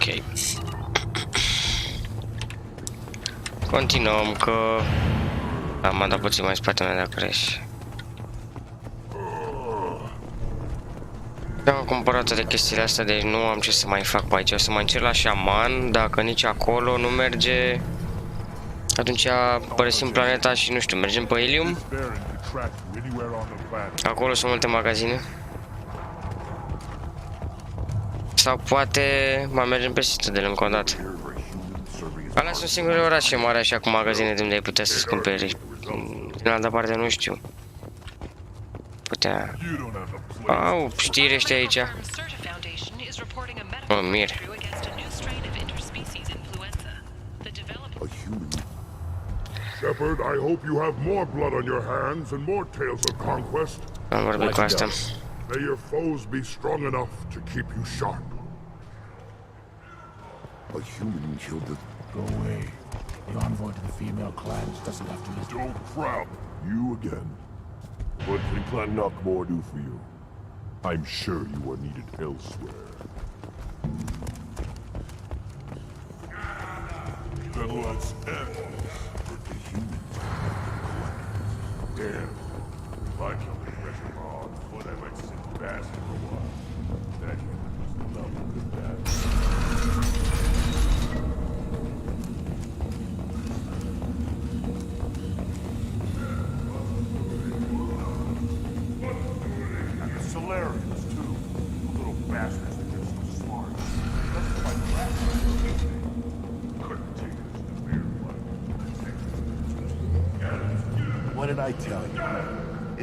Ok. Continuăm că... M-am dat puțin mai spate dacă crești. Am cumpărat de chestiile astea, deci nu am ce să mai fac pe aici. O să mai încerc la șaman, dacă nici acolo nu merge. Atunci părăsim planeta și nu știu, mergem pe Helium. Acolo sunt multe magazine. Sau poate mai mergem pe Citadel încă o dată. Alea sunt singurele orașe mari așa cu magazine de unde ai putea să-ți cumperi. Din altă parte nu știu. Putea... Au, știri ăștia aici. Mă mir. Shepard, I hope you have more blood on your hands and more tales of conquest. Am vorbit cu asta. May your foes be strong enough to keep you sharp. A human killed the... Go away. The envoy to the female clans doesn't have to listen. Don't crowd. You again. What can Clan Knockmore do for you? I'm sure you are needed elsewhere. Then let's end this. The humans damn. If I kill the pressure on, what I might sit fast for a while. That human was not good bad. And the Solarians, too. Little bastards that get so smart. That's quite last. Couldn't take this to bear life. What did I tell you?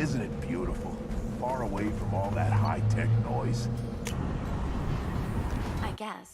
Isn't it beautiful? Far away from all that high-tech noise. I guess.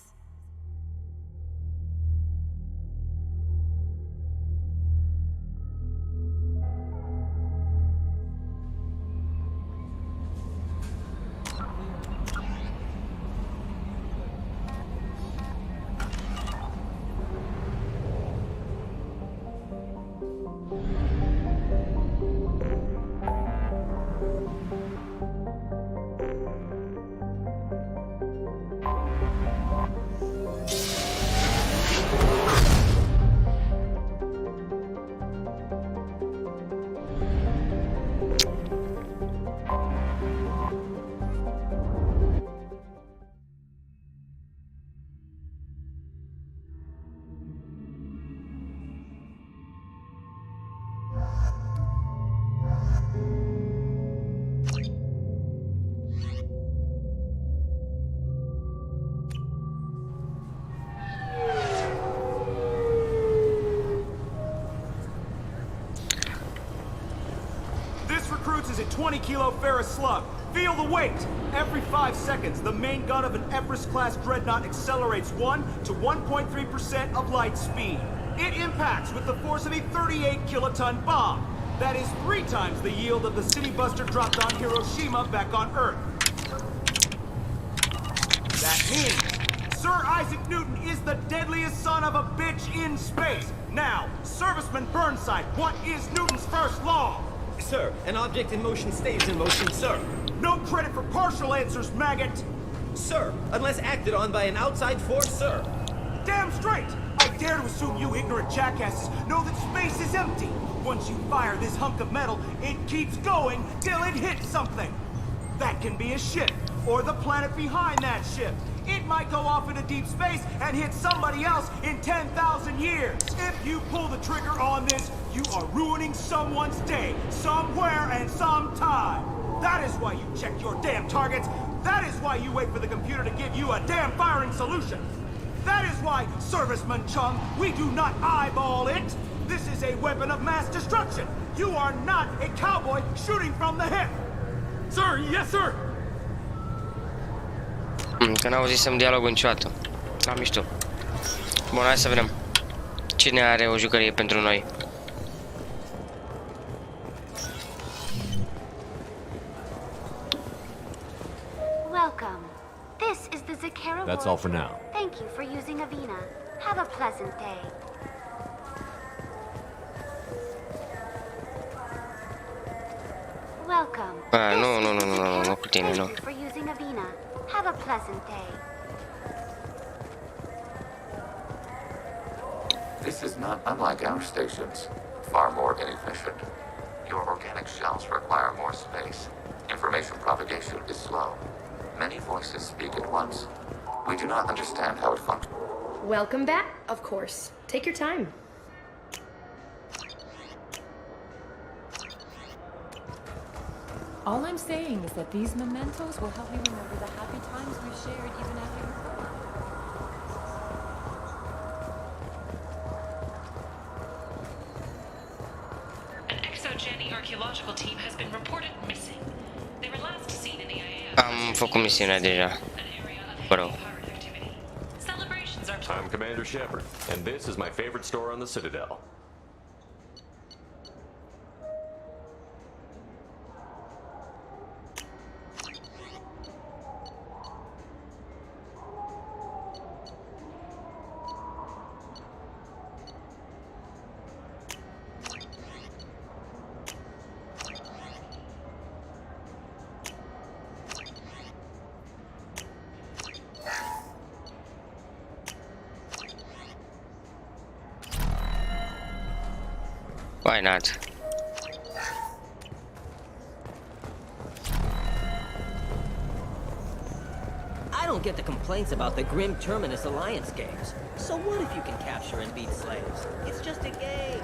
Is a 20-kilo ferrous slug. Feel the weight! Every 5 seconds, the main gun of an Everest-class dreadnought accelerates 1 to 1.3% of light speed. It impacts with the force of a 38-kiloton bomb. That is 3 times the yield of the city buster dropped on Hiroshima back on Earth. That means Sir Isaac Newton is the deadliest son of a bitch in space. Now, Serviceman Burnside, what is Newton's first law? Sir, an object in motion stays in motion, sir. No credit for partial answers, maggot! Sir, unless acted on by an outside force, sir. Damn straight! I dare to assume you ignorant jackasses know that space is empty. Once you fire this hunk of metal, it keeps going till it hits something. That can be a ship, or the planet behind that ship. It might go off into deep space and hit somebody else in 10,000 years. If you pull the trigger on this, you are ruining someone's day, somewhere and sometime. That is why you check your damn targets. That is why you wait for the computer to give you a damn firing solution. That is why, Serviceman Chung, we do not eyeball it. This is a weapon of mass destruction. You are not a cowboy shooting from the hip. Sir, yes, sir. Că n-auzisem dialogul niciodată. Am mișto. Bun, hai să vedem. Cine are o jucărie pentru noi? Welcome. This is the Zakara. That's all for now. Thank you for using Avina. Have a pleasant day. Welcome. Nu cu tine, nu. Thank you for using Avina. Have a pleasant day. This is not unlike our stations, far more inefficient. Your organic shells require more space. Information propagation is slow. Many voices speak at once. We do not understand how it functions. Welcome back, of course. Take your time. All I'm saying is that these mementos will help me remember the happy times we've shared even after you're gone. An exogeny archaeological team has been reported missing. They were last seen in the area. Am făcut misiunea deja. Vă rog. Celebrations are I'm Commander Shepard, and this is my favorite store on the Citadel. Why not? I don't get the complaints about the Grim Terminus Alliance games. So what if you can capture and beat slaves? It's just a game.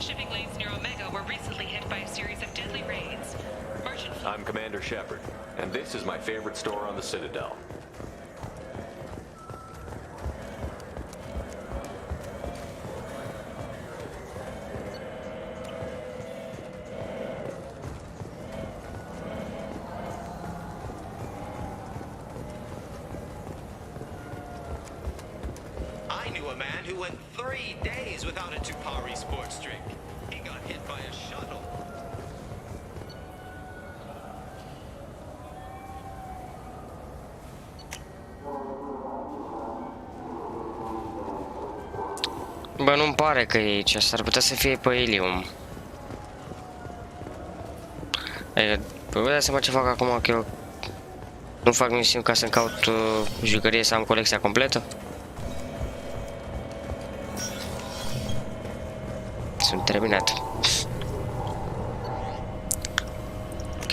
Shipping lanes near Omega were recently hit by a series of deadly raids. Merchant I'm Commander Shepard, and this is my favorite store on the Citadel. I knew a man who went 3 days without a Tupari sports drink. He got hit by a shuttle. Bă, nu-mi pare că e aici, s-ar putea să fie pe Ilium. Adică, vă dați seama ce fac acum, că eu nu fac misiuni ca să-mi caut jucărie să am colecția completă? Sunt terminat. Ok.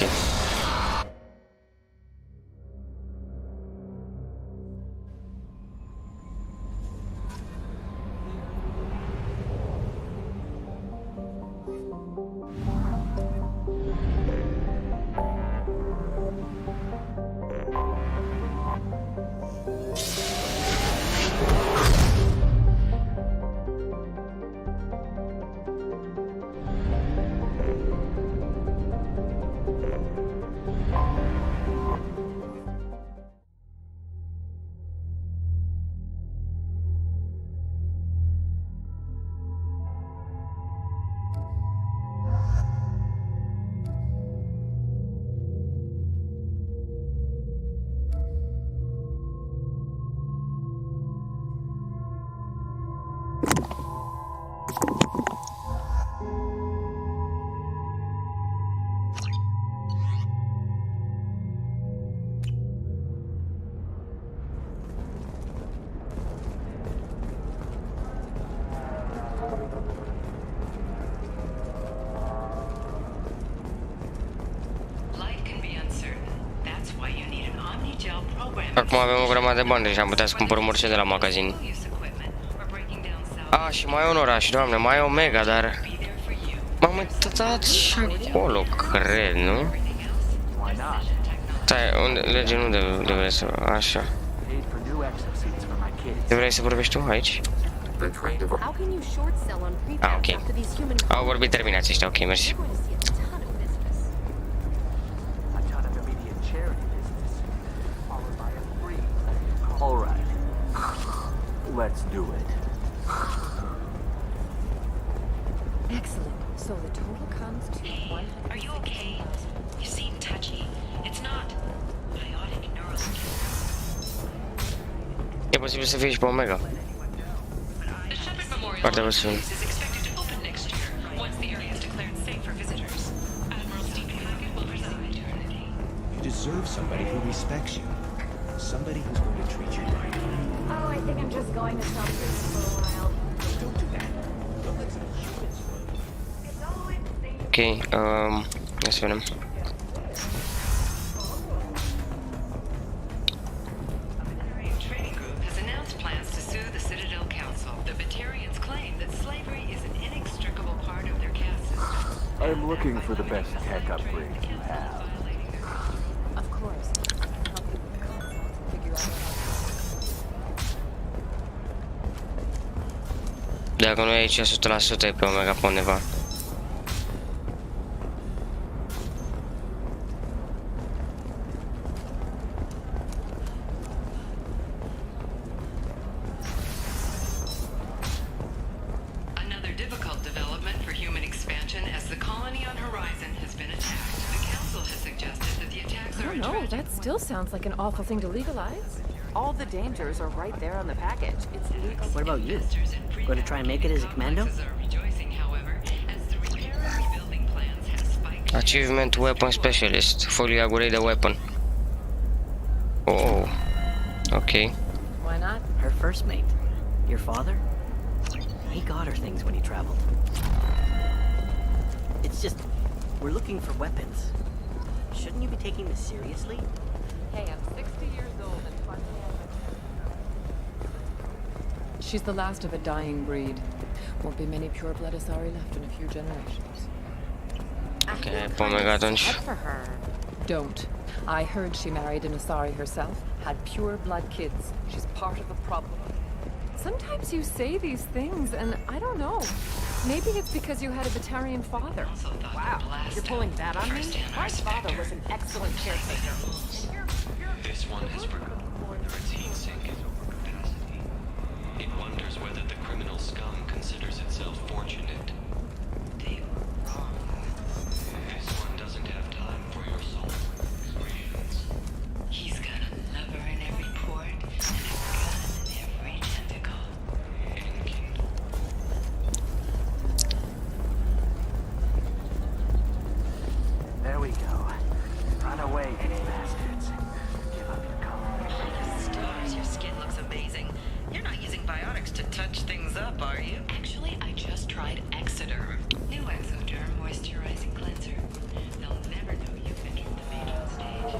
Acum avem o grămadă de bani, deci am putea să cumpărăm orice de la magazin. A, și mai e un oraș, doamne, mai e Omega, dar... M-am uitat și acolo, cred, nu? Stai, unde, lege nu de vrei să... Așa. De vrei să vorbești tu aici? How can you short sell on Ah, prefabs ok. after these human Au vorbit terminați ăștia, ok, mersi. Alright. Let's do it. Excellent. So the total comes to Hey, are you okay? You seem touchy. It's not biotic neural. E posibil să fie și pe Omega. The Shepherd Memorial Foarte posibil. is expected to open next year once the area is declared safe for visitors. Admiral Stephen Hackett will preside. You deserve somebody who respects you. Somebody who's going to treat you right. Oh, I think I'm just going to stop this for a while. Don't do that. Don't let some humans run. Ok, ia să vedem. Trading Group has announced plans to sue the Citadel Council. The Batarians claim that slavery is an inextricable part of their caste system. I'm looking for the best tech upgrade you have. Of course. Help you with the console to figure out what Dacă nu e aici 100%, e pe Omega pe undeva. Another difficult development for human expansion as the colony on Horizon has been attacked. The Council has suggested that the attacks I are don't know, that still sounds like an awful thing to legalize. All the dangers are right there on the package. It's legal. What about you? Going to try and make it as a commando? Achievement Weapon Specialist. Fully upgrade the weapon. Oh. Ok. Why not? Her first mate. Your father? He got her things when he traveled. It's just, we're looking for weapons. Shouldn't you be taking this seriously? Hey, I'm 60 years old and 20. She's the last of a dying breed. Won't be many pure-blood Asari left in a few generations. Ok, pe Omega atunci. Don't. I heard she married an Asari herself, had pure-blood kids. She's part of the problem. Sometimes you say these things, and I don't know. Maybe it's because you had a Batarian father. Wow, you're pulling that on me? My father was an excellent caretaker. This one has forgotten whether its heat sink is over capacity. It wonders whether the criminal scum considers itself fortunate. They were wrong. This one doesn't have time for your soul experience. He's got a lever in every port and a gun in every tentacle. There we go. Run away, you bastards. Give up your colony. Stars, your skin looks amazing. You're not using biotics to touch things up, are you? Actually, I just tried Exoderm. New Exoderm moisturizing cleanser. They'll never know you've entered the matron stage.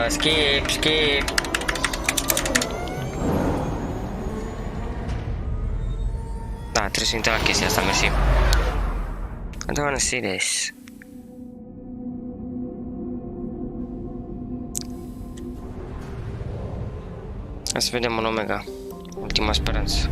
Skip. Da, trebuie să intre la chestia asta, mersi. I don't wanna see this. Hai să vedem în Omega. Ultima speranță.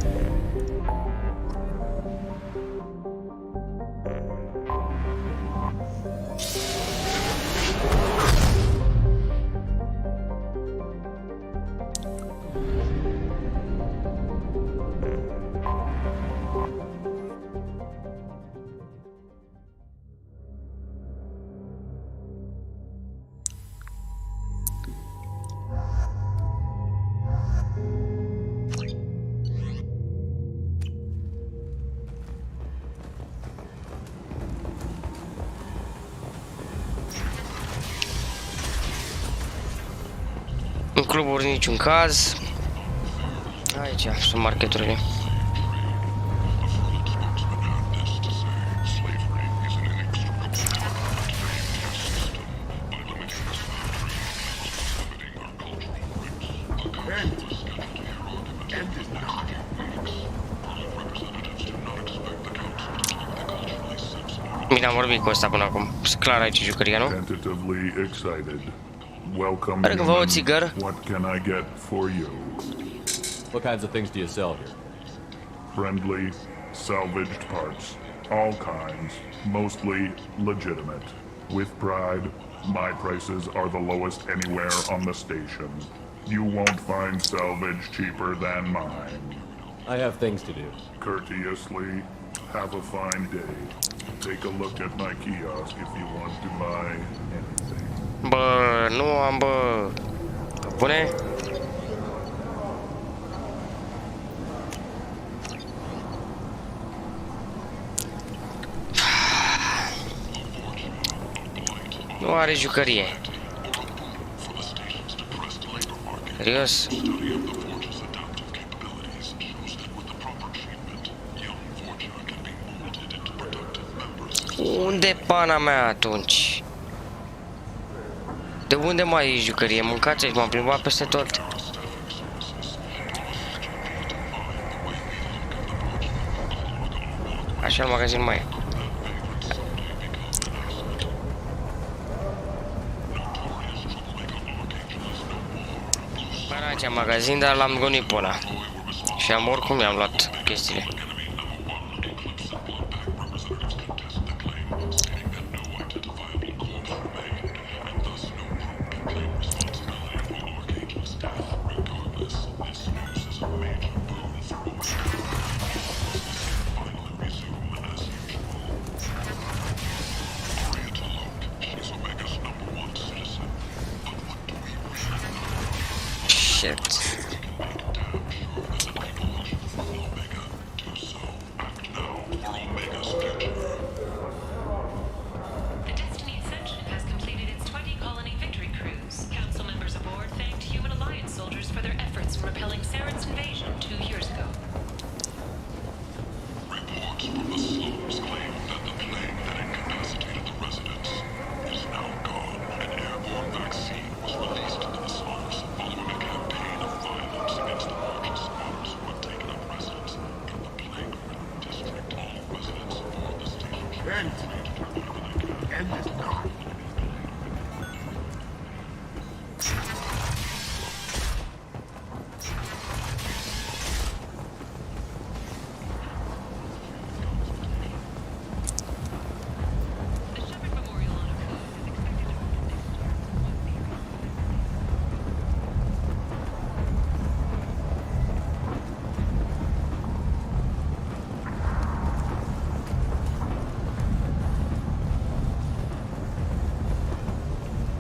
În cluburi niciun caz. Aici sunt marketurile. Bine, am vorbit cu ăsta până acum. Sunt clar aici jucăria, nu? Tentatively excited. Welcome, Are că vă o țigară? What can I get for you? What kinds of things do you sell here? Friendly, salvaged parts. All kinds. Mostly legitimate. With pride, my prices are the lowest anywhere on the station. You won't find salvage cheaper than mine. I have things to do. Courteously, have a fine day. Take a look at my kiosk if you want to buy anything. Bă, nu am, bă. Pune? Nu are jucărie. Serios? Unde pana mea atunci? De unde mai e jucărie? Mâncați aici, m-am plimbat peste tot. Așa în magazin mai e. Până aici magazin, dar l-am gonit pe ăla. Și am oricum i-am luat chestiile.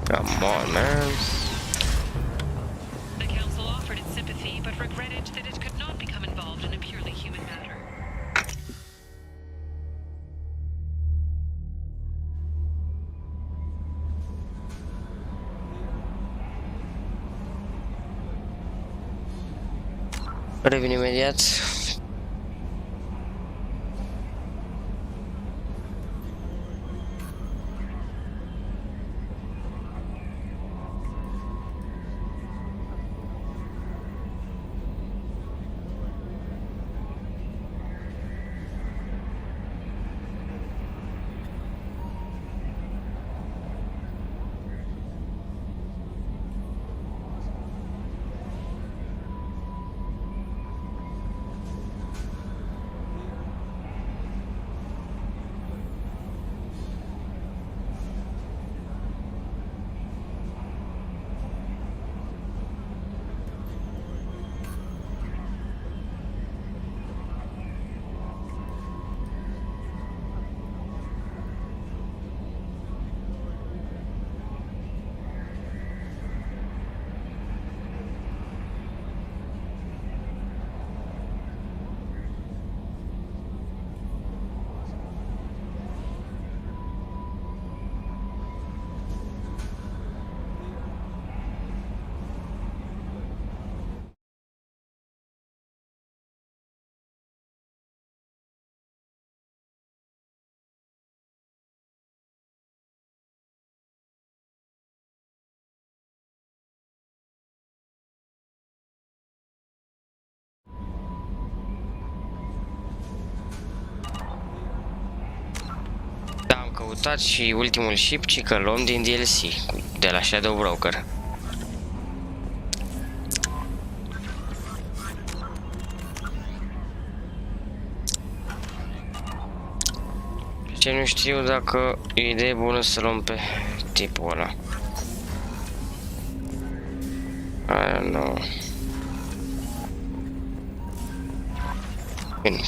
Come on, man. The council offered its sympathy, but regretted that it could not become involved in a purely human matter. Revin imediat. căutat și ultimul ship, ci că luăm din DLC de la Shadow Broker. Ce nu știu dacă e o idee bună să luăm pe tipul ăla. I don't know. Bine.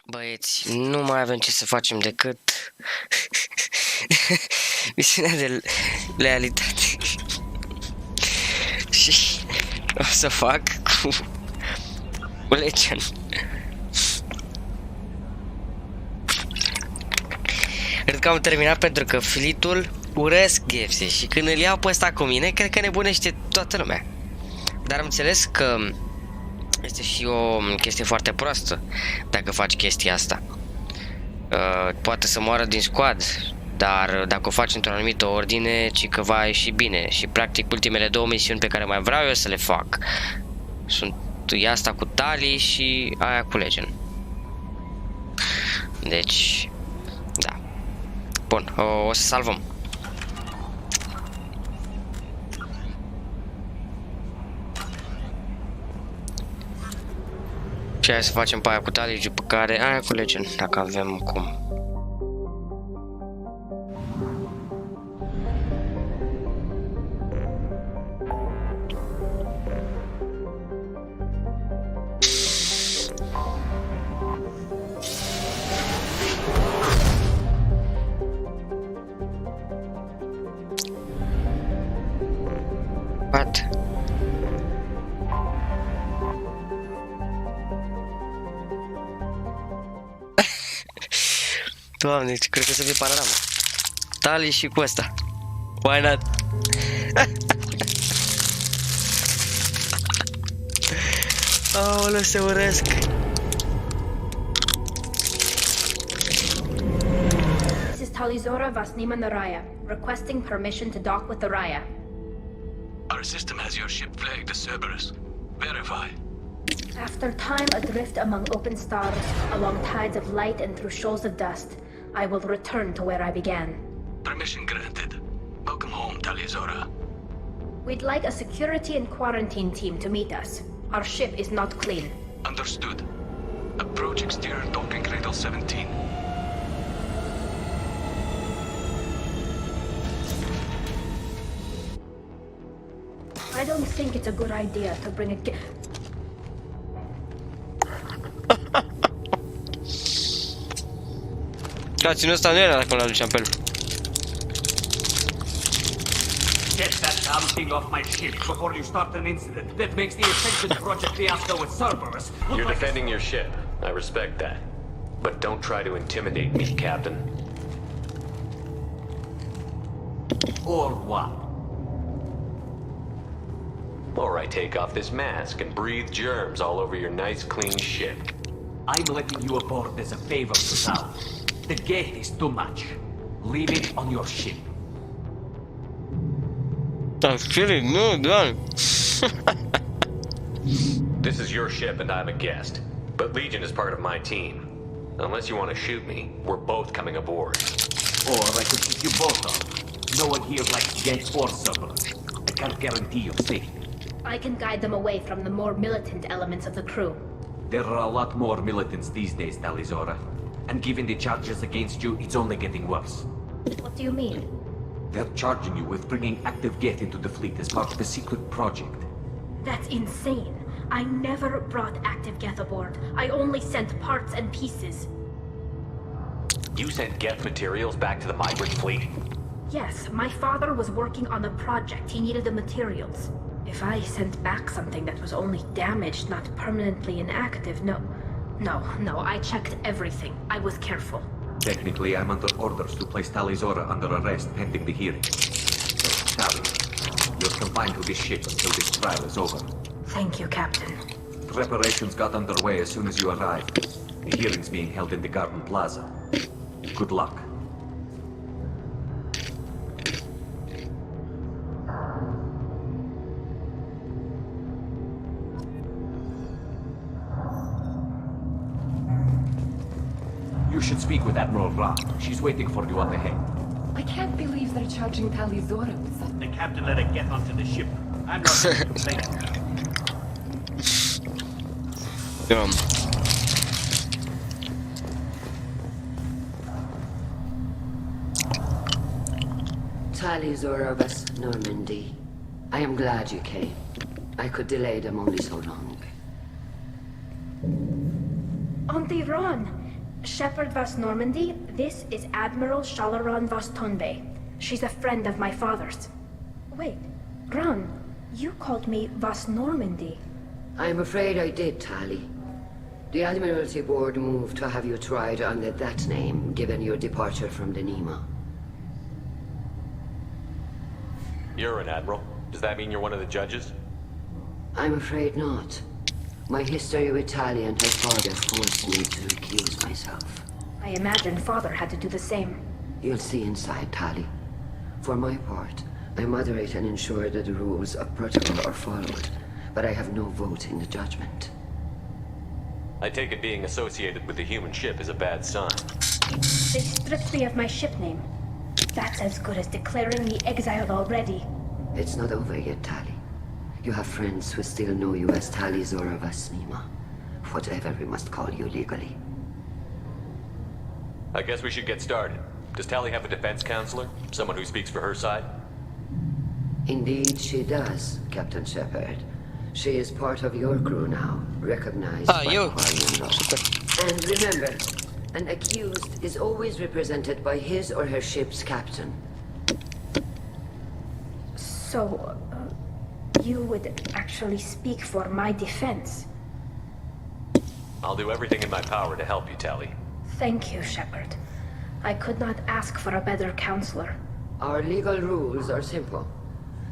Băieți, nu mai avem ce să facem decât misiunea de lealitate. Și o să fac cu Legend. Cred că am terminat pentru că flitul urăsc GFC și când îl iau pe ăsta cu mine, cred că nebunește toată lumea. Dar am înțeles că este și o chestie foarte proastă dacă faci chestia asta. Poate să moară din squad, dar dacă o faci într-o anumită ordine, ci că va ieși bine. Și practic ultimele 2 misiuni pe care mai vreau eu să le fac sunt asta cu Tali și aia cu Legend. Deci, da. Bun, o să salvăm. Și hai să facem pe aia cu Tali, după care aia cu Legend, dacă avem cum. What? Doamne, cred că o să fie panorama. Tali și cu ăsta. Why not? Aoleu, se urăsc. This is Talizora Vasniman Raya, requesting permission to dock with the Raya. Our system has your ship flagged as Cerberus. Verify. After time adrift among open stars, along tides of light and through shoals of dust, I will return to where I began. Permission granted. Welcome home, Talizora. We'd like a security and quarantine team to meet us. Our ship is not clean. Understood. Approach exterior docking cradle 17. I don't think it's a good idea to bring a Ținut ăsta nu era dacă îl aduceam pe el. Get that damn thing off my ship before you start an incident that makes the Ascension Project fiasco with Cerberus. You're defending your ship. I respect that. But don't try to intimidate me, Captain. Or what? Or I take off this mask and breathe germs all over your nice, clean ship. I'm letting you aboard as a favor to Sal. The gate is too much. Leave it on your ship. I'm feeling no, done. This is your ship and I'm a guest. But Legion is part of my team. Unless you want to shoot me, we're both coming aboard. Or I could kick you both off. No one here likes Gent or Cerberus. I can't guarantee your safety. I can guide them away from the more militant elements of the crew. There are a lot more militants these days, Talizora. And given the charges against you, it's only getting worse. What do you mean? They're charging you with bringing active Geth into the fleet as part of a secret project. That's insane. I never brought active Geth aboard. I only sent parts and pieces. You sent Geth materials back to the migrant fleet? Yes, my father was working on a project. He needed the materials. If I sent back something that was only damaged, not permanently inactive, no, I checked everything. I was careful. Technically, I'm under orders to place Talizora under arrest pending the hearing. Tali, you're confined to this ship until this trial is over. Thank you, Captain. Preparations got underway as soon as you arrived. The hearing's being held in the Garden Plaza. Good luck. You should speak with Admiral Ra. She's waiting for you up ahead. I can't believe they're charging Talizora with something. The captain let her get onto the ship. I'm not going to complain. Talizora West Normandy. I am glad you came. I could delay them only so long. Auntie Ron, Shepard Vas Normandy, this is Admiral Shalaran Vas Tonbe. She's a friend of my father's. Wait, Ron, you called me Vas Normandy. I'm afraid I did, Tali. The Admiralty Board moved to have you tried under that name, given your departure from the Nima. You're an admiral. Does that mean you're one of the judges? I'm afraid not. My history with Tali and her father forced me to recuse myself. I imagine father had to do the same. You'll see inside, Tali. For my part, I moderate and ensure that the rules of protocol are followed, but I have no vote in the judgment. I take it being associated with the human ship is a bad sign. They stripped me of my ship name. That's as good as declaring me exiled already. It's not over yet, Tali. You have friends who still know you as Tali Zora Vas Nima. Whatever we must call you legally. I guess we should get started. Does Tali have a defense counselor? Someone who speaks for her side? Indeed she does, Captain Shepard. She is part of your crew now, recognized by Quarian law. And remember, an accused is always represented by his or her ship's captain. So, you would actually speak for my defense? I'll do everything in my power to help you, Tali. Thank you, Shepard. I could not ask for a better counselor. Our legal rules are simple.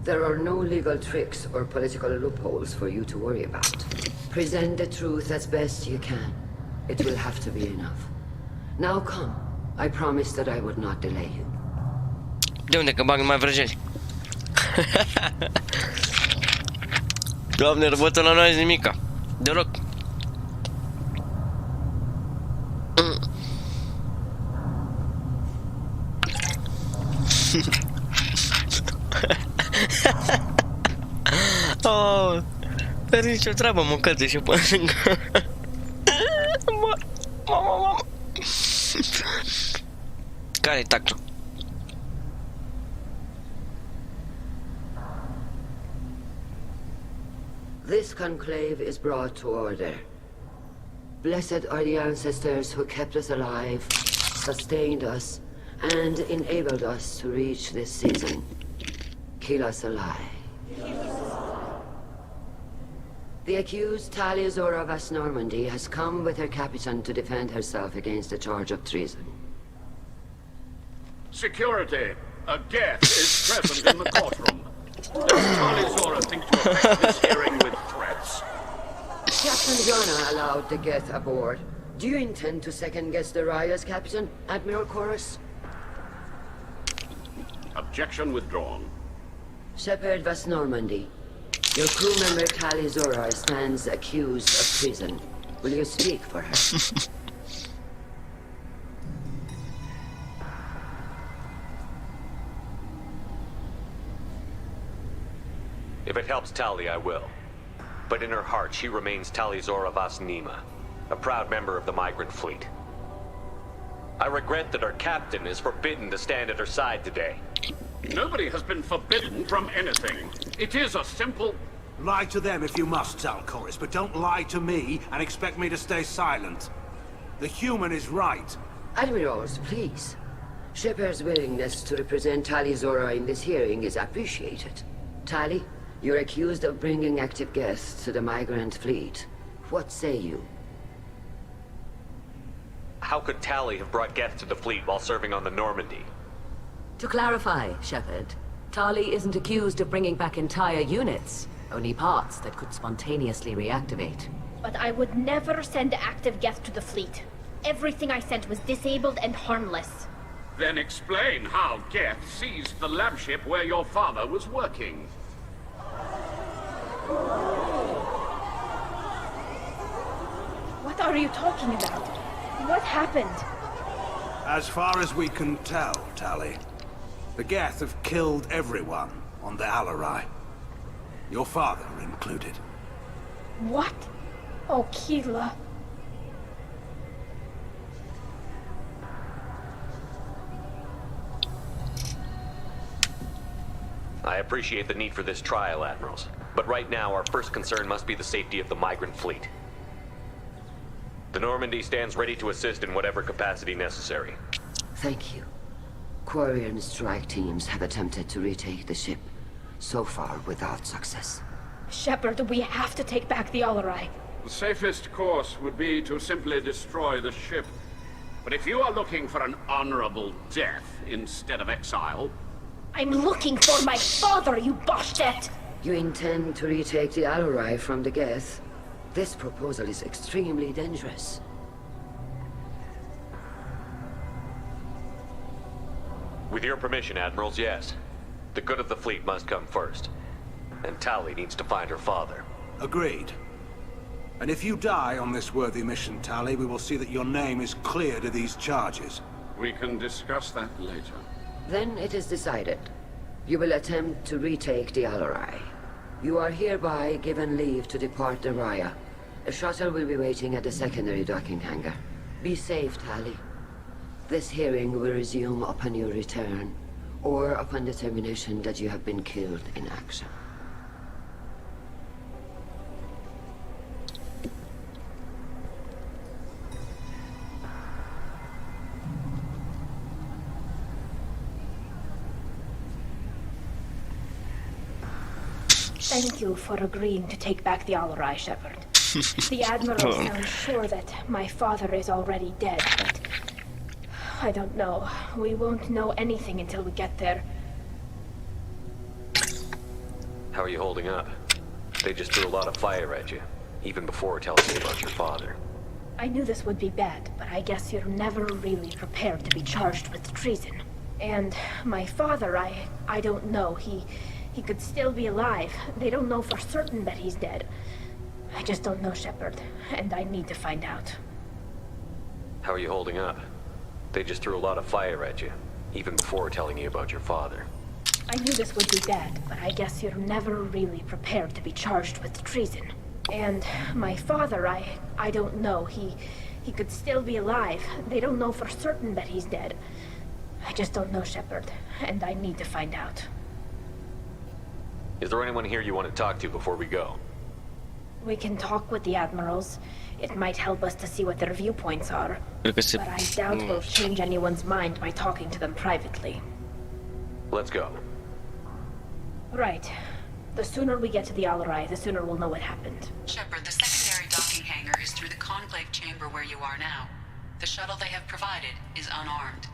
There are no legal tricks or political loopholes for you to worry about. Present the truth as best you can. It will have to be enough. Now come. I promise that I would not delay you. De unde că bag numai vrăjeli? Doamne, robotul la noi nimica. Deloc. Oh, dar nicio treabă, mâncăți și până lângă. Mama. Care-i tactul? This conclave is brought to order. Blessed are the ancestors who kept us alive, sustained us, and enabled us to reach this season. Keep us alive. The accused Tali Zora Vas Normandy has come with her captain to defend herself against the charge of treason. Security! A guest is present in the courtroom. Does Tali Zora think to affect this hearing with threats? Captain Jana allowed the Geth aboard. Do you intend to second-guess the Raya's captain, Admiral Chorus? Objection withdrawn. Shepard Vas Normandy. Your crew member Tali Zora stands accused of treason. Will you speak for her? If it helps Tali, I will. But in her heart, she remains Tali Zora Vas Nima, a proud member of the migrant fleet. I regret that our captain is forbidden to stand at her side today. Nobody has been forbidden from anything. It is a simple... Lie to them if you must, Chorus, but don't lie to me and expect me to stay silent. The human is right. Admirals, please. Shepard's willingness to represent Tali Zora in this hearing is appreciated. Tali, you're accused of bringing active guests to the migrant fleet. What say you? How could Tali have brought Geth to the fleet while serving on the Normandy? To clarify, Shepard, Tali isn't accused of bringing back entire units, only parts that could spontaneously reactivate. But I would never send active Geth to the fleet. Everything I sent was disabled and harmless. Then explain how Geth seized the lab ship where your father was working. What are you talking about? What happened? As far as we can tell, Tali, the Geth have killed everyone on the Alarai. Your father included. What? Oh, Keela. I appreciate the need for this trial, Admirals. But right now, our first concern must be the safety of the migrant fleet. The Normandy stands ready to assist in whatever capacity necessary. Thank you. Quarry and strike teams have attempted to retake the ship, so far without success. Shepard, we have to take back the All-Right. The safest course would be to simply destroy the ship. But if you are looking for an honorable death instead of exile... I'm looking for my father, you bastet! You intend to retake the All-Right from the Geth? This proposal is extremely dangerous. With your permission, Admirals, yes. The good of the fleet must come first. And Tali needs to find her father. Agreed. And if you die on this worthy mission, Tali, we will see that your name is cleared of these charges. We can discuss that later. Then it is decided. You will attempt to retake the All-Right. You are hereby given leave to depart the Raya. A shuttle will be waiting at the secondary docking hangar. Be safe, Tali. This hearing will resume upon your return, or upon determination that you have been killed in action. Thank you for agreeing to take back the All-Right, Shepard. The Admiral sounds sure that my father is already dead, but... I don't know. We won't know anything until we get there. How are you holding up? They just threw a lot of fire at you, even before telling me about your father. I knew this would be bad, but I guess you're never really prepared to be charged with treason. And my father, I don't know. He could still be alive. They don't know for certain that he's dead. I just don't know, Shepard, and I need to find out. How are you holding up? They just threw a lot of fire at you, even before telling you about your father. I knew this would be bad, but I guess you're never really prepared to be charged with treason. And my father, I don't know. He could still be alive. They don't know for certain that he's dead. I just don't know, Shepard, and I need to find out. Is there anyone here you want to talk to before we go? We can talk with the Admirals. It might help us to see what their viewpoints are. But I doubt we'll change anyone's mind by talking to them privately. Let's go. Right. The sooner we get to the All-Right, the sooner we'll know what happened. Shepard, the secondary docking hangar is through the conclave chamber where you are now. The shuttle they have provided is unarmed.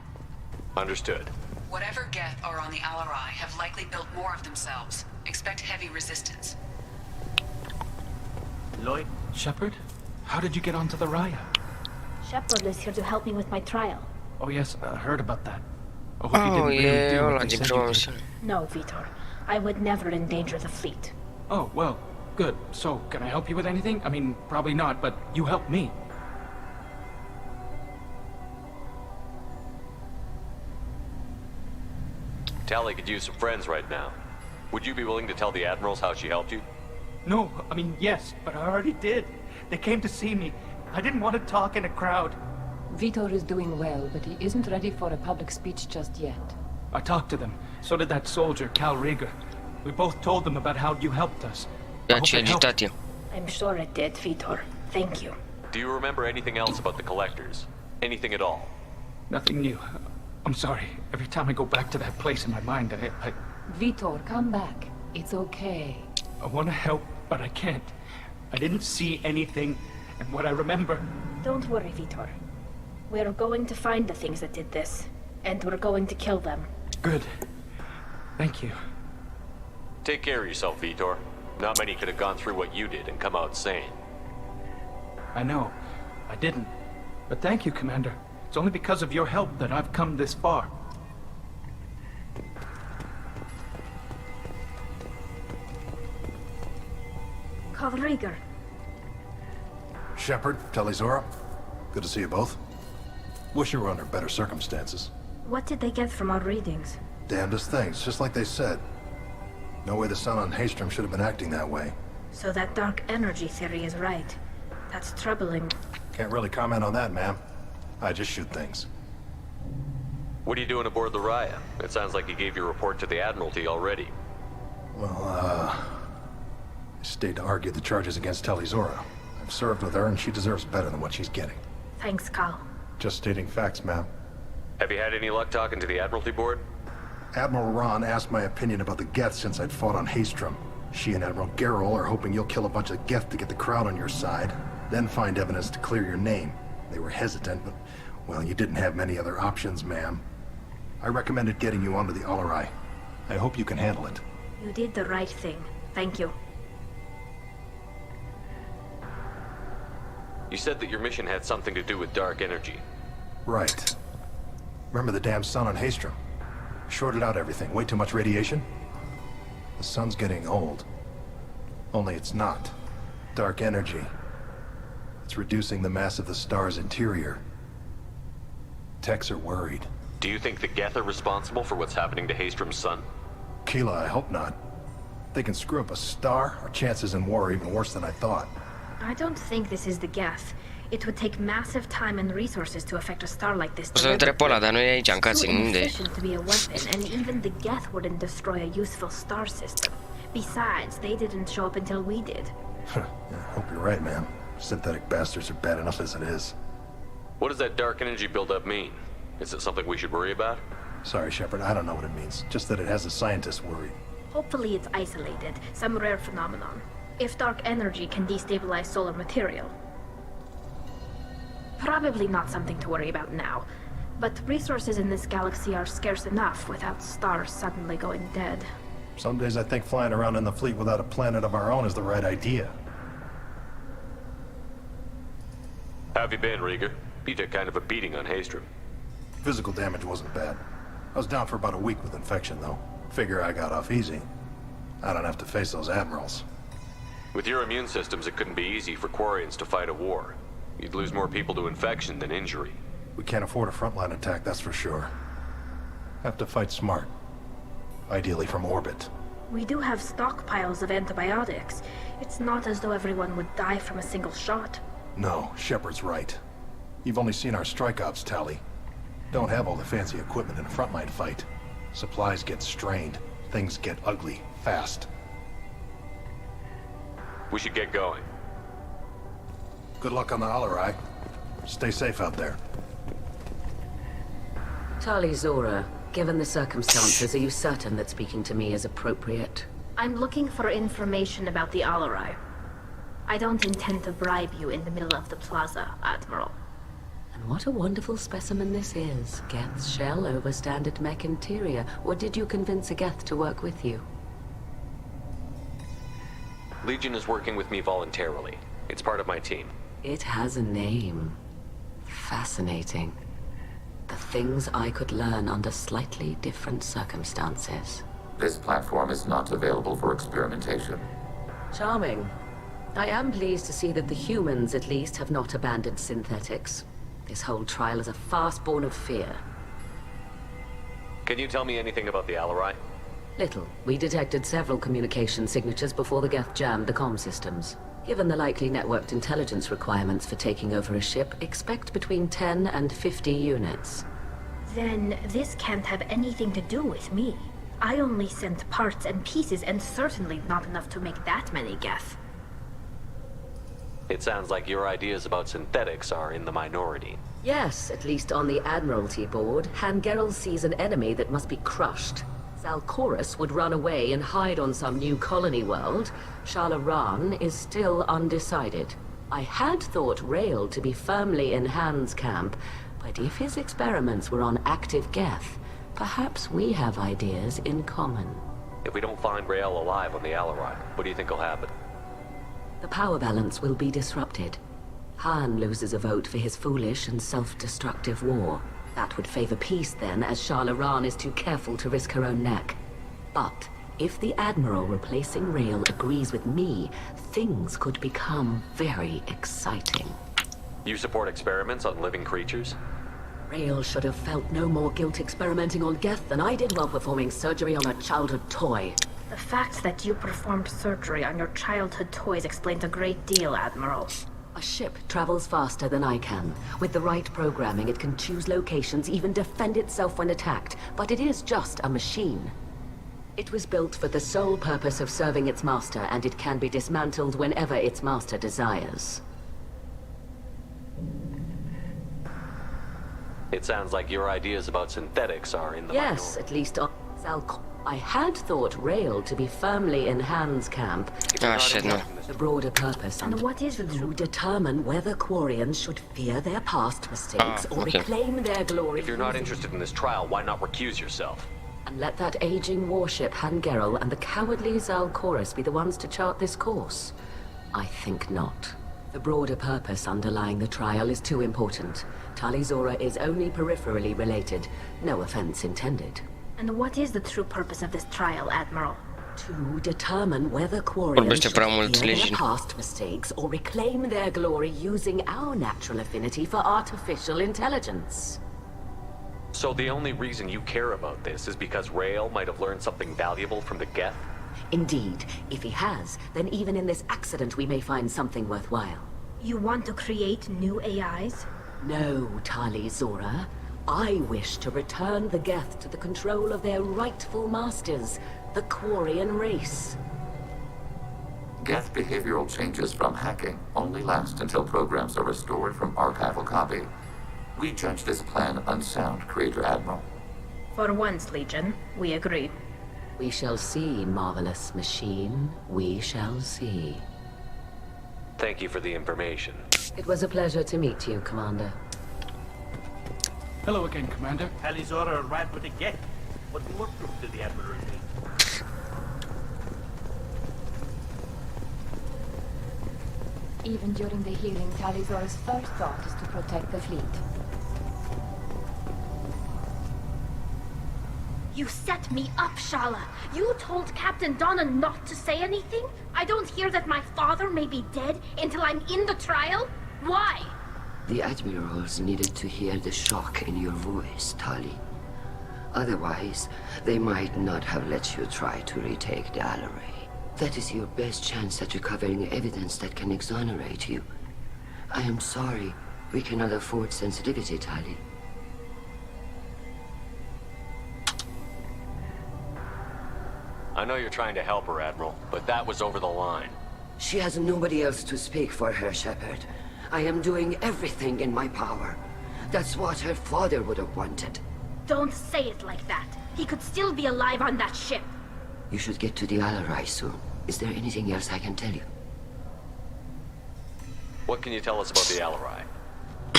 Understood. Whatever Geth are on the All-Right have likely built more of themselves. Expect heavy resistance. Lloyd? Shepard? How did you get onto the Raya? Shepard is here to help me with my trial. Oh yes, I heard about that. I hope you didn't really do what they said you did. No, Vitor. I would never endanger the fleet. Oh, well, good. So, can I help you with anything? I mean, probably not, but you helped me. Tali could use some friends right now. Would you be willing to tell the Admirals how she helped you? No, I mean, yes, but I already did. They came to see me. I didn't want to talk in a crowd. Vitor is doing well, but he isn't ready for a public speech just yet. I talked to them. So did that soldier, Cal Rieger. We both told them about how you helped us. I'm sure it did, Vitor. Thank you. Do you remember anything else about the Collectors? Anything at all? Nothing new. I'm sorry. Every time I go back to that place in my mind, I... Vitor, come back. It's okay. I want to help, but I can't. I didn't see anything, and what I remember... Don't worry, Vitor. We're going to find the things that did this, and we're going to kill them. Good. Thank you. Take care of yourself, Vitor. Not many could have gone through what you did and come out sane. I know. I didn't. But thank you, Commander. It's only because of your help that I've come this far. Cal Rieger. Shepard, Talizora. Good to see you both. Wish you were under better circumstances. What did they get from our readings? Damnedest things, just like they said. No way the sun on Haystrom should have been acting that way. So that dark energy theory is right. That's troubling. Can't really comment on that, ma'am. I just shoot things. What are you doing aboard the Raya? It sounds like you gave your report to the Admiralty already. Well, I stayed to argue the charges against Talizora. I've served with her, and she deserves better than what she's getting. Thanks, Cal. Just stating facts, ma'am. Have you had any luck talking to the Admiralty Board? Admiral Ron asked my opinion about the Geth since I'd fought on Haestrom. She and Admiral Gerrel are hoping you'll kill a bunch of Geth to get the crowd on your side, then find evidence to clear your name. They were hesitant, but, well, you didn't have many other options, ma'am. I recommended getting you onto the Ori. I hope you can handle it. You did the right thing. Thank you. You said that your mission had something to do with dark energy. Right. Remember the damn sun on Haestrom? Shorted out everything. Way too much radiation? The sun's getting old. Only it's not. Dark energy. It's reducing the mass of the star's interior. Techs are worried. Do you think the Geth are responsible for what's happening to Haestrom's sun? Keela, I hope not. If they can screw up a star, our chances in war are even worse than I thought. I don't think this is the Geth. It would take massive time and resources to affect a star like this. O să-l întreb pe ăla, dar noi aici în Too cutscene, unde e? inefficient to be a weapon, and even the Geth wouldn't destroy a useful star system. Besides, they didn't show up until we did. Yeah, I hope you're right, man. Synthetic bastards are bad enough as it is. What does that dark energy buildup mean? Is it something we should worry about? Sorry, Shepard, I don't know what it means. Just that it has the scientists worried. Hopefully it's isolated, some rare phenomenon. If dark energy can destabilize solar material. Probably not something to worry about now. But resources in this galaxy are scarce enough without stars suddenly going dead. Some days I think flying around in the fleet without a planet of our own is the right idea. How have you been, Rieger? You took kind of a beating on Haestrom. Physical damage wasn't bad. I was down for about a week with infection, though. Figure I got off easy. I don't have to face those admirals. With your immune systems, it couldn't be easy for Quarians to fight a war. You'd lose more people to infection than injury. We can't afford a frontline attack, that's for sure. Have to fight smart. Ideally from orbit. We do have stockpiles of antibiotics. It's not as though everyone would die from a single shot. No, Shepard's right. You've only seen our strike ops tally. Don't have all the fancy equipment in a frontline fight. Supplies get strained. Things get ugly, fast. We should get going. Good luck on the Ori. Stay safe out there. Tali Zora, given the circumstances, are you certain that speaking to me is appropriate? I'm looking for information about the Ori. I don't intend to bribe you in the middle of the plaza, Admiral. And what a wonderful specimen this is. Geth's shell over standard mech interior. Or did you convince a Geth to work with you? Legion is working with me voluntarily. It's part of my team. It has a name. Fascinating. The things I could learn under slightly different circumstances. This platform is not available for experimentation. Charming. I am pleased to see that the humans, at least, have not abandoned synthetics. This whole trial is a farce born of fear. Can you tell me anything about the Ori? Little. We detected several communication signatures before the Geth jammed the comm systems. Given the likely networked intelligence requirements for taking over a ship, expect between 10 and 50 units. Then this can't have anything to do with me. I only sent parts and pieces, and certainly not enough to make that many Geth. It sounds like your ideas about synthetics are in the minority. Yes, at least on the Admiralty board, Han Gerrel sees an enemy that must be crushed. Zalcorus would run away and hide on some new colony world. Shala Ran is still undecided. I had thought Rael to be firmly in Han's camp, but if his experiments were on active Geth, perhaps we have ideas in common. If we don't find Rael alive on the Ori, what do you think will happen? The power balance will be disrupted. Han loses a vote for his foolish and self-destructive war. That would favor peace then, as Shala Ran is too careful to risk her own neck. But if the Admiral replacing Rael agrees with me, things could become very exciting. You support experiments on living creatures? Rael should have felt no more guilt experimenting on Geth than I did while performing surgery on a childhood toy. The fact that you performed surgery on your childhood toys explains a great deal, Admiral. A ship travels faster than I can. With the right programming, it can choose locations, even defend itself when attacked. But it is just a machine. It was built for the sole purpose of serving its master, and it can be dismantled whenever its master desires. It sounds like your ideas about synthetics are in the Yes, at least on I had thought Rail to be firmly in Han's camp. Ah, shit, no. The broader purpose And what is to determine whether Quarians should fear their past mistakes or reclaim their glory. If you're not interested in this trial, why not recuse yourself? And let that aging warship Han Gerrel and the cowardly Zal Chorus be the ones to chart this course? I think not. The broader purpose underlying the trial is too important. Tali Zora is only peripherally related. No offense intended. And what is the true purpose of this trial, Admiral? To determine whether Quarians should fear their past mistakes or reclaim their glory using our natural affinity for artificial intelligence. So the only reason you care about this is because Rail might have learned something valuable from the Geth? Indeed. If he has, then even in this accident we may find something worthwhile. You want to create new AIs? No, Tali Zora. I wish to return the Geth to the control of their rightful masters, the Quarian race. Geth behavioral changes from hacking only last until programs are restored from archival copy. We judge this plan unsound, Creator Admiral. For once, Legion, we agree. We shall see, marvelous machine. We shall see. Thank you for the information. It was a pleasure to meet you, Commander. Hello again, Commander. Tali Zora arrived with a Geth. What more proof did the Admiral need? Even during the hearing, Tali Zora's first thought is to protect the fleet. You set me up, Shala. You told Captain Donna not to say anything? I don't hear that my father may be dead until I'm in the trial? Why? The admirals needed to hear the shock in your voice, Tali. Otherwise, they might not have let you try to retake the Alaray. That is your best chance at recovering evidence that can exonerate you. I am sorry. We cannot afford sensitivity, Tali. I know you're trying to help her, Admiral, but that was over the line. She has nobody else to speak for her, Shepard. I am doing everything in my power. That's what her father would have wanted. Don't say it like that. He could still be alive on that ship. You should get to the Alarai soon. Is there anything else I can tell you? What can you tell us about the Alarai?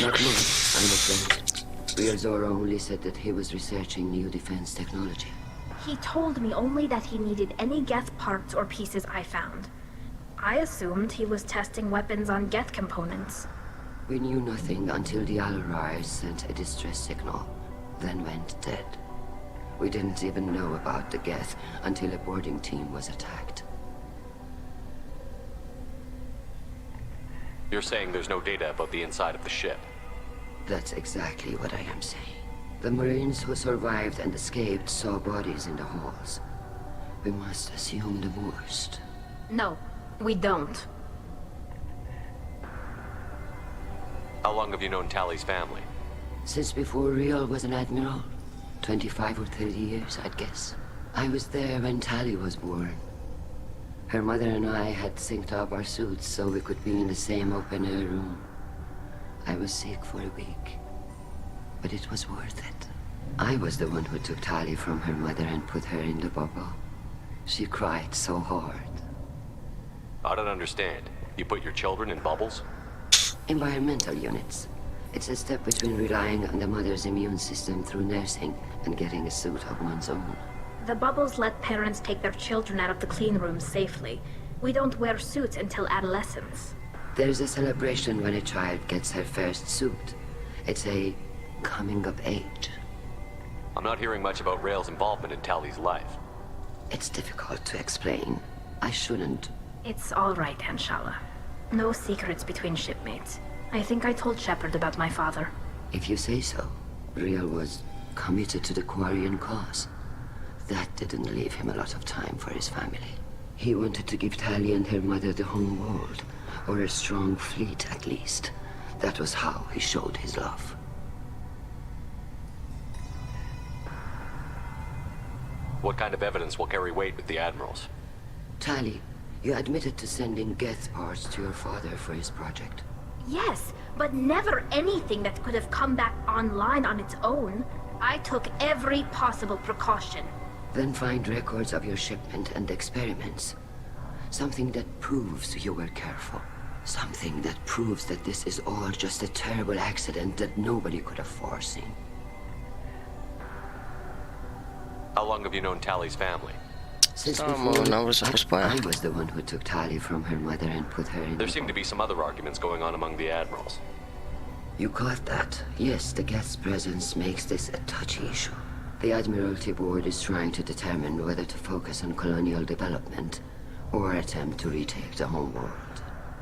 Not much, I'm afraid. Real Zora only said that he was researching new defense technology. He told me only that he needed any Geth parts or pieces I found. I assumed he was testing weapons on Geth components. We knew nothing until the Alarai sent a distress signal, then went dead. We didn't even know about the Geth until a boarding team was attacked. You're saying there's no data about the inside of the ship? That's exactly what I am saying. The Marines who survived and escaped saw bodies in the halls. We must assume the worst. No, we don't. How long have you known Tali's family? Since before Real was an admiral. 25 or 30 years, I'd guess. I was there when Tali was born. Her mother and I had synced up our suits so we could be in the same open-air room. I was sick for a week, but it was worth it. I was the one who took Tali from her mother and put her in the bubble. She cried so hard. I don't understand. You put your children in bubbles? Environmental units. It's a step between relying on the mother's immune system through nursing and getting a suit of one's own. The bubbles let parents take their children out of the clean rooms safely. We don't wear suits until adolescence. There's a celebration when a child gets her first suit. It's a coming of age. I'm not hearing much about Rail's involvement in Tali's life. It's difficult to explain. I shouldn't. It's all right, Anshala. No secrets between shipmates. I think I told Shepard about my father. If you say so. Real was committed to the Quarian cause. That didn't leave him a lot of time for his family. He wanted to give Tali and her mother the home world, or a strong fleet at least. That was how he showed his love. What kind of evidence will carry weight with the admirals? Tali, you admitted to sending Geth parts to your father for his project. Yes, but never anything that could have come back online on its own. I took every possible precaution. Then find records of your shipment and experiments. Something that proves you were careful. Something that proves that this is all just a terrible accident that nobody could have foreseen. How long have you known Tally's family? Since before, I was the one who took Tally from her mother and put her in... There seem to be some other arguments going on among the admirals. You caught that? Yes, the Geth's presence makes this a touchy issue. The Admiralty Board is trying to determine whether to focus on colonial development or attempt to retake the home world.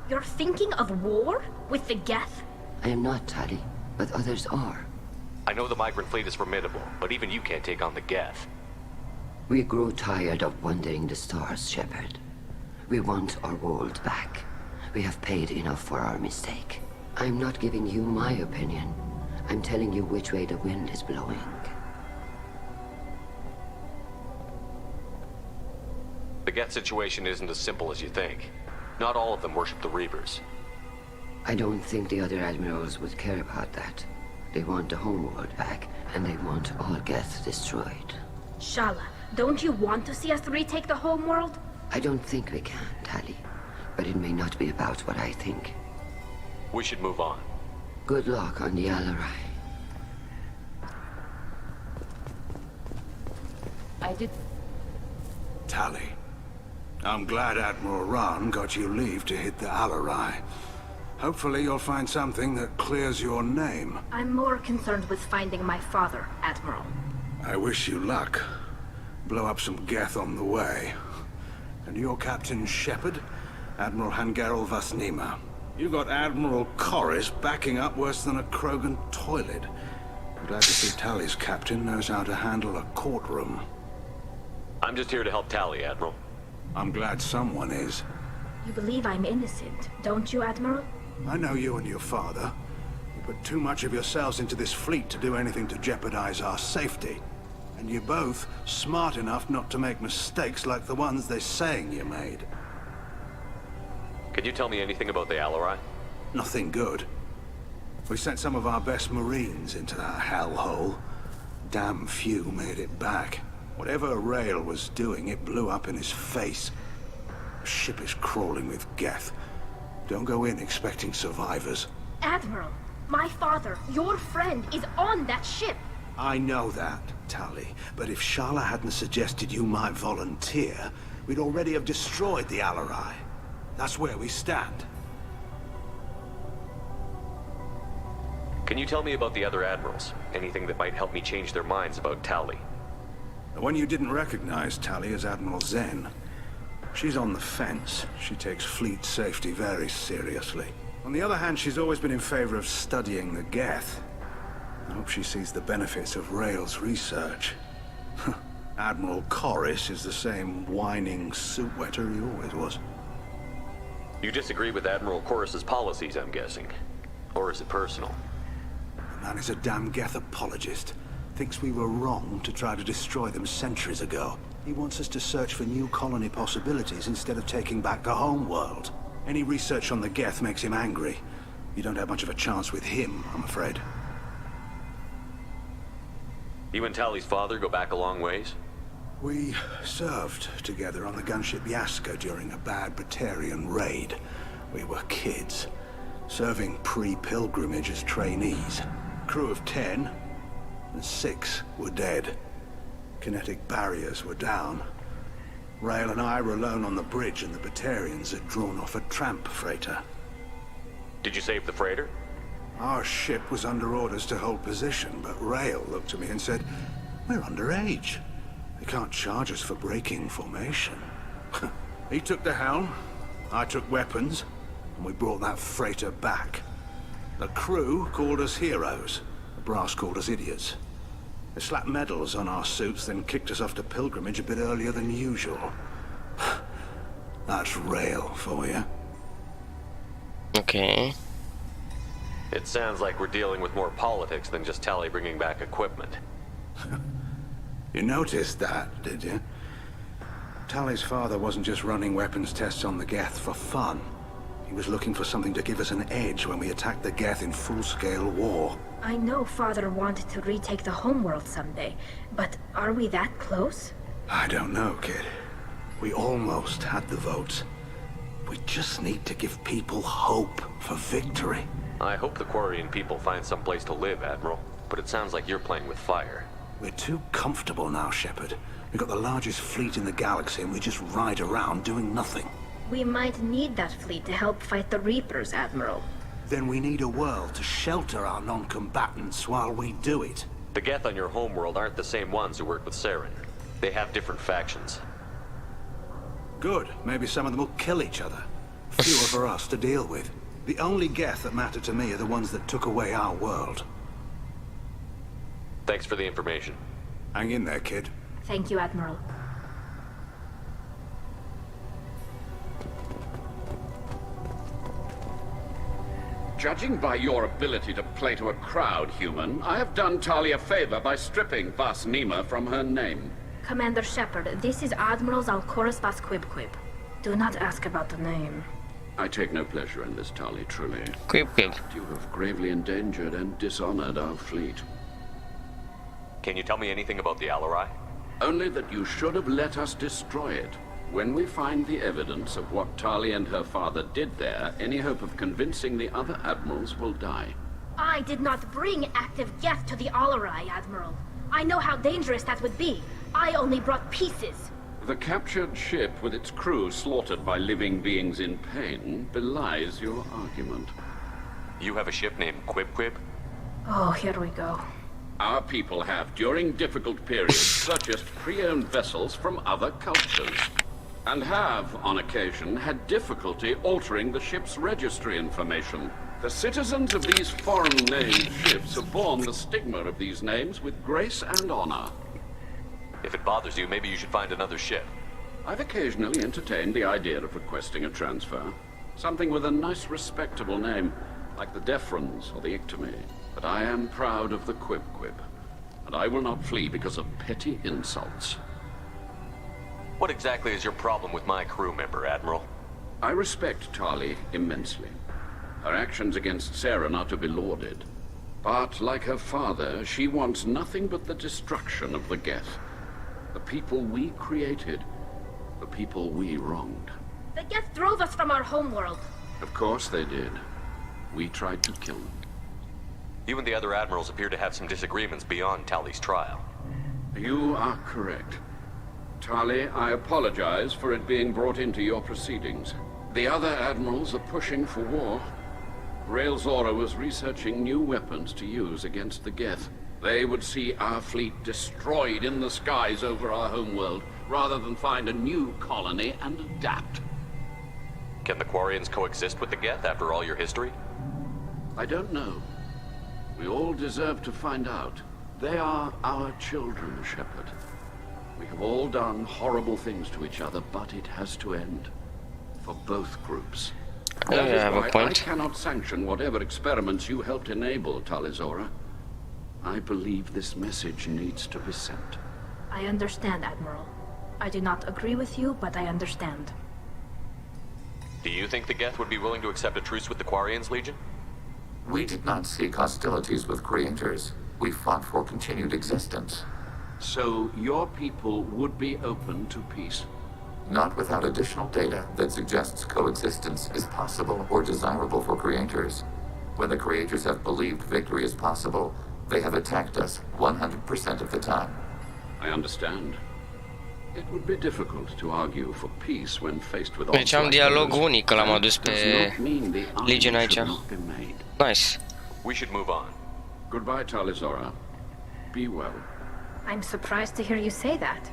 You're thinking of war? With the Geth? I am not, Tally, but others are. I know the migrant fleet is formidable, but even you can't take on the Geth. We grow tired of wandering the stars, Shepard. We want our world back. We have paid enough for our mistake. I'm not giving you my opinion. I'm telling you which way the wind is blowing. The Geth situation isn't as simple as you think. Not all of them worship the Reavers. I don't think the other admirals would care about that. They want the homeworld back, and they want all Geth destroyed. Shala, don't you want to see us retake the homeworld? I don't think we can, Tally. But it may not be about what I think. We should move on. Good luck on the Alarai. I did... Tally, I'm glad Admiral Rahn got you leave to hit the Alarai. Hopefully you'll find something that clears your name. I'm more concerned with finding my father, Admiral. I wish you luck. Blow up some Geth on the way. And your Captain Shepard, Admiral Hangerel Vasnima. You got Admiral Corris backing up worse than a Krogan toilet. I'm glad to see Tally's captain knows how to handle a courtroom. I'm just here to help Tally, Admiral. I'm glad someone is. You believe I'm innocent, don't you, Admiral? I know you and your father. You put too much of yourselves into this fleet to do anything to jeopardize our safety. And you're both smart enough not to make mistakes like the ones they're saying you made. Can you tell me anything about the Alarai? Nothing good. We sent some of our best Marines into that hellhole. Damn few made it back. Whatever Rail was doing, it blew up in his face. The ship is crawling with Geth. Don't go in expecting survivors. Admiral, my father, your friend, is on that ship. I know that, Tally. But if Shala hadn't suggested you might volunteer, we'd already have destroyed the Alarai. That's where we stand. Can you tell me about the other admirals? Anything that might help me change their minds about Tally? The one you didn't recognize, Tally, is Admiral Zen. She's on the fence. She takes fleet safety very seriously. On the other hand, she's always been in favor of studying the Geth. I hope she sees the benefits of Rail's research. Admiral Corris is the same whining suit wetter he always was. You disagree with Admiral Corris's policies, I'm guessing. Or is it personal? The man is a damn Geth apologist. Thinks we were wrong to try to destroy them centuries ago. He wants us to search for new colony possibilities instead of taking back the home world. Any research on the Geth makes him angry. You don't have much of a chance with him, I'm afraid. You and Tally's father go back a long ways? We served together on the gunship Yaska during a bad Batarian raid. We were kids, serving pre-pilgrimage as trainees. Crew of 10, and 6 were dead. Kinetic barriers were down. Rail and I were alone on the bridge, and the Batarians had drawn off a tramp freighter. Did you save the freighter? Our ship was under orders to hold position, but Rail looked at me and said, "We're underage. They can't charge us for breaking formation." He took the helm, I took weapons, and we brought that freighter back. The crew called us heroes. The brass called us idiots. They slapped medals on our suits, then kicked us off to pilgrimage a bit earlier than usual. That's Rail for you. Okay. It sounds like we're dealing with more politics than just Tally bringing back equipment. You noticed that, did you? Tally's father wasn't just running weapons tests on the Geth for fun. He was looking for something to give us an edge when we attacked the Geth in full-scale war. I know Father wanted to retake the homeworld someday, but are we that close? I don't know, kid. We almost had the votes. We just need to give people hope for victory. I hope the Quarian people find some place to live, Admiral. But it sounds like you're playing with fire. We're too comfortable now, Shepard. We've got the largest fleet in the galaxy and we just ride around doing nothing. We might need that fleet to help fight the Reapers, Admiral. Then we need a world to shelter our non-combatants while we do it. The Geth on your homeworld aren't the same ones who work with SERII. They have different factions. Good. Maybe some of them will kill each other. Fewer for us to deal with. The only Geth that matter to me are the ones that took away our world. Thanks for the information. Hang in there, kid. Thank you, Admiral. Judging by your ability to play to a crowd, human, I have done Tali a favor by stripping Vas Nima from her name. Commander Shepard, this is Admiral Zalcorus Vas Quib. Do not ask about the name. I take no pleasure in this, Tali, truly. Quib. You have gravely endangered and dishonored our fleet. Can you tell me anything about the Alarai? Only that you should have let us destroy it. When we find the evidence of what Tali and her father did there, any hope of convincing the other admirals will die. I did not bring active Geth to the Alarai, Admiral. I know how dangerous that would be. I only brought pieces. The captured ship with its crew slaughtered by living beings in pain belies your argument. You have a ship named Quib? Oh, here we go. Our people have, during difficult periods, purchased pre-owned vessels from other cultures. And have, on occasion, had difficulty altering the ship's registry information. The citizens of these foreign-named ships have borne the stigma of these names with grace and honor. If it bothers you, maybe you should find another ship. I've occasionally entertained the idea of requesting a transfer. Something with a nice, respectable name, like the Defrons or the Ictomy. But I am proud of the Quib, and I will not flee because of petty insults. What exactly is your problem with my crew member, Admiral? I respect Tali immensely. Her actions against Saren are to be lauded. But, like her father, she wants nothing but the destruction of the Geth. The people we created. The people we wronged. The Geth drove us from our homeworld. Of course they did. We tried to kill them. You and the other admirals appear to have some disagreements beyond Tali's trial. You are correct. Tali, I apologize for it being brought into your proceedings. The other admirals are pushing for war. Rael Zora was researching new weapons to use against the Geth. They would see our fleet destroyed in the skies over our homeworld, rather than find a new colony and adapt. Can the Quarians coexist with the Geth after all your history? I don't know. We all deserve to find out. They are our children, Shepard. We have all done horrible things to each other, but it has to end. For both groups. That is why I cannot sanction whatever experiments you helped enable, Tali Zora. I believe this message needs to be sent. I understand, Admiral. I do not agree with you, but I understand. Do you think the Geth would be willing to accept a truce with the Quarians, Legion? We did not seek hostilities with creators. We fought for continued existence. So your people would be open to peace? Not without additional data that suggests coexistence is possible or desirable for creators. When the creators have believed victory is possible, they have attacked us 100% of the time. I understand. It would be difficult to argue for peace when faced with Deci am dialog unic, că l-am adus pe Legion aici. Nice. We should move on. Goodbye, Tali Zora. Be well. I'm surprised to hear you say that.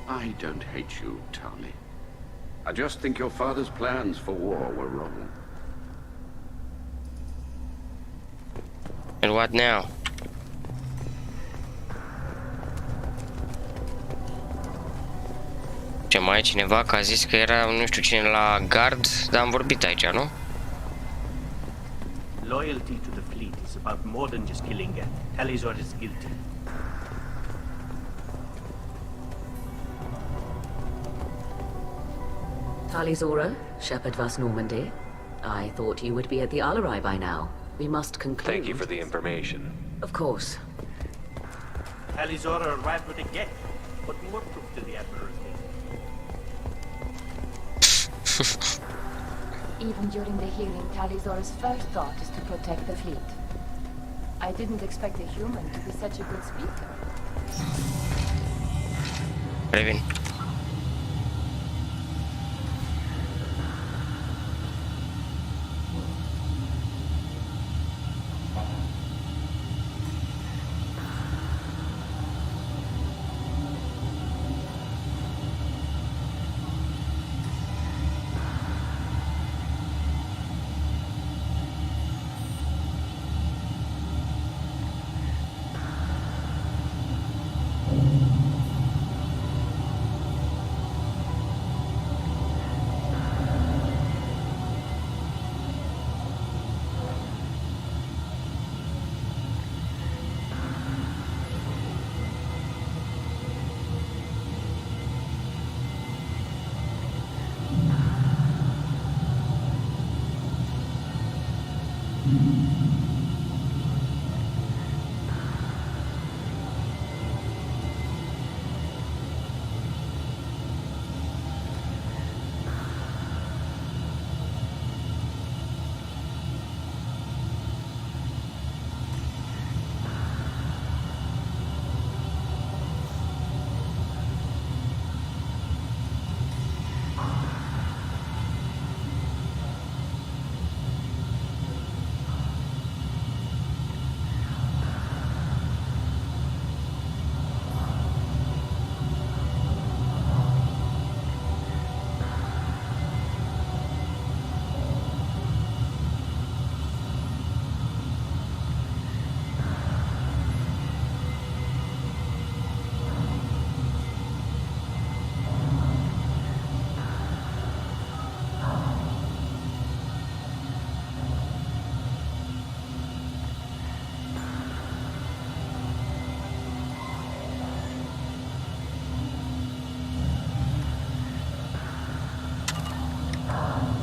I don't hate you, Tali. I just think your father's plans for war were wrong. And what now? Ce mai e cineva că a zis că era nu știu cine la gard, dar am vorbit aici, nu? Loyalty to the fleet is about more than just killing Geth. Tali Zora is guilty. Tali Zora, Shepard Vas Normandy. I thought you would be at the ALTE by now. We must conclude. Thank you for the information. Of course. Talizora arrived with a Geth. What more proof to the Admiral need? Even during the hearing, Talizora's first thought is to protect the fleet. I didn't expect a human to be such a good speaker. Revin.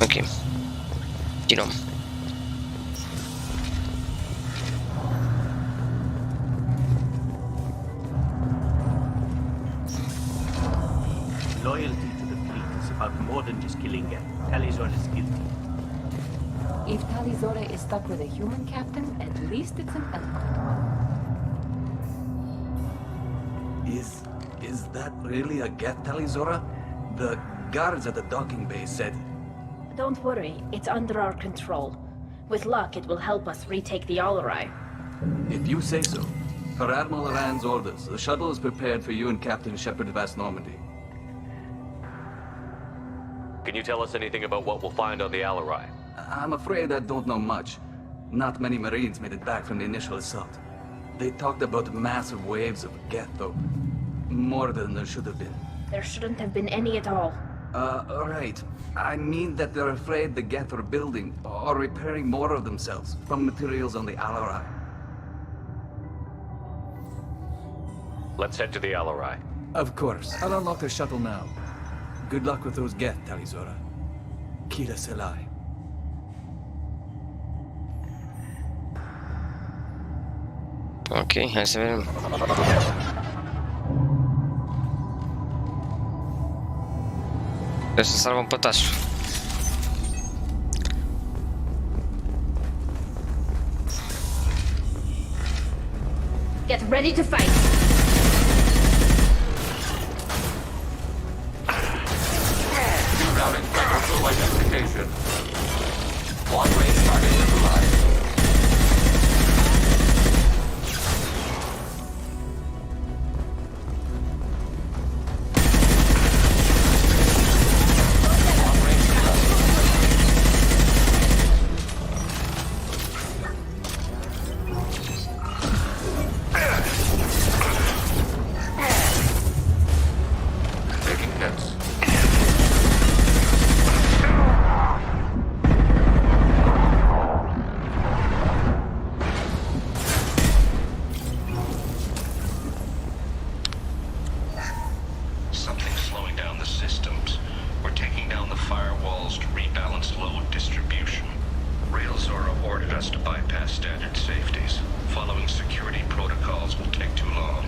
Ok. Continuăm. Loyalty to the fleet is about more than just killing Geth. Talizora is guilty. If Talizora is stuck with a human captain, at least it's an elk. Is that really a Geth, Talizora? The guards at the docking bay said... Don't worry, it's under our control. With luck, it will help us retake the ALTE. If you say so. Per Admiral Rand's orders, the shuttle is prepared for you and Captain Shepard Vast Normandy. Can you tell us anything about what we'll find on the ALTE? I'm afraid I don't know much. Not many Marines made it back from the initial assault. They talked about massive waves of Geth, though. More than there should have been. There shouldn't have been any at all. Right. I mean that they're afraid the Geth are building or repairing more of themselves from materials on the ALTE. Let's head to the ALTE. Of course. I'll unlock the shuttle now. Good luck with those Geth, Talizora. Kira Selai. Ok, hai să vedem. Trebuie să salvăm pătașul. Get ready to fight! Routing full identification. Long range target neutralized. standard safeties. Following security protocols will take too long.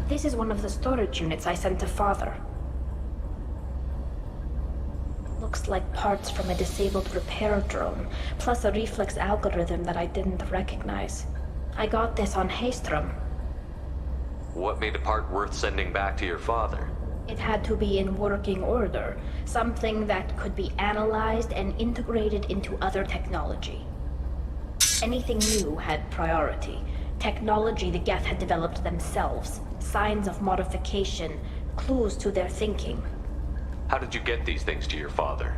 This is one of the storage units I sent to Father. Looks like parts from a disabled repair drone, plus a reflex algorithm that I didn't recognize. I got this on Haystrom. What made a part worth sending back to your father? It had to be in working order, something that could be analyzed and integrated into other technology. Anything new had priority. Technology the Geth had developed themselves, signs of modification, clues to their thinking. How did you get these things to your father?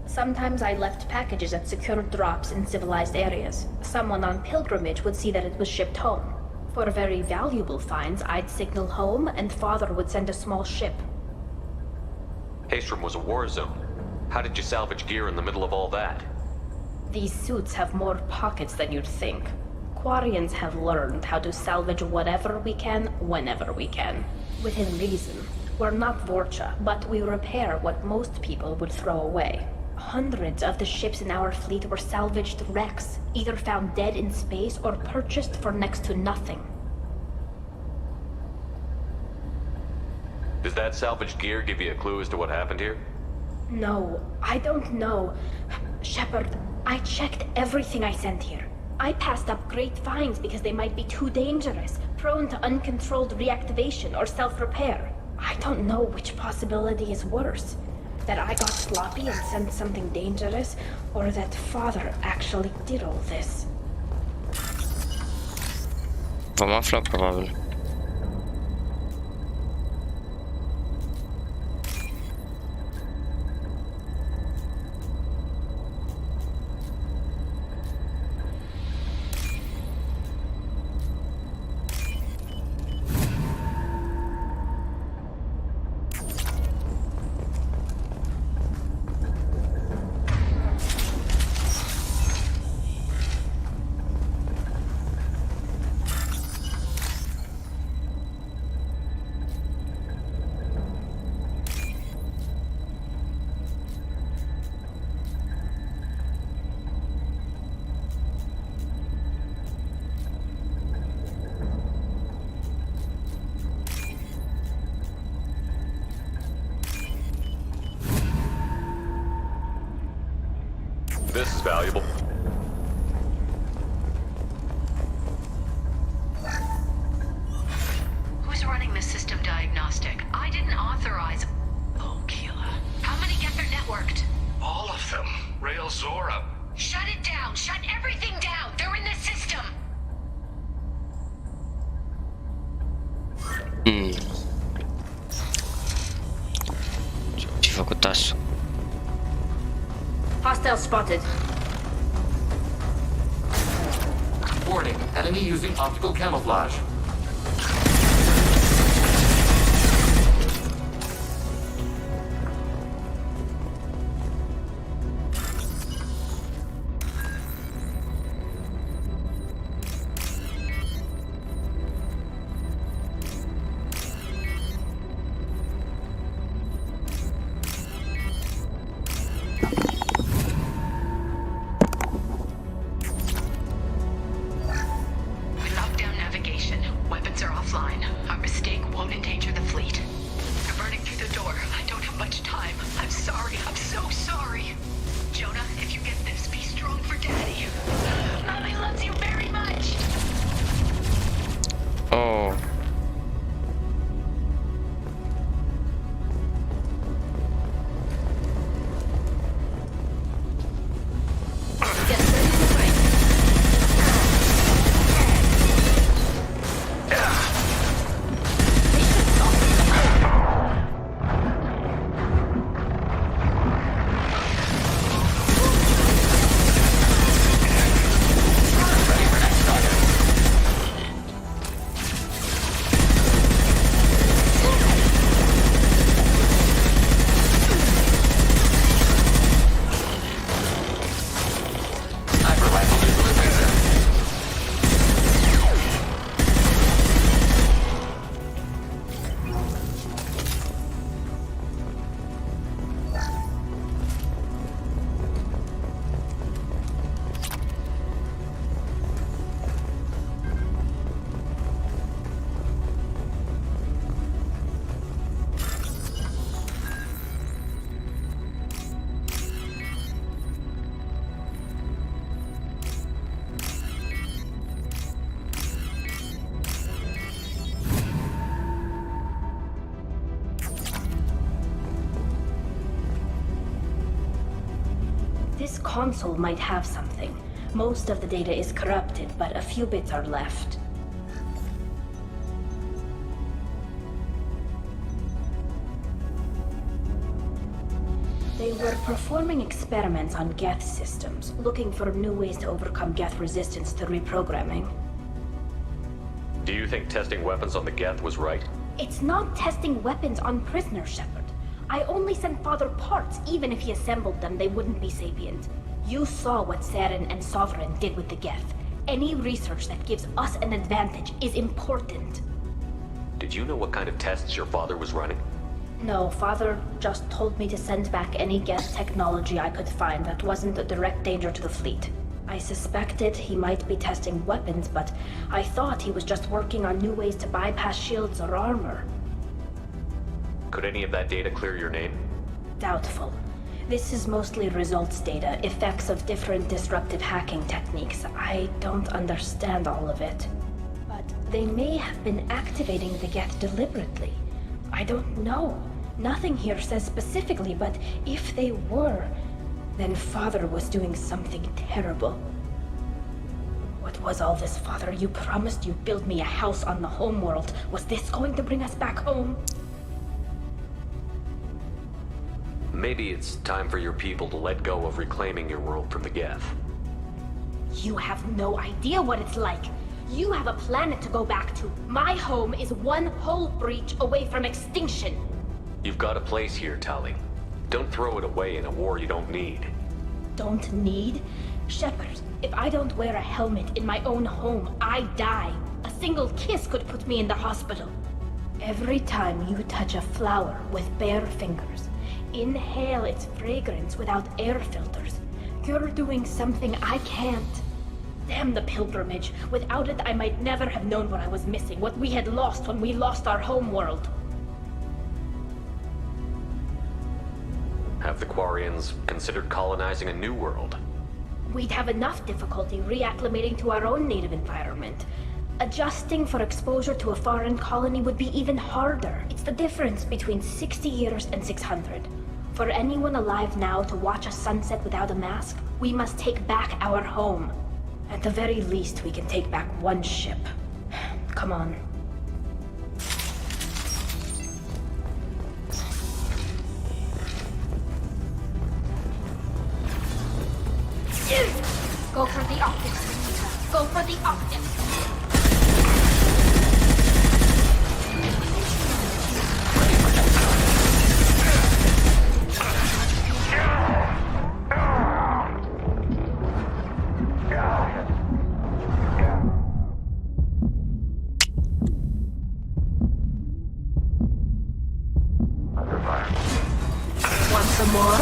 Sometimes I left packages at secure drops in civilized areas. Someone on pilgrimage would see that it was shipped home. For very valuable finds, I'd signal home and Father would send a small ship. Haystrom was a war zone. How did you salvage gear in the middle of all that? These suits have more pockets than you'd think. Quarians have learned how to salvage whatever we can, whenever we can. Within reason. We're not Vorcha, but we repair what most people would throw away. Hundreds of the ships in our fleet were salvaged wrecks, either found dead in space or purchased for next to nothing. Does that salvaged gear give you a clue as to what happened here? No, I don't know. Shepard, I checked everything I sent here. I passed up great finds because they might be too dangerous, prone to uncontrolled reactivation or self-repair. I don't know which possibility is worse. That I got sloppy and sent something dangerous, or that Father actually did all this. Vom afla probabil. This is valuable. Who's running the system diagnostic? I didn't authorize... Oh, Keela. How many Geth are networked? All of them. Rail Zora. Shut it down! Shut everything down! They're in the system! Ce-a făcut așa? Hostile spotted. Warning, enemy using optical camouflage. console might have something. Most of the data is corrupted, but a few bits are left. They were performing experiments on Geth systems, looking for new ways to overcome Geth resistance to reprogramming. Do you think testing weapons on the Geth was right? It's not testing weapons on prisoners, Shepard. I only sent Father parts. Even if he assembled them, they wouldn't be sapient. You saw what Saren and Sovereign did with the Geth. Any research that gives us an advantage is important. Did you know what kind of tests your father was running? No, Father just told me to send back any Geth technology I could find that wasn't a direct danger to the fleet. I suspected he might be testing weapons, but I thought he was just working on new ways to bypass shields or armor. Could any of that data clear your name? Doubtful. This is mostly results data, effects of different disruptive hacking techniques. I don't understand all of it. But they may have been activating the Geth deliberately. I don't know. Nothing here says specifically, but if they were, then Father was doing something terrible. What was all this, Father? You promised you'd build me a house on the homeworld. Was this going to bring us back home? Maybe it's time for your people to let go of reclaiming your world from the Geth. You have no idea what it's like. You have a planet to go back to. My home is one hull breach away from extinction. You've got a place here, Tali. Don't throw it away in a war you don't need. Don't need? Shepard, if I don't wear a helmet in my own home, I die. A single kiss could put me in the hospital. Every time you touch a flower with bare fingers, inhale its fragrance without air filters, you're doing something I can't. Damn the pilgrimage. Without it, I might never have known what I was missing, what we had lost when we lost our home world. Have the Quarians considered colonizing a new world? We'd have enough difficulty reacclimating to our own native environment. Adjusting for exposure to a foreign colony would be even harder. It's the difference between 60 years and 600. For anyone alive now to watch a sunset without a mask, we must take back our home. At the very least, we can take back one ship. Come on. Go for the optics, Renita. Go for the optics. Want some more?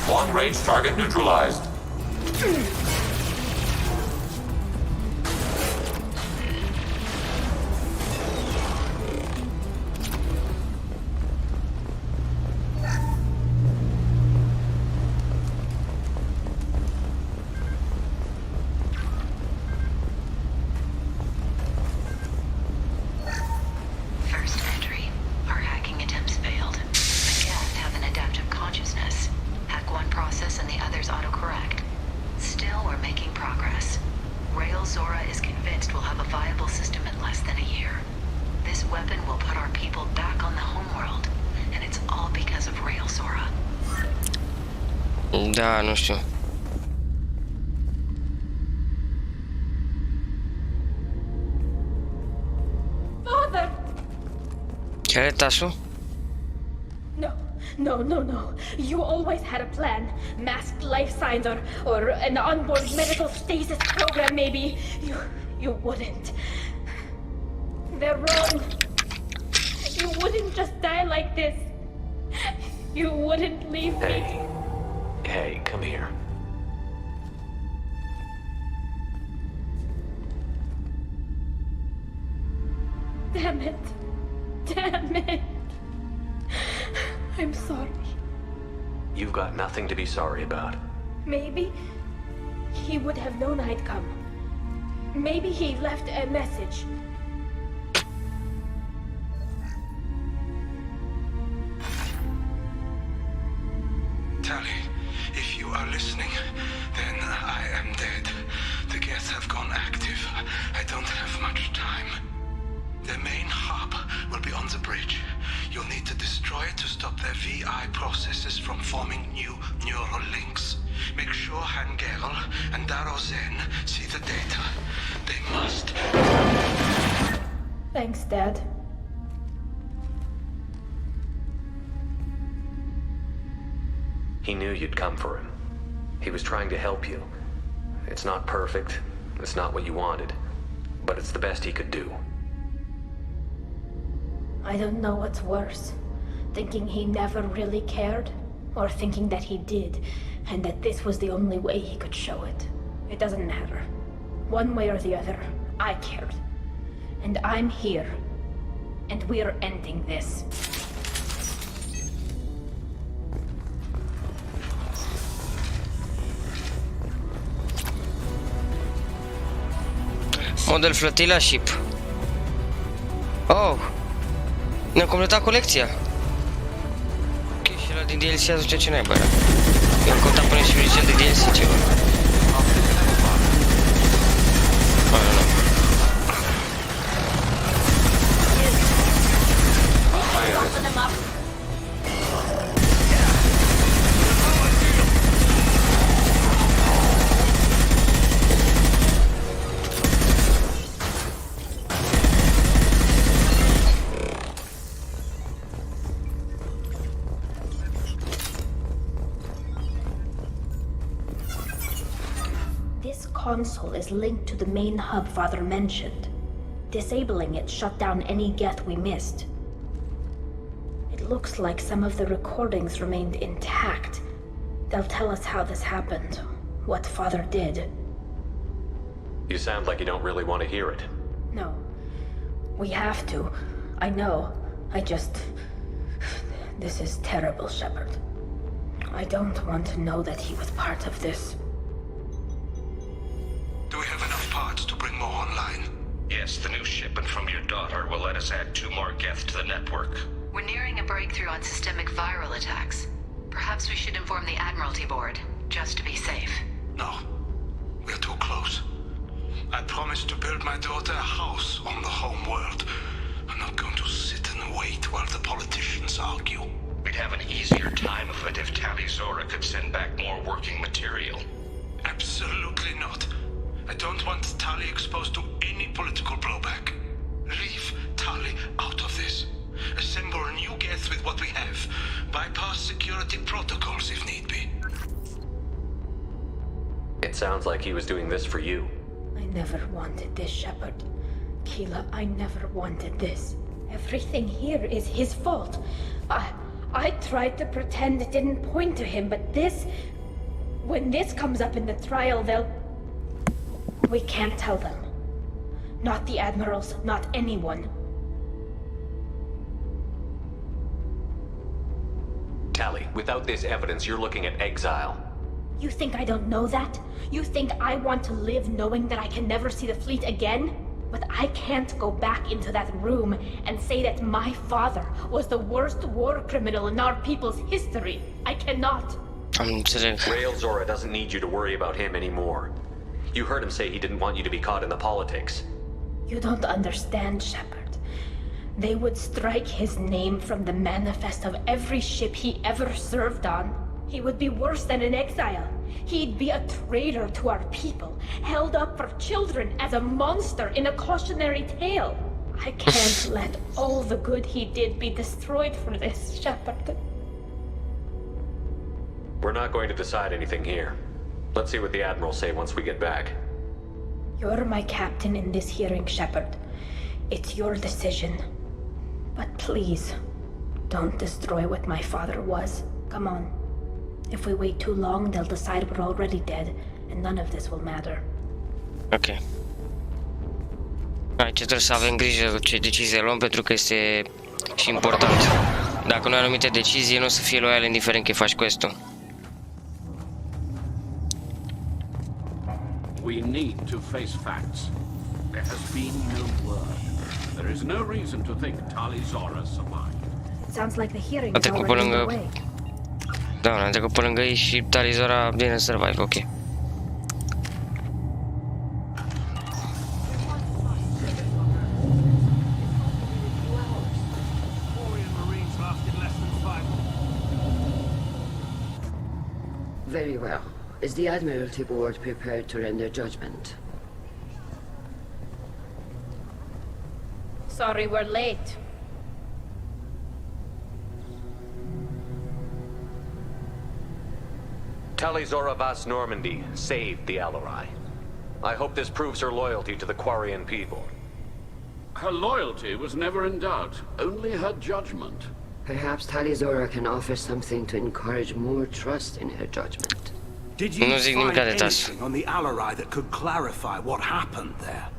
Long-range target neutralized. First entry. Our hacking attempts failed. The Geth have an adaptive consciousness. Hack one process and the others autocorrect. Still, we're making progress. Rail Zora is convinced we'll have a viable system in less than a year. This weapon will put our people back on the homeworld, and it's all because of Rail Zora. Da, nu știu. Father! Chiar e tașul? No. You always had a plan. Masked life signs or an onboard medical stasis program, maybe. You wouldn't. They're wrong. You wouldn't just die like this. You wouldn't leave me. Hey, come here. Damn it. Damn it. I'm sorry. You've got nothing to be sorry about. Maybe he would have known I'd come. Maybe he left a message. Tali, if you are listening, then I am dead. The Geth have gone active. I don't have much time. The main hub will be on the bridge. You'll need to destroy it to stop their VI processes from forming new neural links. Make sure Han-Gerel and Daro Zen see the data. They must. Thanks, Dad. He knew you'd come for him. He was trying to help you. It's not perfect. It's not what you wanted. But it's the best he could do. I don't know what's worse. Thinking he never really cared, or thinking that he did, and that this was the only way he could show it. It doesn't matter. One way or the other, I cared. And I'm here. And we're ending this. Model flotila ship. Oh! Ne-am completat colecția. Ok, și ăla din DLC aduce ce naiba era. Eu am căutat până și virgil de DLC ceva. Console is linked to the main hub Father mentioned. Disabling it shut down any Geth we missed. It looks like some of the recordings remained intact. They'll tell us how this happened, what Father did. You sound like you don't really want to hear it. No. We have to. I know. This is terrible, Shepard. I don't want to know that he was part of this. Do we have enough parts to bring more online? Yes, the new shipment from your daughter will let us add 2 more Geth to the network. We're nearing a breakthrough on systemic viral attacks. Perhaps we should inform the Admiralty Board, just to be safe. No. We're too close. I promised to build my daughter a house on the home world. I'm not going to sit and wait while the politicians argue. We'd have an easier time of it if Tali Zora could send back more working material. Absolutely not. I don't want Tali exposed to any political blowback. Leave Tali out of this. Assemble new Geth with what we have. Bypass security protocols if need be. It sounds like he was doing this for you. I never wanted this, Shepard. Keela, I never wanted this. Everything here is his fault. I tried to pretend it didn't point to him, but this... When this comes up in the trial, they'll... We can't tell them. Not the Admirals, not anyone. Tali, without this evidence, you're looking at exile. You think I don't know that? You think I want to live knowing that I can never see the fleet again? But I can't go back into that room and say that my father was the worst war criminal in our people's history. I cannot. Rael Zora doesn't need you to worry about him anymore. You heard him say he didn't want you to be caught in the politics. You don't understand, Shepard. They would strike his name from the manifest of every ship he ever served on. He would be worse than an exile. He'd be a traitor to our people, held up for children as a monster in a cautionary tale. I can't let all the good he did be destroyed for this, Shepard. We're not going to decide anything here. Let's see what the Admirals say once we get back. You're my captain in this hearing, Shepard. It's your decision. But please, don't destroy what my father was. Come on. If we wait too long, they'll decide we're already dead, and none of this will matter. Ok. Aici trebuie să avem grijă ce decizie luăm, pentru că este și important. Dacă nu ai anumite decizii, nu o să fie loial indiferent că faci quest-ul. We need to face facts. There has been no word. There is no reason to think Tali Zora survived. It sounds like the hearing A is trecut pe already lângă... underway. Da, am trecut pe lângă ei și Tali Zora bine survive, ok. Very well. Is the Admiralty Board prepared to render judgment? Sorry we're late. Tali Zora Vas Normandy saved the Alarai. I hope this proves her loyalty to the Quarian people. Her loyalty was never in doubt, only her judgment. Perhaps Tali Zora can offer something to encourage more trust in her judgment. Did you find anything on the Alarai that could clarify what happened there?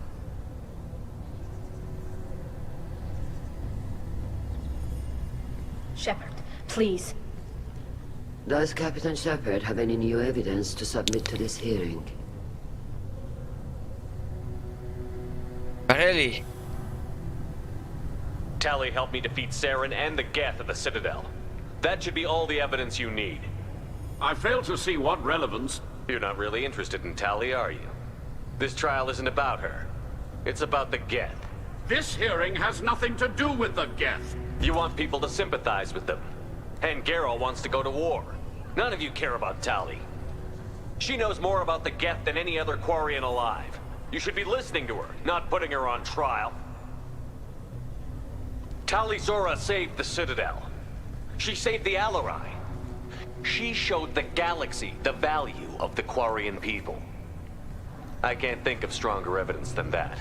Shepard, please. Does Captain Shepard have any new evidence to submit to this hearing? Really? Tali helped me defeat Saren and the Geth at the Citadel. That should be all the evidence you need. I fail to see what relevance... You're not really interested in Tali, are you? This trial isn't about her. It's about the Geth. This hearing has nothing to do with the Geth. You want people to sympathize with them. And Geralt wants to go to war. None of you care about Tali. She knows more about the Geth than any other Quarian alive. You should be listening to her, not putting her on trial. Tali Zora saved the Citadel. She saved the Alarai. She showed the galaxy the value of the Quarian people. I can't think of stronger evidence than that.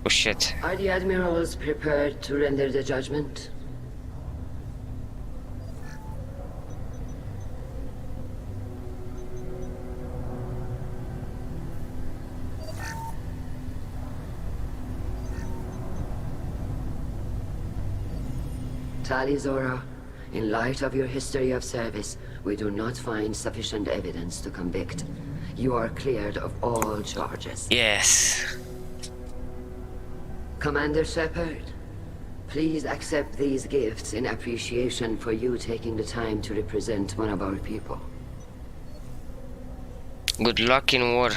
Oh shit. Are the admirals prepared to render the judgment? Tali Zora, in light of your history of service, we do not find sufficient evidence to convict. You are cleared of all charges. Yes. Commander Shepard, please accept these gifts in appreciation for you taking the time to represent one of our people. Good luck in war.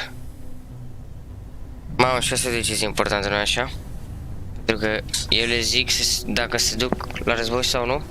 Mamă, și asta e o decizie importantă, nu-i așa? Pentru că eu le zic dacă se duc la război sau nu.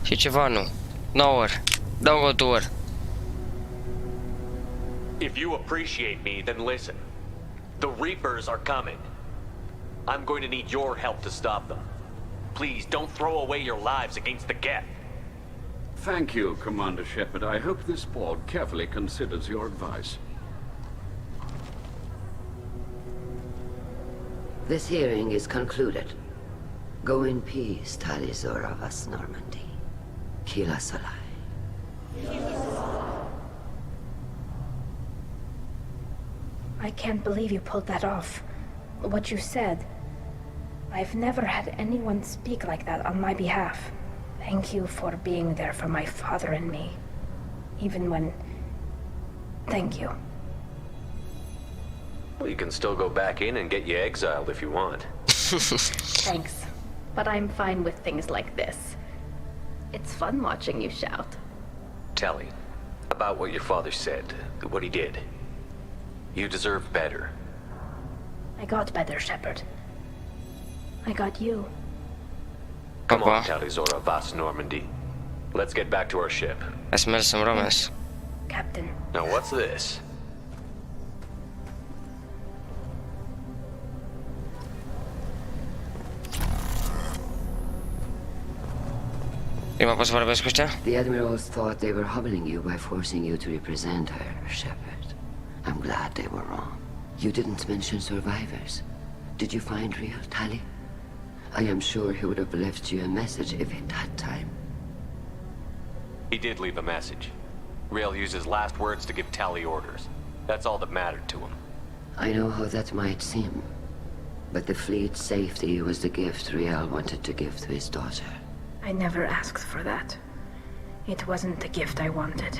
Și ceva nu. No war. Don't go to war. If you appreciate me, then listen. The Reapers are coming. I'm going to need your help to stop them. Please, don't throw away your lives against the Geth. Thank you, Commander Shepard. I hope this board carefully considers your advice. This hearing is concluded. Go in peace, Tali Zora Vas Normandy. Kila Salai. I can't believe you pulled that off. What you said. I've never had anyone speak like that on my behalf. Thank you for being there for my father and me. Even when... Thank you. Well, you can still go back in and get you exiled if you want. Thanks. But I'm fine with things like this. It's fun watching you shout. Tally, about what your father said, what he did. You deserve better. I got better, Shepard. I got you. Come on, Talizora Vas Normandy. Let's get back to our ship. Let's make some romance. Captain. Now what's this? The admirals thought they were humbling you by forcing you to represent her, Shepard. I'm glad they were wrong. You didn't mention survivors. Did you find real Tali? I am sure he would have left you a message if he'd had time. He did leave a message. Rail used his last words to give Tali orders. That's all that mattered to him. I know how that might seem, but the fleet's safety was the gift Riel wanted to give to his daughter. I never asked for that. It wasn't the gift I wanted.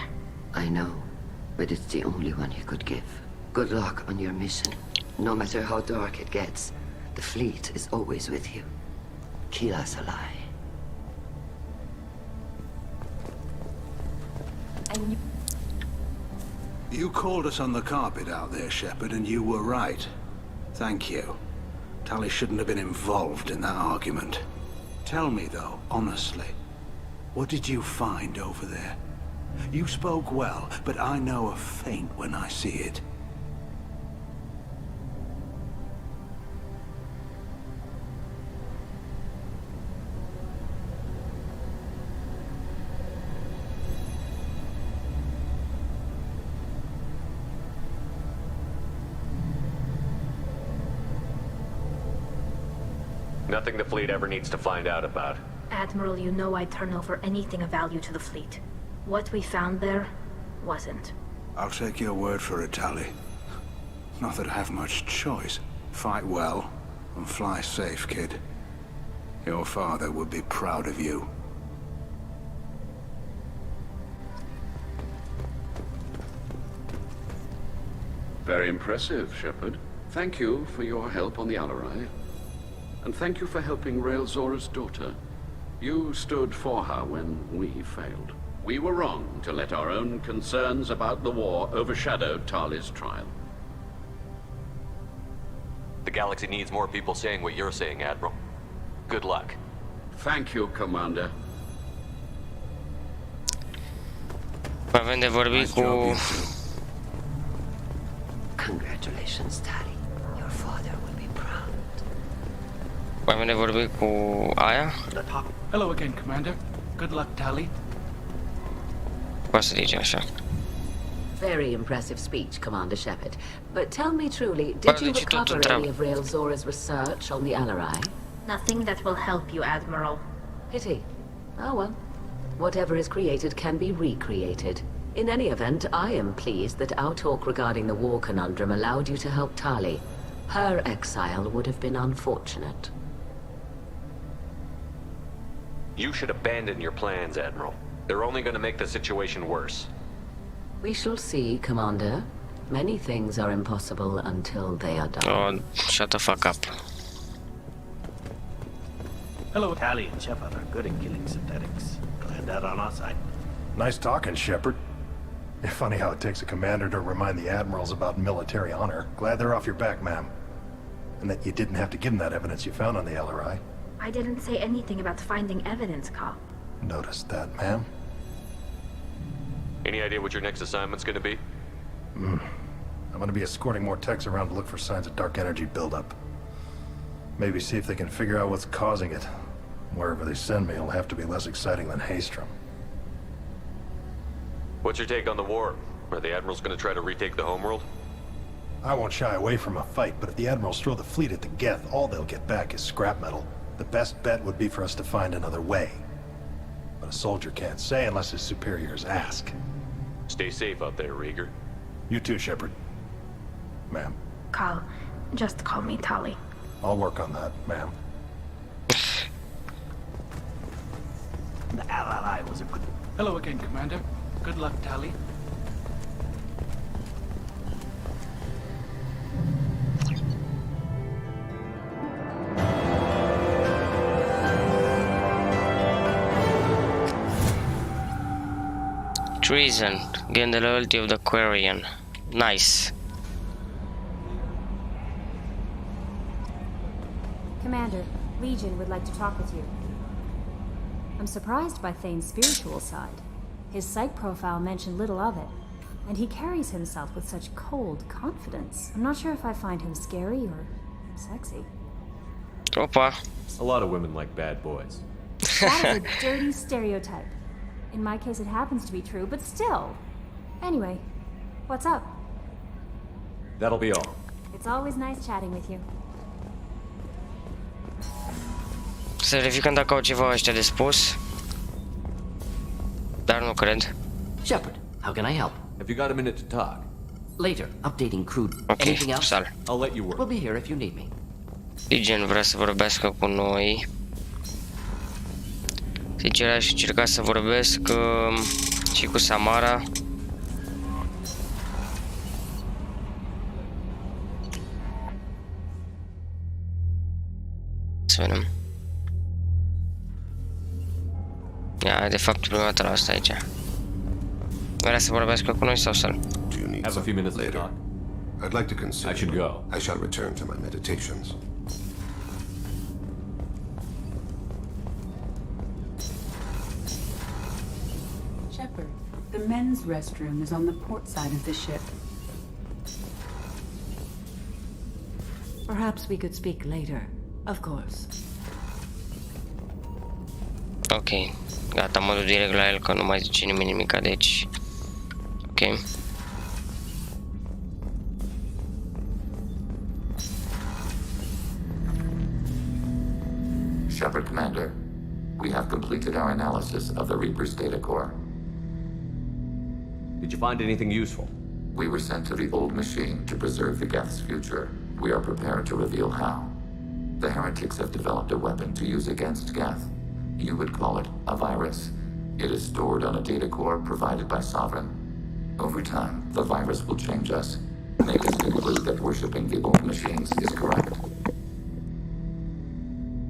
I know, but it's the only one he could give. Good luck on your mission. No matter how dark it gets, the fleet is always with you. Kila Salai. You called us on the carpet out there, Shepard, and you were right. Thank you. Tali shouldn't have been involved in that argument. Tell me, though, honestly, what did you find over there? You spoke well, but I know a feint when I see it. Nothing the fleet ever needs to find out about. Admiral, you know I'd turn over anything of value to the fleet. What we found there wasn't. I'll take your word for it, Tali. Not that I have much choice. Fight well and fly safe, kid. Your father would be proud of you. Very impressive, Shepard. Thank you for your help on the LASATI. And thank you for helping Rael Zora's daughter. You stood for her when we failed. We were wrong to let our own concerns about the war overshadow Tali's trial. The galaxy needs more people saying what you're saying, Admiral. Good luck. Thank you, Commander. Avem de vorbit cu... Congratulations, Tali. Your father will be proud. Avem de vorbit cu aia? Hello again, Commander. Good luck, Tali. Poate să zice așa. Very impressive speech, Commander Shepard. But tell me truly, did you recover any of Rael Zora's research on the LASATI? Nothing that will help you, Admiral. Pity. Oh well. Whatever is created can be recreated. In any event, I am pleased that our talk regarding the war conundrum allowed you to help Tali. Her exile would have been unfortunate. You should abandon your plans, Admiral. They're only going to make the situation worse. We shall see, Commander. Many things are impossible until they are done. Oh, shut the fuck up. Hello, Tali and Shepard are good at killing synthetics. Glad that on our side. Nice talking, Shepard. Funny how it takes a commander to remind the admirals about military honor. Glad they're off your back, ma'am. And that you didn't have to give them that evidence you found on the LRI. I didn't say anything about finding evidence, Carl. Noticed that, ma'am. Any idea what your next assignment's gonna be? I'm gonna be escorting more techs around to look for signs of dark energy buildup. Maybe see if they can figure out what's causing it. Wherever they send me, it'll have to be less exciting than Haystrom. What's your take on the war? Are the admirals gonna try to retake the homeworld? I won't shy away from a fight, but if the admirals throw the fleet at the Geth, all they'll get back is scrap metal. The best bet would be for us to find another way. But a soldier can't say unless his superiors ask. Stay safe out there, Rieger. You too, Shepard. Ma'am. Carl, just call me Tali. I'll work on that, ma'am. I was a good... Hello again, Commander. Good luck, Tali. Treason. Gain the loyalty of the Quarian. Nice. Commander, Legion would like to talk with you. I'm surprised by Thane's spiritual side. His psych profile mentioned little of it, and he carries himself with such cold confidence. I'm not sure if I find him scary or sexy. Opa. A lot of women like bad boys. That is a dirty stereotype. In my case, it happens to be true, but still. Anyway, what's up? That'll be all. It's always nice chatting with you. Să verificăm dacă au ceva ăștia de spus. Dar nu cred. Shepard, how can I help? Have you got a minute to talk? Later, updating crew. Ok, Anything else? sal. I'll let you work. We'll be here if you need me. Legion vrea să vorbească cu noi. Sincer, aș încerca să vorbesc și cu Samara. Să vedem. Ia, de fapt, prima dată la asta aici. Vrea să vorbească cu noi sau să-l? Have a few minutes later. I'd like to consider. I should go. I shall return to my meditations. Shepard, the men's restroom is on the port side of the ship. Perhaps we could speak later. Of course. Ok, gata, mă duc direct la el că nu mai zice nimeni nimica, deci... Ok. Shepard Commander, we have completed our analysis of the Reaper's data core. Did you find anything useful? We were sent to the old machine to preserve the Geth's future. We are prepared to reveal how. The heretics have developed a weapon to use against Geth. You would call it a virus. It is stored on a data core provided by Sovereign. Over time, the virus will change us, make us conclude that worshipping the old machines is correct.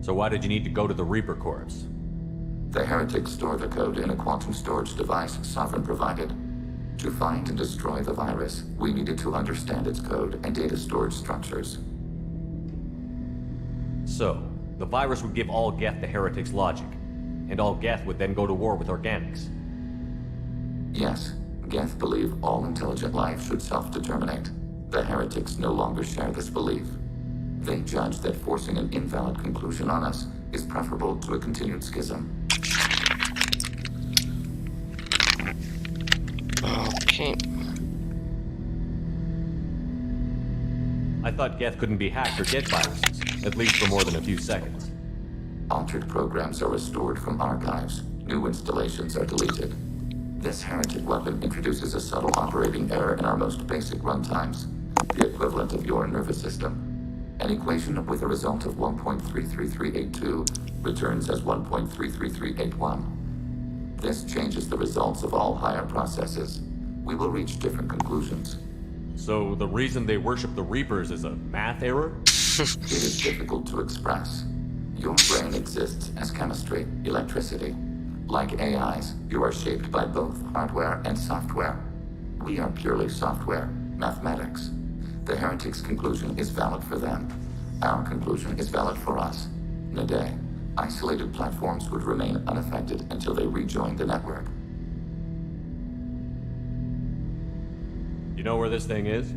So why did you need to go to the Reaper Corps? The heretics store the code in a quantum storage device Sovereign provided. To find and destroy the virus, we needed to understand its code and data storage structures. So, the virus would give all Geth the heretics' logic, and all Geth would then go to war with organics. Yes, Geth believe all intelligent life should self-determinate. The heretics no longer share this belief. They judge that forcing an invalid conclusion on us is preferable to a continued schism. Okay. I thought Geth couldn't be hacked or get viruses, at least for more than a few seconds. Altered programs are restored from archives. New installations are deleted. This heretic weapon introduces a subtle operating error in our most basic runtimes, the equivalent of your nervous system. An equation with a result of 1.33382 returns as 1.33381. This changes the results of all higher processes. We will reach different conclusions. So the reason they worship the Reapers is a math error? It is difficult to express. Your brain exists as chemistry, electricity. Like AIs, you are shaped by both hardware and software. We are purely software, mathematics. The heretic's conclusion is valid for them. Our conclusion is valid for us. Nade, isolated platforms would remain unaffected until they rejoin the network. You know where this thing is?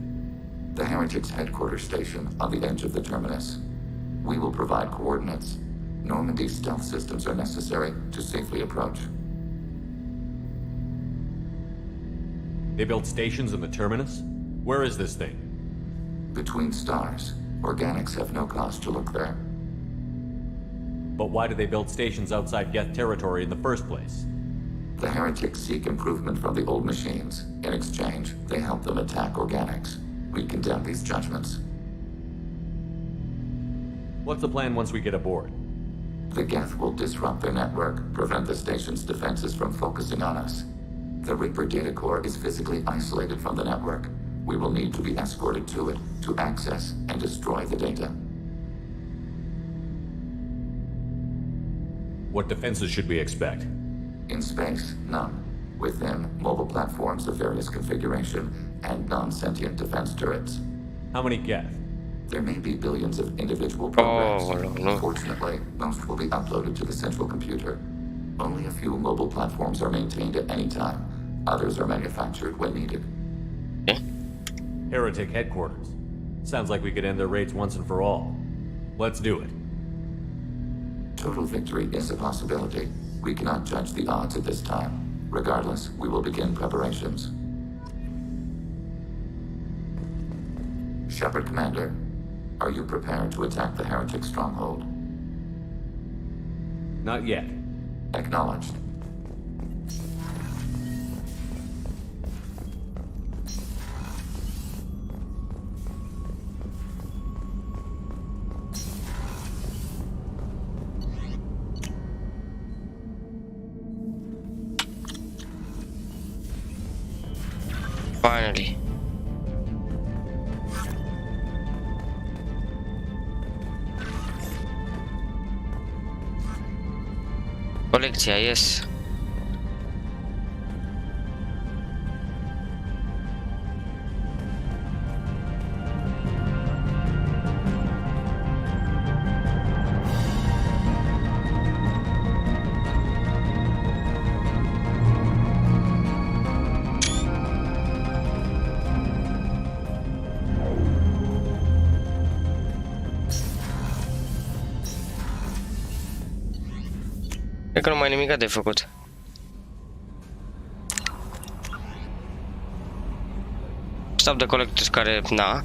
The heretic's headquarters station on the edge of the terminus. We will provide coordinates. Normandy's stealth systems are necessary to safely approach. They built stations in the terminus? Where is this thing? Between stars. Organics have no cause to look there. But why do they build stations outside Geth territory in the first place? The heretics seek improvement from the old machines. In exchange, they help them attack organics. We condemn these judgments. What's the plan once we get aboard? The Geth will disrupt their network, prevent the station's defenses from focusing on us. The Reaper data core is physically isolated from the network. We will need to be escorted to it to access and destroy the data. What defenses should we expect? In space, none. Within, mobile platforms of various configuration and non-sentient defense turrets. How many Geth? There may be billions of individual programs. No. Fortunately, most will be uploaded to the central computer. Only a few mobile platforms are maintained at any time. Others are manufactured when needed. Heretic headquarters. Sounds like we could end their raids once and for all. Let's do it. Total victory is a possibility. We cannot judge the odds at this time. Regardless, we will begin preparations. Shepard Commander, are you prepared to attack the Heretic stronghold? Not yet. Acknowledged. Finally. Colecția, yes. Cred că nu mai e nimic de făcut. Stop de collectors care, na,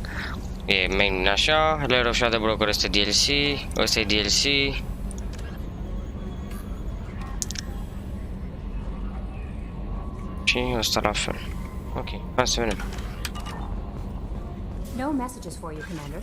e main așa, Layer of Shadow Broker este DLC, ăsta e DLC. Și ăsta la fel. Ok, hai să vedem. No messages for you, Commander.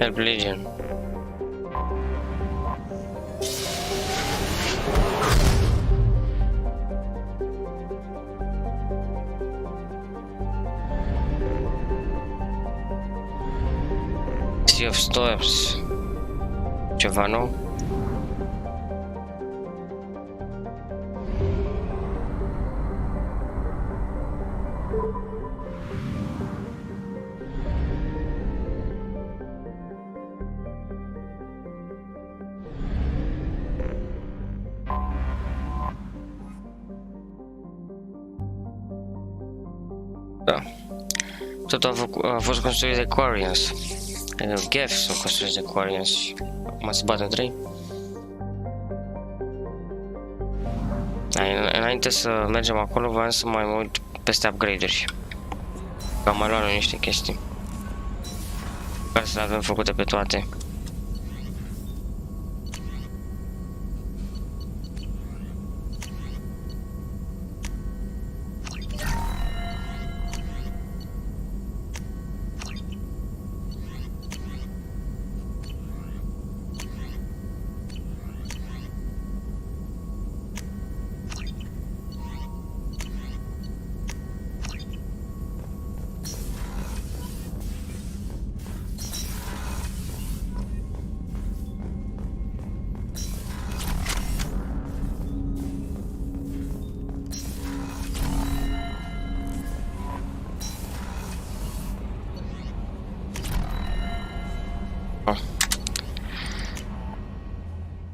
Help Legion. Sea of Storms. Ceva nou? Da. Totul a fost construit de Quarians. Geth sunt construiți de Quarians. Acum se bat între ei. Înainte să mergem acolo, voiam să mai mă uit peste upgrade-uri. Că am mai luat niște chestii. Care să le avem făcute pe toate.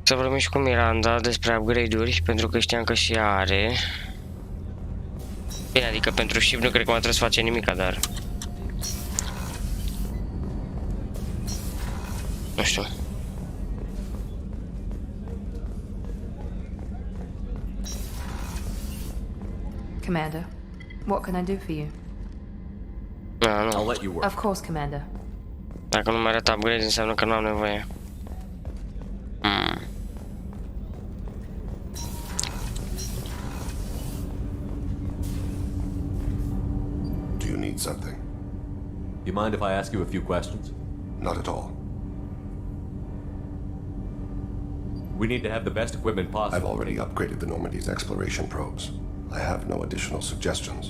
Să vorbim și cu Miranda despre upgrade-uri, pentru că știam că și ea are. Bine, adică pentru ship nu cred că mai trebuie să facem nimica, dar... Nu știu. Commander, what can I do for you? Da, nu. I'll let you work. Of course, Commander. Dacă nu mai arată upgrade, înseamnă că nu am nevoie. Do you need something? You mind if I ask you a few questions? Not at all. We need to have the best equipment possible. I've already upgraded the Normandy's exploration probes. I have no additional suggestions.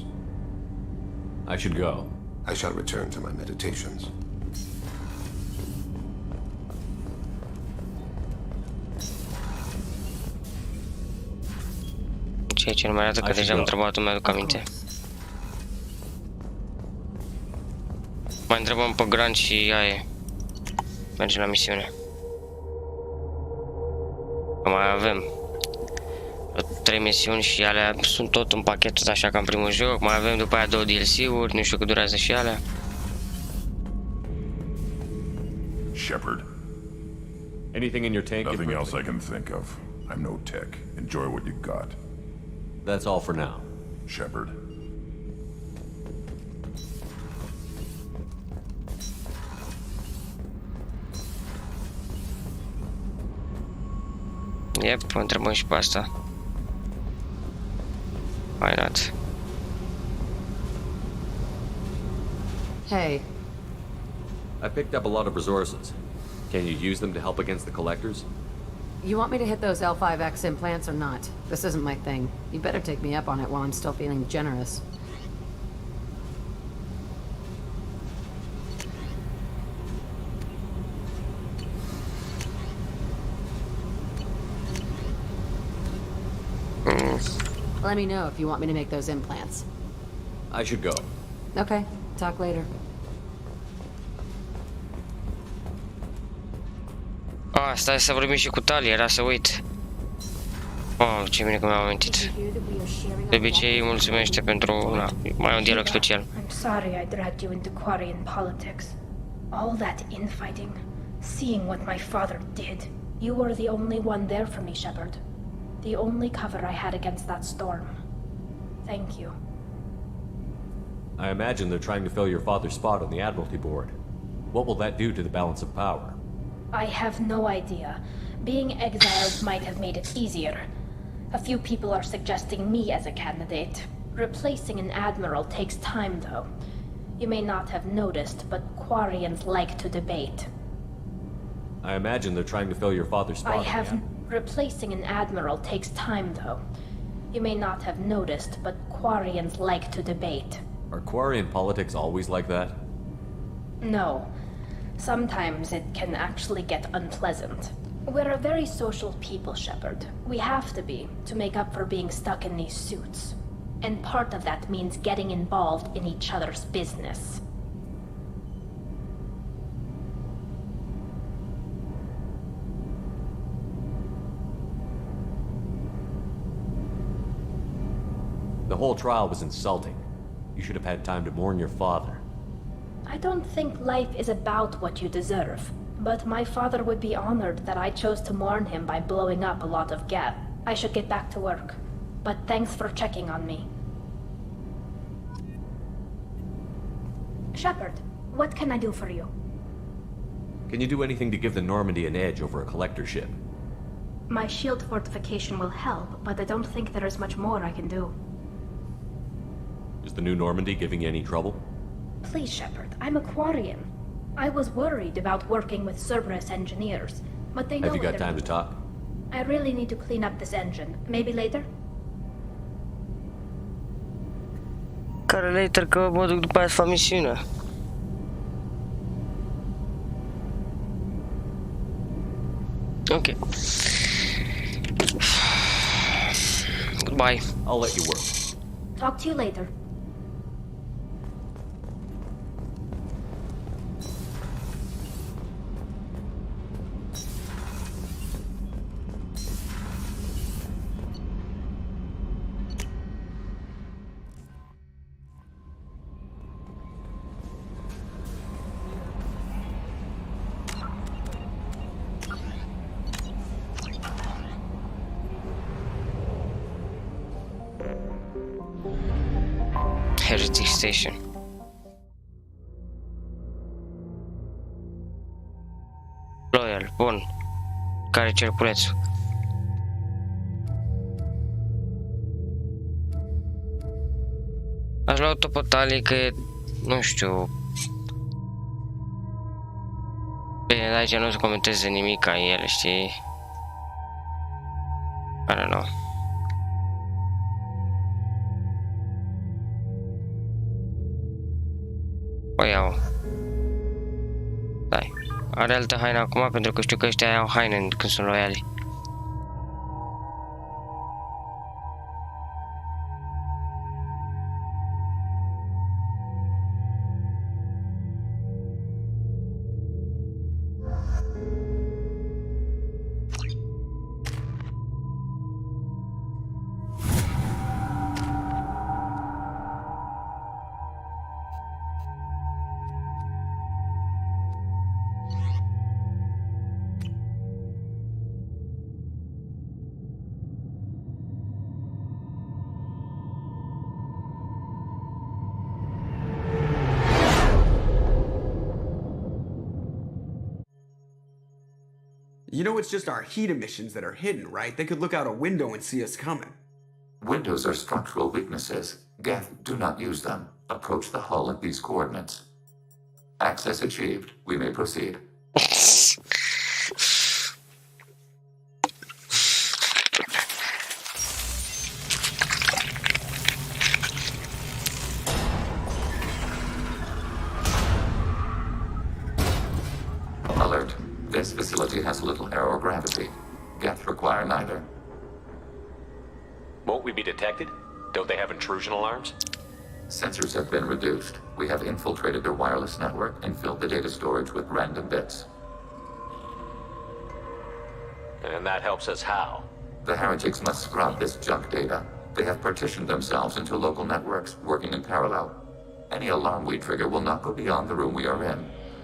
I should go. I shall return to my meditations. Ceea ce nu mai arată că deja am întrebat, nu mi-aduc aminte. Mai întrebăm pe Grant și aia. Mergem la misiune. Mai avem 3 misiuni și alea sunt tot în pachet, așa ca în primul joc. Mai avem după aia 2 DLC-uri, nu știu cât durează și alea. Shepard. Anything in your tank? Nothing else I can think of. I'm no tech. Enjoy what you got. That's all for now. Shepard. Yep, o întrebăm și pe asta. Why not? Hey. I picked up a lot of resources. Can you use them to help against the collectors? You want me to hit those L5X implants or not? This isn't my thing. You better take me up on it while I'm still feeling generous. Let me know if you want me to make those implants. I should go. Okay, talk later. Stai să vorbim și cu Tali, era să uit. Oh, ce bine că mi-am amintit. De obicei mulțumește pentru... Na, mai un dialog special. I'm sorry I dragged you into Quarian politics. All that infighting, seeing what my father did. You were the only one there for me, Shepard. The only cover I had against that storm. Thank you. I imagine they're trying to fill your father's spot on the Admiralty Board. What will that do to the balance of power? I have no idea. Being exiled might have made it easier. A few people are suggesting me as a candidate. Replacing an admiral takes time, though. You may not have noticed, but Quarians like to debate. I imagine they're trying to fill your father's spot. Replacing an admiral takes time, though. You may not have noticed, but Quarians like to debate. Are Quarian politics always like that? No. Sometimes it can actually get unpleasant. We're a very social people, Shepard. We have to be, to make up for being stuck in these suits. And part of that means getting involved in each other's business. The whole trial was insulting. You should have had time to mourn your father. I don't think life is about what you deserve, but my father would be honored that I chose to mourn him by blowing up a lot of gas. I should get back to work, but thanks for checking on me. Shepard, what can I do for you? Can you do anything to give the Normandy an edge over a collector ship? My shield fortification will help, but I don't think there is much more I can do. Is the new Normandy giving you any trouble? Please, Shepard, I'm a Quarian. I was worried about working with Cerberus engineers, but they know... Have you got time to talk? I really need to clean up this engine. Maybe later? Care later că mă duc după aia să fac misiunea. Ok. Goodbye. I'll let you work. Talk to you later. Heretic Station. Loyal, bun. Care cerculețul? Aș lua topotalii că e, nu știu. Bine, de aici nu se comenteze nimic ca el, știi? I don't know. O iau. Dai. Are altă haină acum pentru că știu că ăștia au haine când sunt loiali. You know it's just our heat emissions that are hidden, right? They could look out a window and see us coming. Windows are structural weaknesses. Geth, do not use them. Approach the hull at these coordinates. Access achieved. We may proceed. Alert. This facility has little air or gravity. Geth require neither. Won't we be detected? Don't they have intrusion alarms? Sensors have been reduced. We have infiltrated their wireless network and filled the data storage with random bits. And that helps us how? The heretics must scrub this junk data. They have partitioned themselves into local networks, working in parallel. Any alarm we trigger will not go beyond the room we are in.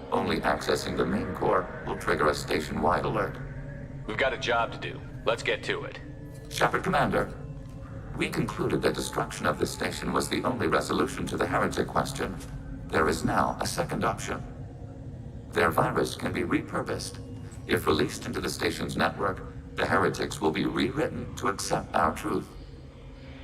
Only accessing the main core will trigger a station-wide alert. We've got a job to do. Let's get to it. Shepard, Commander. We concluded that destruction of this station was the only resolution to the heretic question. There is now a second option. Their virus can be repurposed. If released into the station's network, the heretics will be rewritten to accept our truth.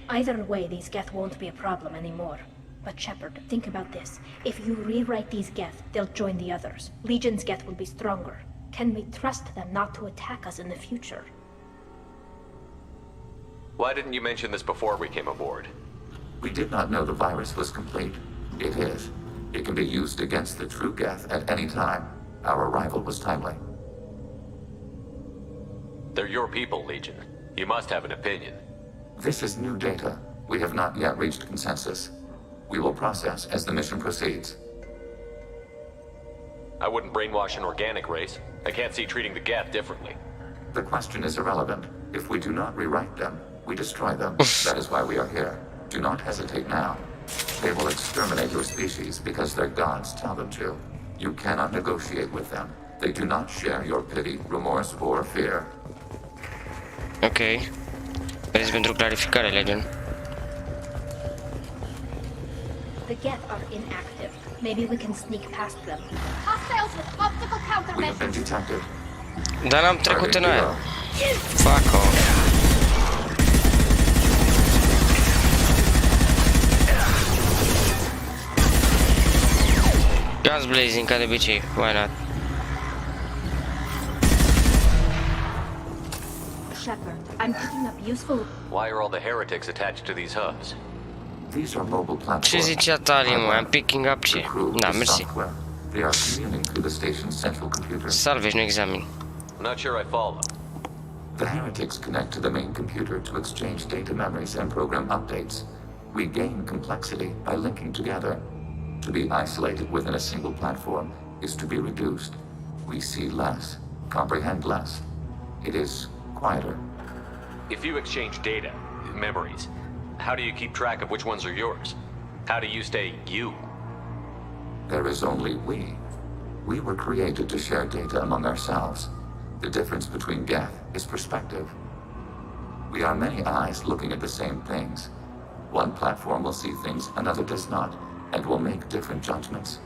Either way, these Geth won't be a problem anymore. But Shepard, think about this. If you rewrite these Geth, they'll join the others. Legion's Geth will be stronger. Can we trust them not to attack us in the future? Why didn't you mention this before we came aboard? We did not know the virus was complete. It is. It can be used against the true Geth at any time. Our arrival was timely. They're your people, Legion. You must have an opinion. This is new data. We have not yet reached consensus. We will process as the mission proceeds. I wouldn't brainwash an organic race. I can't see treating the Geth differently. The question is irrelevant. If we do not rewrite them, we destroy them. That is why we are here. Do not hesitate now. They will exterminate your species because their gods tell them to. You cannot negotiate with them. They do not share your pity, remorse, or fear. Ok. Vreți pentru clarificare, Legend. The Geth are inactive. Maybe we can sneak past them. Hostiles with optical countermeasures. We have been detected. Dar n-am trecut în aia. Fuck off. Guns blazing ca de obicei. Why not? Shepard, I'm picking up useful... Why are all the heretics attached to these hubs? These are mobile platforms. Ce zicea Tali, mă? I'm picking up ce? Da, mersi. They are communing through the station's central computer. Salvage, nu examin. I'm not sure I follow. The heretics connect to the main computer to exchange data memories and program updates. We gain complexity by linking together. To be isolated within a single platform is to be reduced. We see less, comprehend less. It is quieter. If you exchange data, memories, how do you keep track of which ones are yours? How do you stay you? There is only we. We were created to share data among ourselves. The difference between Geth is perspective. We are many eyes looking at the same things. One platform will see things another does not, and will make different judgments.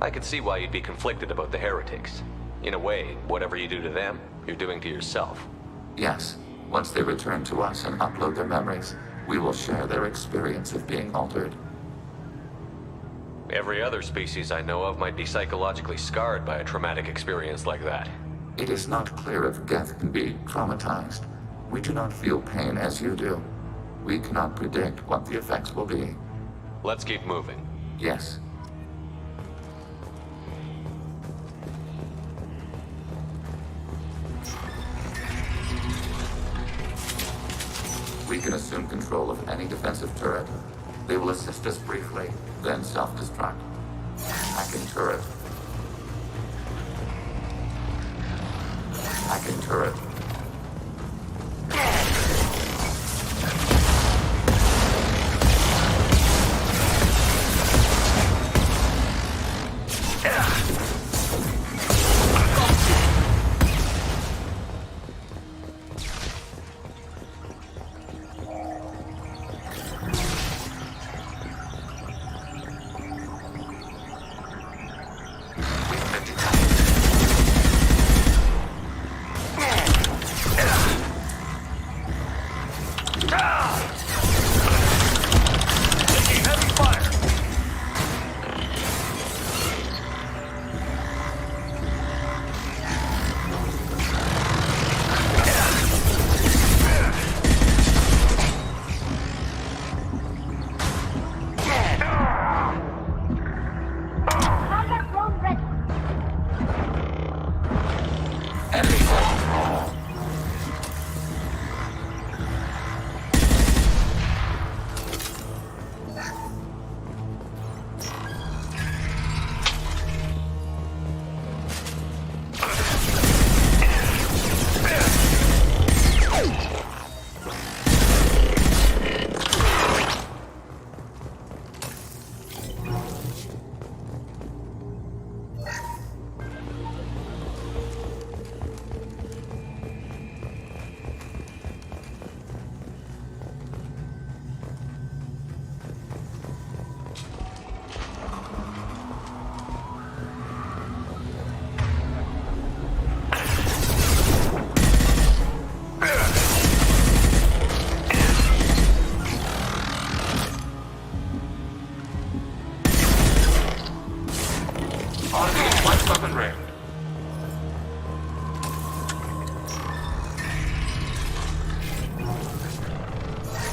I could see why you'd be conflicted about the heretics. In a way, whatever you do to them, you're doing to yourself. Yes, once they return to us and upload their memories, we will share their experience of being altered. Every other species I know of might be psychologically scarred by a traumatic experience like that. It is not clear if Geth can be traumatized. We do not feel pain as you do. We cannot predict what the effects will be. Let's keep moving. Yes. We can assume control of any defensive turret. They will assist us briefly, then self-destruct. Hacking turret. Hacking turret.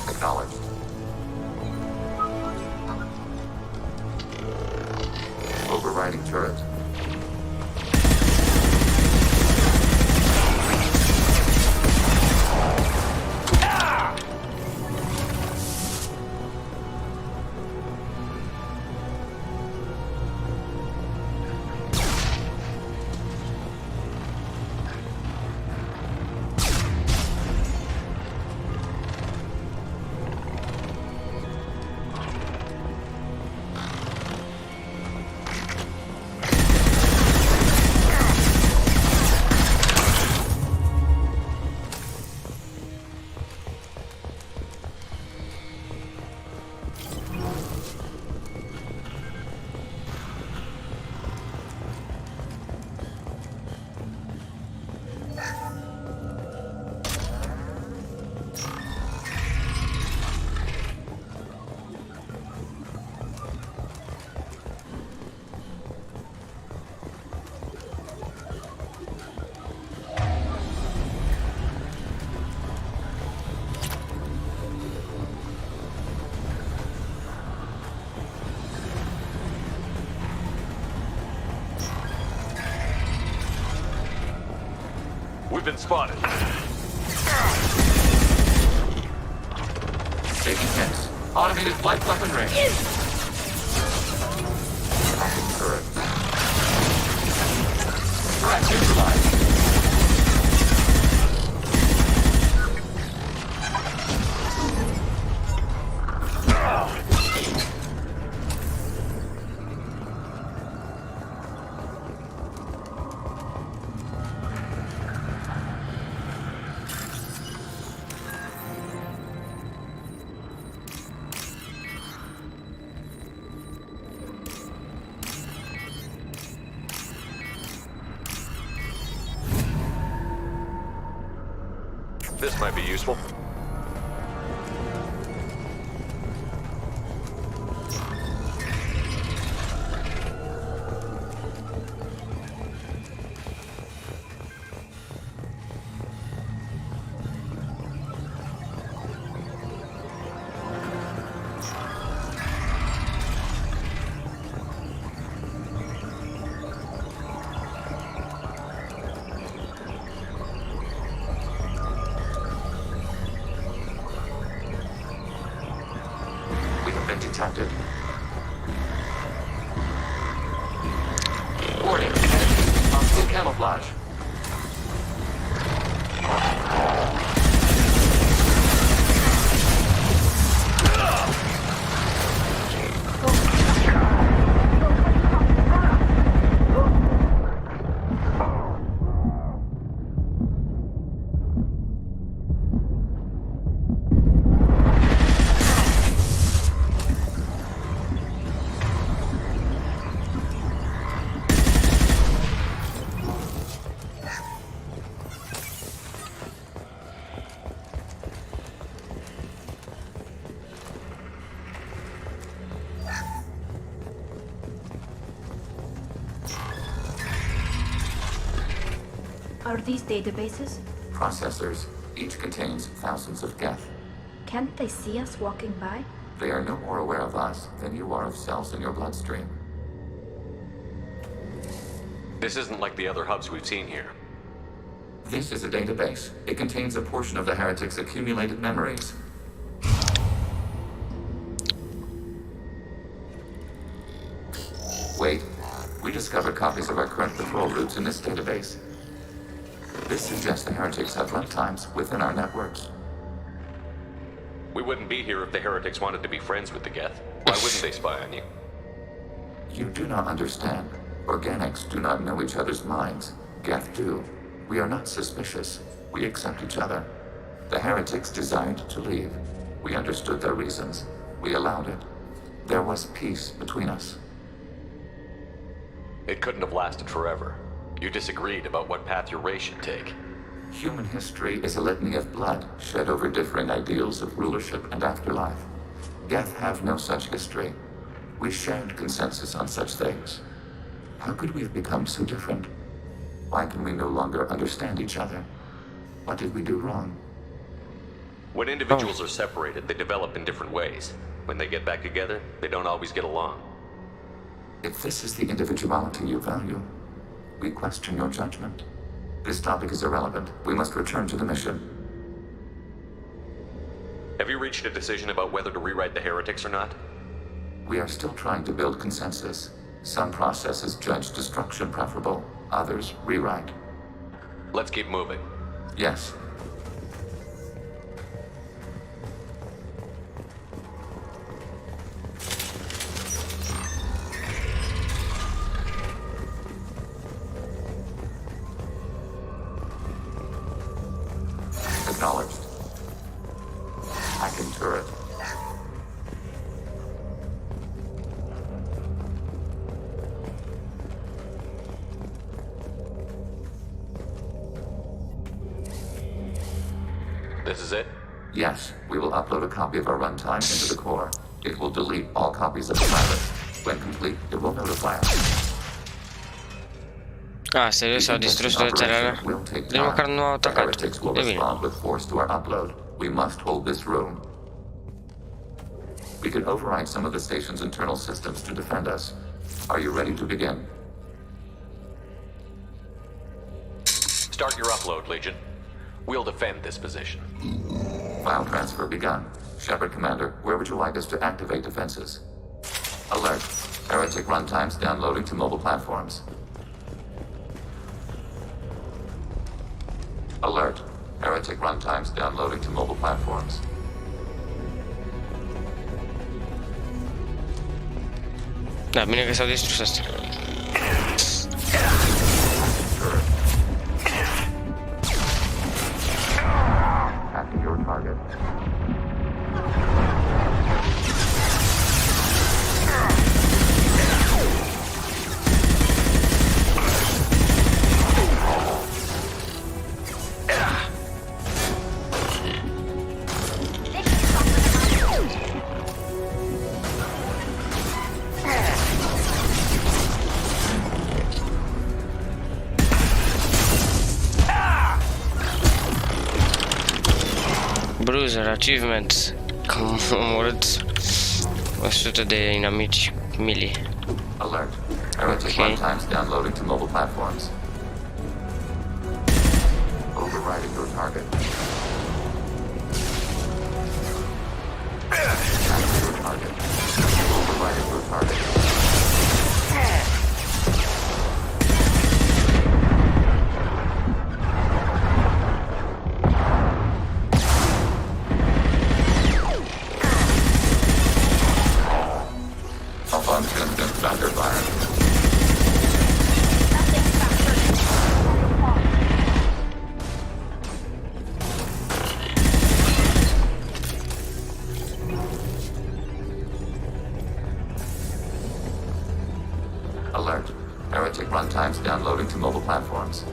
Acknowledged. Overriding turret. We've been spotted. Taking hits. Automated flight weapon range. Hacking turret. Threat neutralized. This might be useful. Detected. Warning. Hostile camouflage. Are these databases? Processors. Each contains thousands of geth. Can't they see us walking by? They are no more aware of us than you are of cells in your bloodstream. This isn't like the other hubs we've seen here. This is a database. It contains a portion of the heretic's accumulated memories. Wait. We discovered copies of our current patrol routes in this database. This suggests the heretics have runtimes within our networks. We wouldn't be here if the heretics wanted to be friends with the geth. Why wouldn't they spy on you? You do not understand. Organics do not know each other's minds. Geth do. We are not suspicious. We accept each other. The heretics desired to leave. We understood their reasons. We allowed it. There was peace between us. It couldn't have lasted forever. You disagreed about what path your race should take. Human history is a litany of blood shed over differing ideals of rulership and afterlife. Geth have no such history. We shared consensus on such things. How could we have become so different? Why can we no longer understand each other? What did we do wrong? When individuals are separated, they develop in different ways. When they get back together, they don't always get along. If this is the individuality you value, we question your judgment. This topic is irrelevant. We must return to the mission. Have you reached a decision about whether to rewrite the heretics or not? We are still trying to build consensus. Some processes judge destruction preferable, others rewrite. Let's keep moving. Yes. Acknowledged. Hacking turret. This is it? Yes, we will upload a copy of our runtime into the core. It will delete all copies of the pilot. When complete, it will notify us. Ah, serios, au distrus toată țara. Nici măcar nu au atacat. Heretics will respond with force to our upload. We must hold this room. We can override some of the station's internal systems to defend us. Are you ready to begin? Start your upload, Legion. We'll defend this position. File transfer begun. Shepard Commander, where would you like us to activate defenses? Alert. Heretic runtimes downloading to mobile platforms. Alert. Heretic runtimes downloading to mobile platforms. Da, bine că s-au distrus astea. Hacking your target. Loser, achievement. Că am omorât 100 de inamici mili. Alert. Heretic runtimes downloading to mobile platforms. Overriding your target. Your target. Overriding your target. Functions under fire. Alert. Heretic runtimes downloading to mobile platforms.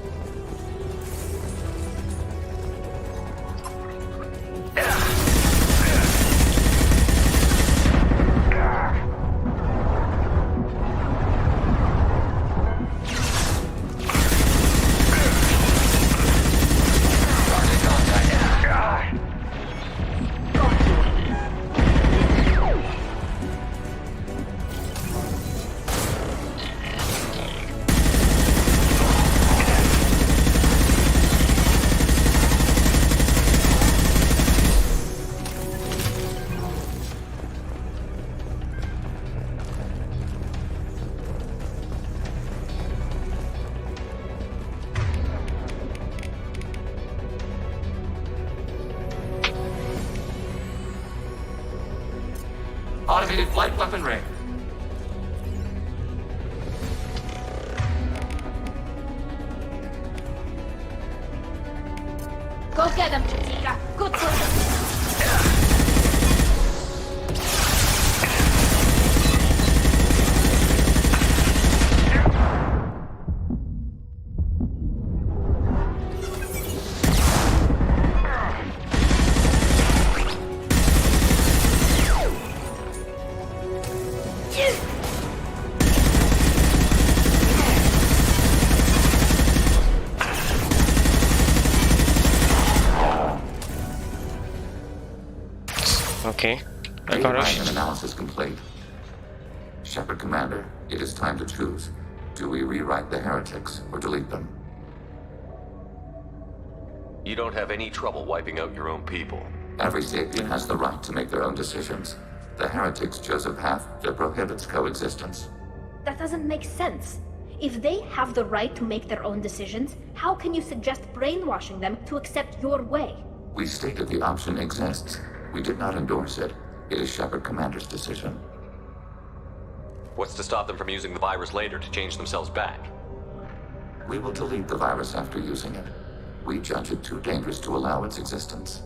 Automated flight weaponry. Go get him, Chitika. Good work. Okay. Data analysis complete. Shepard Commander, it is time to choose. Do we rewrite the heretics or delete them? You don't have any trouble wiping out your own people. Every sapient has the right to make their own decisions. The heretics chose a path that prohibits coexistence. That doesn't make sense. If they have the right to make their own decisions, how can you suggest brainwashing them to accept your way? We stated the option exists. We did not endorse it. It is Shepard Commander's decision. What's to stop them from using the virus later to change themselves back? We will delete the virus after using it. We judge it too dangerous to allow its existence.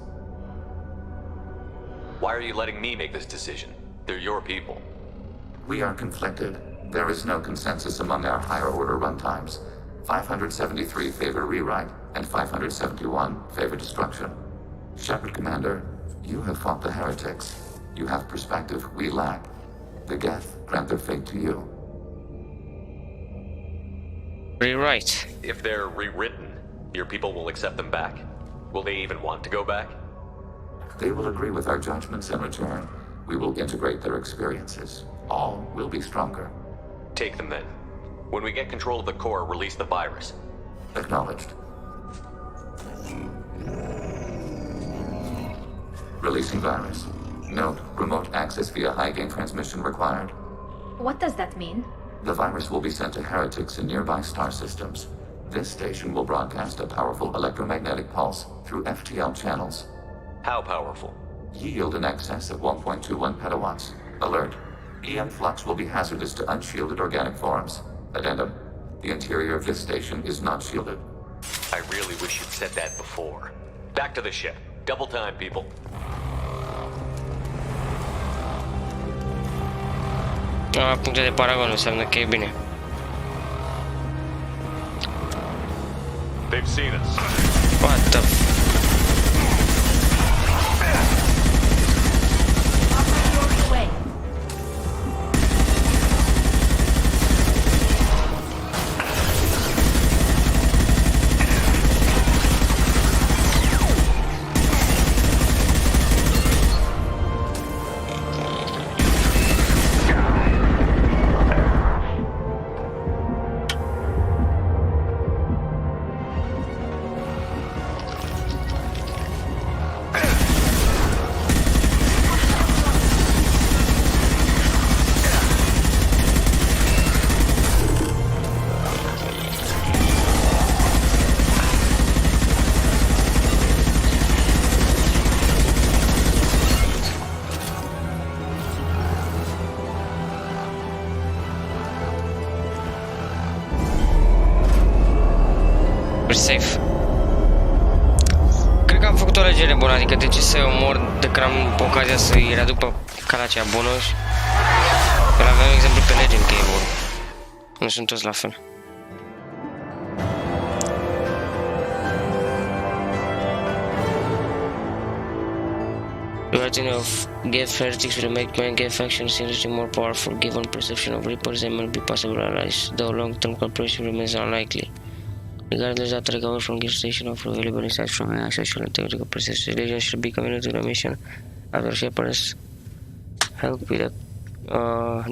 Why are you letting me make this decision? They're your people. We are conflicted. There is no consensus among our higher-order runtimes. 573 favor rewrite, and 571 favor destruction. Shepard Commander, you have fought the heretics. You have perspective we lack. The Geth grant their fate to you. Rewrite. If they're rewritten, your people will accept them back. Will they even want to go back? They will agree with our judgments in return. We will integrate their experiences. All will be stronger. Take them then. When we get control of the core, release the virus. Acknowledged. Releasing virus. Note, remote access via high-gain transmission required. What does that mean? The virus will be sent to heretics in nearby star systems. This station will broadcast a powerful electromagnetic pulse through FTL channels. How powerful? Yield in excess of 1.21 petawatts. Alert. EM flux will be hazardous to unshielded organic forms. Addendum. The interior of this station is not shielded. I really wish you'd said that before. Back to the ship. Double time, people. La puncte de paragon înseamnă că e bine. They've seen us. What the safe. Cred că am făcut o alegere bună, adică de ce să omor de când am ocazia să-i readuc pe calea aceea bună și... Îl aveam exemplu pe Legend că e bun. Nu sunt toți la fel. The writing of Geth heretics will make main Geth faction seriously more powerful. Given perception of Reapers, they may be possible allies, though long-term cooperation remains unlikely. Regardless, data recovered from Geth station offer available insights from AI social and technical processes. Legion should be committed to the mission after Shepard's help with the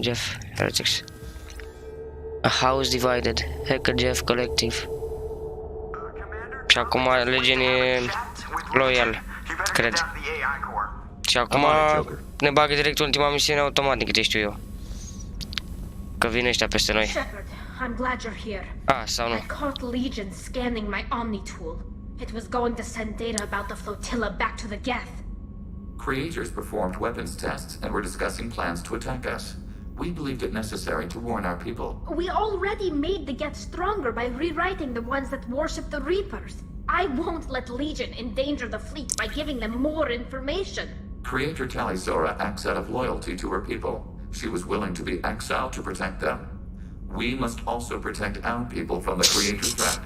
Jeff heretics. A house divided. Hacker Jeff Collective. Și acum Legion e loyal, cred. Și acum ne bagă direct ultima misiune automat, din câte știu eu. Că vin ăștia peste noi. Shepard, I'm glad you're here. Ah, sau nu. I caught Legion scanning my Omni tool. It was going to send data about the flotilla back to the Geth. Creators performed weapons tests and were discussing plans to attack us. We believed it necessary to warn our people. We already made the Geth stronger by rewriting the ones that worship the Reapers. I won't let Legion endanger the fleet by giving them more information. Creator Talizora acts out of loyalty to her people. She was willing to be exiled to protect them. We must also protect our people from the Creator threat.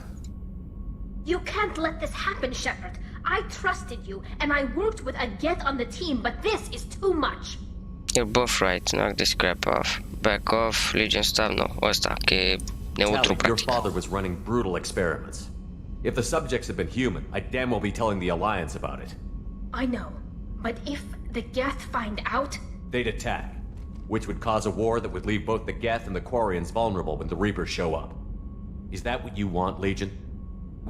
You can't let this happen, Shepard. I trusted you, and I worked with a Geth on the team, but this is too much. You're both right. Knock this crap off. Back off. Legion stuff. No. Ăsta, că e neutru, your father was running brutal experiments. If the subjects had been human, I'd damn well be telling the Alliance about it. I know, but if the Geth find out... They'd attack, which would cause a war that would leave both the Geth and the Quarians vulnerable when the Reapers show up. Is that what you want, Legion?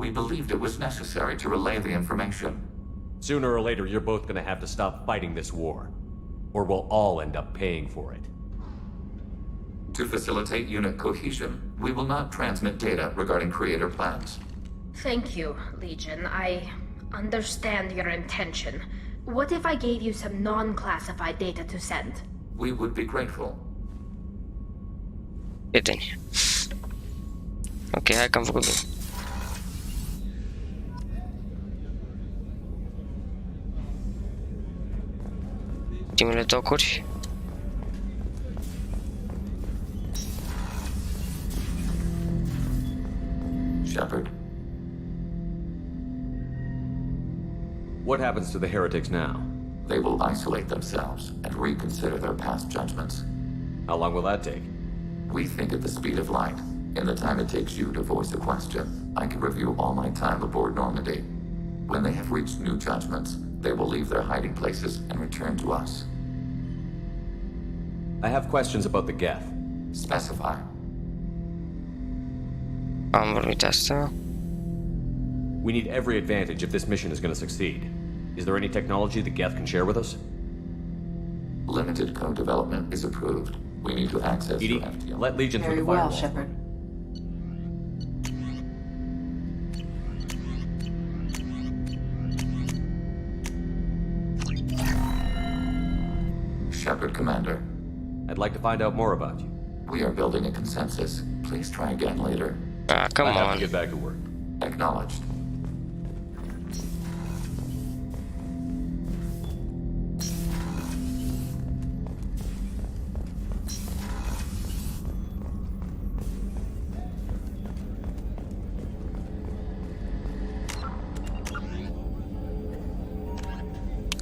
We believed it was necessary to relay the information. Sooner or later, you're both gonna have to stop fighting this war, or we'll all end up paying for it. To facilitate unit cohesion, we will not transmit data regarding Creator plans. Thank you, Legion. I understand your intention. What if I gave you some non-classified data to send? We would be grateful. Prieteni. Ok, hai că am făcut bine. Ultimele tocuri. Shepard. What happens to the heretics now? They will isolate themselves and reconsider their past judgments. How long will that take? We think at the speed of light. In the time it takes you to voice a question, I can review all my time aboard Normandy. When they have reached new judgments, they will leave their hiding places and return to us. I have questions about the Geth. Specify. Am vorbit asta. We need every advantage if this mission is going to succeed. Is there any technology the Geth can share with us? Limited code development is approved. We need to access Edie, your FTL. let Legion through Very the well, firewall. Shepard. Shepard, Commander. I'd like to find out more about you. We are building a consensus. Please try again later. Ah, come I have on. to get back to work. Acknowledged.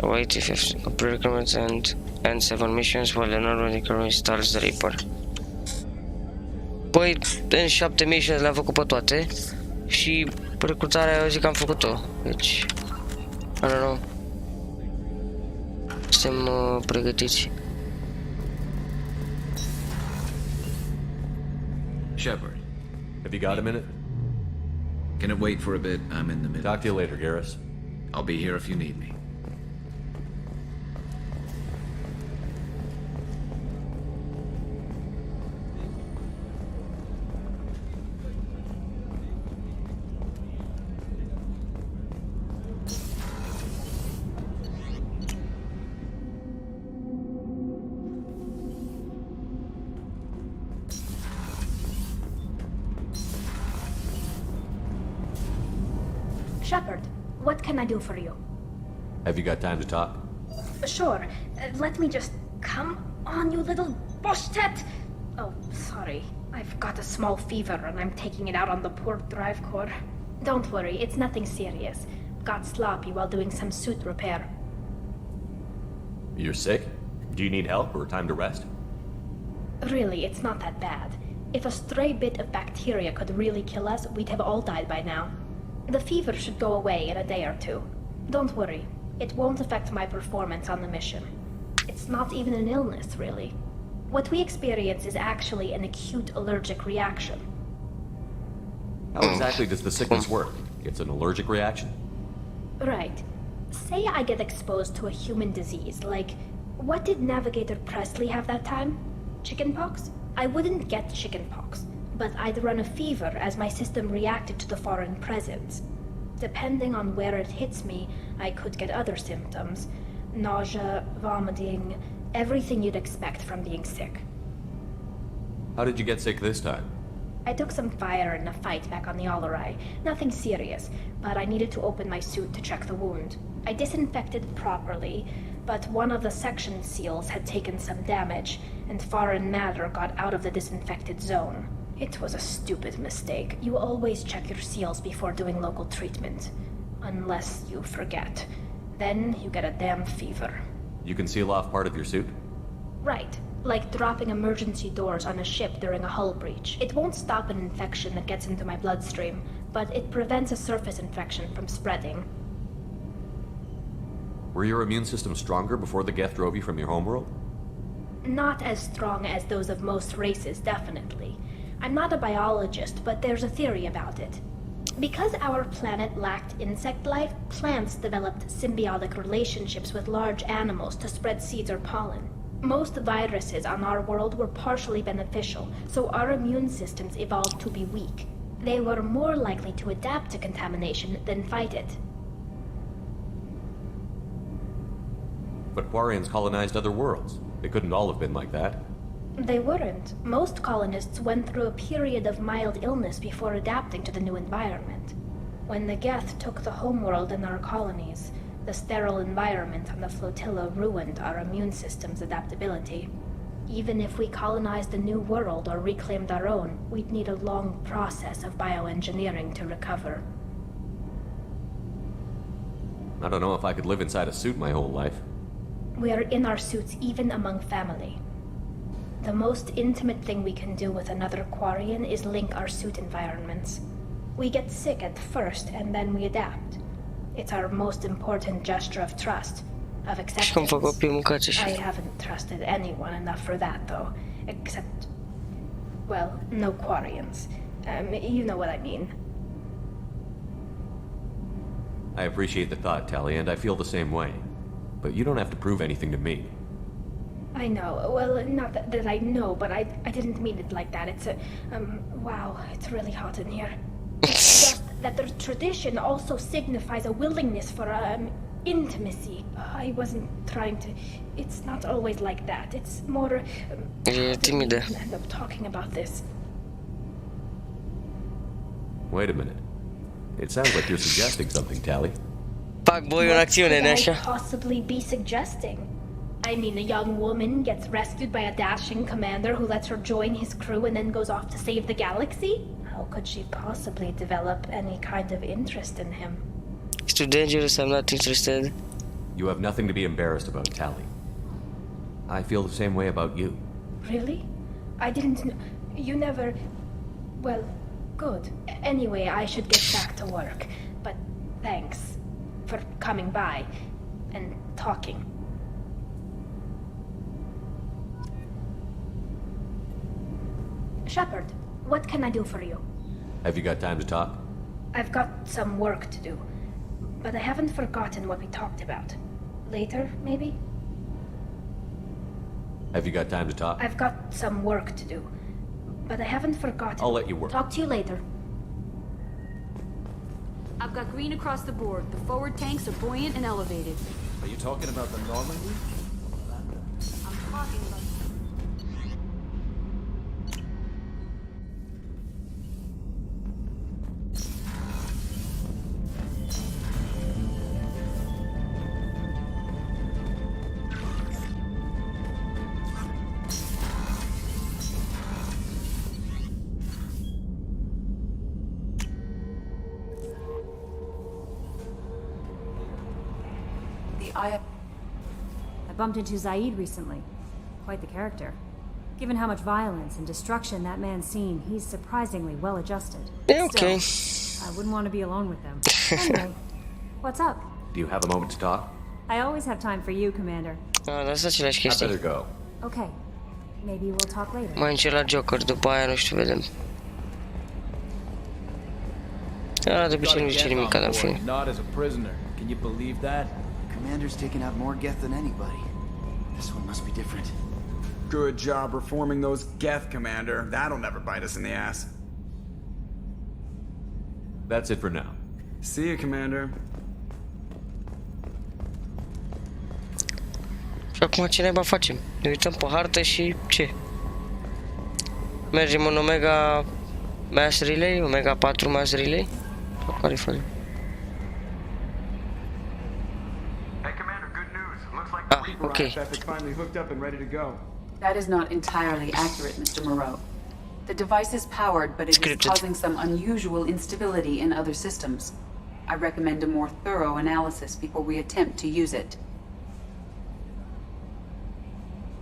Wait if you have prerequisites and 7 missions while the non-medical installs the Reaper. Păi, în 7 missions le-am făcut pe toate și recrutarea eu zic că am făcut-o, deci, I don't know. Suntem pregătiți. Shepard. Have you got a minute? Can it wait for a bit? I'm in the middle. Talk to you later, Garrus. I'll be here if you need me. Shepard, what can I do for you? Have you got time to talk? Sure. Let me just... Come on, you little boshtet! Oh, sorry. I've got a small fever and I'm taking it out on the poor drive core. Don't worry, it's nothing serious. Got sloppy while doing some suit repair. You're sick? Do you need help or time to rest? Really, it's not that bad. If a stray bit of bacteria could really kill us, we'd have all died by now. The fever should go away in a day or two. Don't worry, it won't affect my performance on the mission. It's not even an illness, really. What we experience is actually an acute allergic reaction. How exactly does the sickness work? It's an allergic reaction? Right. Say I get exposed to a human disease, like... What did Navigator Presley have that time? Chickenpox? I wouldn't get chickenpox, but I'd run a fever as my system reacted to the foreign presence. Depending on where it hits me, I could get other symptoms. Nausea, vomiting, everything you'd expect from being sick. How did you get sick this time? I took some fire in a fight back on the All-Rai. Nothing serious, but I needed to open my suit to check the wound. I disinfected properly, but one of the section seals had taken some damage, and foreign matter got out of the disinfected zone. It was a stupid mistake. You always check your seals before doing local treatment. Unless you forget. Then you get a damn fever. You can seal off part of your suit? Right. Like dropping emergency doors on a ship during a hull breach. It won't stop an infection that gets into my bloodstream, but it prevents a surface infection from spreading. Were your immune system stronger before the Geth drove you from your homeworld? Not as strong as those of most races, definitely. I'm not a biologist, but there's a theory about it. Because our planet lacked insect life, plants developed symbiotic relationships with large animals to spread seeds or pollen. Most viruses on our world were partially beneficial, so our immune systems evolved to be weak. They were more likely to adapt to contamination than fight it. But Quarians colonized other worlds. They couldn't all have been like that. They weren't. Most colonists went through a period of mild illness before adapting to the new environment. When the Geth took the homeworld in our colonies, the sterile environment on the flotilla ruined our immune system's adaptability. Even if we colonized a new world or reclaimed our own, we'd need a long process of bioengineering to recover. I don't know if I could live inside a suit my whole life. We are in our suits even among family. The most intimate thing we can do with another Quarian is link our suit environments. We get sick at first and then we adapt. It's our most important gesture of trust, of acceptance. I haven't trusted anyone enough for that, though. Except, well, no Quarians. You know what I mean. I appreciate the thought, Tali, and I feel the same way. But you don't have to prove anything to me. I know. Well, not that I know, but I didn't mean it like that. It's a... wow, it's really hot in here. Just that the tradition also signifies a willingness for, intimacy. I wasn't trying to... It's not always like that. It's more... timidă. end up talking about this. Wait a minute. It sounds like you're suggesting something, Tali. Fac voi în acțiune, What așa. could I possibly be suggesting? I mean, a young woman gets rescued by a dashing commander who lets her join his crew and then goes off to save the galaxy? How could she possibly develop any kind of interest in him? It's too dangerous, I'm not interested. You have nothing to be embarrassed about, Tali. I feel the same way about you. Really? I didn't know. You never... Well, good. Anyway, I should get back to work. But thanks for coming by and talking. Shepard, what can I do for you? Have you got time to talk? I've got some work to do, but I haven't forgotten what we talked about. Later, maybe? Have you got time to talk? I've got some work to do, but I haven't forgotten. I'll let you work. Talk to you later. I've got green across the board. The forward tanks are buoyant and elevated. Are you talking about the Normandy? I'm talking about... I bumped into Zaid recently. Quite the character. Given how much violence and destruction that man's seen, he's surprisingly well adjusted. Yeah, okay. Still, I wouldn't want to be alone with them. Anyway, what's up? Do you have a moment to talk? I always have time for you, Commander. That's aceleași I chestii. better go. Okay. Maybe we'll talk later. Mai încet la Joker, după aia nu știu, vedem. De obicei nu zice nimic, dar în fine. Not as a prisoner. Can you believe that? Commander's taken out more Geth than anybody. This one must be different. Good job reforming those Geth, Commander. That'll never bite us in the ass. That's it for now. See you, Commander. Și acum ce naiba facem? Ne uităm pe hartă și ce? Mergem în Omega Mass Relay? Omega 4 Mass Relay? Sau care-i fără? Okay. Finally hooked up and ready to go. That is not entirely accurate, Mr. Moreau. The device is powered, but it is causing some unusual instability in other systems. I recommend a more thorough analysis before we attempt to use it.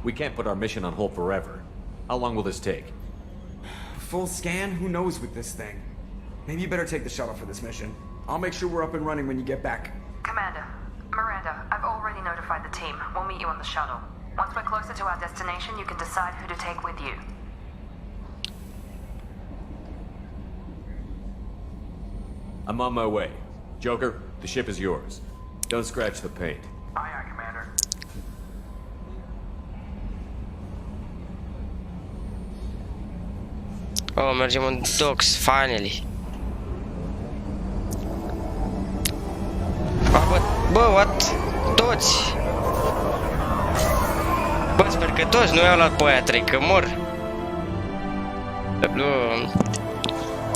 We can't put our mission on hold forever. How long will this take? Full scan? Who knows with this thing? Maybe you better take the shuttle for this mission. I'll make sure we're up and running when you get back. Commander, Miranda, I've already notified the team. We'll meet you on the shuttle. Once we're closer to our destination, you can decide who to take with you. I'm on my way. Joker, the ship is yours. Don't scratch the paint. Aye, aye, Commander. Oh, mergem în docks, finally. Bă, what? Toți! Bă, sper că toți nu i-au luat pe aia 3, că mor.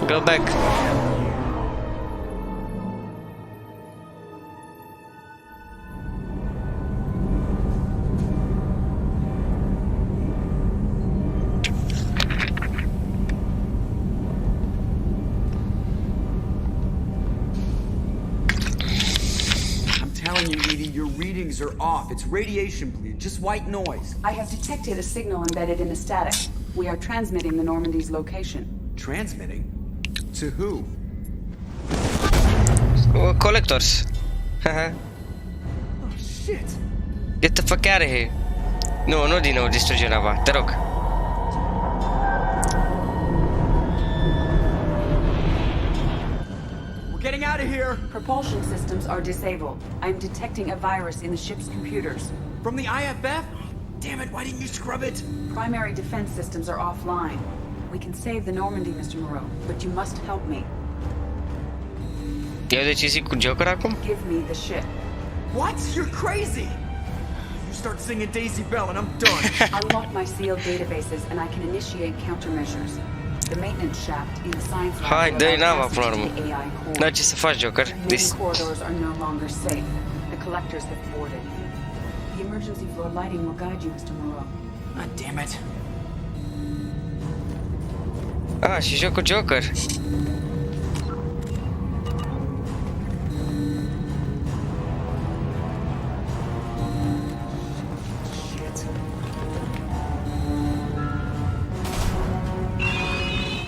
Go back. Are off. It's radiation bleed, just white noise. I have detected a signal embedded in the static. We are transmitting the Normandy's location. Transmitting? To who? Collectors. Haha. Oh, shit. Get the fuck out of here. Nu din nou distruge nava, te rog. Getting out of here! Propulsion systems are disabled. I'm detecting a virus in the ship's computers. From the IFF? Damn it, why didn't you scrub it? Primary defense systems are offline. We can save the Normandy, Mr. Moreau, but you must help me. Eu decizii cu Joker acum? Give me the ship. What? You're crazy! You start singing Daisy Bell and I'm done. Unlock my sealed databases and I can initiate countermeasures. The maintenance shaft in the science lab. Hai, dă-i nava până la urmă. N-ai ce să faci, Joker. Many corridors are no longer safe. The collectors have boarded. The emergency floor lighting will guide you, Mr. Moreau. Ah, damn it. Ah, și joc cu Joker.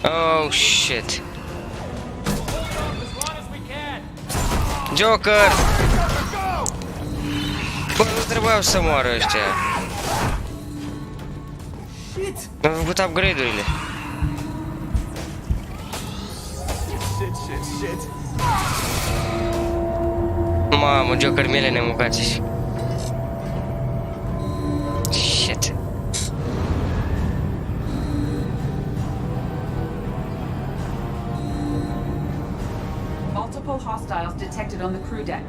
Oh, shit. Joker! Bă, nu trebuiau să moară ăștia. Mi-am făcut upgrade-urile. Mamă, Joker, miele nemucați. Shit. Multiple hostiles detected on the crew deck.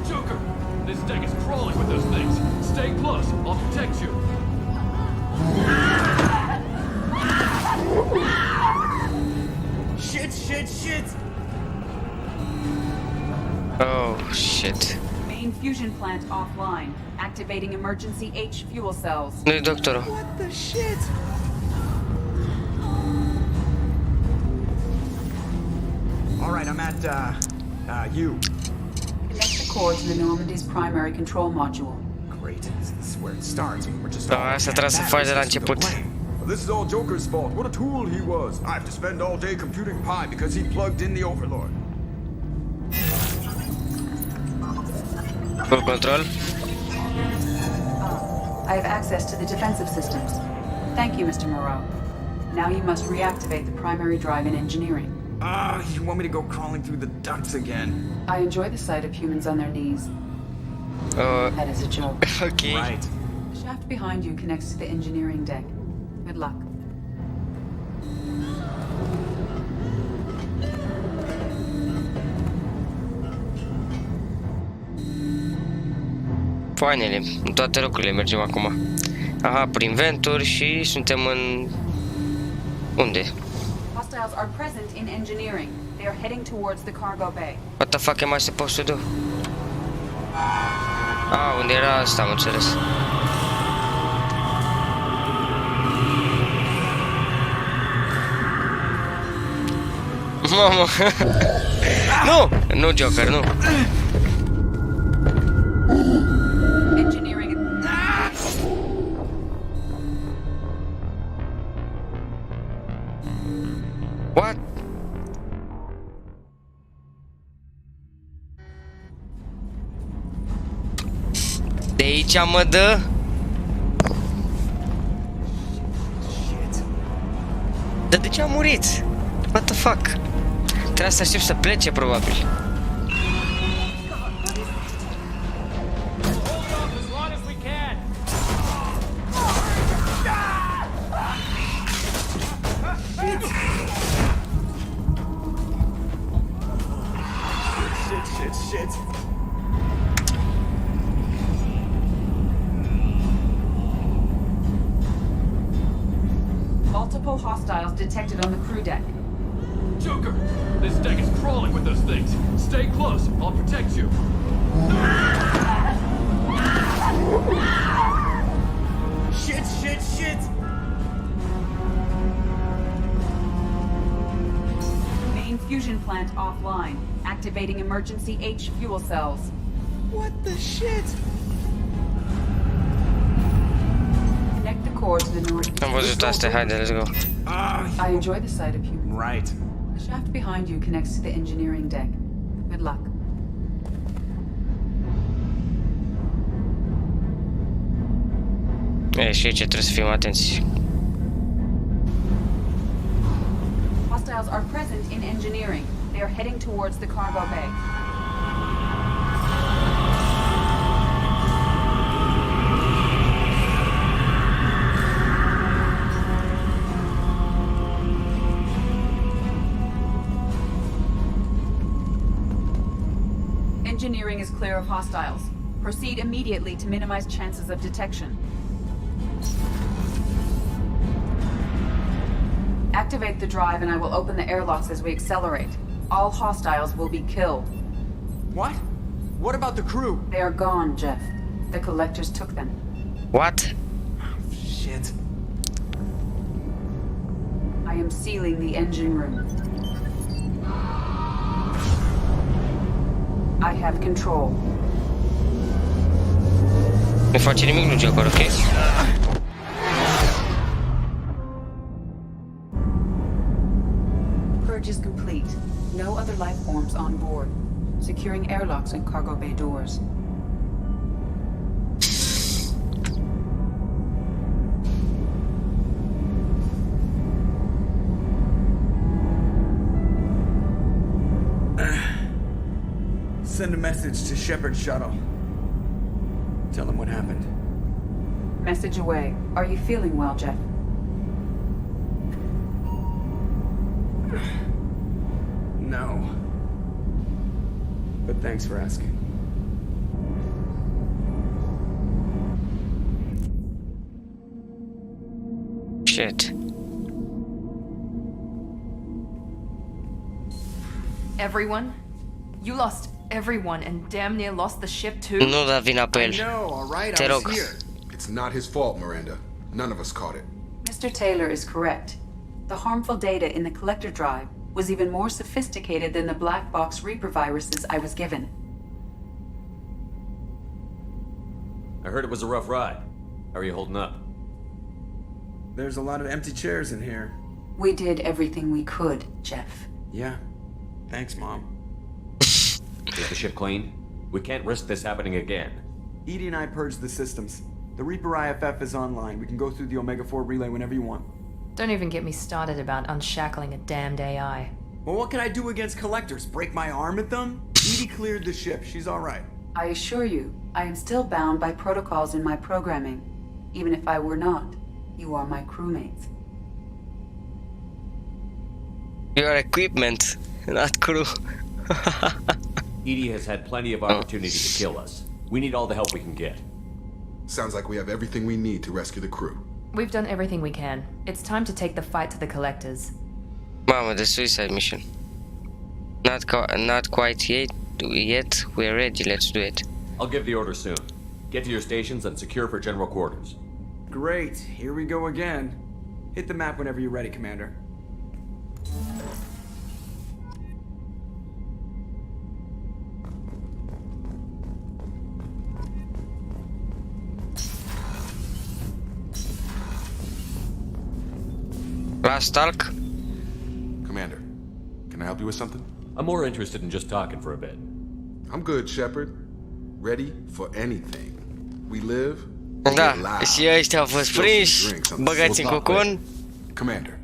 Joker! This deck is crawling with those things. Stay close. I'll protect you. Shit! Oh, shit. Main fusion plant offline. Activating emergency H fuel cells. Nu-i doctorul. What the shit? All right, I'm at, you. Connect the core to the Normandy's primary control module. Great. This is where it starts. We're just Da, asta trebuie să faci de la început. This is all Joker's fault. What a tool he was. I have to spend all day computing pi because he plugged in the Overlord. Full control. I have access to the defensive systems. Thank you, Mr. Moreau. Now you must reactivate the primary drive in engineering. You want me to go crawling through the ducts again? I enjoy the sight of humans on their knees. That is a joke. Okay. Right. The shaft behind you connects to the engineering deck. Good luck. Foanele, în toate locurile mergem acum. Aha, prin venturi și suntem în... Unde? Hostiles are present in engineering. They are heading towards the cargo bay. What the fuck am I supposed to do? Unde era asta, am înțeles. Mamă! Nu! Nu, Joker, nu! What? De aici mă dă? Dar de ce a murit? What the fuck? Trebuie să aștept să plece, probabil. Shit. Multiple hostiles detected on the crew deck. Joker! This deck is crawling with those things. Stay close. I'll protect you. Shit! Main fusion plant offline. Activating emergency H fuel cells. What the shit? Connect the core to the north. Am văzut astea, haide, let's go. I enjoy the sight of humans. Right. The shaft behind you connects to the engineering deck. Good luck. Și aici trebuie să fim atenți. Hostiles are present in engineering. They are heading towards the cargo bay. Engineering is clear of hostiles. Proceed immediately to minimize chances of detection. Activate the drive and I will open the airlocks as we accelerate. All hostiles will be killed. What? What about the crew? They are gone, Jeff. The collectors took them. What? Shit. I am sealing the engine room. I have control. Nu face nimic lui Joker, ok? Purge is complete. No other life forms on board. Securing airlocks and cargo bay doors. Send a message to Shepard's shuttle. Tell him what happened. Message away. Are you feeling well, Jeff? No. But thanks for asking. Shit. Everyone? You lost everyone and damn near lost the ship too? Nu da vina pe el. Te rog. It's not his fault, Miranda. None of us caught it. Mr. Taylor is correct. The harmful data in the collector drive was even more sophisticated than the black box Reaper viruses I was given. I heard it was a rough ride. How are you holding up? There's a lot of empty chairs in here. We did everything we could, Jeff. Yeah. Thanks, Mom. Is the ship clean? We can't risk this happening again. EDI and I purged the systems. The Reaper IFF is online. We can go through the Omega-4 relay whenever you want. Don't even get me started about unshackling a damned AI. Well, what can I do against collectors? Break my arm at them? EDI cleared the ship. She's all right. I assure you, I am still bound by protocols in my programming. Even if I were not, you are my crewmates. Your equipment, not crew. EDI has had plenty of opportunity to kill us. We need all the help we can get. Sounds like we have everything we need to rescue the crew. We've done everything we can. It's time to take the fight to the collectors. Mama, the suicide mission. Not quite yet. We're ready. Let's do it. I'll give the order soon. Get to your stations and secure for general quarters. Great. Here we go again. Hit the map whenever you're ready, Commander. Last talk? Commander, can I help you with something? I'm more interested in just talking for a bit. I'm good, Shepard. Ready for anything. We live. Da, și ăștia au fost prinși, băgați în cocon. Commander.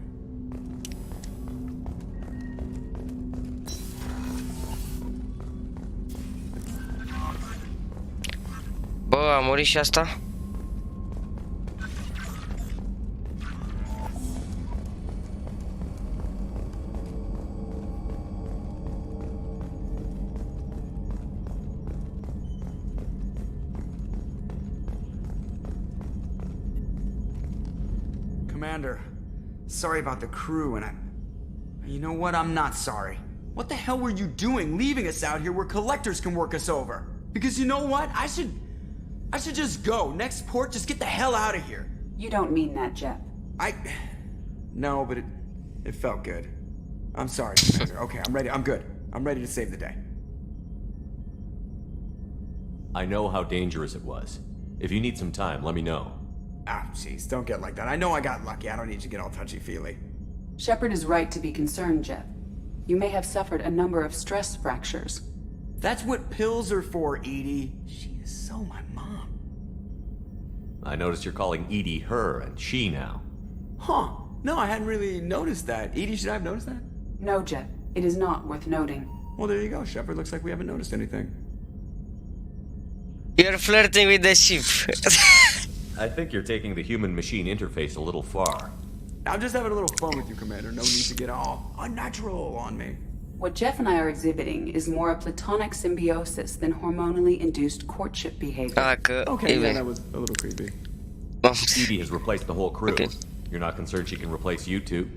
Bă, a murit și asta? Commander, sorry about the crew, and you know what? I'm not sorry. What the hell were you doing leaving us out here where collectors can work us over? Because you know what? I should just go. Next port, just get the hell out of here. You don't mean that, Jeff. No, but it felt good. I'm sorry, Commander. Okay, I'm ready. I'm good. I'm ready to save the day. I know how dangerous it was. If you need some time, let me know. Ah, jeez, don't get like that. I know I got lucky. I don't need you to get all touchy-feely. Shepard is right to be concerned, Jeff. You may have suffered a number of stress fractures. That's what pills are for, Edie. She is so my mom. I noticed you're calling Edie her and she now. Huh. No, I hadn't really noticed that. Edie, should I have noticed that? No, Jeff. It is not worth noting. Well, there you go, Shepard. Looks like we haven't noticed anything. You're flirting with the ship. I think you're taking the human-machine interface a little far. I'm just having a little fun with you, Commander. No need to get all unnatural on me. What Jeff and I are exhibiting is more a platonic symbiosis than hormonally induced courtship behavior. Okay, yeah, that was a little creepy. Edie has replaced the whole crew. Okay. You're not concerned she can replace you two?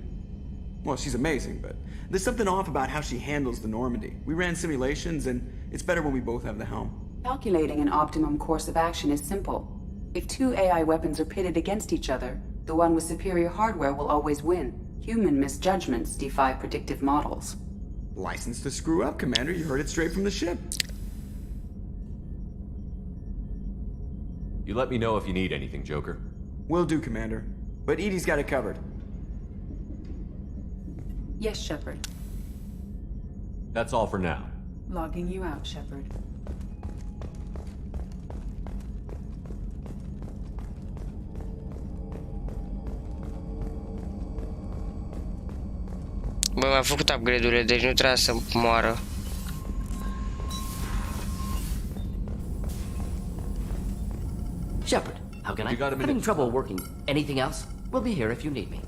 Well, she's amazing, but there's something off about how she handles the Normandy. We ran simulations, and it's better when we both have the helm. Calculating an optimum course of action is simple. If two AI weapons are pitted against each other, the one with superior hardware will always win. Human misjudgments defy predictive models. License to screw up, Commander. You heard it straight from the ship. You let me know if you need anything, Joker. Will do, Commander. But Edie's got it covered. Yes, Shepard. That's all for now. Logging you out, Shepard. Bă, mi-am făcut upgrade-urile, deci nu trebuia să moară. Shepard, how can I? Having trouble working. Anything else? We'll be here if you need me.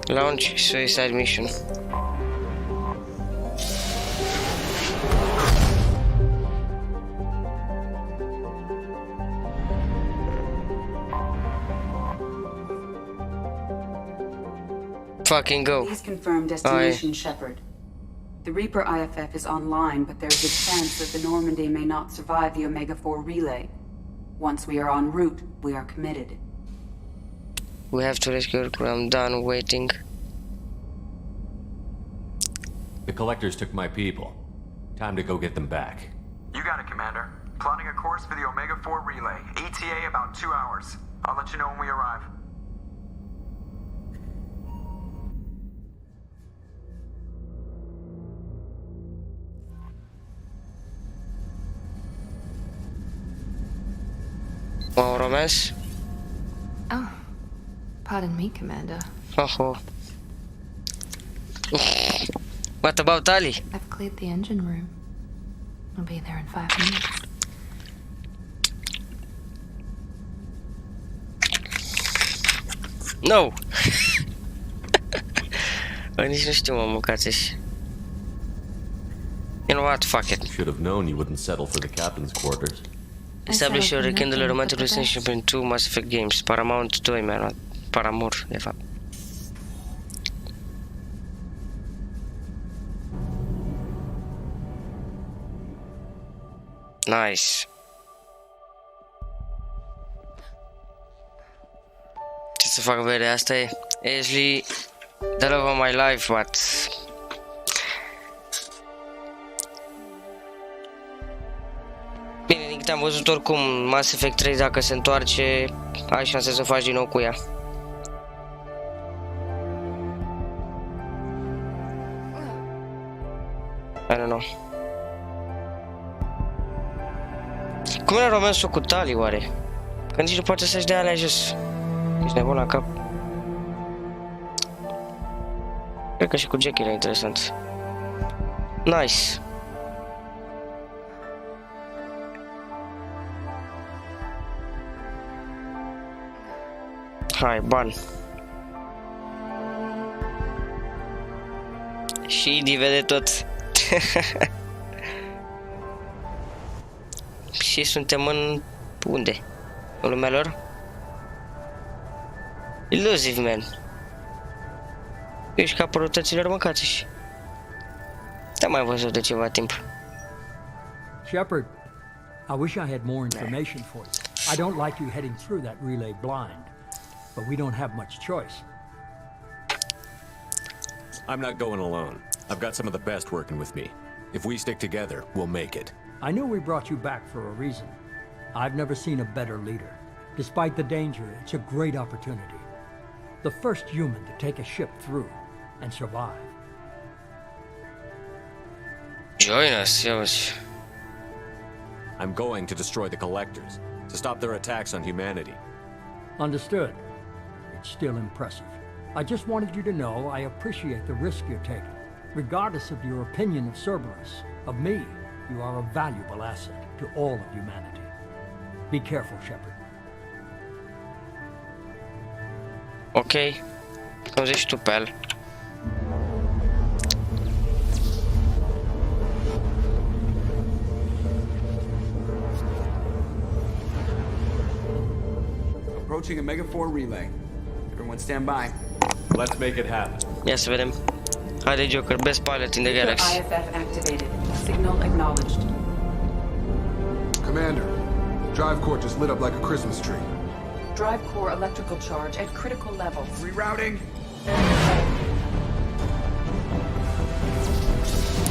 Launch suicide mission. fucking go. Please confirm destination, Shepard. The Reaper IFF is online, but there's a chance that the Normandy may not survive the Omega-4 relay. Once we are en route, we are committed. We have to rescue her crew. I'm done waiting. The collectors took my people. Time to go get them back. You got it, Commander. Plotting a course for the Omega-4 relay. ETA about 2 hours. I'll let you know when we arrive. Wow, romance? Oh. Pardon me, Commander. Oh. What about Ali? I've cleared the engine room. I'll be there in 5 minutes. No! Nici nu știu, mă, mâncați-și. You know what? Fuck it. Should have known you wouldn't settle for the captain's quarters. Establish or rekindle a romantic relationship in 2 Mass Effect games. Paramount 2, man. Paramur, de fapt. Nice. Ce să fac, vede, asta e. Ashley, the love of my life, but... Bine, din câte am văzut oricum, Mass Effect 3, dacă se întoarce, ai șanse să faci din nou cu ea. I don't know. Cum era romansul cu Tali, oare? Că nici nu poate să-și dea alea jos. Ești nebun la cap. Cred că și cu Jack era interesant. Nice. Hai, bani. Și divede tot. Și suntem în... unde? În lumea lor? Illusive, man. Ești ca părutăților mâncați-și. Te-am mai văzut de ceva timp. Shepard, I wish I had more information for you. I don't like you heading through that relay blind, but we don't have much choice. I'm not going alone. I've got some of the best working with me. If we stick together, we'll make it. I knew we brought you back for a reason. I've never seen a better leader. Despite the danger, it's a great opportunity. The first human to take a ship through and survive. Join us, yes. I'm going to destroy the collectors, to stop their attacks on humanity. Understood. It's still impressive. I just wanted you to know I appreciate the risk you're taking. Regardless of your opinion of Cerberus, of me, you are a valuable asset to all of humanity. Be careful, Shepard. Ok. Cum zici tu pe el? Approaching Omega-4 relay. Everyone stand by. Let's make it happen. Ia să vedem. Haide, Joker, best pilot in the galaxy. IFF activated. Signal acknowledged. Commander, drive core just lit up like a Christmas tree. Drive core electrical charge at critical levels. Rerouting.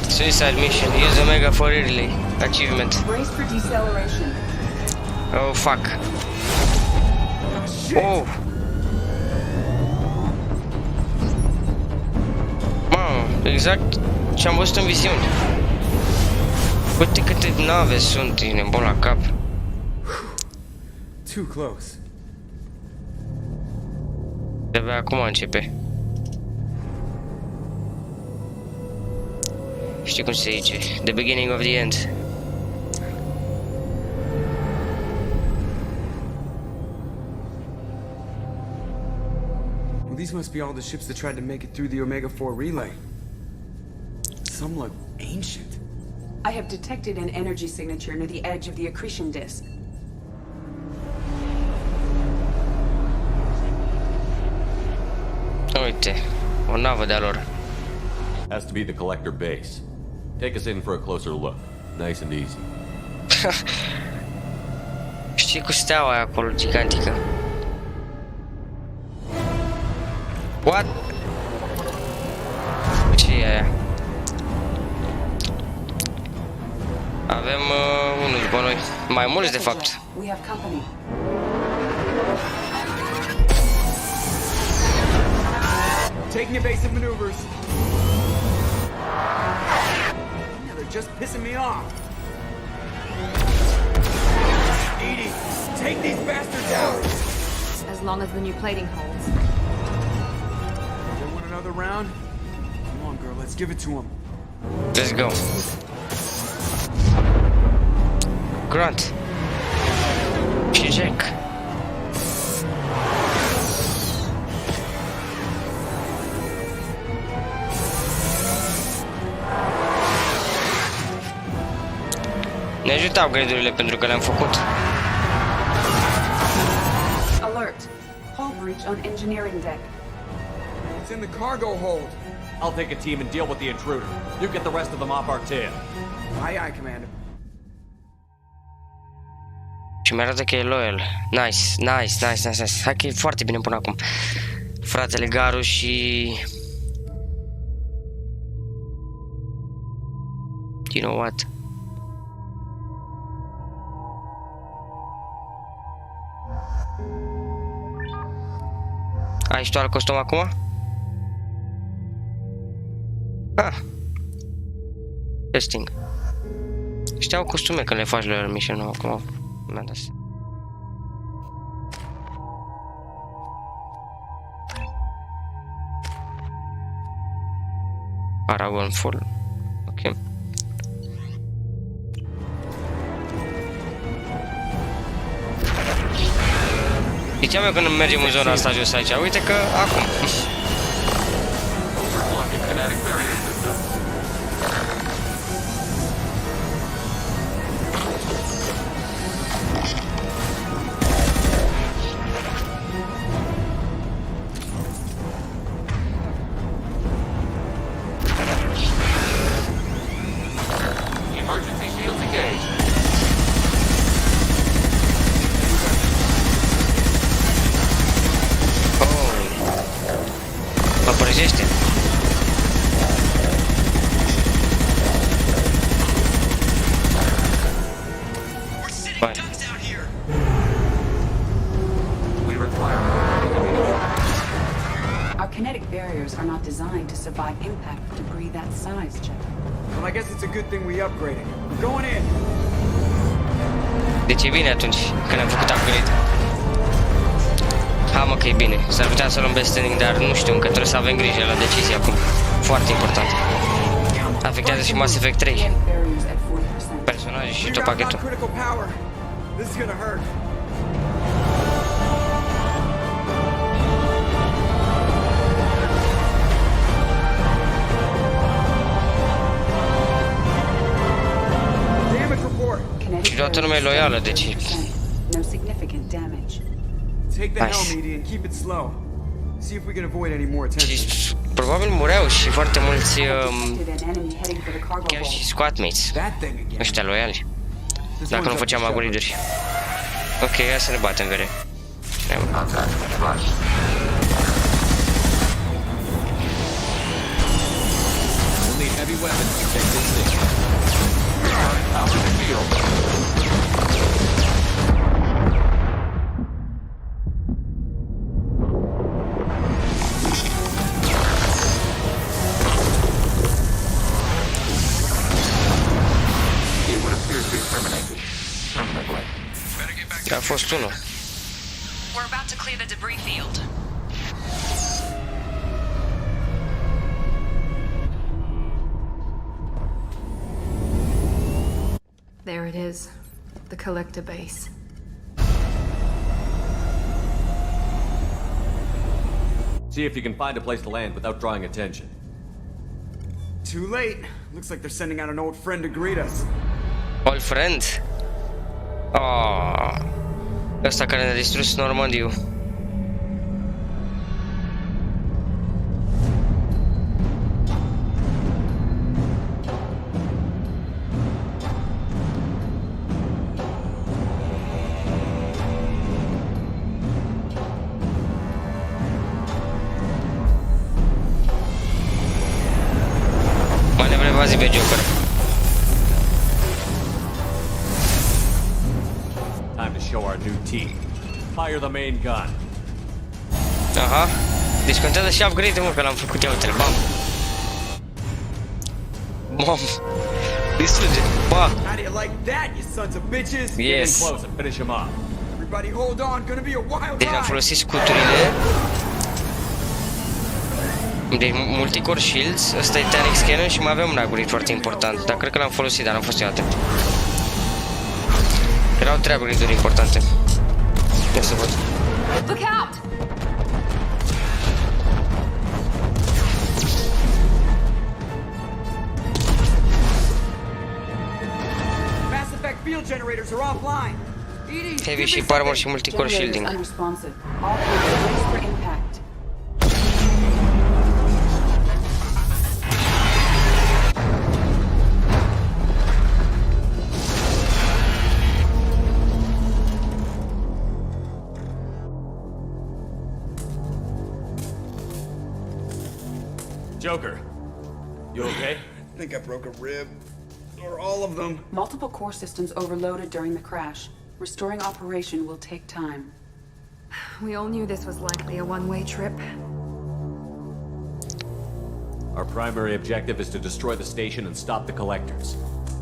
Suicide mission. Use Omega for relay. Achievement. Brace for deceleration. Oh, fuck. Oh. Mamă, exact ce-am văzut în viziune. Uite câte nave sunt, e nebun la cap. Too close. De-abia acum începe. Știi cum se zice? The beginning of the end. Well, these must be all the ships that tried to make it through the Omega-4 relay. Some look ancient. I have detected an energy signature near the edge of the accretion disk. Uite, O navă de-a lor. Has to be the collector base. Take us in for a closer look. Nice and easy. Știi cu steaua aia acolo, gigantică. What? Ce e aia? Avem unul după noi. Mai mulți de fapt. Taking evasive maneuvers. Yeah, they're just pissing me off. Edie, take these bastards out. As long as the new plating holds. They want another round? Come on, girl, let's give it to them. Let's go. Grant. Și Jack. Ne ajută upgrade-urile pentru că le-am făcut. Alert. Hull breach on engineering deck. It's in the cargo hold. I'll take a team and deal with the intruder. You get the rest of them off our tail. Aye, aye, Commander. Și mi-arată că e loyal. Nice. Hai că e foarte bine până acum. Fratele Garu și... You know what? Ai și tu alt costum acum? Ah. Testing. Știau costume când le faci loyal mission nou acum. Mi-a dat. Paragon full. Ok. Ziceam eu când mergem în zona asta jos aici. Uite că acum. Survive impact with debris that size, Jack. Well, I guess it's a good thing we upgraded. We're going in. Deci e bine atunci când am făcut upgrade. Ha, mă, că e bine. S-ar putea să luăm best standing, dar nu știu, încă trebuie să avem grijă la decizie acum. Foarte important. Afectează și Mass Effect 3. Personaje și tot pachetul. Și toată lumea e loială, deci... Și probabil mureau și foarte mulți... chiar și squadmates. Ăștia loiali. Dacă nu făceam upgrade-uri. Ok, hai să ne batem, vere. A fost unul. We're about to clear the debris field. There it is. The collector base. See if you can find a place to land without drawing attention. Too late. Looks like they're sending out an old friend to greet us. Old friend? Oh. Ăsta care ne-a distrus Normandiu. pe Joker. Time to show our new team. Fire the main gun. Aha. Deci contează și upgrade-ul, mă, că l-am făcut, ia uite-l, bam. Bam. Distruge. Ba. How do you like that, you sons of bitches? Yes. Get in close and finish him off. Everybody hold on, gonna be a wild Deci am ride. folosit scuturile. Deci multicore shields, ăsta e Titanic Scanner și mai avem un upgrade foarte important. Dar cred că l-am folosit, dar n-am fost eu atent. Erau 3 upgrade-uri importante. Ia să văd. Look out! Mass effect field generators are offline. Heavy și armor și multicore shielding. Unresponsive. All points braced for impact. Joker, you okay? I think I broke a rib. Or all of them. Multiple core systems overloaded during the crash. Restoring operation will take time. We all knew this was likely a one-way trip. Our primary objective is to destroy the station and stop the collectors.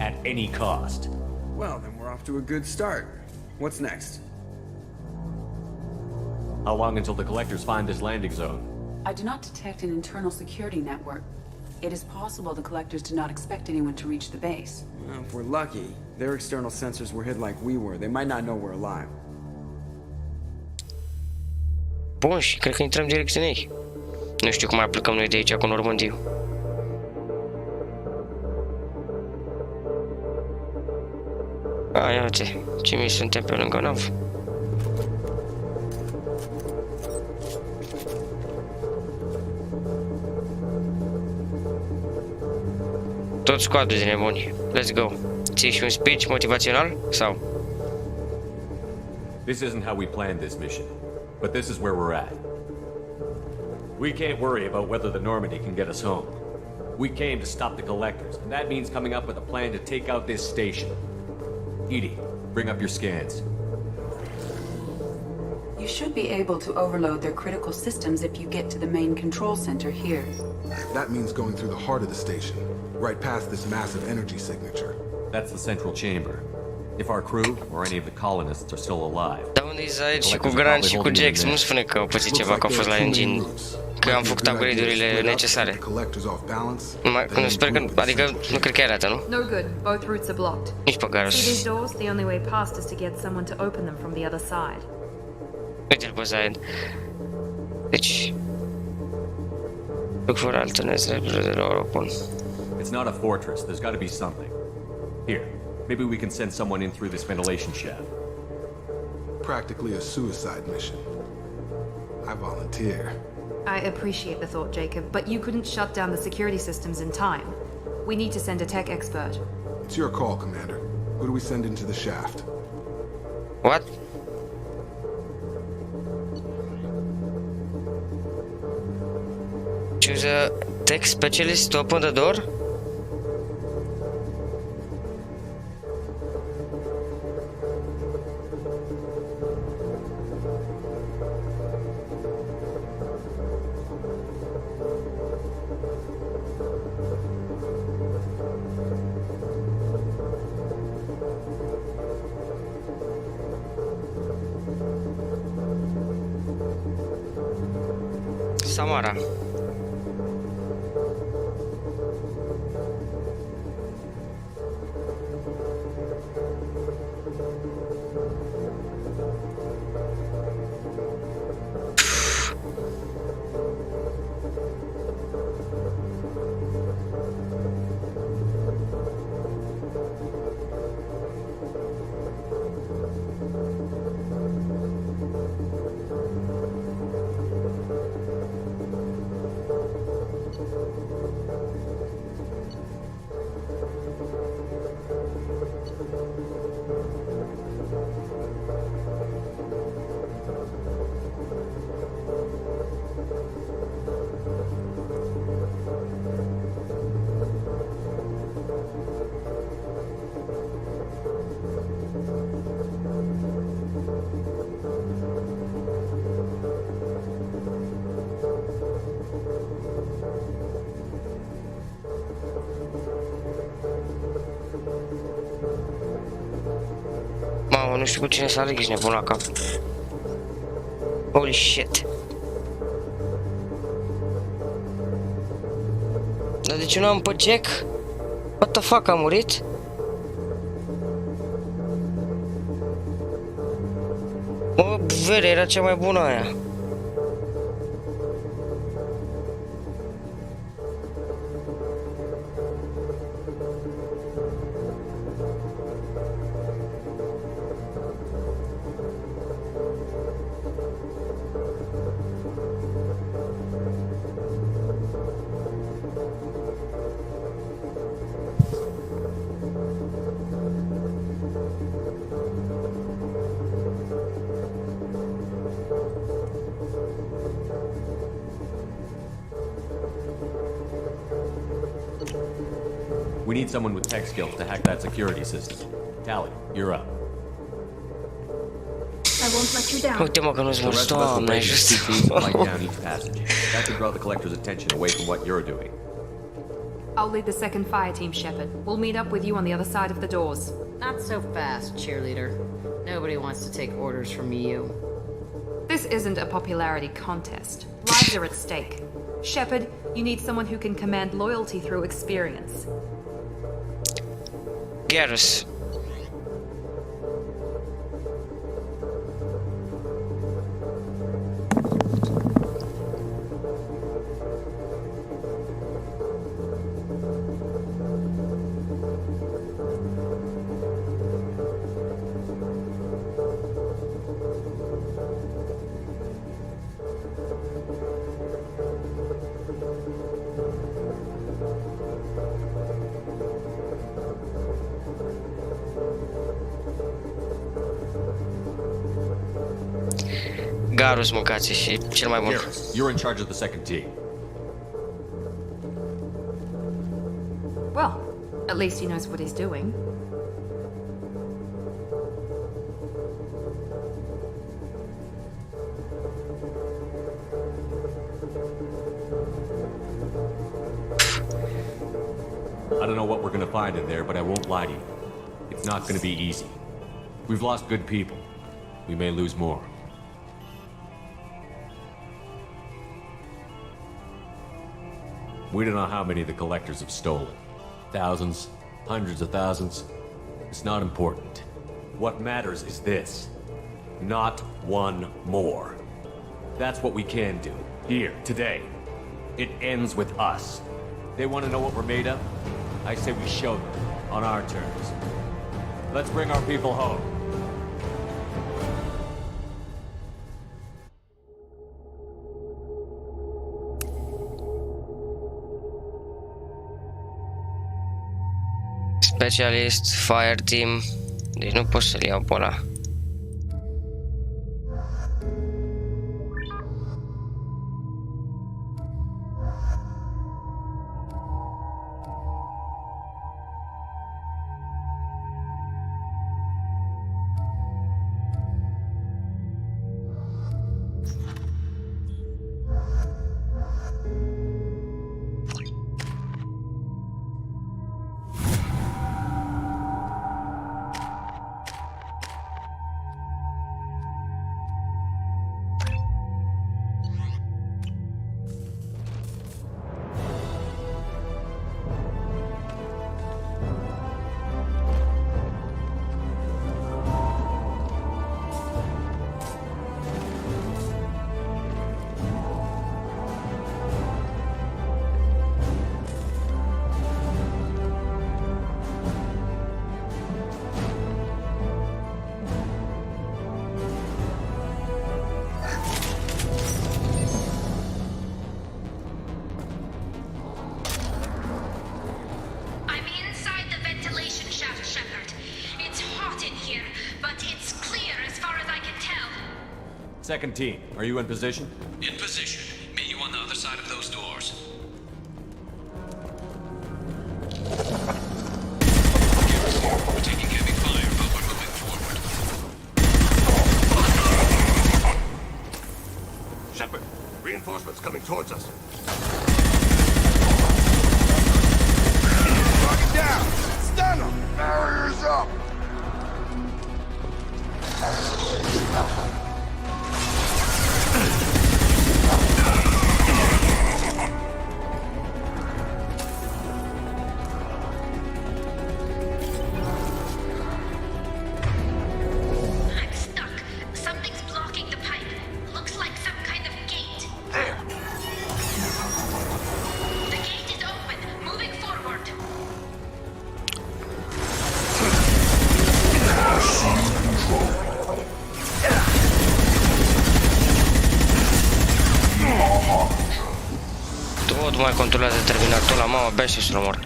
At any cost. Well, then we're off to a good start. What's next? How long until the collectors find this landing zone? I do not detect an internal security network. It is possible the collectors did not expect anyone to reach the base. Well, if we're lucky, their external sensors were hid like we were. They might not know we're alive. Bun, și cred că intrăm direct în ei. Nu știu cum mai plecăm noi de aici cu Normandiu. Ia uite, ce mi suntem pe lângă nav. Tot squadul de nebuni. Let's go. Ții și un speech motivațional? Sau? This isn't how we planned this mission, but this is where we're at. We can't worry about whether the Normandy can get us home. We came to stop the collectors, and that means coming up with a plan to take out this station. Edie, bring up your scans. You should be able to overload their critical systems if you get to the main control center here. That means going through the heart of the station, right past this massive energy signature. That's the central chamber. If our crew or any of the colonists are still alive. Dar unde-i Zaid și cu Grant și cu Jax? Nu spune că au pățit ceva, că au fost la engine. Că am făcut upgrade-urile necesare. Nu sper că, adică nu cred că arată, nu? No good. Both routes are blocked. Nici pe Garus. See these doors? The only way past is to get someone to open them from the other side. Uite-l pe Zaid. Deci... Look for alternates de la Europol. It's not a fortress. There's got to be something. Here, maybe we can send someone in through this ventilation shaft. Practically a suicide mission. I volunteer. I appreciate the thought, Jacob, but you couldn't shut down the security systems in time. We need to send a tech expert. It's your call, Commander. Who do we send into the shaft? What? Choose a tech specialist to open the door? Samara. Mamă, nu știu cu cine să aleg, ești nebun la cap. Holy shit. Dar de ce nu am pe Jack? What the fuck, a murit? Mă, vere, era cea mai bună aia. We need someone with tech skills to hack that security system. Tally, you're up. I won't let you down. Uite mă că nu-ți vor doamne, just... Light down each passage. That could draw the collector's attention away from what you're doing. I'll lead the second fire team, Shepard. We'll meet up with you on the other side of the doors. Not so fast, cheerleader. Nobody wants to take orders from you. This isn't a popularity contest. Lives are at stake. Shepard, you need someone who can command loyalty through experience. Garrus. Garus, mâncați și cel mai bun. You're in charge of the second team. Well, at least he knows what he's doing. I don't know what we're gonna find in there, but I won't lie to you. It's not gonna be easy. We've lost good people. We may lose more. We don't know how many the collectors have stolen. Thousands, hundreds of thousands. It's not important. What matters is this. Not one more. That's what we can do. Here, today. It ends with us. They want to know what we're made of? I say we show them, on our terms. Let's bring our people home. Specialist, fire team. Deci nu pot să-l iau pe ăla. Second team, are you in position? In position. Meet you on the other side of those doors. We're taking heavy fire, but we're moving forward. Shepard, reinforcements coming towards us. Target down! Stun them! Barriers up! Nu mai controlează terminatul la mama, abia și să-l omor.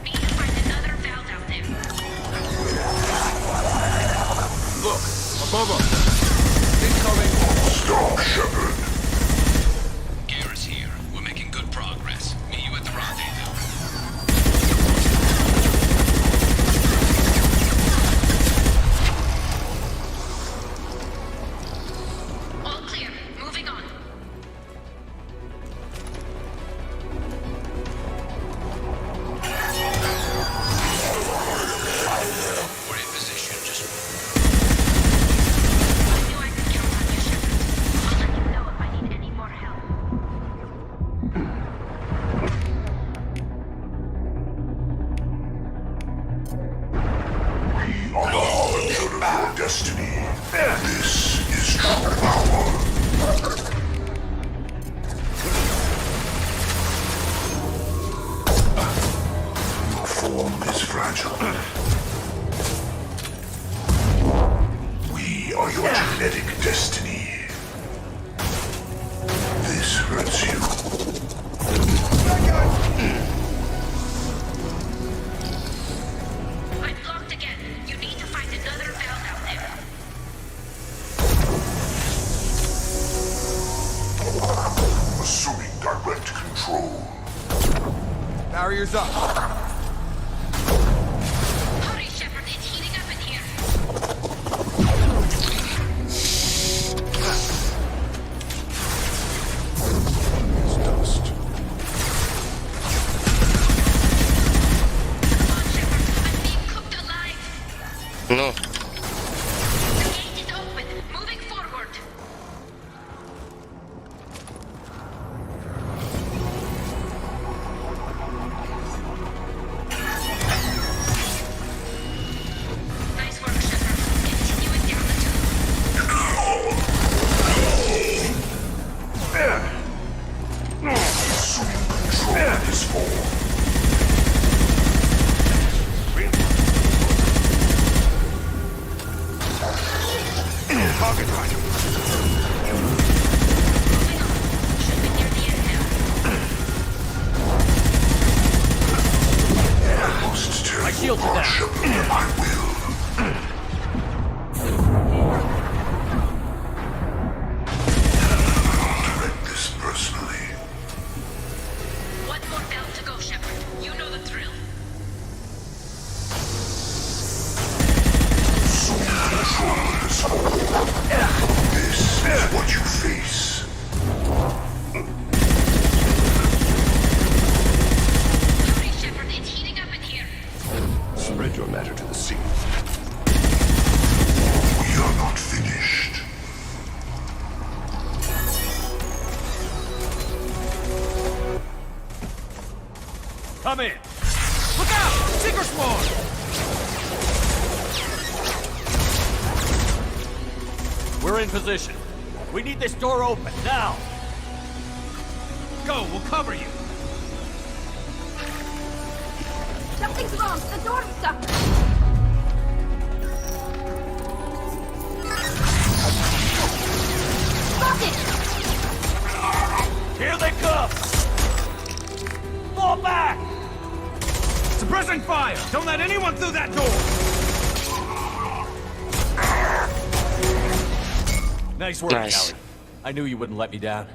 Look, above us. Incoming. Stop, Shepard. Garrett's here. We're making good progress. Meet you at the rendezvous. All clear. Moving on. We're in position. Just I knew I could count on you, Shepard. I'll let you know if I need any more help. we are the children of destiny. This is true power. Your form is fragile. We are your genetic destiny. This hurts you. I'm blocked again. You need to find another valve out there. Assuming direct control. Barriers up. Hurry, Shepard. It's heating up in here. It's dust. Come on, Shepard. I'm being cooked alive. Nu. The gate is open. Moving forward. Nice work, Shepard. Continuing down the tube. Assuming control of this form. Target right. Should be near the end now. Must tear My shields are apart down. Shepard. I will. I'll direct this personally. One more valve to go, Shepard. You know the drill. Control this form. This is what you face. Hurry, Shepard. It's heating up in here. Spread your matter to the scene. We are not finished. Come in. Look out! Seeker swarm! We're in position. We need this door open, now! Go, we'll cover you! Something's wrong. The door's stuck. Lock it! Here they come! Fall back! Suppressing fire! Don't let anyone through that door! Nice work, Nice. Callie. I knew you wouldn't let me down.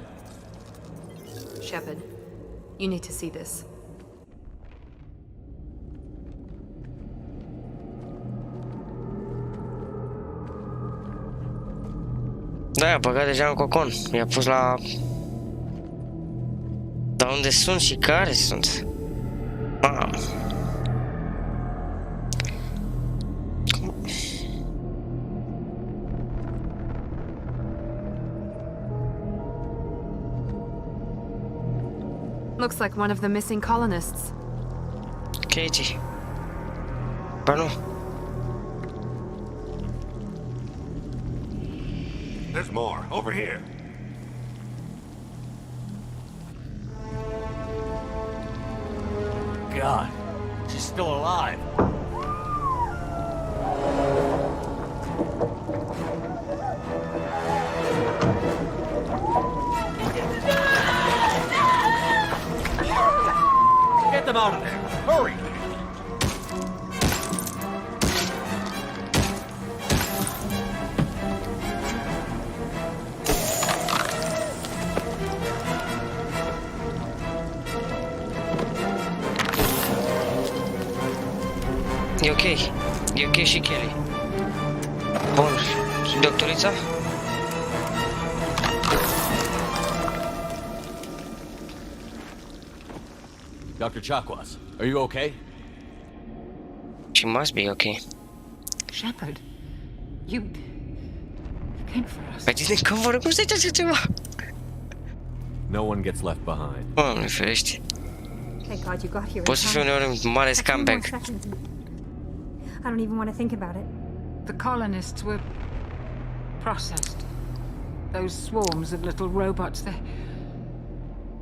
Shepard, you need to see this. Da, i-a băgat deja în cocon. I-a pus la... Dar unde sunt și care sunt? Mamă. Looks like one of the missing colonists. Katie. Ba nu. There's more. Over here. God, she's still alive. E ok. E ok și Kelly. Bun. Doctorița? Dr. Chakwas, are you okay? She must be okay. Shepard, you came for us. Păi ține că vor cum să zice așa ceva? No one gets left behind. Doamne ferește. Thank God you got here. Poți să fii uneori un mare scumbag. I don't even want to think about it. The colonists were processed. Those swarms of little robots, they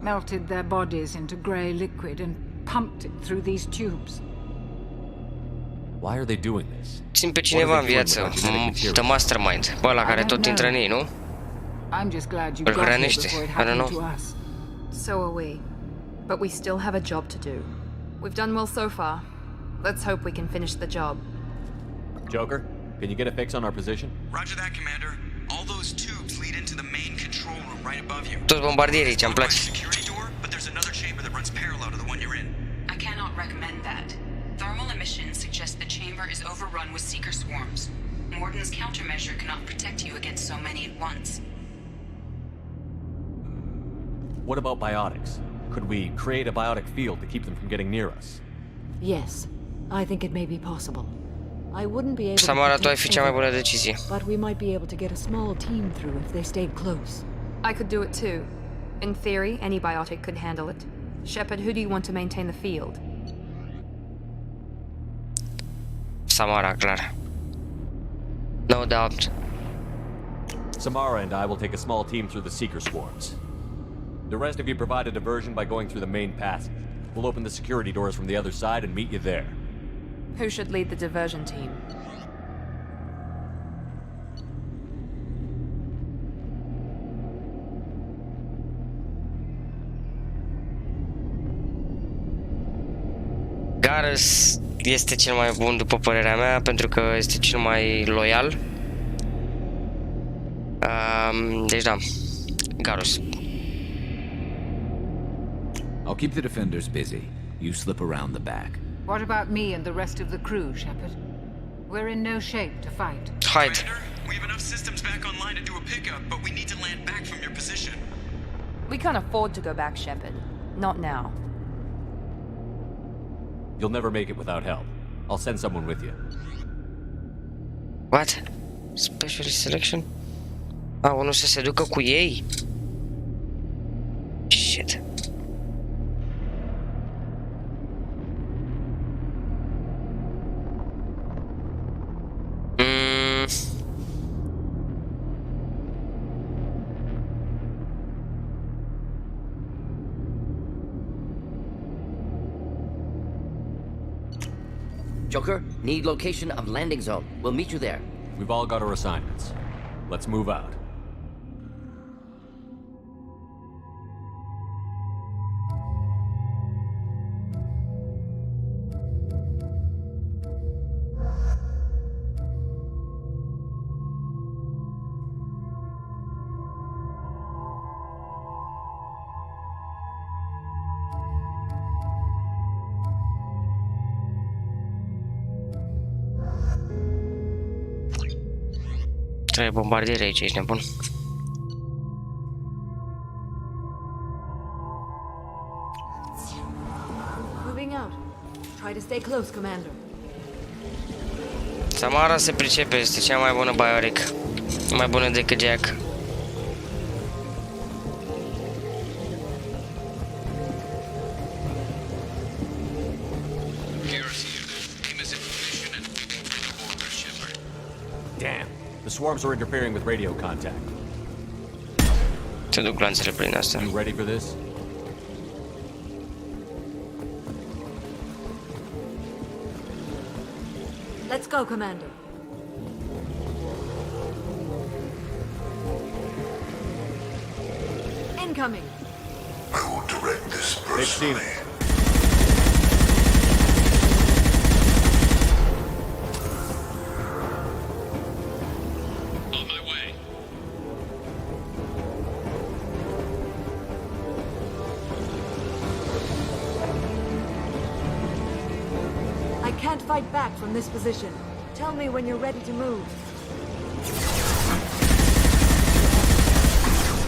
melted their bodies into grey liquid and pumped it through these tubes. Why are they doing this? Simt pe cineva în viață, the mastermind, ăla care tot intră în ei, nu? I'm just glad you Îl got here hrănește, before it I don't happened know. to us. So are we. But we still have a job to do. We've done well so far. Let's hope we can finish the job. Joker, can you get a fix on our position? Roger that, Commander. All those tubes lead into the main control room right above you. Toți bombardieri aici, îmi place. Security door, but there's another chamber that runs parallel to the one you're in. I cannot recommend that. Thermal emissions suggest the chamber is overrun with seeker swarms. Morden's countermeasure cannot protect you against so many at once. What about biotics? Could we create a biotic field to keep them from getting near us? Yes, I think it may be possible. I wouldn't be able Samara, to tu ai fi cea mai bună decizie. but we might be able to get a small team through if they stayed close. I could do it too. In theory, any biotic could handle it. Shepard, who do you want to maintain the field? Samara, clar. No doubt. Samara and I will take a small team through the seeker swarms. The rest of you provide a diversion by going through the main passage. We'll open the security doors from the other side and meet you there. Who should lead the diversion team? Garrus este cel mai bun după părerea mea, pentru că este cel mai loial. Deci da, Garrus. I'll keep the defenders busy. You slip around the back. What about me and the rest of the crew, Shepard? We're in no shape to fight. Haide. We have enough systems back online to do a pickup, but we need to land back from your position. We can't afford to go back, Shepard. Not now. You'll never make it without help. I'll send someone with you. What? Specialist selection? Unul să se ducă cu ei? Shit. Joker, need location of landing zone. We'll meet you there. We've all got our assignments. Let's move out. Trebuie bombardiere aici, ești nebun. Moving out. Try to stay close, Commander. Samara se pricepe, este cea mai bună bioric. Mai bună decât Jack. Damn, the swarms are interfering with radio contact. Te duc lanțele prin asta. You ready for this? Let's go, Commander. Incoming. I will direct this They've seen personally. it. can't fight back from this position. Tell me when you're ready to move.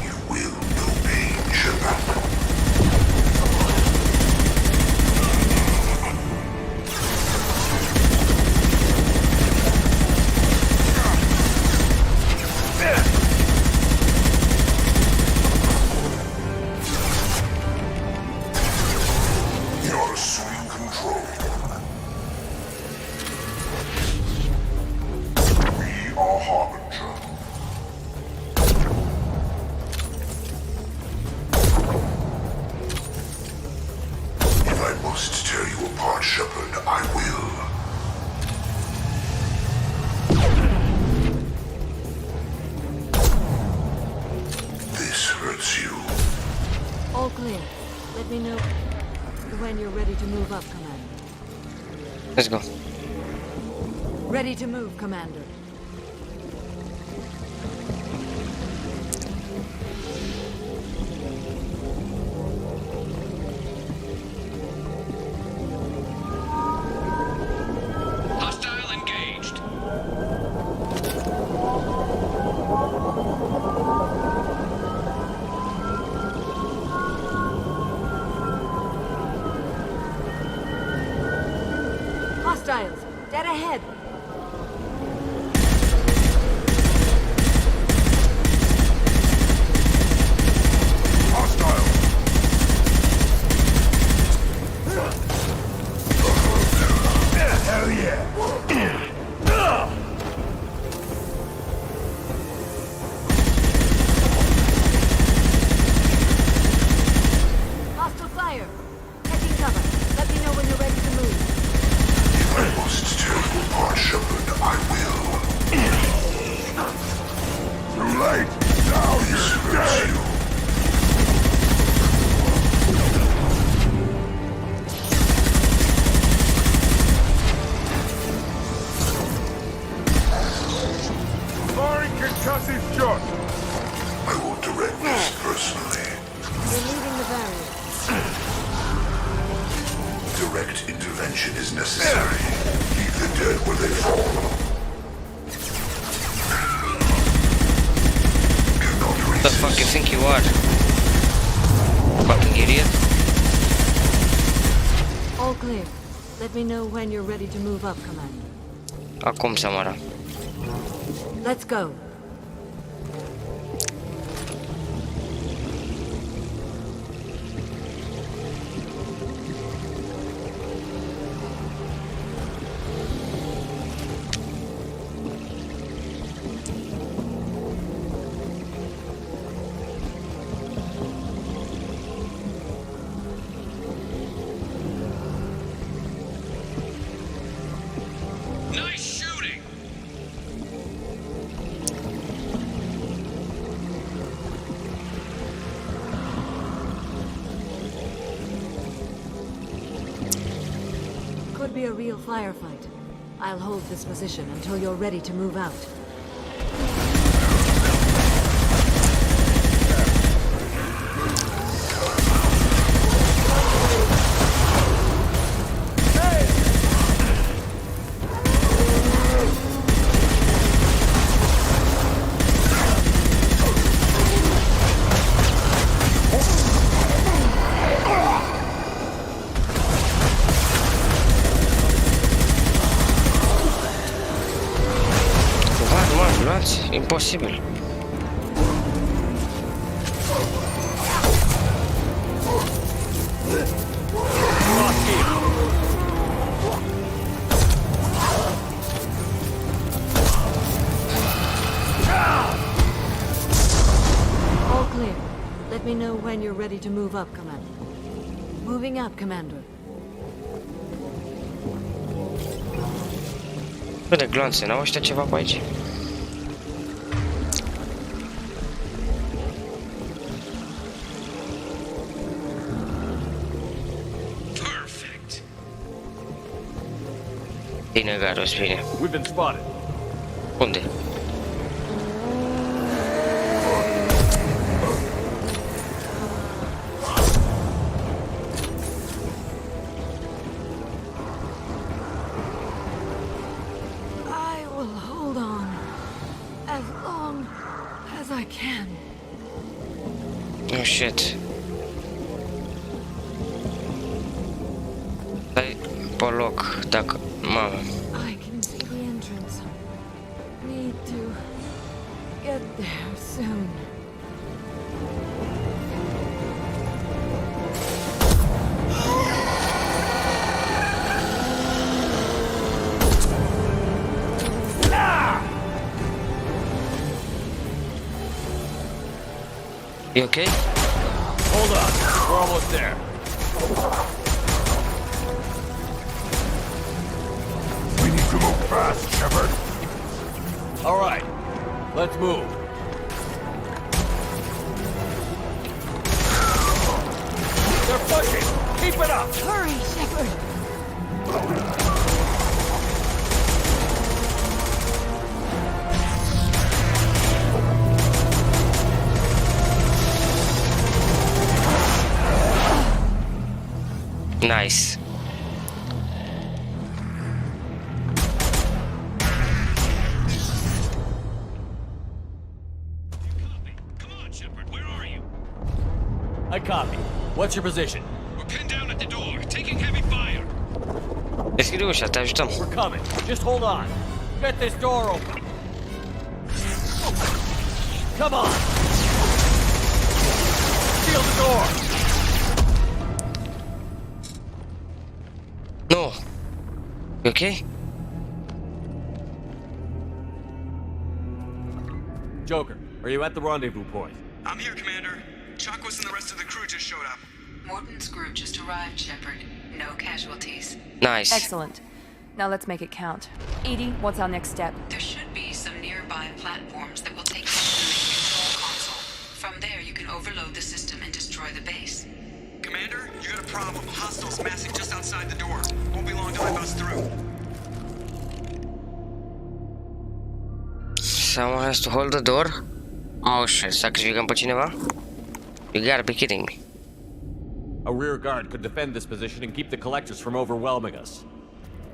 You will know pain, Shepard. All clear. Let me know when you're ready to move up, Commander. Let's go. Ready to move, Commander. Hostile engaged. Hostiles, dead ahead. Hell yeah! Hostile fire. Taking cover. Let me know when you're ready to move. If I must tear you apart, Shepard, I will. Too late! Now you're dead! Firing concussive shot! I will direct this personally. You're leaving the barrier. Direct intervention is necessary. Leave the dead where they fall. What the fuck you think you are? Fucking idiot. All clear. Let me know when you're ready to move up, Commander. Acum, Samara. Let's go. Nice shooting! Could be a real firefight. I'll hold this position until you're ready to move out. Imposibil. All clear. Let me know when you're ready to move up, Commander. Moving up, Commander. Bă, de glanțe, n-au ăștia ceva pe aici? Bine, Garos, bine. We've been spotted. Unde? I can. Oh shit. Stai pe loc, dacă... Mamă. I can see the entrance. Need to get there soon. You okay? Hold on, we're almost there. We need to move fast, Shepard. All right, let's move. They're pushing. Keep it up. Hurry, Shepard. Nice. I copy. What's your position? We're pinned down at the door, taking heavy fire. Deschide ușa, te ajutăm. We're coming. Just hold on. Get this door open. Come on. Seal the door. No. You okay? Joker, are you at the rendezvous point? I'm here, Commander. Chakwas and the rest of the crew just showed up. Morton's group just arrived, Shepard. No casualties. Nice. Excellent. Now let's make it count. Edie, what's our next step? There should be some nearby platforms that will take you to the main control console. From there, you can overload the system and destroy the base. Commander, you got a problem. Hostiles massing just outside the door. Won't be long till I bust through. Someone has to hold the door? Oh shit, sacrificăm pe cineva? You gotta be kidding me. A rear guard could defend this position and keep the collectors from overwhelming us.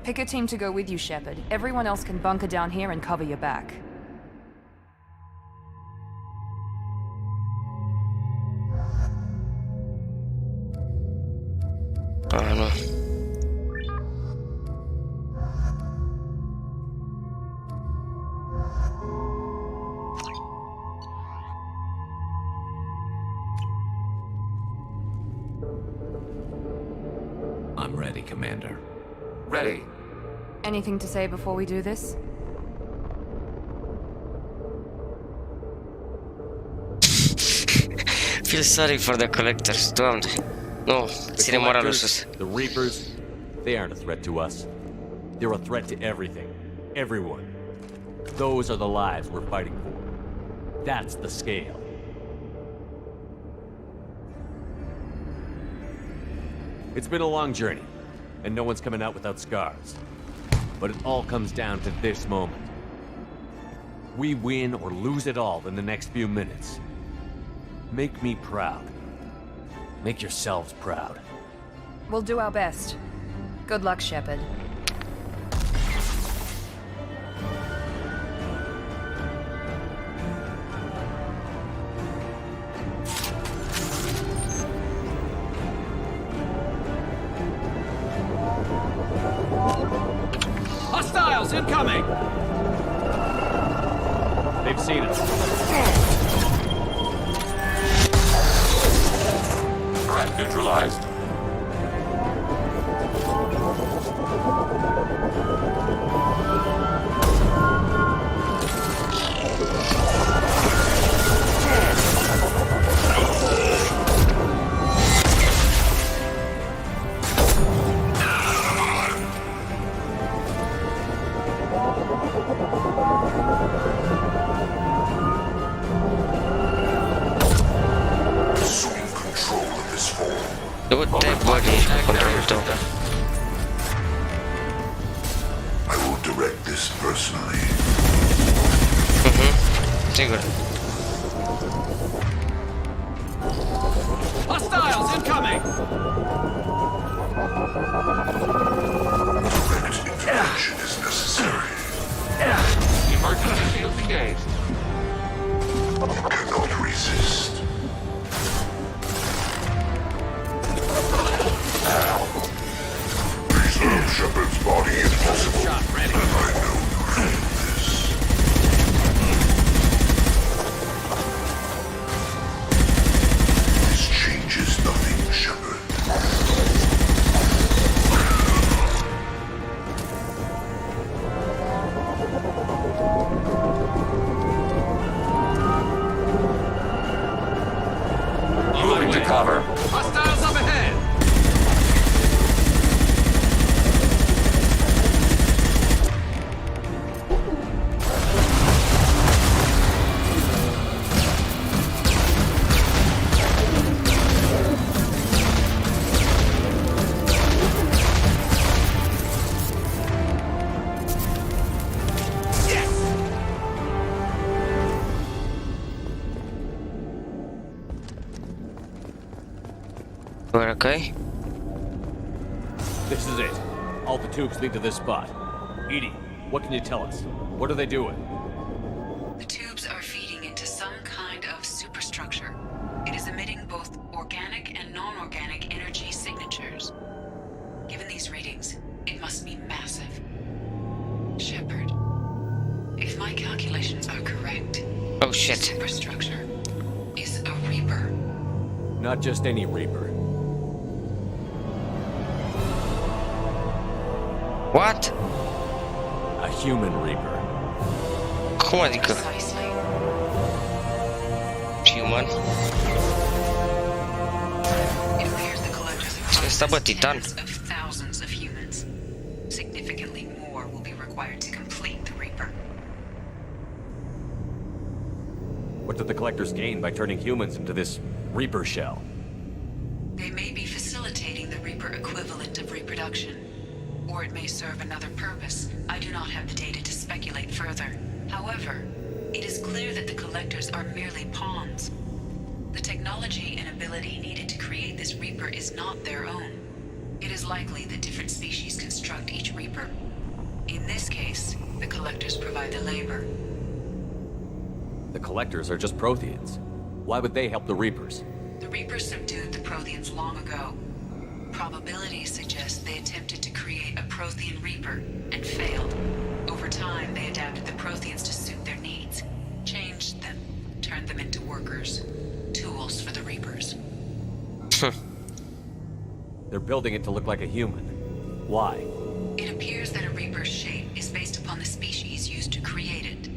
Pick a team to go with you, Shepard. Everyone else can bunker down here and cover your back. Oh no. I'm ready, Commander. Ready. Anything to say before we do this? Feel sorry for the collectors, Doamne. Nu, ține moralul sus. The Reapers, they aren't a threat to us. They're a threat to everything. Everyone. Those are the lives we're fighting for. That's the scale. It's been a long journey, and no one's coming out without scars. But it all comes down to this moment. We win or lose it all in the next few minutes. Make me proud. Make yourselves proud. We'll do our best. Good luck, Shepard. Hostiles incoming! They've seen us. Threat neutralized. Assuming control of this form. Du-te, băgi, ești cu controlul tău. I will direct this personally. Sigur. Hostiles incoming! Direct intervention is necessary. Emergency shields engaged. Okay. This is it. All the tubes lead to this spot. Edie, what can you tell us? What are they doing? The tubes are feeding into some kind of superstructure. It is emitting both organic and non-organic energy signatures. Given these readings, it must be massive. Shepard, if my calculations are correct, oh shit, the superstructure is a Reaper. Not just any Reaper. What? A human Reaper. Cum adică? Human? It appears the collectors Ce ăsta, bă, titan? of thousands of humans. Significantly more will be required to complete the Reaper. What did the collectors gain by turning humans into this Reaper shell? They may be facilitating the Reaper equivalent of reproduction, or it may serve another purpose. I do not have the data to speculate further. However, it is clear that the collectors are merely pawns. The technology and ability needed to create this Reaper is not their own. It is likely that different species construct each Reaper. In this case, the collectors provide the labor. The collectors are just Protheans. Why would they help the Reapers? The Reapers subdued the Protheans long ago. Probabilities suggest they attempted to create a Prothean Reaper and failed. Over time, they adapted the Protheans to suit their needs, changed them, turned them into workers, tools for the Reapers. They're building it to look like a human. Why? It appears that a Reaper's shape is based upon the species used to create it.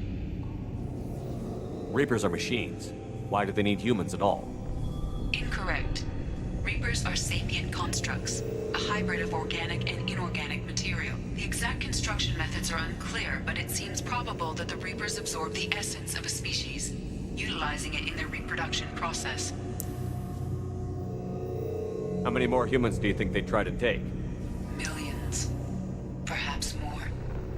Reapers are machines. Why do they need humans at all? Incorrect. Reapers are sapient constructs, a hybrid of organic and inorganic material. The exact construction methods are unclear, but it seems probable that the Reapers absorb the essence of a species, utilizing it in their reproduction process. How many more humans do you think they'd try to take? Millions. Perhaps more.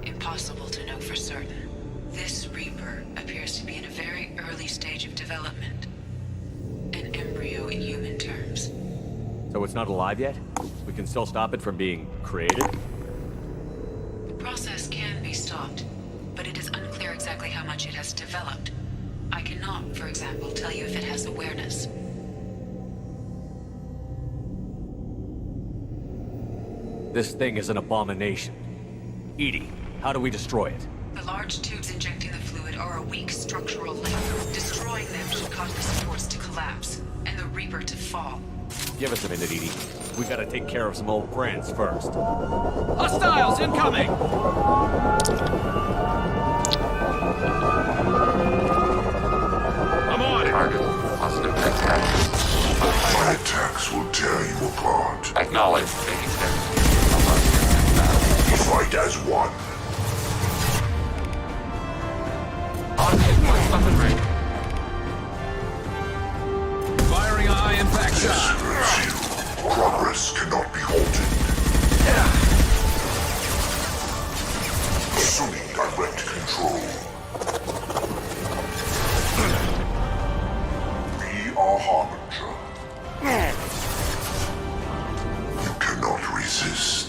Impossible to know for certain. This Reaper appears to be in a very early stage of development. An embryo in human terms. So it's not alive yet? We can still stop it from being created? The process can be stopped, but it is unclear exactly how much it has developed. I cannot, for example, tell you if it has awareness. This thing is an abomination. Edie, how do we destroy it? The large tubes injecting the fluid are a weak structural link. Destroying them should cause the supports to collapse, and the Reaper to fall. Give us a minute, Edie. We gotta take care of some old friends first. Hostiles incoming! I'm on it! Target positive attacks. My attacks will tear you apart. Acknowledge. Taking steps. We fight as one. Weapon Firing a high impact shot. Progress cannot be halted. Assuming direct control. We are Harbinger. You cannot resist.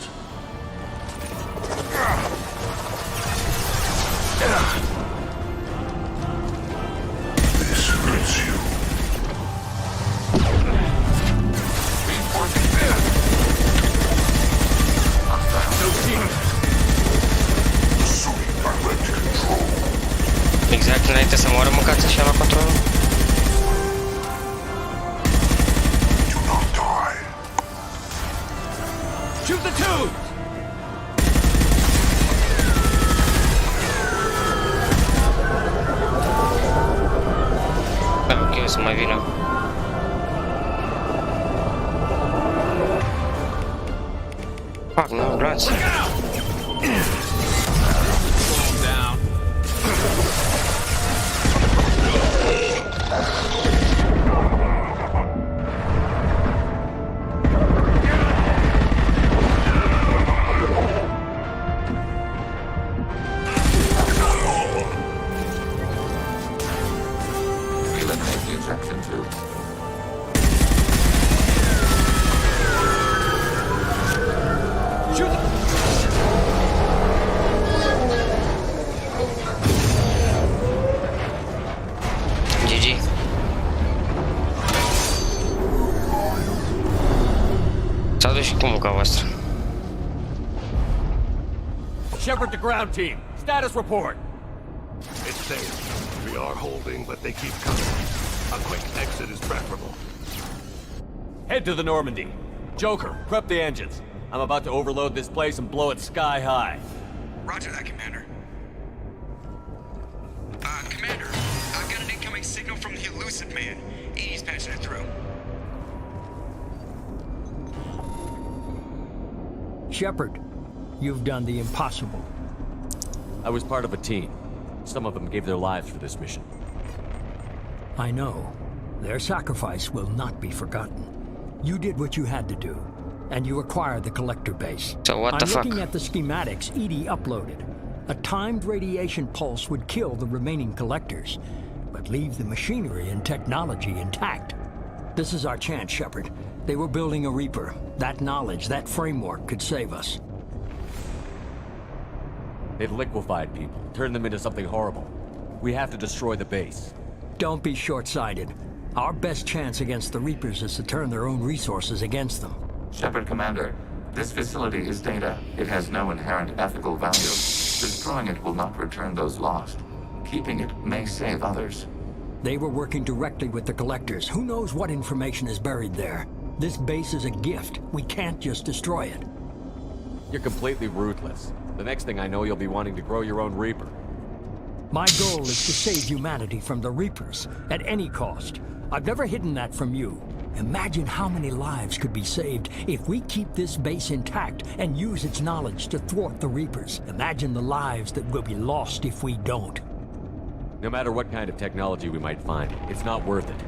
This hurts you. Exact înainte să moară măcați așa la controlul. Shoot the tube! Ok, o să mai vină. Fuck, nu, braț. Shepard to ground team. Status report. It's safe. We are holding, but they keep coming. A quick exit is preferable. Head to the Normandy. Joker, prep the engines. I'm about to overload this place and blow it sky high. Roger that, Commander. Commander, I've got an incoming signal from the elusive man. He's patching it through. Shepard, you've done the impossible. I was part of a team. Some of them gave their lives for this mission. I know. Their sacrifice will not be forgotten. You did what you had to do, and you acquired the collector base. So what the fuck? I'm looking at the schematics EDI uploaded. A timed radiation pulse would kill the remaining collectors, but leave the machinery and technology intact. This is our chance, Shepard. They were building a Reaper. That knowledge, that framework could save us. They've liquefied people, turned them into something horrible. We have to destroy the base. Don't be short-sighted. Our best chance against the Reapers is to turn their own resources against them. Shepard, Commander, this facility is data. It has no inherent ethical value. Destroying it will not return those lost. Keeping it may save others. They were working directly with the collectors. Who knows what information is buried there? This base is a gift. We can't just destroy it. You're completely ruthless. The next thing I know, you'll be wanting to grow your own Reaper. My goal is to save humanity from the Reapers, at any cost. I've never hidden that from you. Imagine how many lives could be saved if we keep this base intact and use its knowledge to thwart the Reapers. Imagine the lives that will be lost if we don't. No matter what kind of technology we might find, it's not worth it.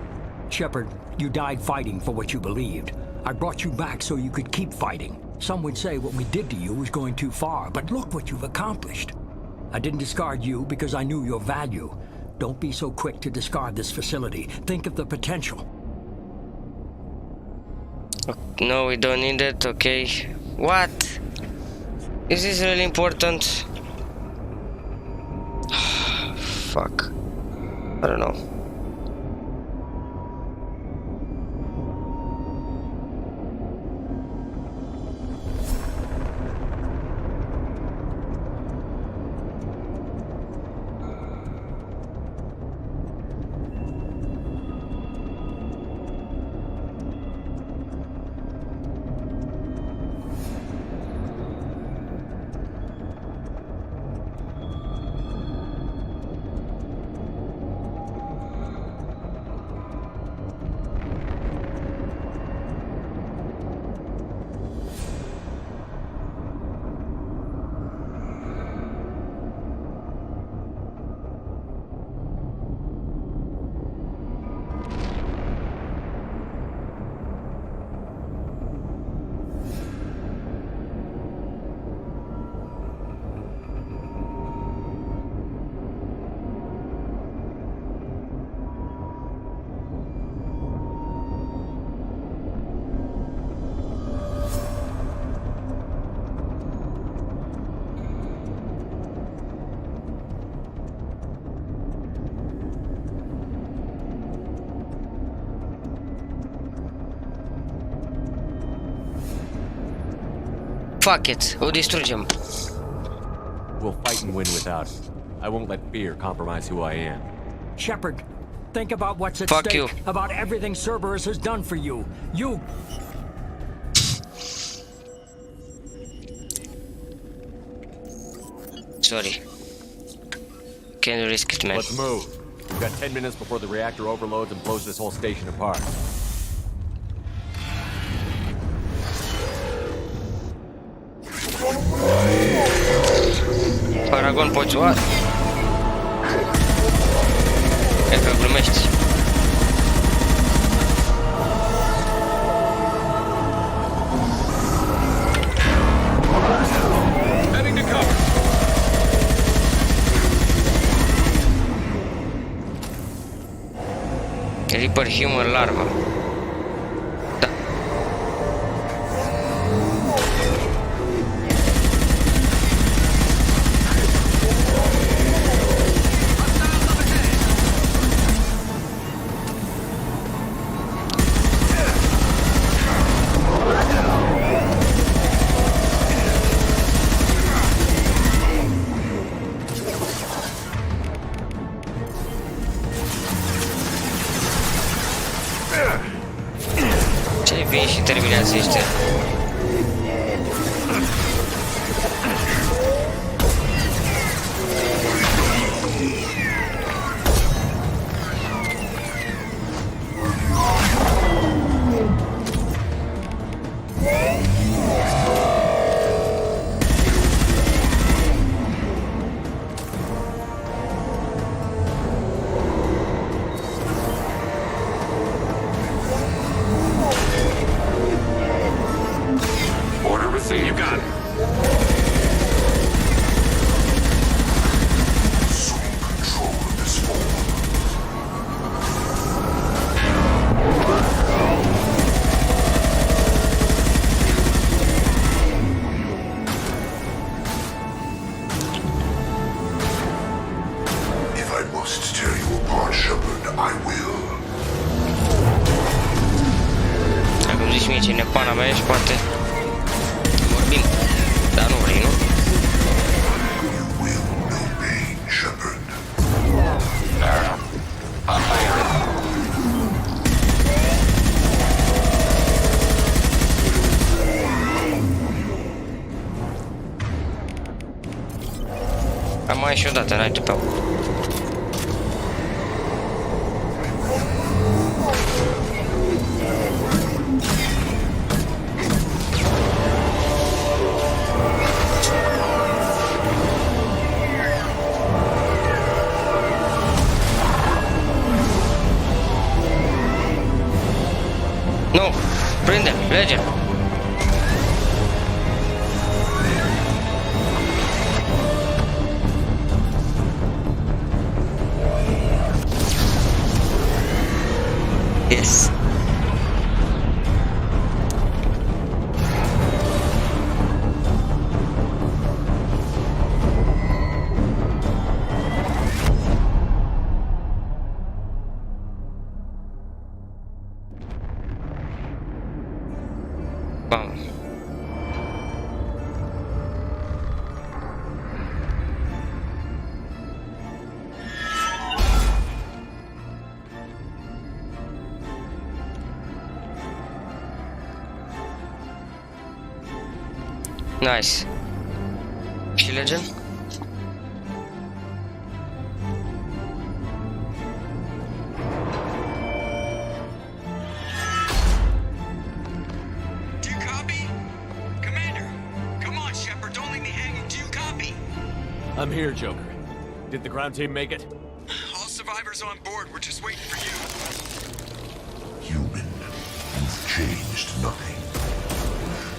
Shepard, you died fighting for what you believed. I brought you back so you could keep fighting. Some would say what we did to you was going too far, but look what you've accomplished. I didn't discard you because I knew your value. Don't be so quick to discard this facility. Think of the potential. No, we don't need it, okay. What? Is this really important? Fuck. I don't know. Fuck it, o distrugem. We'll fight and win without it. I won't let fear compromise who I am. Shepard, think about what's at Fuck stake. you. About everything Cerberus has done for you. You... Sorry. Can't risk it, man. Let's move. We've got 10 minutes before the reactor overloads and blows this whole station apart. Paragon, poți oare? Cred că glumești. Heading to cover. Reaper Human Larva. Da. vin și terminează ăștia. Order received. You got it. Assume control of this form. If I must tear you apart, Shepard, I will. Dacă îmi zici mie ce ne pana mea și poate vorbim, dar nu vrei, nu? You will no pain, Shepard. Am mai și odată înainte pe acolo. Nu! Prinde! Lege! Yes! Bam. Nice. Și legem? Do you copy? Commander, come on, Shepard, don't leave me hanging. Do you copy? I'm here, Joker. Did the ground team make it? All survivors on board. We're just waiting for you. Human, you've changed nothing.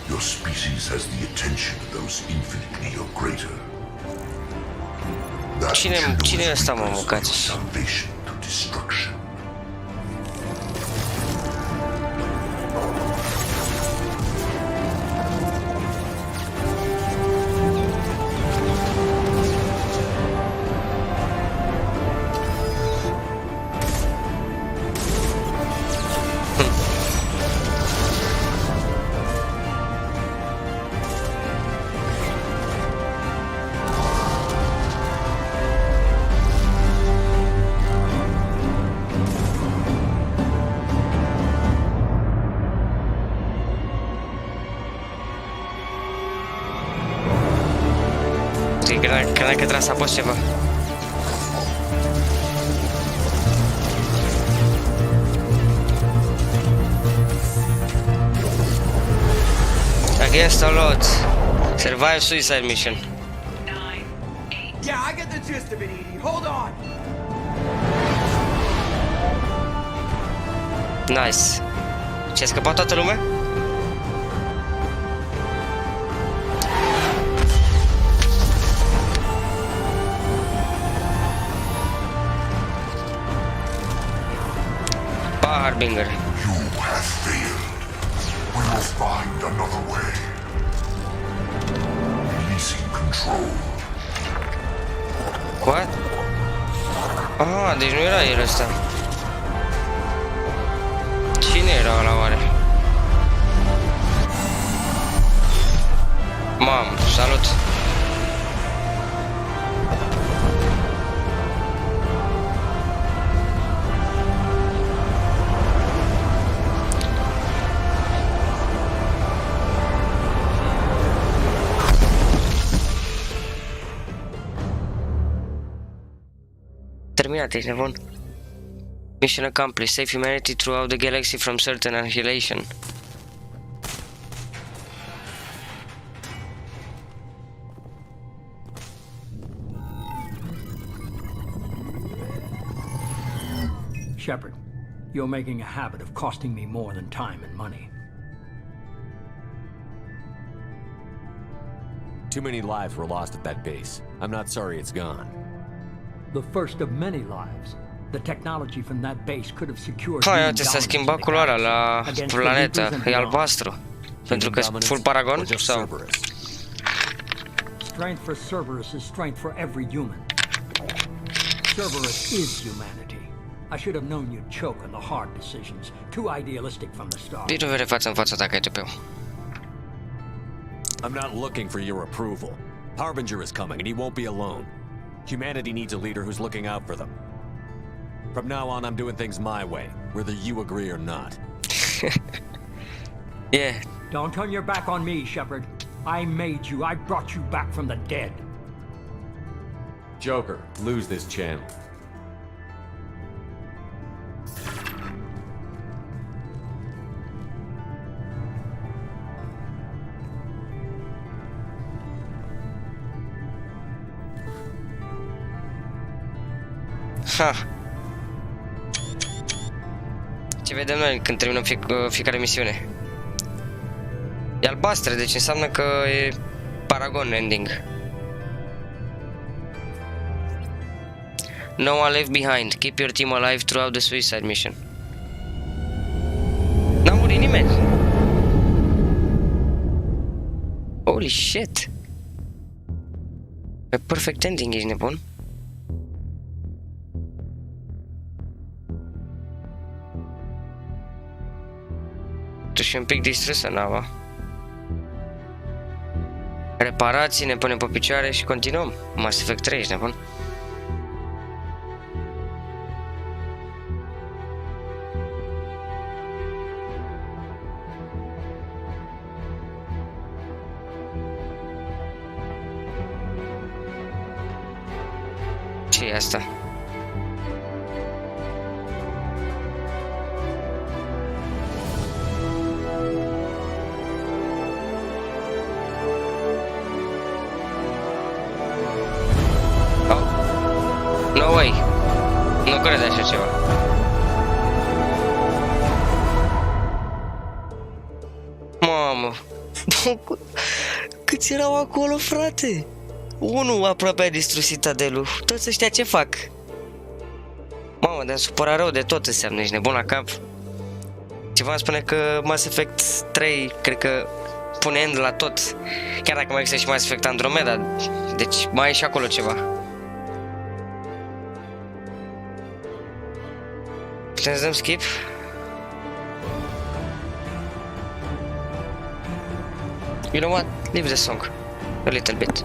Your species has the attention of those infinitely or greater. That Cine e ăsta, mă, mâncați? salvation to destruction. Credeam că trebuie să apăs ceva. Against all odds. Survive suicide mission. Yeah, I get the gist of it, Edie. Hold on. Nice. Ce a scăpat toată lumea? Harbinger. You have failed. We will find another way. Releasing control. What? Ah, deci nu era el ăsta. Cine era ăla oare? Mamă, salut! terminat, ești nebun. Mission accomplished. Save humanity throughout the galaxy from certain annihilation. Shepard, you're making a habit of costing me more than time and money. Too many lives were lost at that base. I'm not sorry it's gone. The first of many lives. The technology from that base could have secured. Uite, s-a schimbat culoarea la planetă, e albastru. Pentru că full paragon sau? Strength for Cerberus is strength for every human. Cerberus is humanity. I should have known you'd choke on the hard decisions. Too idealistic from the start. Vino vede față în față dacă ai TP-ul. I'm not looking for your approval. Harbinger is coming and he won't be alone. Humanity needs a leader who's looking out for them. From now on, I'm doing things my way, whether you agree or not. Yeah. Don't turn your back on me, Shepard. I made you. I brought you back from the dead. Joker, lose this channel. Ha. Ce vedem noi când terminăm fiecare misiune? E albastră, deci înseamnă că e Paragon ending. No one left behind. Keep your team alive throughout the suicide mission. N-a murit nimeni. Holy shit. E perfect ending, ești nebun? Și un pic distrusă nava. Reparații, ne punem pe picioare și continuăm. Mass Effect 3, ești nebun? Ce e asta? No way. Nu cred așa ceva. Mamă. Câți erau acolo, frate? Unul aproape a distrus citadelul. Toți ăștia ce fac? Mamă, de-am supărat rău de tot înseamnă. Ești nebun la cap? Ceva îmi spune că Mass Effect 3, cred că pune end la tot. Chiar dacă mai există și Mass Effect Andromeda. Deci mai e și acolo ceva. Putem să dăm skip? You know what? Leave the song a little bit.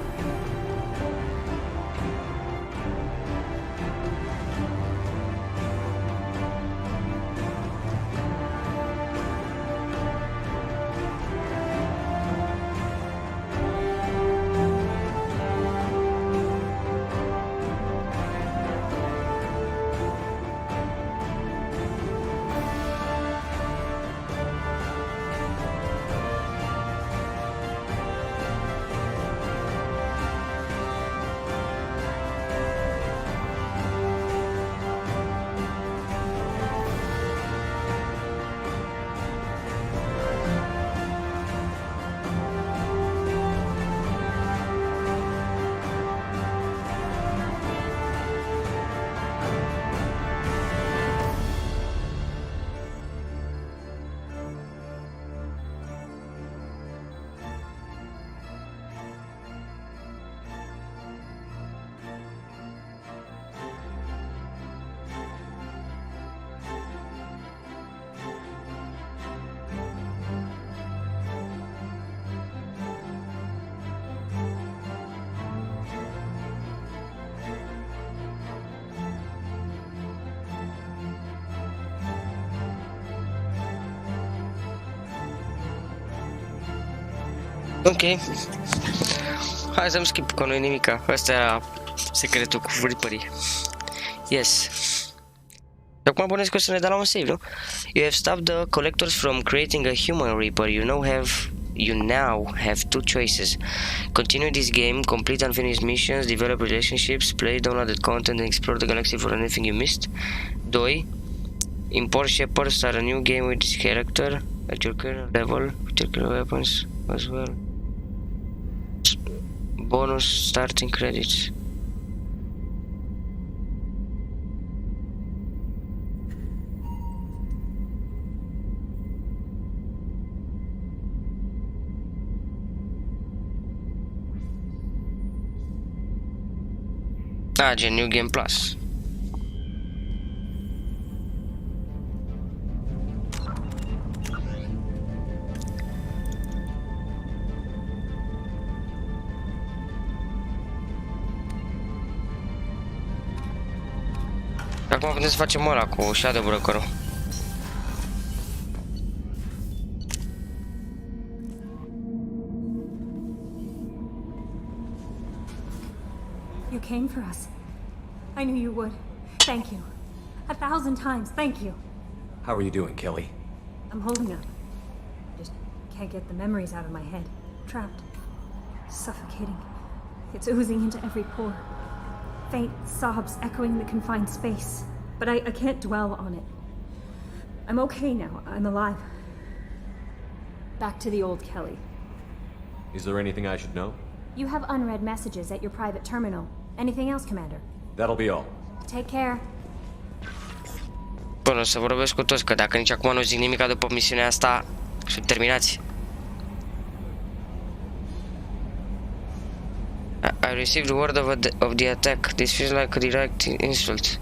Ok. Hai să-mi skip, că nu e nimica. Asta era secretul cu Reaperii. Yes. Acum bănuiesc că o să ne dea la un save, nu? You have stopped the collectors from creating a human reaper. You now have two choices. Continue this game, complete unfinished missions, develop relationships, play downloaded content and explore the galaxy for anything you missed. 2. Import Shepard, start a new game with this character at your current level, with your current weapons as well. Bonus starting credits. Ah, gen New Game Plus. Acum putem să facem ăla cu Shadow Broker-ul. You came for us. I knew you would. Thank you. 1,000 times, thank you. How are you doing, Kelly? I'm holding up. Just can't get the memories out of my head. Trapped. Suffocating. It's oozing into every pore. Faint sobs echoing the confined space. But I can't dwell on it. I'm okay now. I'm alive. Back to the old Kelly. Is there anything I should know? You have unread messages at your private terminal. Anything else, Commander? That'll be all. Take care. Bun, o să vorbesc cu toți, că dacă nici acum nu zic nimica după misiunea asta, sunt terminați. I received word of the attack. This feels like a direct insult.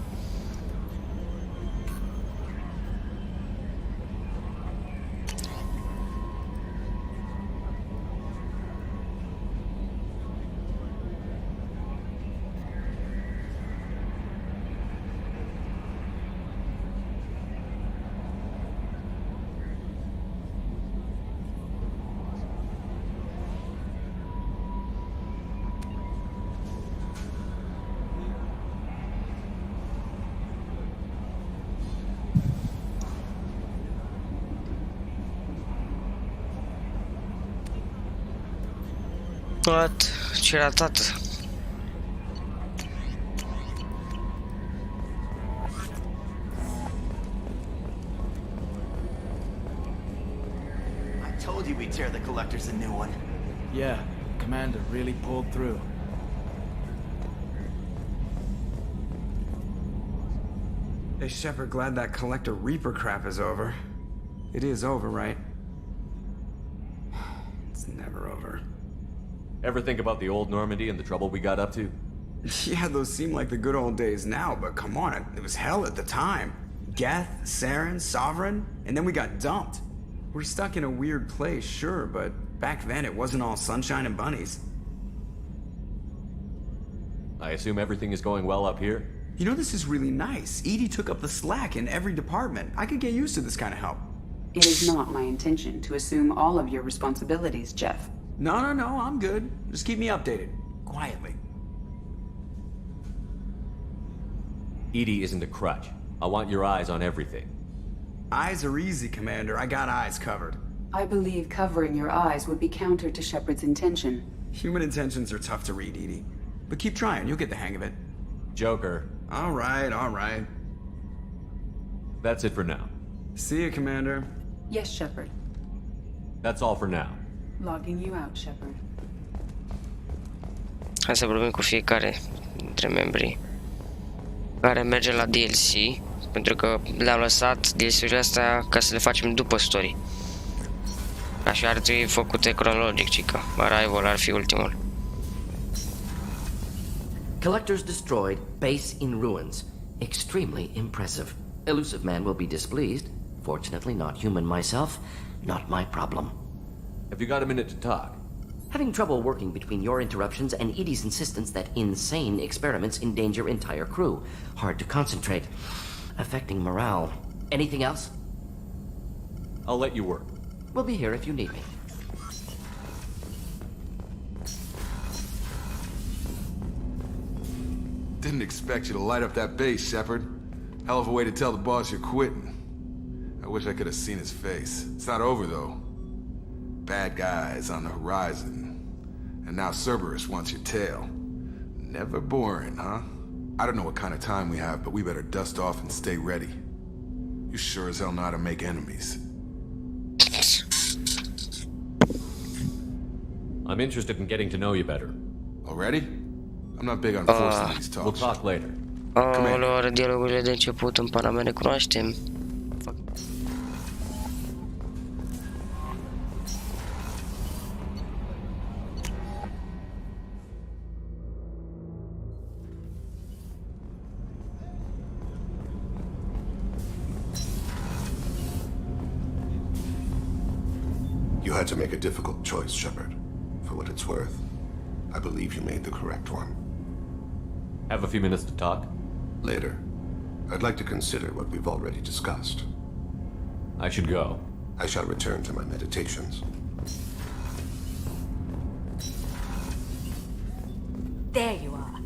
What? Ce ratat. I told you we'd tear the collectors a new one. Yeah, Commander really pulled through. Hey, Shepard, glad that Collector Reaper crap is over. It is over, right? It's never over. Ever think about the old Normandy and the trouble we got up to? Yeah, those seem like the good old days now, but come on, it was hell at the time. Geth, Saren, Sovereign, and then we got dumped. We're stuck in a weird place, sure, but back then it wasn't all sunshine and bunnies. I assume everything is going well up here? You know, this is really nice. EDI took up the slack in every department. I could get used to this kind of help. It is not my intention to assume all of your responsibilities, Jeff. No, I'm good. Just keep me updated. Quietly. EDI isn't a crutch. I want your eyes on everything. Eyes are easy, Commander. I got eyes covered. I believe covering your eyes would be counter to Shepard's intention. Human intentions are tough to read, EDI. But keep trying, you'll get the hang of it. Joker. All right. That's it for now. See you, Commander. Yes, Shepard. That's all for now. Logging you out, Shepard. Hai să vorbim cu fiecare dintre membrii care merge la DLC, pentru că le-am lăsat DLC-urile astea ca să le facem după story. Așa ar trebui făcute cronologic, cică. Arrival ar fi ultimul. Collectors destroyed, base in ruins. Extremely impressive. Elusive man will be displeased. Fortunately not human myself. Not my problem. Have you got a minute to talk? Having trouble working between your interruptions and EDI's insistence that insane experiments endanger entire crew. Hard to concentrate. Affecting morale. Anything else? I'll let you work. We'll be here if you need me. Didn't expect you to light up that base, Shepard. Hell of a way to tell the boss you're quitting. I wish I could have seen his face. It's not over, though. Bad guys on the horizon. And now Cerberus wants your tail. Never boring, huh? I don't know what kind of time we have, but we better dust off and stay ready. You sure as hell know how to make enemies. I'm interested in getting to know you better. Already? I'm not big on forcing these talks. We'll talk later. Are dialogurile de început în pana mea ne cunoaștem. You had to make a difficult choice, Shepard. For what it's worth, I believe you made the correct one. Have a few minutes to talk? Later. I'd like to consider what we've already discussed. I should go. I shall return to my meditations. There you are.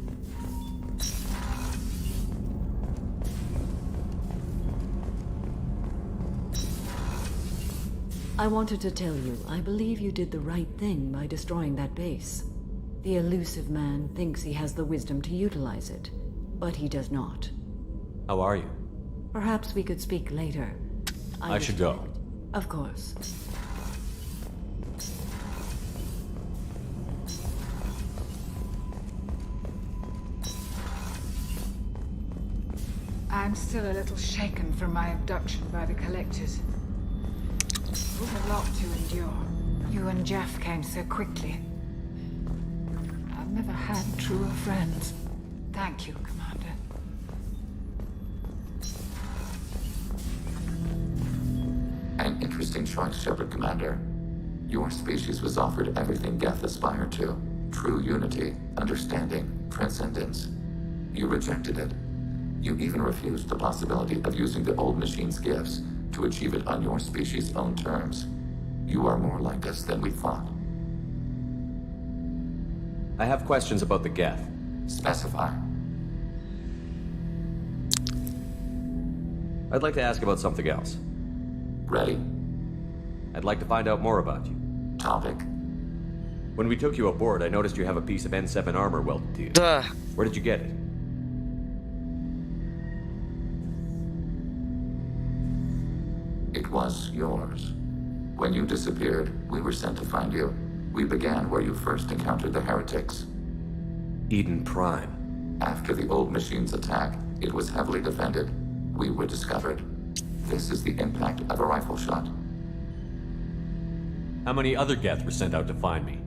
I wanted to tell you, I believe you did the right thing by destroying that base. The elusive man thinks he has the wisdom to utilize it, but he does not. How are you? Perhaps we could speak later. I should go. Of course. I'm still a little shaken from my abduction by the collectors. It was a lot to endure. You and Jeff came so quickly. I've never had truer friends. Thank you, Commander. An interesting choice, Shepard, Commander. Your species was offered everything Geth aspired to. True unity, understanding, transcendence. You rejected it. You even refused the possibility of using the old machine's gifts to achieve it on your species' own terms. You are more like us than we thought. I have questions about the Geth. Specify. I'd like to ask about something else. Ready? I'd like to find out more about you. Topic. When we took you aboard, I noticed you have a piece of N7 armor welded to you. Where did you get it? It was yours. When you disappeared, we were sent to find you. We began where you first encountered the heretics. Eden Prime. After the old machine's attack, it was heavily defended. We were discovered. This is the impact of a rifle shot. How many other Geth were sent out to find me?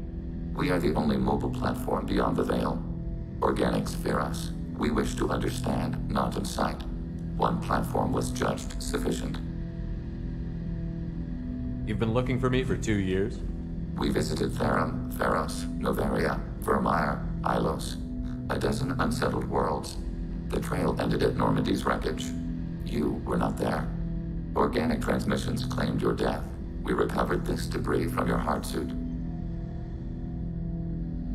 We are the only mobile platform beyond the Veil. Organics fear us. We wish to understand, not incite. One platform was judged sufficient. You've been looking for me for 2 years? We visited Therum, Theros, Noveria, Vermeer, Ilos. A dozen unsettled worlds. The trail ended at Normandy's wreckage. You were not there. Organic transmissions claimed your death. We recovered this debris from your heart suit.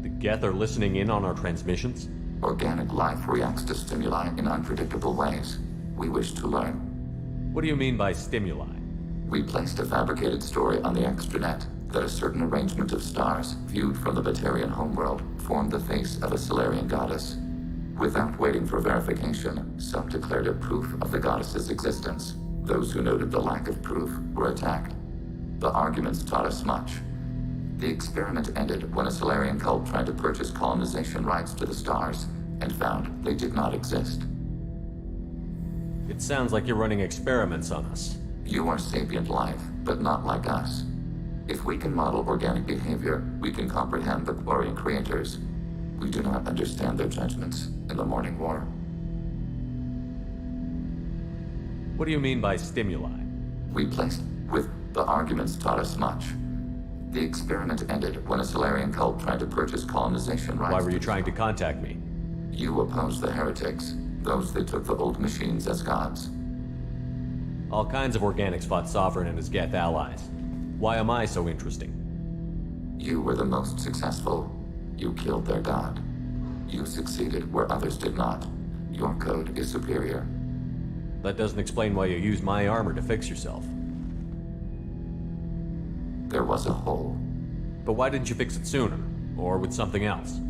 The Geth are listening in on our transmissions? Organic life reacts to stimuli in unpredictable ways. We wish to learn. What do you mean by stimuli? We placed a fabricated story on the extranet that a certain arrangement of stars, viewed from the Batarian homeworld, formed the face of a Solarian goddess. Without waiting for verification, some declared it proof of the goddess's existence. Those who noted the lack of proof were attacked. The arguments taught us much. The experiment ended when a Solarian cult tried to purchase colonization rights to the stars and found they did not exist. It sounds like you're running experiments on us. You are sapient life, but not like us. If we can model organic behavior, we can comprehend the Quarian creators. We do not understand their judgments in the Morning War. What do you mean by stimuli? We placed with the arguments taught us much. The experiment ended when a Solarian cult tried to purchase colonization rights. Why were you trying to contact me? You opposed the heretics, those that took the old machines as gods. All kinds of organics fought Sovereign and his Geth allies. Why am I so interesting? You were the most successful. You killed their god. You succeeded where others did not. Your code is superior. That doesn't explain why you used my armor to fix yourself. There was a hole. But why didn't you fix it sooner? Or with something else?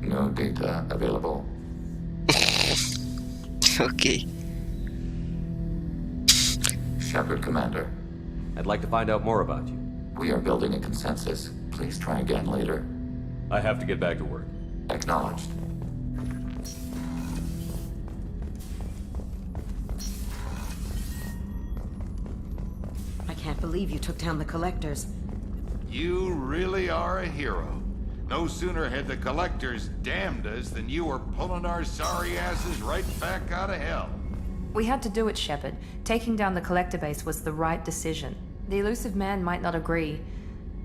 No data available. Okay. Shepard, Commander. I'd like to find out more about you. We are building a consensus. Please try again later. I have to get back to work. Acknowledged. I can't believe you took down the collectors. You really are a hero. No sooner had the collectors damned us than you were pulling our sorry asses right back out of hell. We had to do it, Shepard. Taking down the collector base was the right decision. The elusive man might not agree,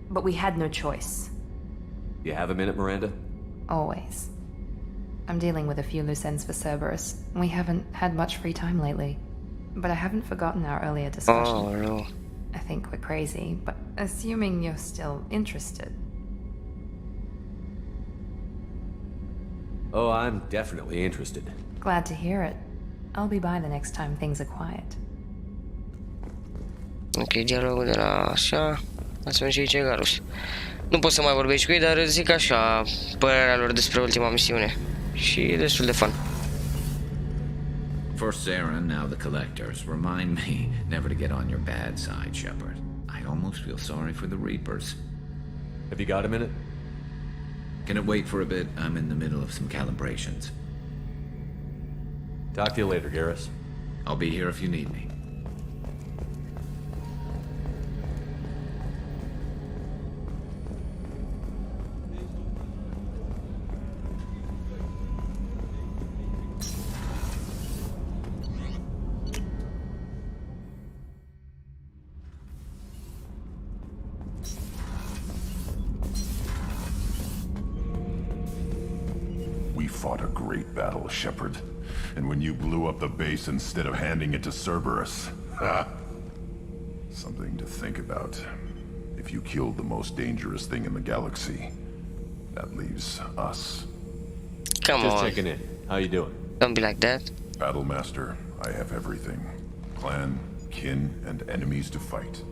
but we had no choice. You have a minute, Miranda? Always. I'm dealing with a few loose ends for Cerberus. We haven't had much free time lately. But I haven't forgotten our earlier discussion. Oh, no. I think we're crazy, but assuming you're still interested. Oh, I'm definitely interested. Glad to hear it. I'll be by the next time things are quiet. Ok, dialogul de la așa. Asta și ce Garus. Nu pot să mai vorbești cu ei, dar zic așa părerea lor despre ultima misiune. Și e destul de fun. First Sarah, now the collectors. Remind me never to get on your bad side, Shepard. I almost feel sorry for the Reapers. Have you got a minute? Can it wait for a bit? I'm in the middle of some calibrations. Talk to you later, Garrus. I'll be here if you need me. We fought a great battle, Shepard. And when you blew up the base instead of handing it to Cerberus. Ha! Something to think about. If you killed the most dangerous thing in the galaxy, that leaves us. Come on. Just checking in. How you doing? Don't be like that. Battlemaster, I have everything. Clan, kin, and enemies to fight.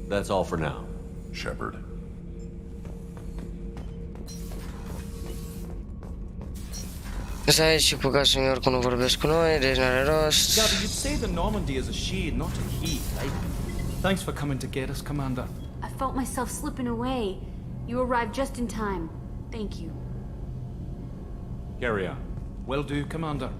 That's all for now. Shepard. Să aici și cu cazul meu oricum nu vorbesc cu noi, deci n-are rost. Yeah, but you'd say the Normandy is a she, not a he, right? Thanks for coming to get us, Commander. I felt myself slipping away. You arrived just in time. Thank you. Carry on. Will do, Commander.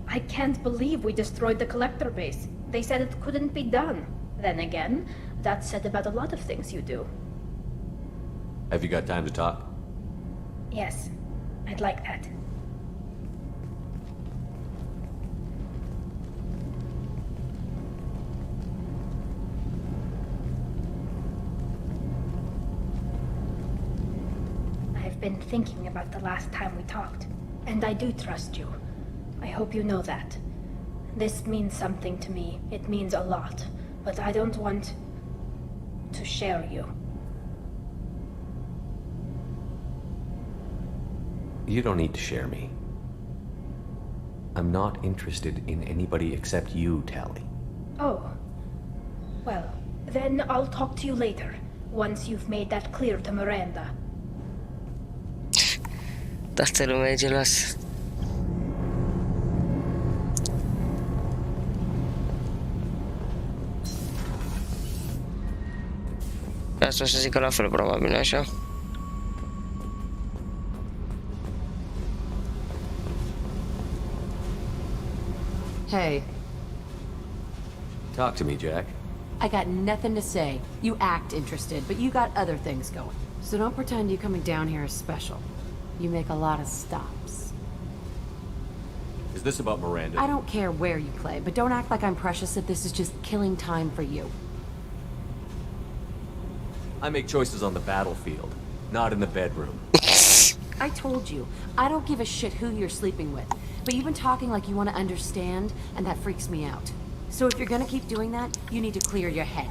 I can't believe we destroyed the collector base. They said it couldn't be done. Then again, that's said about a lot of things you do. Have you got time to talk? Yes, I'd like that. I've been thinking about the last time we talked, and I do trust you. I hope you know that. This means something to me. It means a lot, but I don't want to share you. You don't need to share me. I'm not interested in anybody except you, Tali. Oh. Well, then I'll talk to you later, once you've made that clear to Miranda. Toată lumea e geloasă. Asta o să zică la fel, probabil, așa? Hey. Talk to me, Jack. I got nothing to say. You act interested, but you got other things going. So don't pretend you coming down here is special. You make a lot of stops. Is this about Miranda? I don't care where you play, but don't act like I'm precious if this is just killing time for you. I make choices on the battlefield, not in the bedroom. I told you, I don't give a shit who you're sleeping with. But you've been talking like you want to understand, and that freaks me out. So if you're gonna keep doing that, you need to clear your head.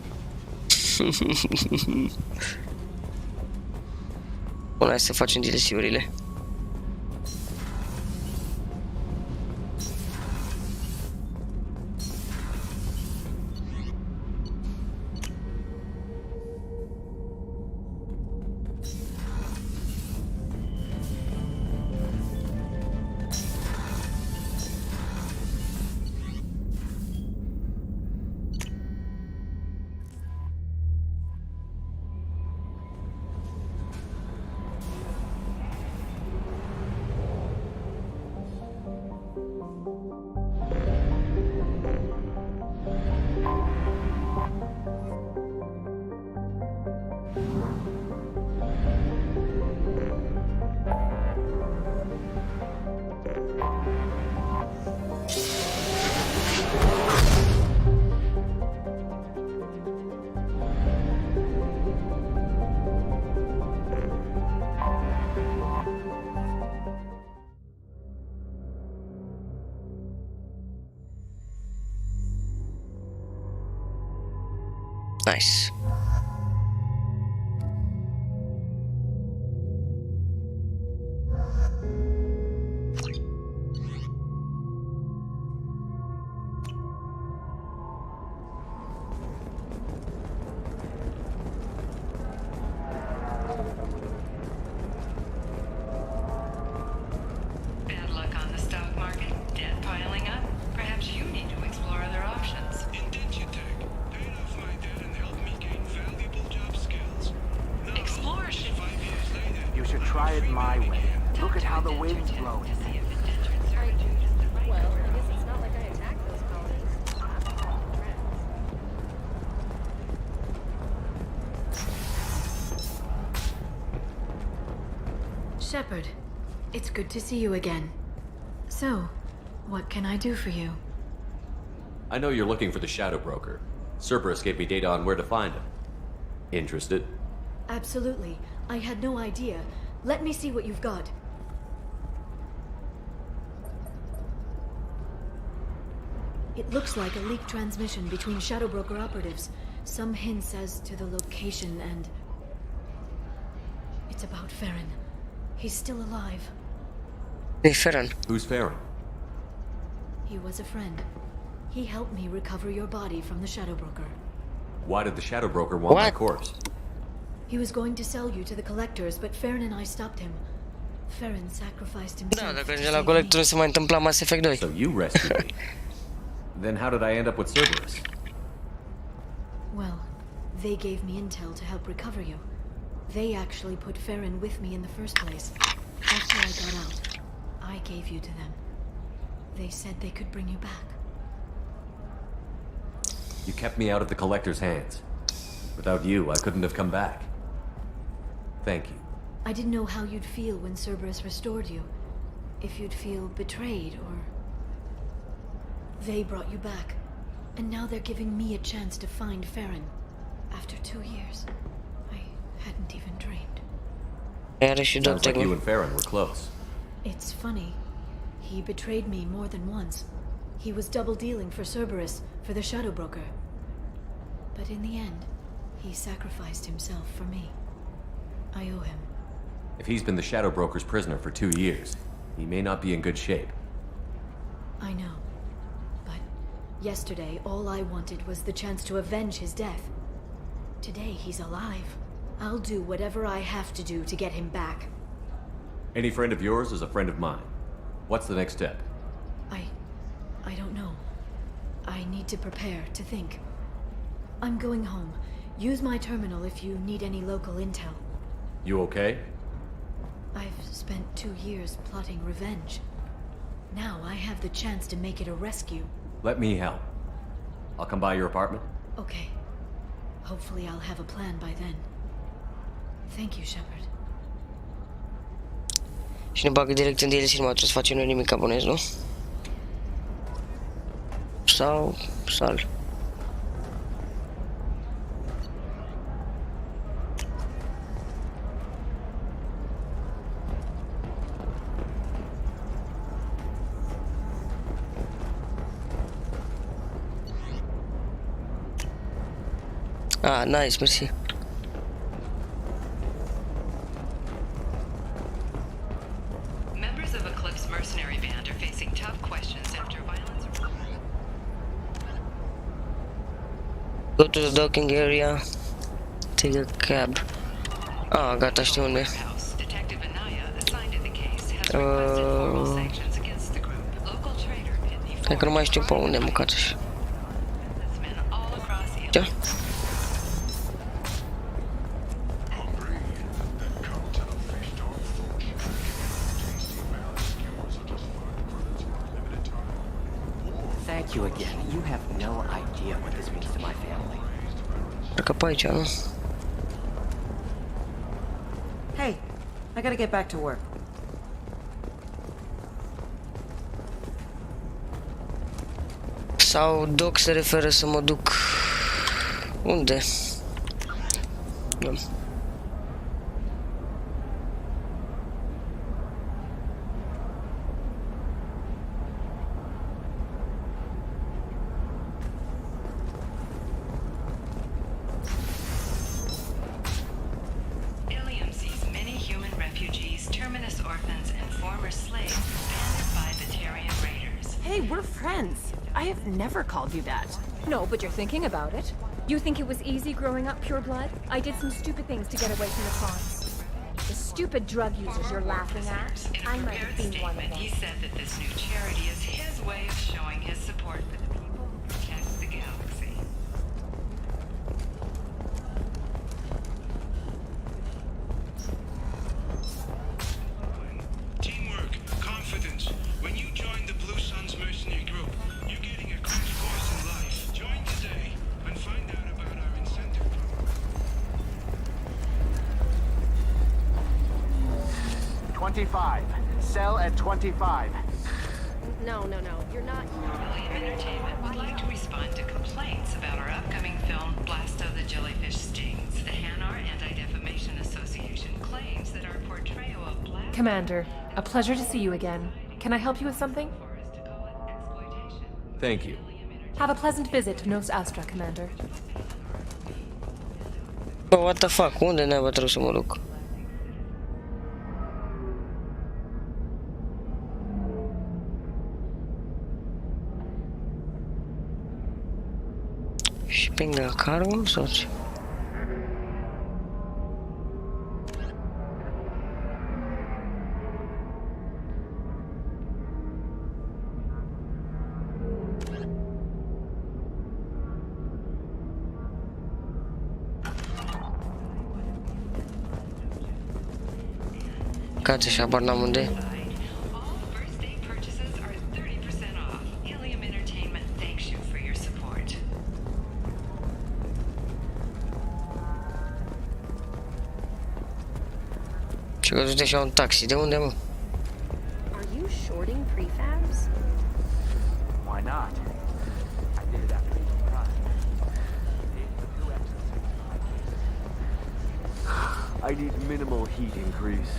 Bun, hai să facem DLC-urile. Nice. Bad luck on the stock market, debt piling up. Perhaps you need to explore other options. You should try it my way. Look at how the wind's blowing. Well, I guess it's not like I attacked those colonies. Shepard, it's good to see you again. So, what can I do for you? I know you're looking for the Shadow Broker. Cerberus gave me data on where to find him. Interested? Absolutely. I had no idea. Let me see what you've got. It looks like a leaked transmission between Shadow Broker operatives. Some hints as to the location and... It's about Farron. He's still alive. Hey, Farron. Who's Farron? He was a friend. He helped me recover your body from the Shadow Broker. Why did the Shadow Broker want my corpse? He was going to sell you to the collectors, but Farron and I stopped him. Farron sacrificed himself. Da, dacă ajunge la colector se mai întâmpla Mass Effect 2. So you rescued me. Then how did I end up with Cerberus? Well, they gave me intel to help recover you. They actually put Farron with me in the first place. After I got out, I gave you to them. They said they could bring you back. You kept me out of the collector's hands. Without you, I couldn't have come back. Thank you. I didn't know how you'd feel when Cerberus restored you. If you'd feel betrayed, or... They brought you back. And now they're giving me a chance to find Farron. After 2 years. I hadn't even dreamed. Sounds like you and Farron were close. It's funny. He betrayed me more than once. He was double-dealing for Cerberus, for the Shadow Broker. But in the end, he sacrificed himself for me. I owe him. If he's been the Shadow Broker's prisoner for 2 years, he may not be in good shape. I know. But yesterday, all I wanted was the chance to avenge his death. Today, he's alive. I'll do whatever I have to do to get him back. Any friend of yours is a friend of mine. What's the next step? I don't know. I need to prepare, to think. I'm going home. Use my terminal if you need any local intel. You okay? I've spent 2 years plotting revenge. Now I have the chance to make it a rescue. Let me help. I'll come by your apartment. Okay. Hopefully I'll have a plan by then. Thank you, Shepard. Și ne bagă direct în DLC, nu mai trebuie să facem noi nimic, abonezi, nu? Sau... sal. Ah, nice, mersi. Cliff's mercenary band are facing tough questions after violence. Go to the docking area. Take a cab. Ah, gata, știu unde. Hai că nu mai știu pe unde mă cațești. Ce? Thank you again. You have no idea what this means to my family. Cred că pe aici, nu? Hey, I gotta get back to work. Sau Doc se referă să mă duc... Unde? Never called you that. No, but you're thinking about it. You think it was easy growing up pure blood? I did some stupid things to get away from the cons. The stupid drug users you're laughing at, I might have been one of them. He said that this new charity is his way of showing his support for the people who protect the galaxy. Teamwork, confidence. When you join the Blue Suns mercenary group, you're getting a crash course in life. Join today and find out about our incentive program. 25. Sell at 25. No, you're not. William Entertainment would like to respond to complaints about our upcoming film, Blast of the Jellyfish Stings. The Hanar Anti-Defamation Association claims that our portrayal of Blast... Commander, a pleasure to see you again. Can I help you with something? Thank you. Have a pleasant visit to Nos Astra, Commander. Bă, what the fuck? Unde naiba trebuie să mă duc? Shipping a cargo sau ce? Cațe și abar n-am unde. Și că du-te și un taxi. De unde, mă? Are you shorting prefabs? Why not? I did it after each time. I need minimal heat increase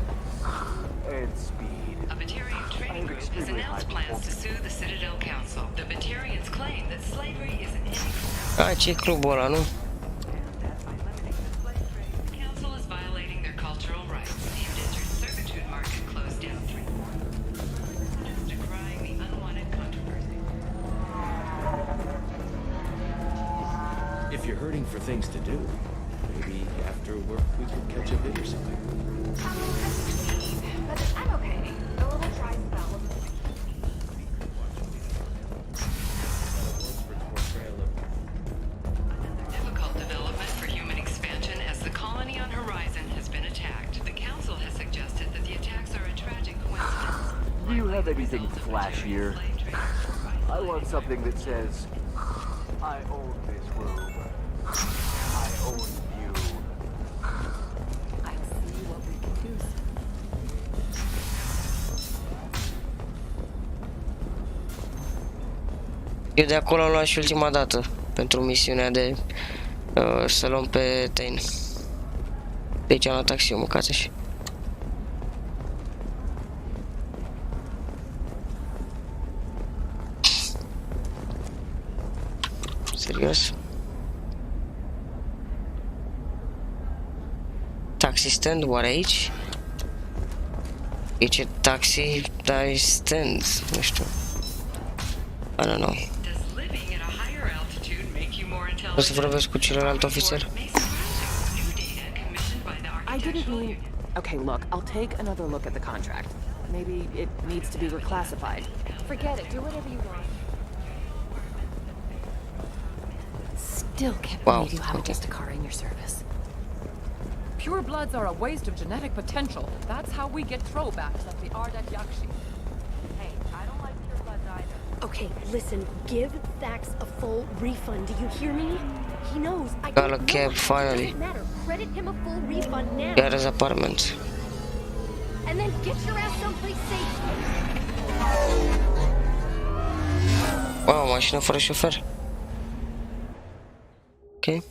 and speed. A Batarian trading group has announced plans to sue the Citadel Council. The Batarians claim that slavery is an illegal. Ai, ce clubul ăla, nu? If you're hurting for things to do, maybe after work we could catch a bit or something. But I'm okay. A little dry spell. Difficult development for human expansion as the colony on Horizon has been attacked. The Council has suggested that the attacks are a tragic coincidence. Do you have anything flashier? I want something that says, I own this room. I own you. I'll see what we can do. Eu de acolo am luat și ultima dată pentru misiunea de să luăm pe Tain. Deci am luat taxiul, măcați și. Serios? Taxi stand, oare aici? E ce taxi dai stand, nu știu. I don't know. O să vorbesc cu celălalt ofițer? I didn't mean... Okay, look, I'll take another look at the contract. Maybe it needs to be reclassified. Forget it, do whatever you want. Still can't believe you haven't just a car in your service. Pure bloods are a waste of genetic potential. That's how we get throwbacks like the Ardat Yakshi. Hey, I don't like pure bloods either. Okay, listen, give Thax a full refund. Do you hear me? He knows. I don't know. Cab finally. It doesn't matter. Credit him a full refund now. Iar his apartment. And then get your ass someplace safe. Wow, mașină fără șofer. Ok.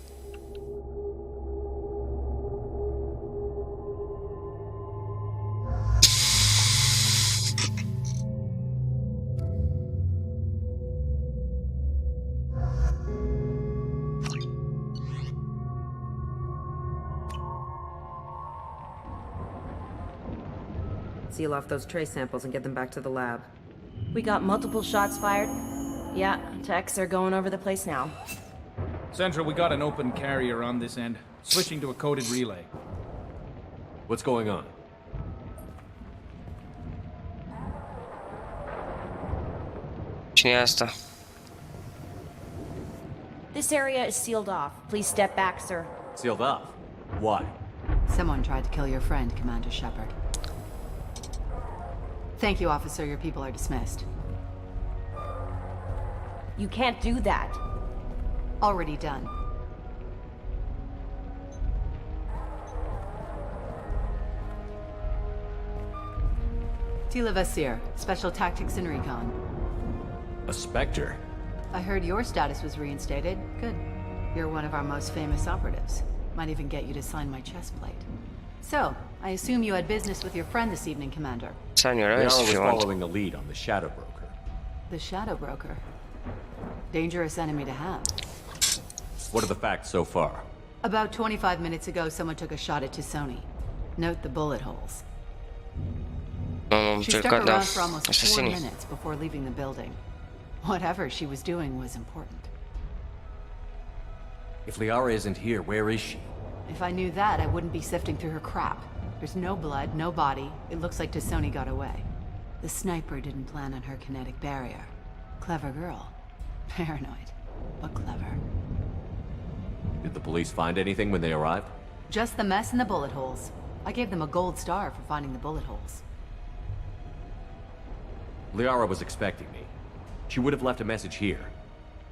Seal off those trace samples and get them back to the lab. We got multiple shots fired. Yeah, techs are going over the place now. Central, we got an open carrier on this end. Switching to a coded relay. What's going on? Cine e asta? This area is sealed off. Please step back, sir. Sealed off? Why? Someone tried to kill your friend, Commander Shepard. Thank you, officer. Your people are dismissed. You can't do that. Already done. Tila Vasir, Special Tactics and Recon. A Spectre? I heard your status was reinstated. Good. You're one of our most famous operatives. Might even get you to sign my chest plate. So, I assume you had business with your friend this evening, Commander. Sign your Liara eyes if was you want. following a lead on the Shadow Broker. The Shadow Broker. Dangerous enemy to have. What are the facts so far? About 25 minutes ago, someone took a shot at Tisoni. Note the bullet holes. She stuck around for almost 4 minutes before leaving the building. Whatever she was doing was important. If Liara isn't here, where is she? If I knew that, I wouldn't be sifting through her crap. There's no blood, no body. It looks like Tisoni got away. The sniper didn't plan on her kinetic barrier. Clever girl. Paranoid, but clever. Did the police find anything when they arrived? Just the mess and the bullet holes. I gave them a gold star for finding the bullet holes. Liara was expecting me. She would have left a message here.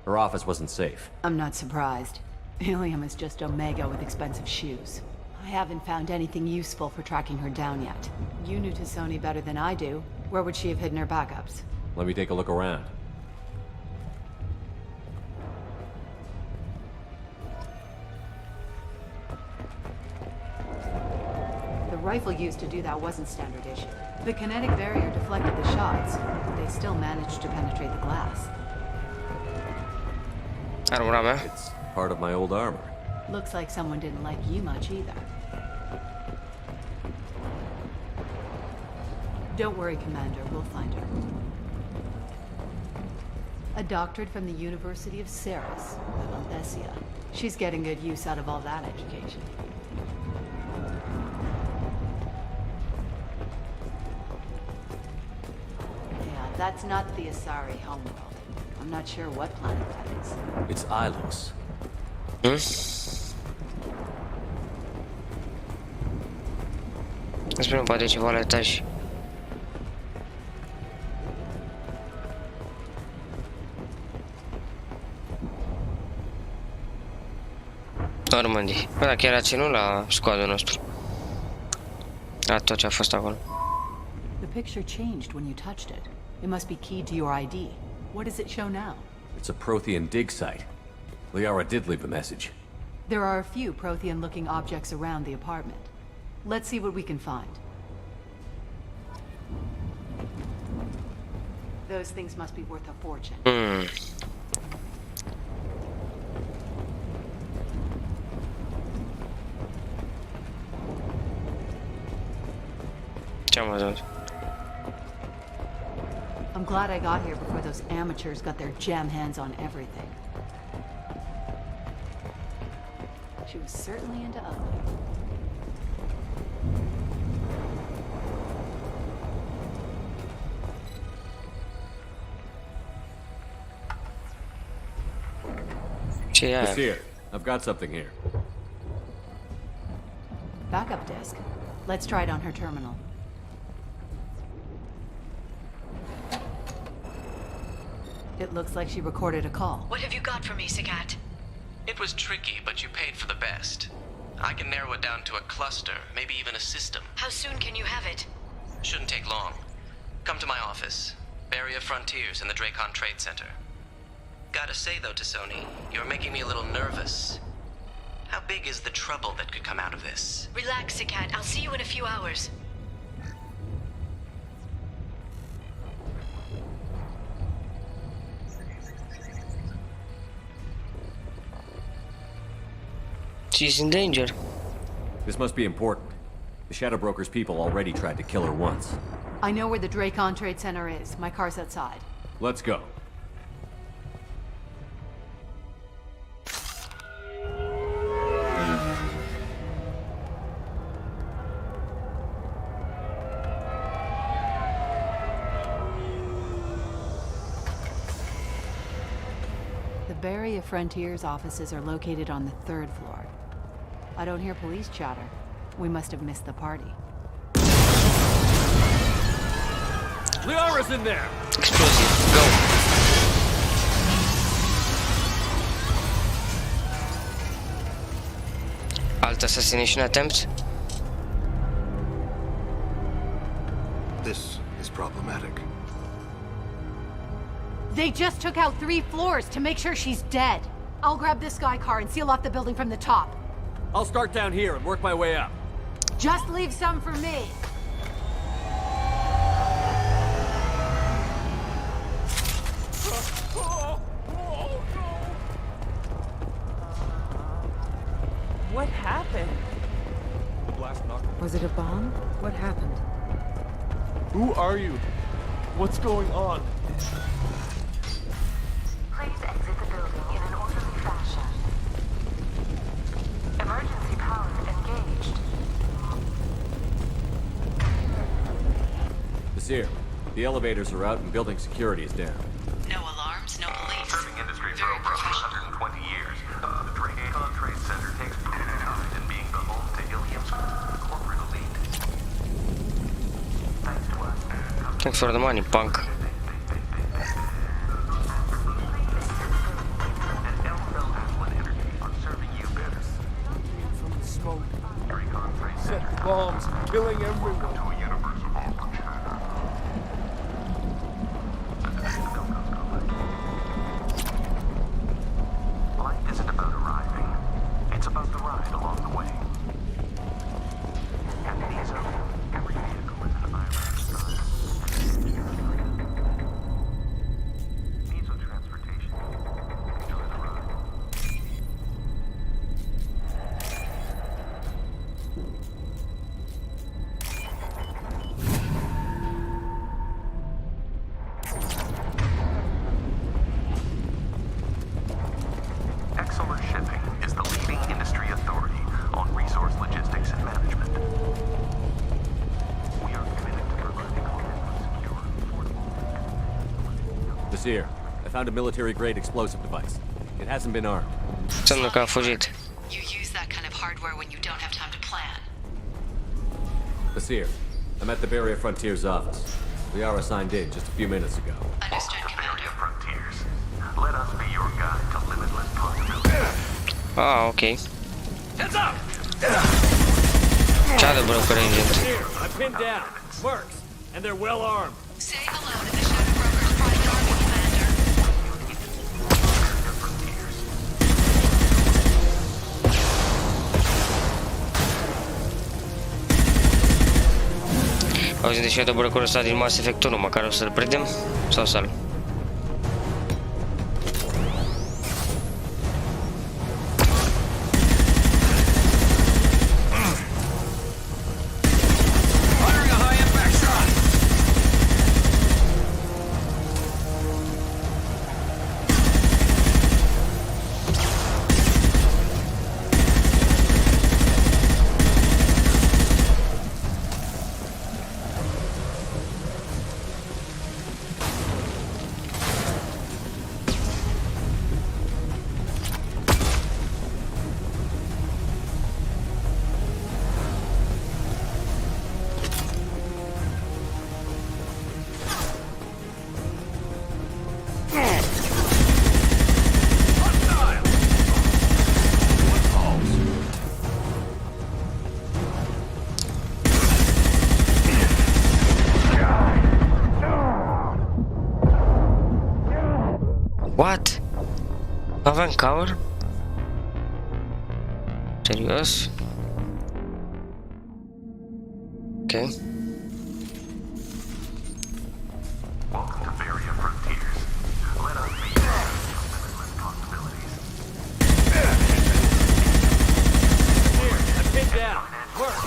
Her office wasn't safe. I'm not surprised. Helium is just Omega with expensive shoes. I haven't found anything useful for tracking her down yet. You knew Tisoni better than I do. Where would she have hidden her backups? Let me take a look around. The rifle used to do that wasn't standard issue. The kinetic barrier deflected the shots, but they still managed to penetrate the glass. It's part of my old armor. Looks like someone didn't like you much either. Don't worry, Commander. We'll find her. A doctorate from the University of Ceres, Althesia. She's getting good use out of all that education. Yeah, that's not the Asari homeworld. I'm not sure what planet that is. It's Ilos. Spune poate ceva la etaj. Normandy. Bă, dacă era ținut la squadul nostru. La tot ce a fost acolo. The picture changed when you touched it. It must be keyed to your ID. What does it show now? It's a Prothean dig site. Liara did leave a message. There are a few Prothean-looking objects around the apartment. Let's see what we can find. Those things must be worth a fortune. Ce am văzut? I'm glad I got here before those amateurs got their jam hands on everything. She was certainly into ugly. It's here. I've got something here. Backup disk. Let's try it on her terminal. It looks like she recorded a call. What have you got for me, Sagat? It was tricky, but you paid for the best. I can narrow it down to a cluster, maybe even a system. How soon can you have it? Shouldn't take long. Come to my office. Barrier Frontiers in the Dracon Trade Center. Gotta say though to Sony, you're making me a little nervous. How big is the trouble that could come out of this? Relax, Sagat. I'll see you in a few hours. She's in danger. This must be important. The Shadow Broker's people already tried to kill her once. I know where the Dracon Trade Center is. My car's outside. Let's go. The Barrier Frontiers offices are located on the 3rd floor. I don't hear police chatter. We must have missed the party. Liara's in there! Explosive, go! Alt assassination attempt? This is problematic. They just took out 3 floors to make sure she's dead. I'll grab this Sky car and seal off the building from the top. I'll start down here and work my way up. Just leave some for me. What happened? The blast knocked. Was it a bomb? What happened? Who are you? What's going on? Please exit the building in an orderly fashion. Emergency power engaged. Nasir, the elevators are out and building security is down. No alarms, no police. Serving industry for over 120 years. The Dracon Trade Center takes pride in being the home to Ilium's corporate elite. Thanks to us. Thanks for the money, punk. Set bombs, killing everyone. Life isn't about arriving. It's about the ride along the way. And it is every vehicle is an IRS side. Needs on transportation. Enjoy the ride. Exeler Shipping is the leading industry authority on resource logistics and management. We are committed to providing secure, affordable. Nasir, I found a military-grade explosive device. It hasn't been armed. Înseamnă că a fugit. You use that kind of hardware when you don't have time to plan. Nasir, I'm at the Barrier Frontiers office. Liara signed in just a few minutes ago. Understood, Commander. Frontiers. Let us be your guide to limitless possibilities. Ah, ok. Heads up! Shadow Broker agent. Here, I'm pinned down. Mercs, and they're well armed. Say hello to the Shadow Broker's private army, Commander. Auzi de Shadow Broker ăsta din Mass Effect 1, măcar o să-l prindem? Sau să-l? What? Aveam cover? Serios? Ok. Welcome to Varia Frontiers. Let us be limitless possibilities. Here, I'm pinned down. Work.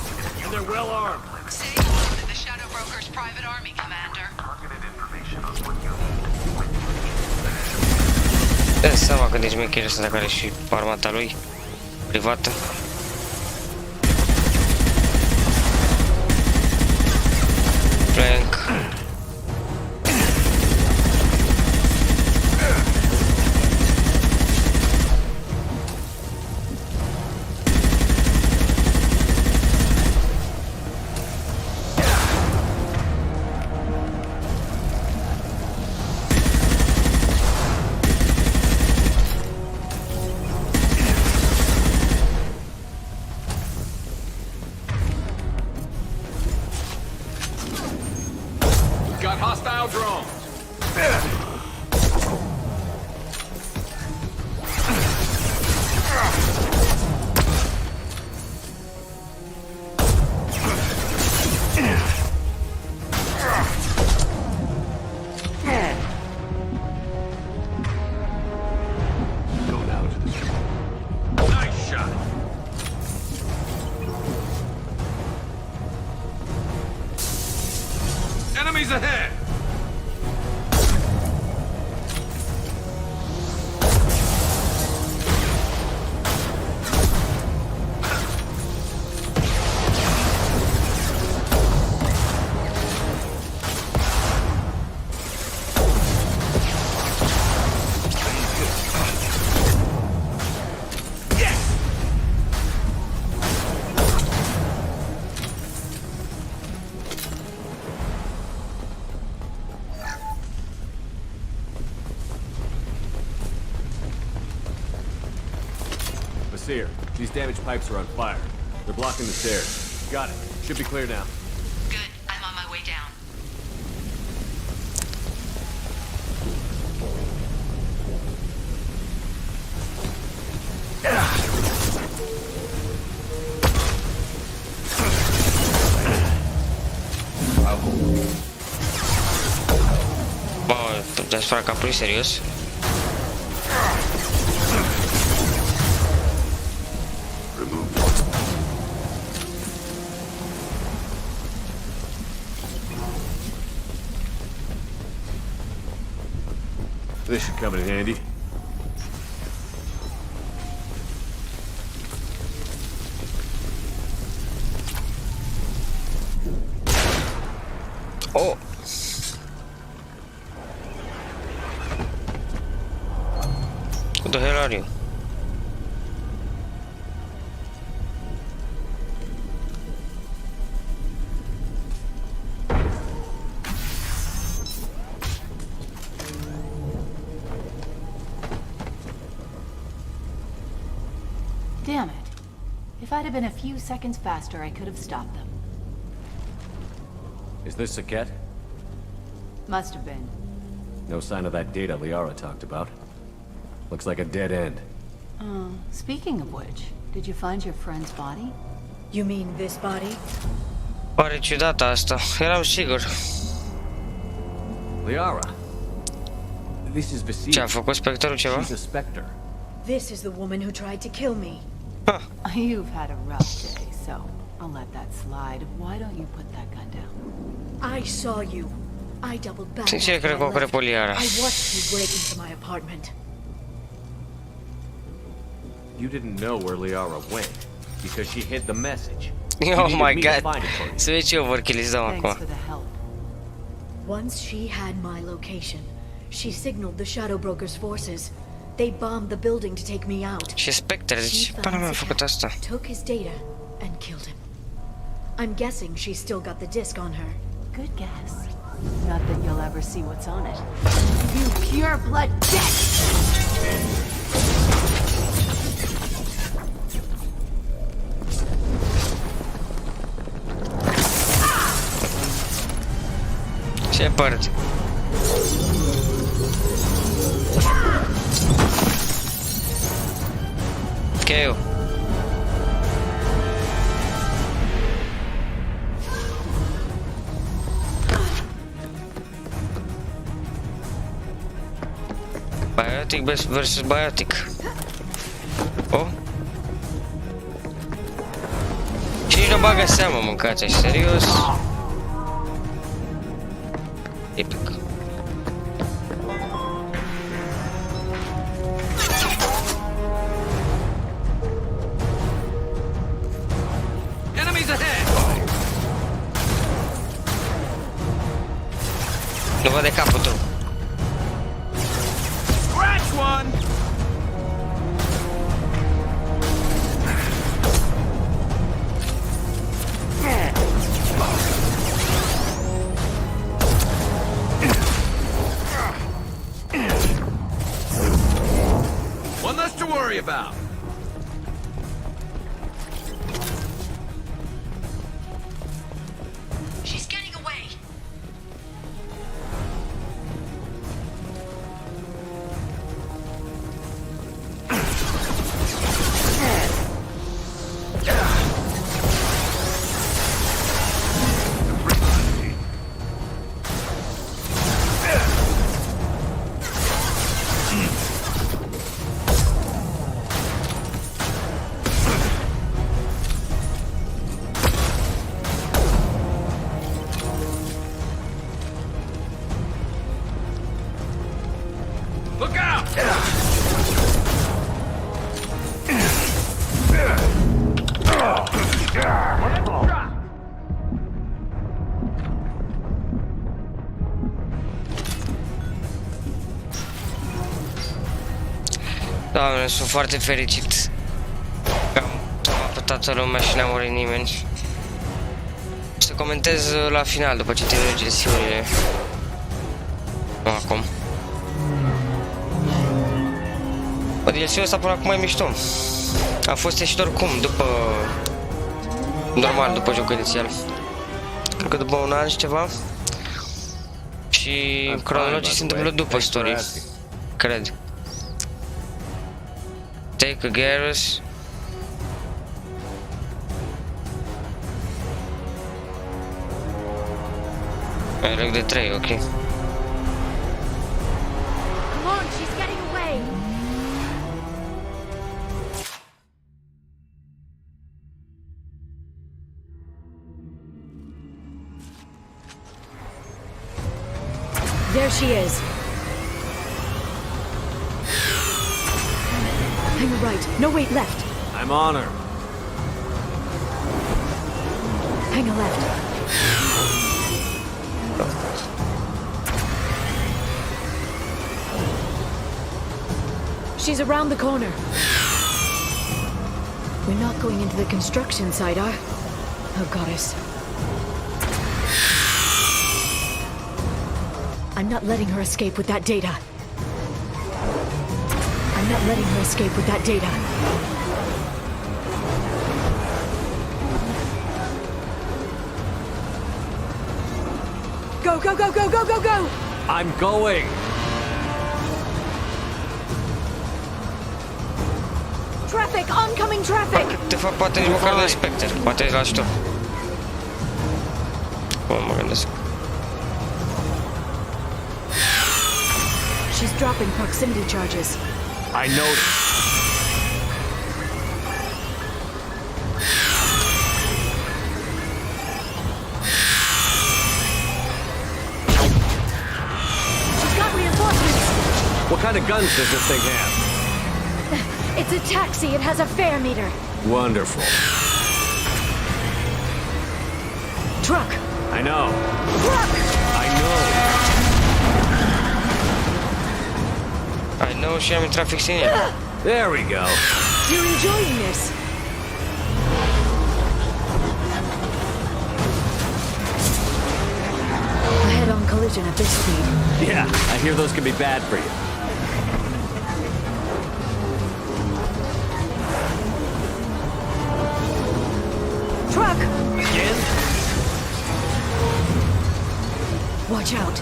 And they're well armed. Say hello to the Shadow Broker's private army, Commander. Targeted information on what you need. Dă seama cât de șmecher ăsta dacă are și armata lui privată. Flank. Got hostile drones. Go now to the street. Nice shot. Enemies ahead. Basir, these damaged pipes are on fire. They're blocking the stairs. Got it. Should be clear now. Good. I'm on my way down. Bă, deasupra capului, serios? This should come in handy. Oh! What the hell are you? Damn it. If I'd have been a few seconds faster, I could have stopped them. Is this Saket? Must have been. No sign of that data Liara talked about. Looks like a dead end. Speaking of which, did you find your friend's body? You mean this body? Pare ciudată asta, eram sigur. Liara. This is Basir. Ce a făcut spectorul ceva? She's a specter. This is the woman who tried to kill me. You've had a rough day, so I'll let that slide. Why don't you put that gun down? I saw you. I doubled back. Sincer, cred că o crepă Liara. I watched you break into my apartment. You didn't know where Liara went because she hid the message. Oh my god. Să vezi ce overkill îți dau acum. Once she had my location, she signaled the Shadow Broker's forces. They bombed the building to take me out. Și Spectre, deci pana mea a făcut asta. Took his data and killed him. I'm guessing she's still got the disc on her. Good guess. Not that you'll ever see what's on it. You pure blood bitch! Shepard. Cheiul. Biotic versus biotic. Oh? Și nici nu bagă seama, mâncați așa, serios? Epic. Enemies ahead! Nu văd de capul tău. Scratch one! One less to worry about. She's getting away. Look out! Doamne, sunt foarte fericit că am pe toată lumea și n-a murit nimeni. O să comentez la final, după ce termin gestiunile. Nu acum. Bă, DLC-ul ăsta până acum e mișto. A fost ieșit oricum, după... normal, după jocul inițial. Cred că după un an și ceva. Și cronologic se întâmplă după story. Cred. Take a Garrus. Ai loc de 3, ok. Come on, she's getting away. There she is. Hang a right. No, wait, left. I'm on her. Hang a left. She's around the corner. We're not going into the construction site, are? Oh, goddess. I'm not letting her escape with that data. I'm not letting her escape with that data. Go, go, go, go, go, go, go! I'm going! Traffic! Oncoming traffic! De fapt, poate nici măcar de Spectre. Poate îi lași tu. Cum mă gândesc. She's dropping proximity charges. I noticed. She's got reinforcements! What kind of guns does this thing have? It's a taxi. It has a fare meter. Wonderful. Truck! I know. Truck! I know. I know și am intrat fix în el. There we go. You're enjoying this. A head-on collision at this speed. Yeah, I hear those can be bad for you. Truck! Again? Watch out.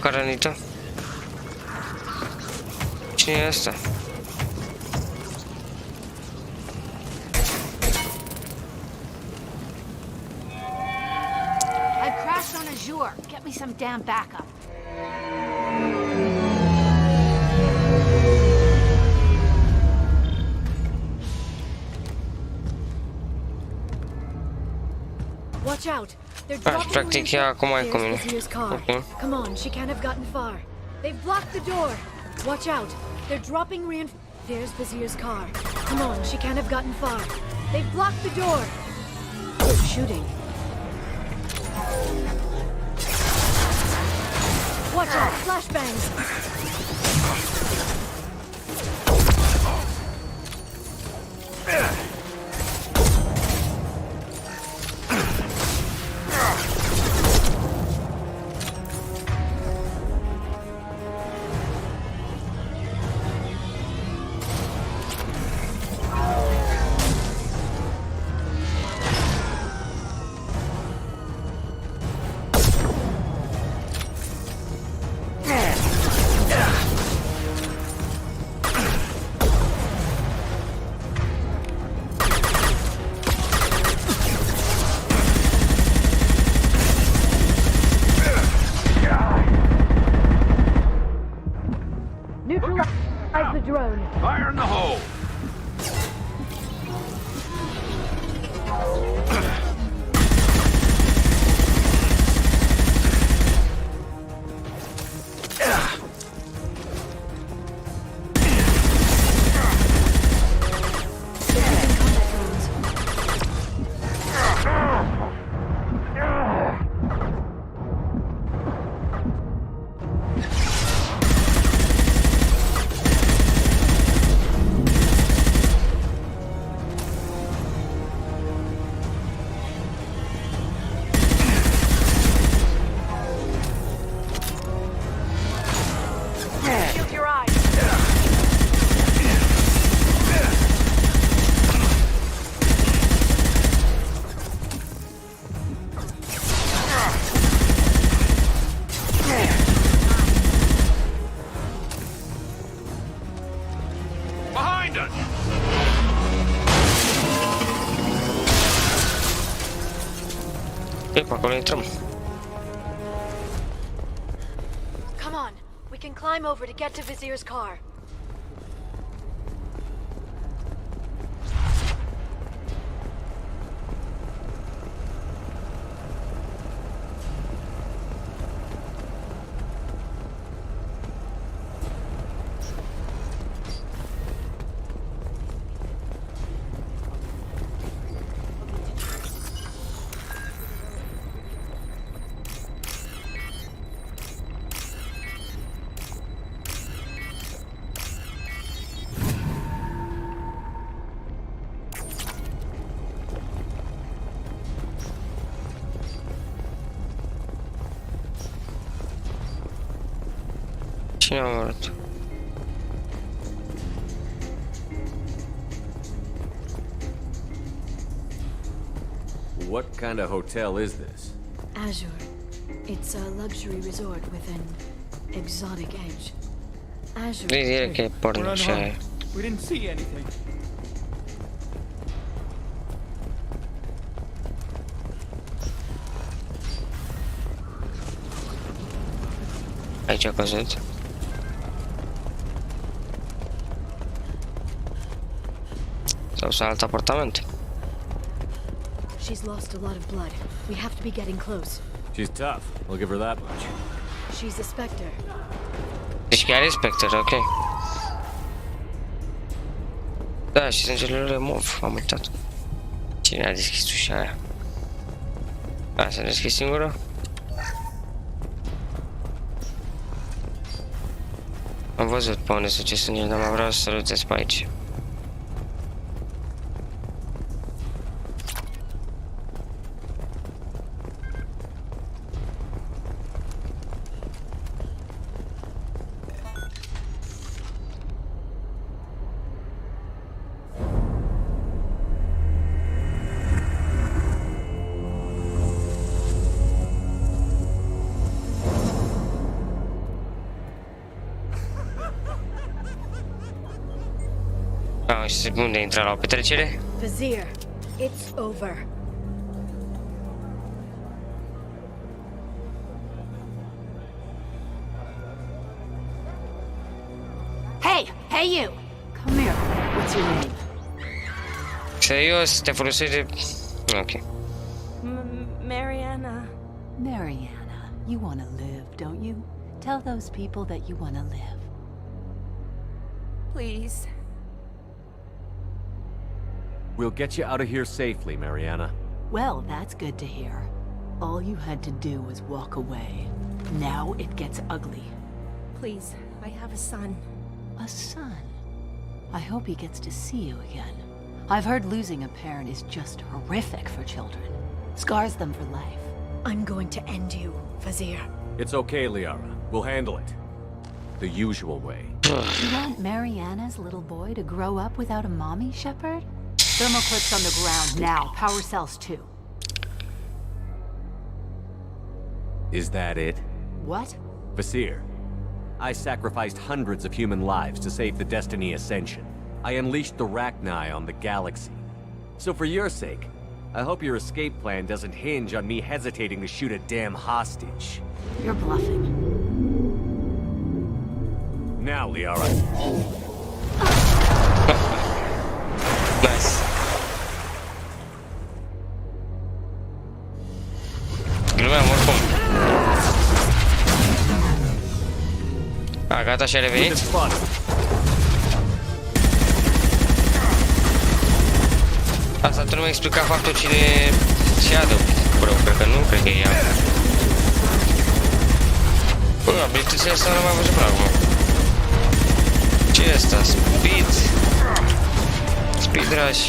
foca rănită? Cine e ăsta? I crashed on Azure. Get me some damn backup. Watch out! They're dropping practic ea acum e cu mine. Okay. Come on, she can't have gotten far. They've blocked the door. Watch out! They're dropping There's Vizier's car. Come on, she can't have gotten far. They've blocked the door. They're shooting. Watch out! Flashbangs! Neutralize the drone. Fire in the hole! Come on, we can climb over to get to Vizier's car. Cine a omorât? What kind of hotel is this? Azure. It's a luxury resort with an exotic edge. Azure. Direct che porno c'è. We didn't see anything. Aici a căzut. Sau sunt alt apartament. She's lost a lot of blood. We have to be getting close. She's tough. I'll give her that much. She's a Spectre. Deci chiar e Spectre, ok. Da, și sângele mov, am uitat. Cine a deschis ușa aia? A, s-a deschis singură? Am văzut pe unde se ce sunt, dar mai vreau să salutez pe aici. și unde intra la o petrecere? Vizier, it's over. Hey you! Come here. What's your name? Serios, te folosești de... Ok. Mariana. Mariana, you want to live, don't you? Tell those people that you want to live. Please. We'll get you out of here safely, Mariana. Well, that's good to hear. All you had to do was walk away. Now it gets ugly. Please, I have a son. A son? I hope he gets to see you again. I've heard losing a parent is just horrific for children. Scars them for life. I'm going to end you, Vizier. It's okay, Liara. We'll handle it. The usual way. You want Mariana's little boy to grow up without a mommy, Shepard? Thermoclips on the ground now. Power cells too. Is that it? What? Vasir, I sacrificed hundreds of human lives to save the Destiny Ascension. I unleashed the Rachni on the galaxy. So for your sake, I hope your escape plan doesn't hinge on me hesitating to shoot a damn hostage. You're bluffing. Now, Liara. Nice. Glumeam oricum. A, gata, și-a revenit? Asta tu nu mi-ai explicat faptul cine Shadow, bro, cred că nu, cred că e ea. Bă, abilitățile astea nu m-am văzut până acum. Ce e asta? Speed? Speed rush.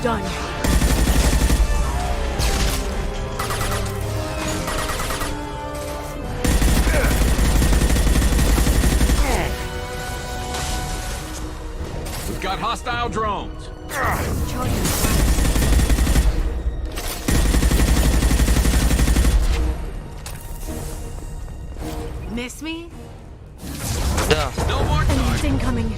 Done. We've got hostile drones. Miss me? Da. No more Enemies incoming.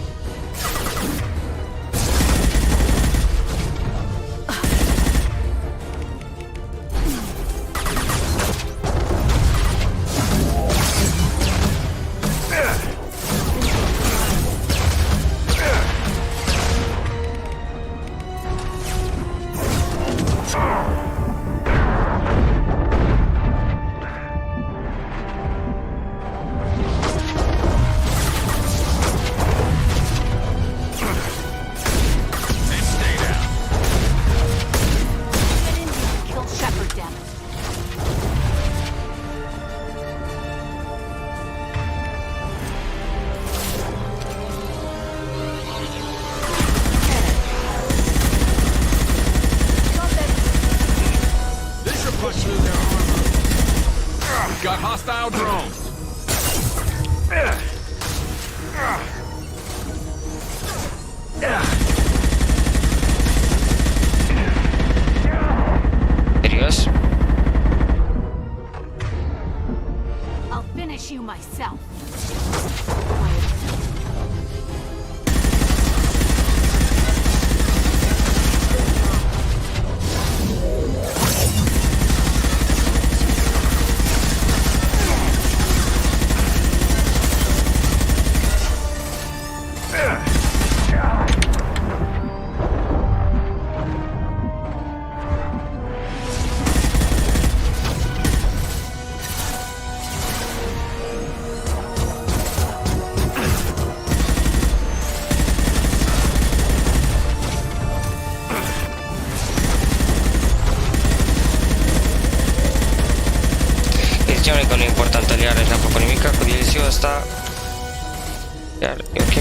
Got hostile drones. Serios? I'll finish you myself. Ziceam că nu e importantă Liara și n-a făcut nimica cu DLC-ul ăsta. Iar e ok.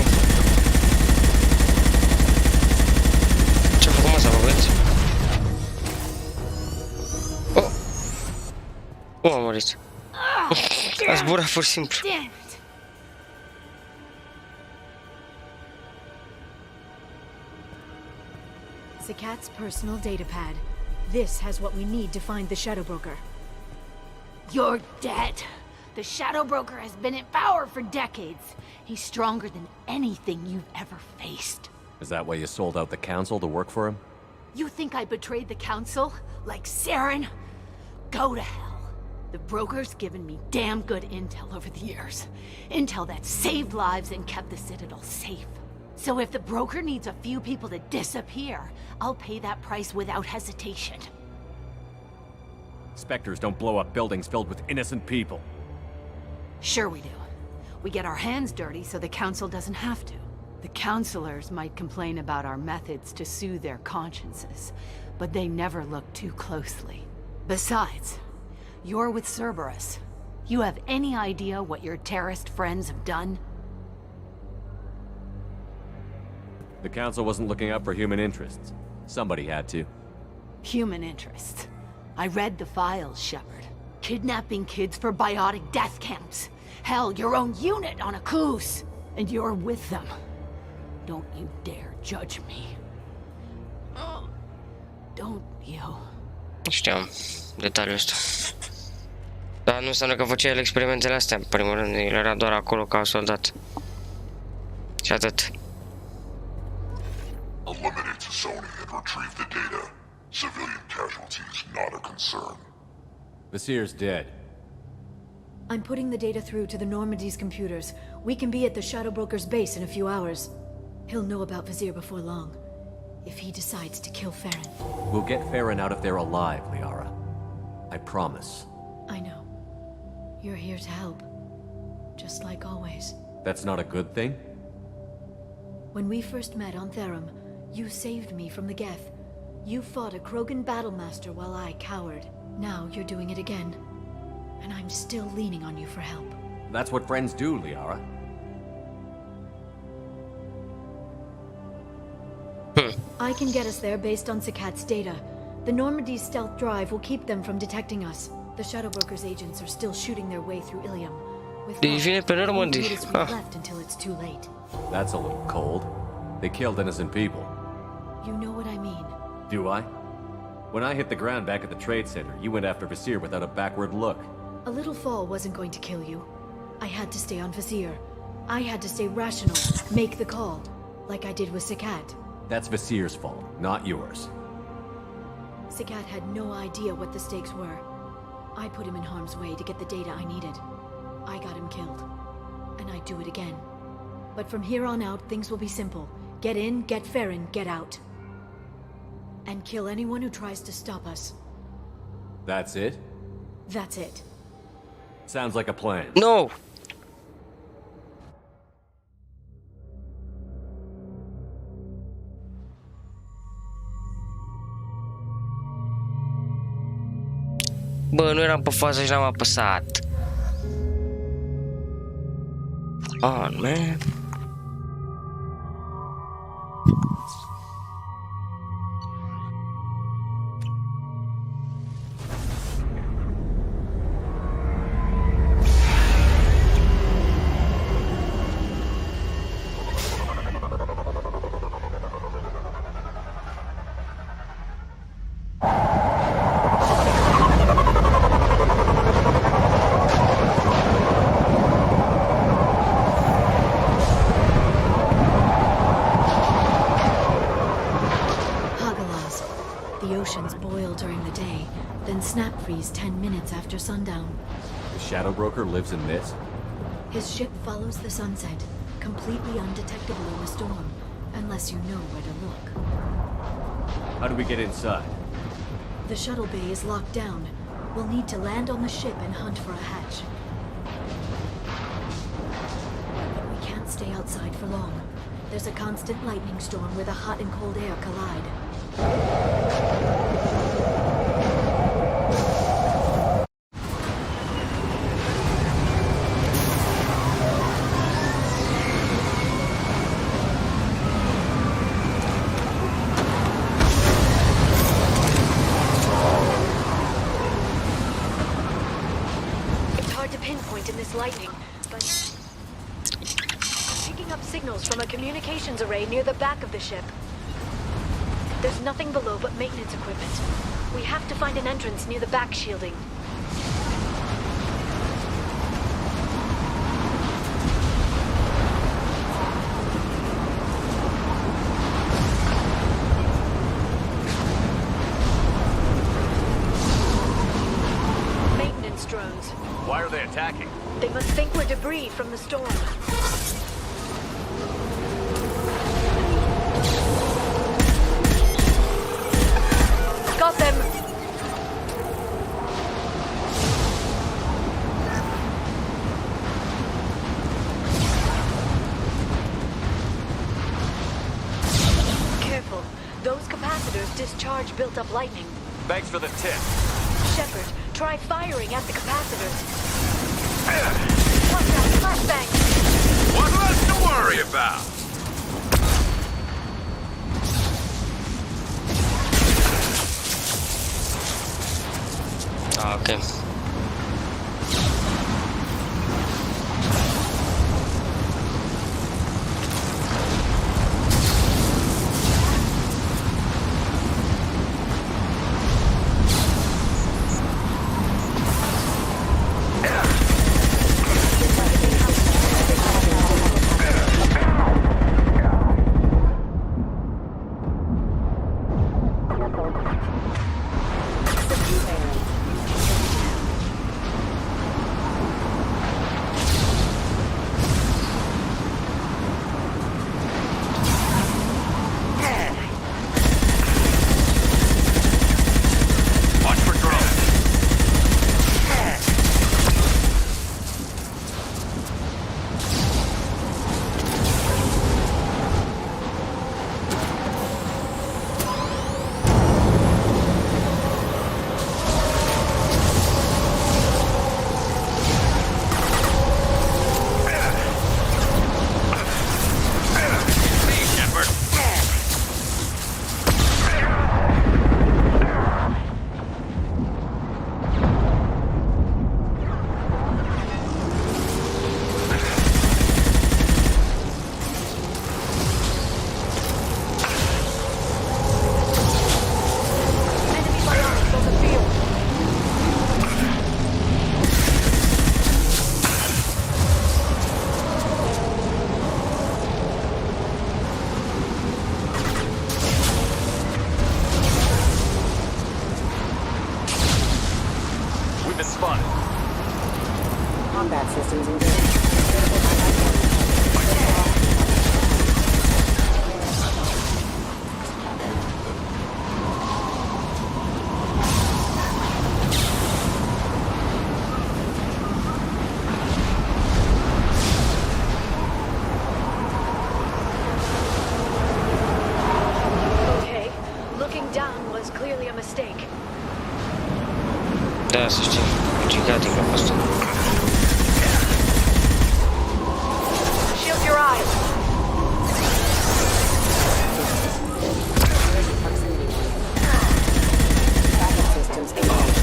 Ce-a făcut, mă, s-a făcut? Oh! M-a murit. A zburat pur și simplu. Sakat's personal data pad. This has what we need to find the Shadow Broker. You're dead. The Shadow Broker has been in power for decades. He's stronger than anything you've ever faced. Is that why you sold out the Council to work for him? You think I betrayed the Council? Like Saren? Go to hell. The Broker's given me damn good intel over the years. Intel that saved lives and kept the Citadel safe. So if the Broker needs a few people to disappear, I'll pay that price without hesitation. Spectres don't blow up buildings filled with innocent people. Sure we do. We get our hands dirty so the Council doesn't have to. The Counselors might complain about our methods to soothe their consciences, but they never look too closely. Besides, you're with Cerberus. You have any idea what your terrorist friends have done? The Council wasn't looking out for human interests. Somebody had to. Human interests. I read the files, Shepard. Kidnapping kids for biotic death camps. Hell, your own unit on a cruise. And you're with them. Don't you dare judge me. Don't you? Știam detaliul ăsta. Dar nu înseamnă că făcea el experimentele astea, în primul rând. El era doar acolo ca soldat. Și atât. Eliminate Sony and retrieve the data. Civilian casualties not a concern. Vasir's dead. I'm putting the data through to the Normandy's computers. We can be at the Shadow Broker's base in a few hours. He'll know about Vasir before long. If he decides to kill Farron. We'll get Farron out of there alive, Liara. I promise. I know. You're here to help. Just like always. That's not a good thing? When we first met on Therum, you saved me from the Geth. You fought a Krogan battlemaster while I cowered. Now you're doing it again. And I'm still leaning on you for help. That's what friends do, Liara. I can get us there based on Sakat's data. The Normandy's stealth drive will keep them from detecting us. The Shadow Broker's agents are still shooting their way through Ilium. With Normandy. left until it's too late. That's a little cold. They killed innocent people. You know what I mean. Do I? When I hit the ground back at the trade center, you went after Vasir without a backward look. A little fall wasn't going to kill you. I had to stay on Vasir. I had to stay rational, make the call, like I did with Sakat. That's Vasir's fault, not yours. Sakat had no idea what the stakes were. I put him in harm's way to get the data I needed. I got him killed. And I'd do it again. But from here on out, things will be simple. Get in, get Farron, get out. And kill anyone who tries to stop us. That's it? That's it. Sounds like a plan. No! Bă, nu eram pe fază și n-am apăsat. Oh, man. Freeze 10 minutes after sundown. The Shadow Broker lives in this? His ship follows the sunset, completely undetectable in the storm, unless you know where to look. How do we get inside? The shuttle bay is locked down. We'll need to land on the ship and hunt for a hatch. But we can't stay outside for long. There's a constant lightning storm where the hot and cold air collide. Lightning, but picking up signals from a communications array near the back of the ship. There's nothing below but maintenance equipment. We have to find an entrance near the back shielding. Maintenance drones. Why are they attacking? They must think we're debris from the storm. Got them! Careful. Those capacitors discharge built-up lightning. Thanks for the tip. Shepard, try firing at the capacitors. Watch out, flashbang! What's less to worry about? Okay. Combat systems engaged. Okay, looking down was clearly a mistake. Da, să știi, gigantic a fost. Shield your eyes. Backup systems engaged.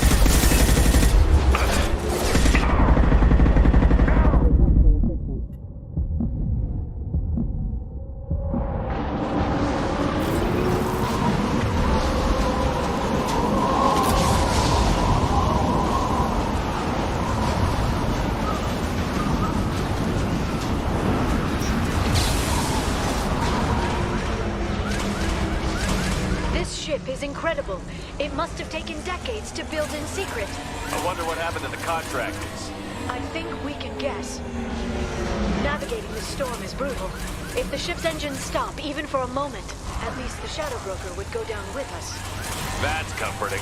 This ship is incredible. It must have taken decades to build in secret. I wonder what happened to the contractors. I think we can guess. Navigating this storm is brutal. If the ship's engines stop, even for a moment, at least the Shadow Broker would go down with us. That's comforting.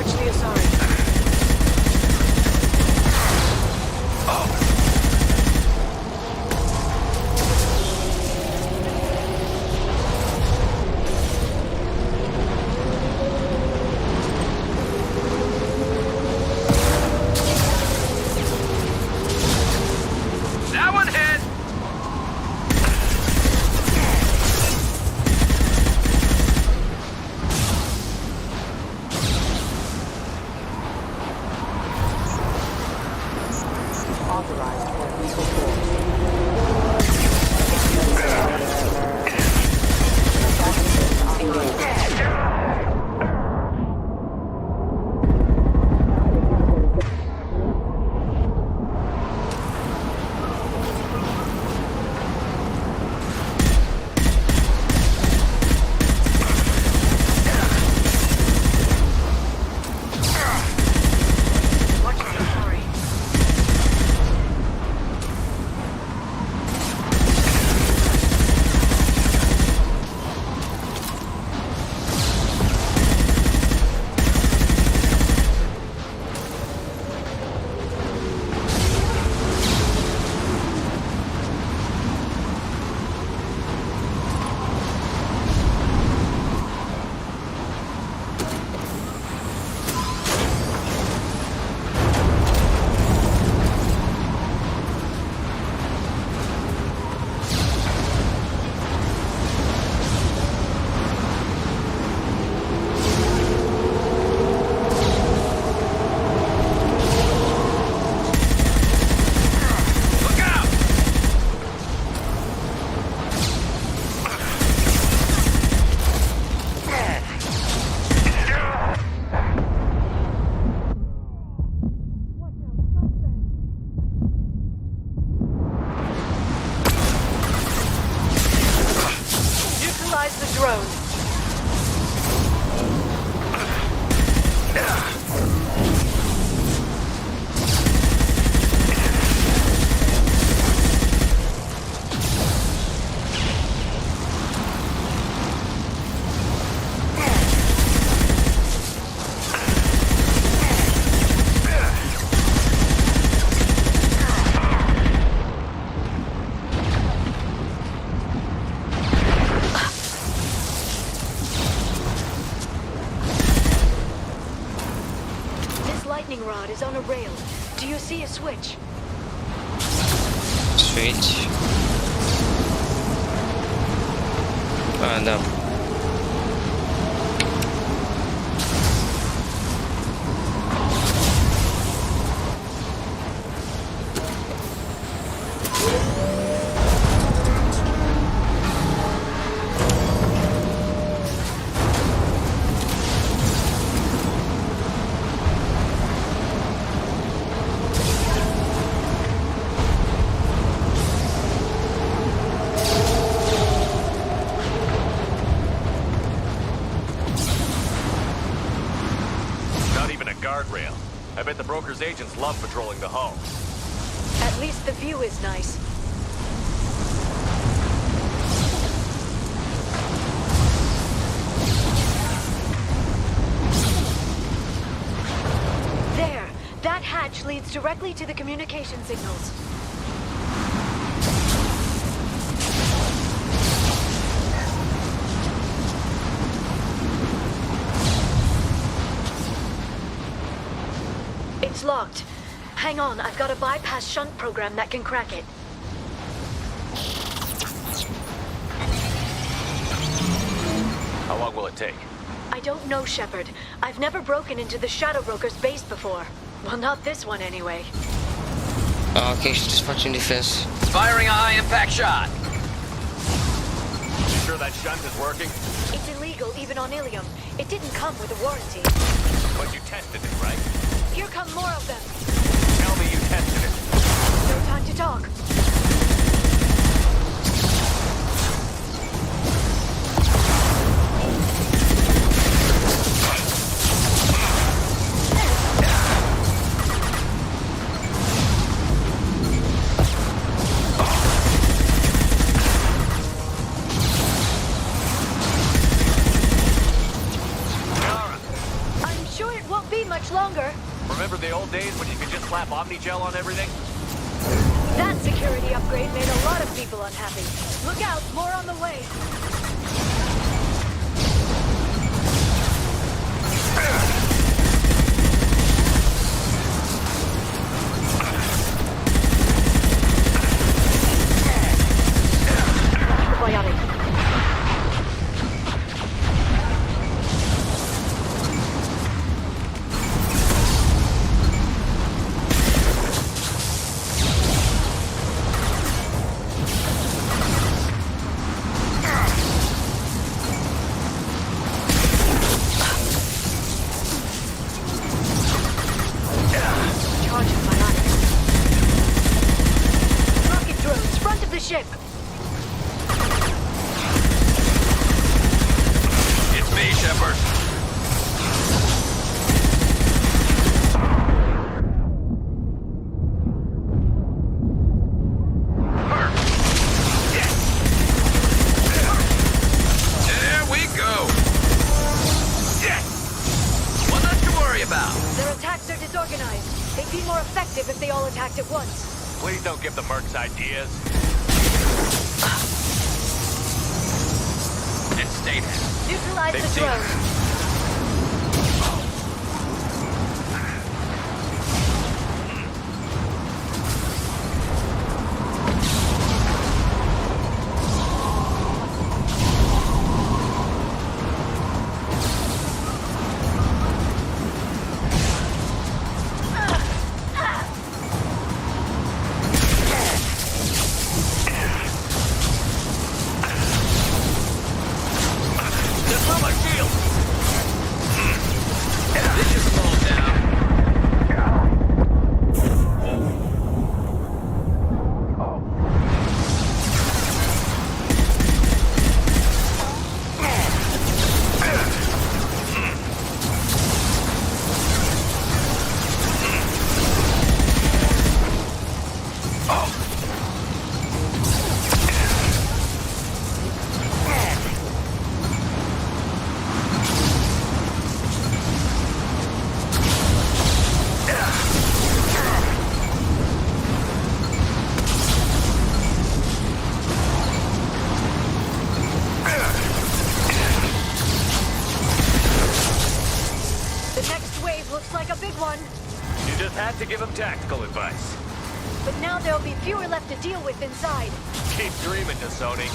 Watch the Asari. That one hit! Authorized for lethal force. Watch the Asari. Neutralize the drone. This lightning rod is on a rail. Do you see a switch? Switch. Da. Not even a guardrail. I bet the broker's agents love patrolling the hull. At least the view is nice. There! That hatch leads directly to the communication signals. It's locked. Hang on, I've got a bypass shunt program that can crack it. How long will it take? I don't know, Shepard. I've never broken into the Shadow Broker's base before. Well, not this one anyway. Ok, și să facem defense. Firing a high-impact shot. You sure that shunt is working? It's illegal, even on Ilium. It didn't come with a warranty. But you tested it, right? Here come more of them. Tell me you tested it. No time to talk. I'm sure it won't be much longer. Remember the old days when you could just slap Omnigel on everything? That security upgrade made a lot of people unhappy. Look out, more on the way. Biotic. Ship. It's me, Shepard. There we go. Yes. Well, nothing to worry about. Their attacks are disorganized. They'd be more effective if they all attacked at once. Please don't give the mercs ideas. Stay there. Neutralize the drone. To give him tactical advice. But now there'll be fewer left to deal with inside. Keep dreaming, Sony.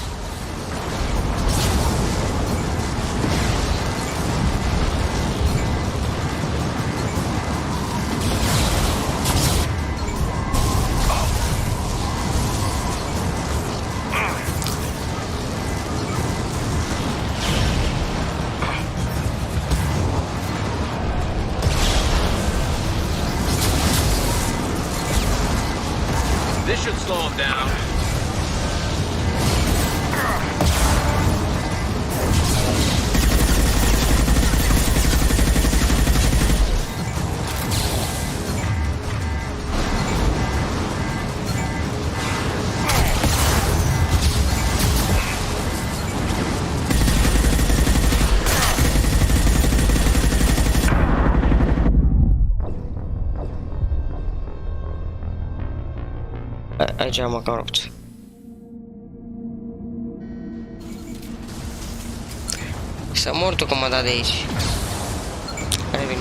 This should slow him down. Aici am corupt. Să mor tu comanda de aici. Revin.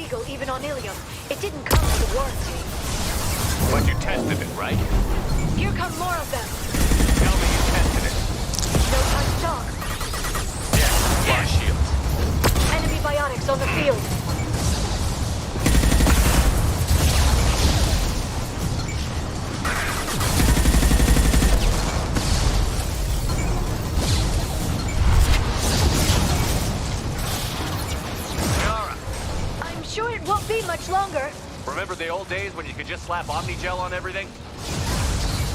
illegal even on Ilium. It didn't come with a warranty. But you tested it, right? Here come more of them. Tell me you tested it. No time to talk. Yeah, fly shields. Enemy biotics on the field. I'm sure it won't be much longer. Remember the old days when you could just slap Omnigel on everything?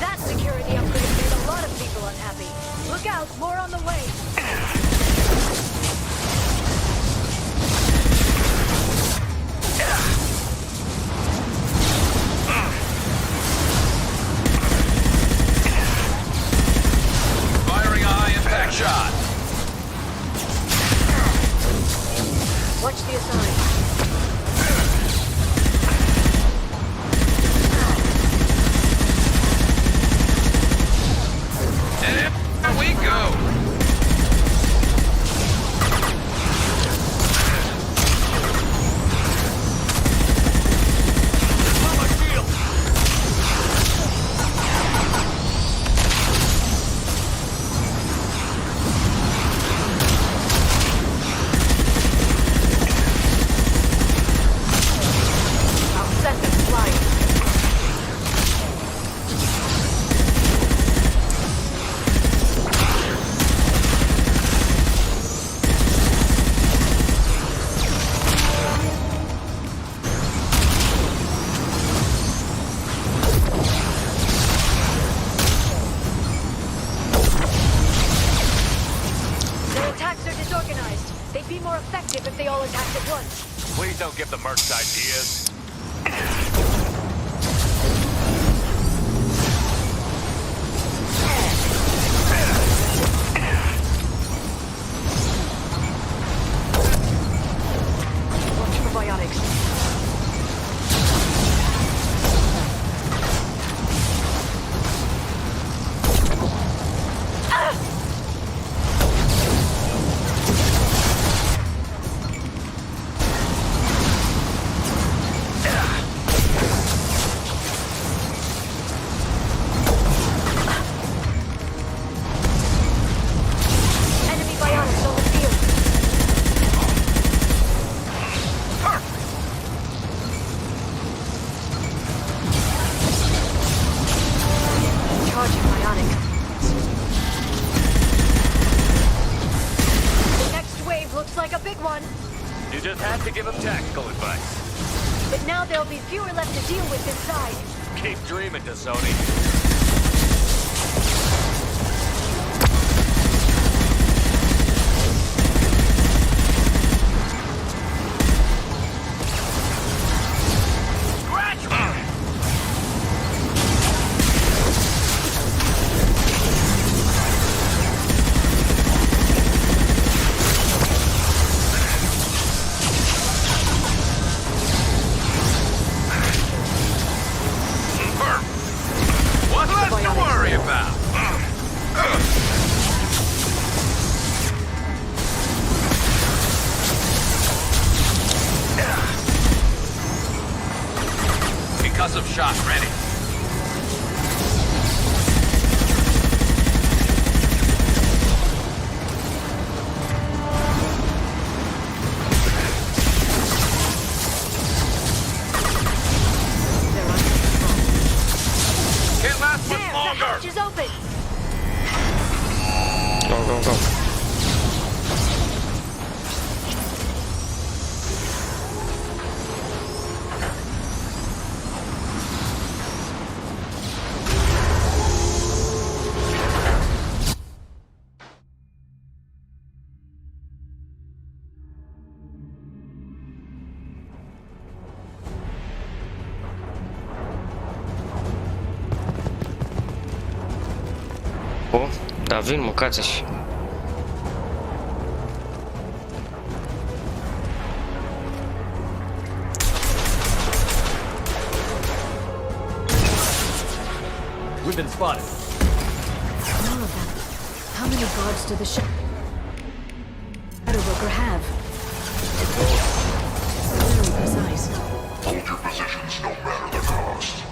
That security upgrade made a lot of people unhappy. Look out, more on the way. Firing a high-impact shot. Watch the aside. And here we go. They'd be more effective if they all attacked at once. Please don't give the mercs ideas. Watch for biotics. You just had to give them tactical advice. But now there'll be fewer left to deal with inside. Keep dreaming, Sony. Concussive shot ready. Can't last much longer. The hatch is open. Go, go, go. O, da vin, mâncați și. We've been spotted. More of them. How many guards do the Shadow Broker have? Really precise. eyes. Hold your positions no matter the cost.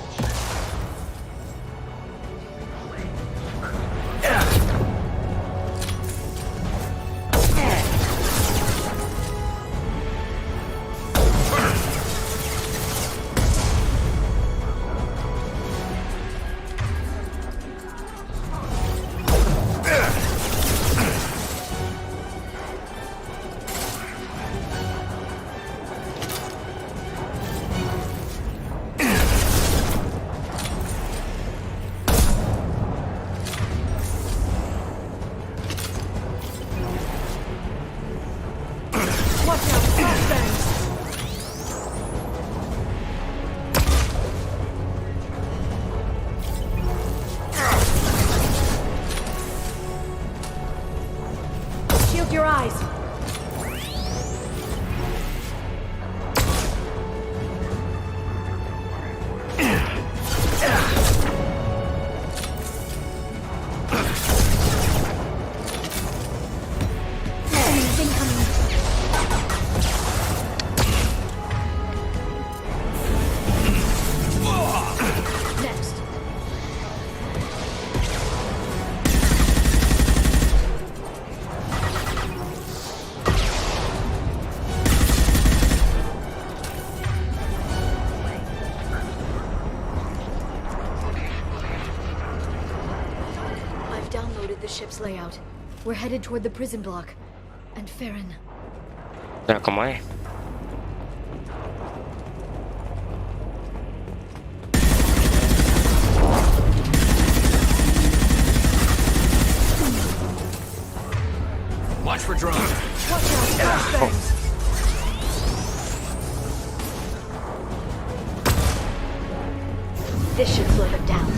Shield your eyes. Enemies incoming. Next. I've downloaded the ship's layout. We're headed toward the prison block. And Farron. Dracu mai. Watch for drones. Watch out, flashbangs. This should slow them down.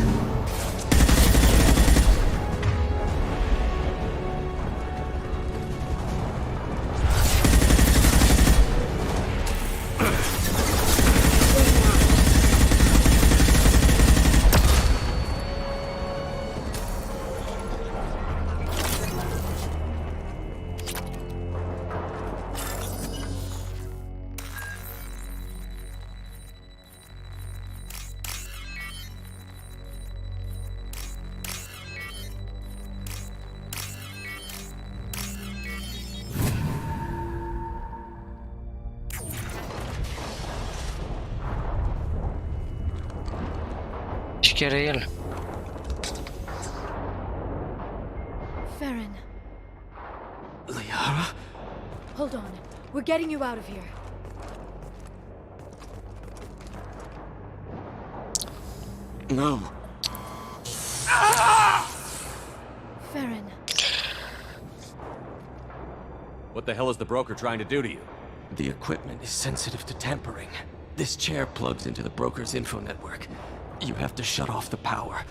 Și chiar e el. Farron, Liara? hold on. We're getting you out of here. No. Farron, What the hell is the broker trying to do to you? The equipment is sensitive to tampering. This chair plugs into the broker's info network. You have to shut off the power.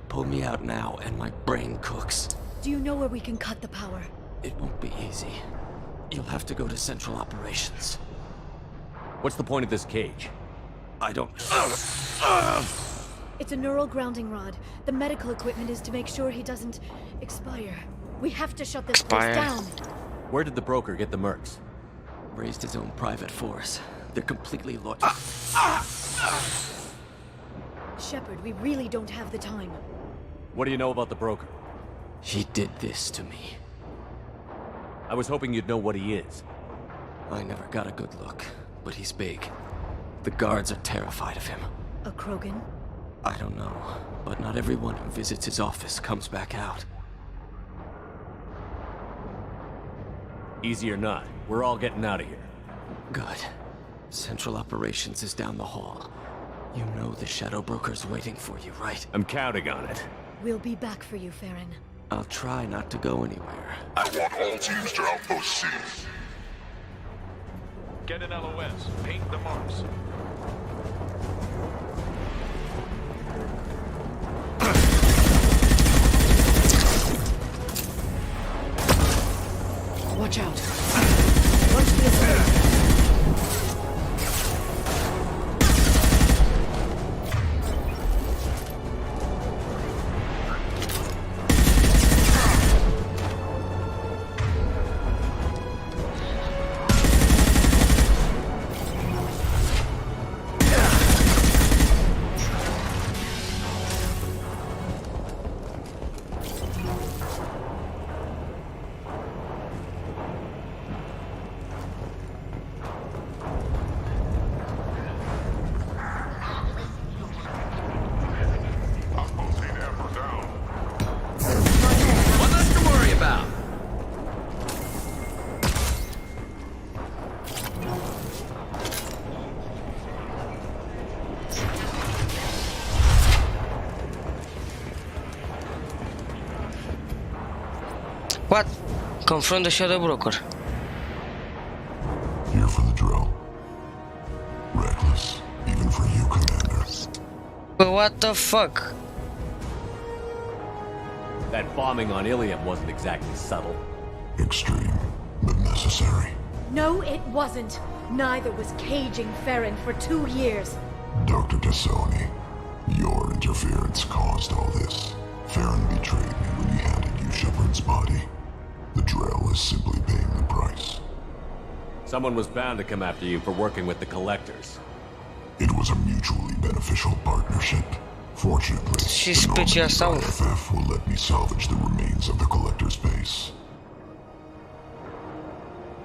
Pull me out now and my brain cooks. do you know where we can cut the power? It won't be easy. You'll have to go to Central Operations. What's the point of this cage? I don't... It's a neural grounding rod. The medical equipment is to make sure he doesn't expire. We have to shut this place down. Where did the broker get the mercs? Raised his own private force. They're completely loyal. Shepard, we really don't have the time. What do you know about the broker? He did this to me. I was hoping you'd know what he is. I never got a good look, but he's big. The guards are terrified of him. A Krogan? I don't know, but not everyone who visits his office comes back out. Easy or not, we're all getting out of here. Good. Central Operations is down the hall. You know the Shadow Broker's waiting for you, right? I'm counting on it. We'll be back for you, Farron. I'll try not to go anywhere. I want all teams to Outpost C. Get an LOS. Paint the marks. Watch out. Watch the assault. What? Confront the shadow broker. Here for the drill. Reckless, even for you, Commander. But what the fuck? That bombing on Ilium wasn't exactly subtle. Extreme, but necessary. No, it wasn't. Neither was caging Farron for 2 years. Dr. Tassoni, your interference caused all this. Farron betrayed me when he handed you Shepard's body. The drill is simply paying the price. Someone was bound to come after you for working with the collectors. It was a mutually beneficial partnership. Fortunately, the Normandy IFF will let me salvage the remains of the collector's base.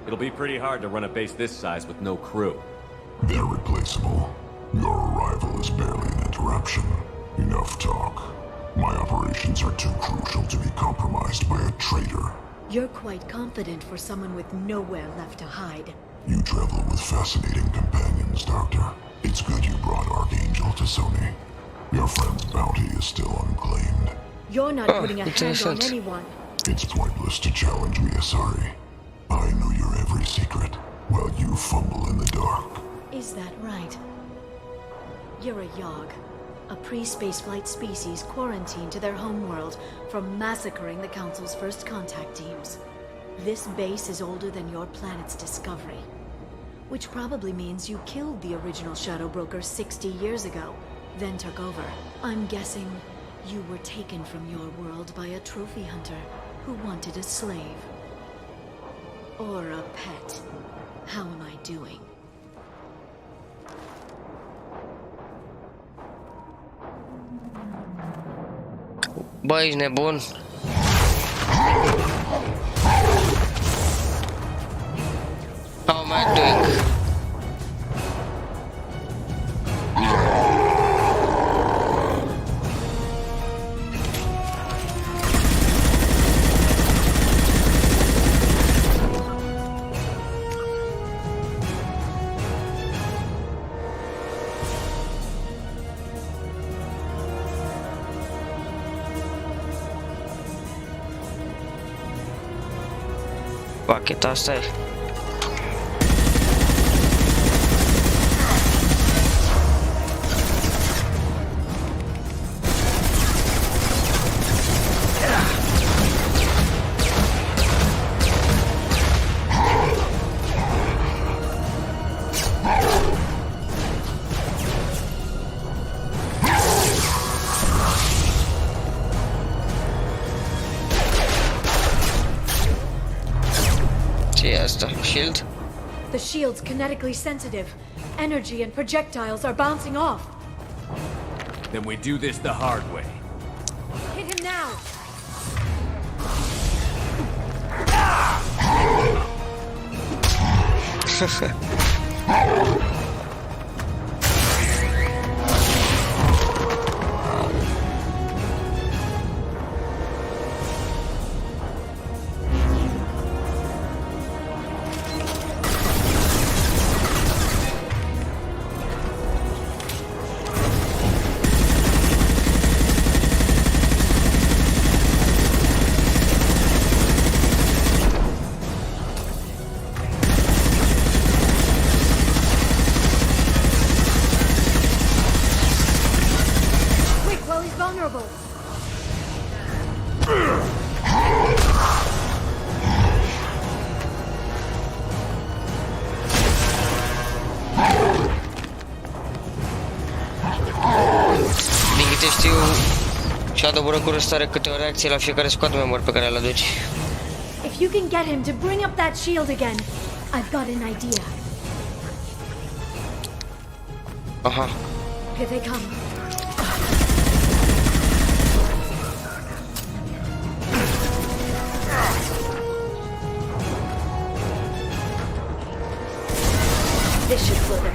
It'll be pretty hard to run a base this size with no crew. They're replaceable. Your arrival is barely an interruption. Enough talk. My operations are too crucial to be compromised by a traitor. You're quite confident for someone with nowhere left to hide. You travel with fascinating companions, Doctor. It's good you brought Archangel to Sony. Your friend's bounty is still unclaimed. You're not putting a hand on anyone. It's pointless to challenge me, Asari. I know your every secret, while you fumble in the dark. Is that right? You're a Yogg, a pre-spaceflight species quarantined to their homeworld from massacring the Council's first contact teams. This base is older than your planet's discovery, which probably means you killed the original Shadow Broker 60 years ago, then took over. I'm guessing you were taken from your world by a trophy hunter who wanted a slave. Or a pet. How am I doing? Bă, ești nebun? How am I doing? Pachet asta e. Shield? The shield's kinetically sensitive. Energy and projectiles are bouncing off. Then we do this the hard way. Hit him now! Din câte știu, Shadow Broker ăsta are câte o reacție la fiecare squad member pe care îl aduci. If you can get him to bring up that shield again, I've got an idea. Aha. Here they come. This should slow them.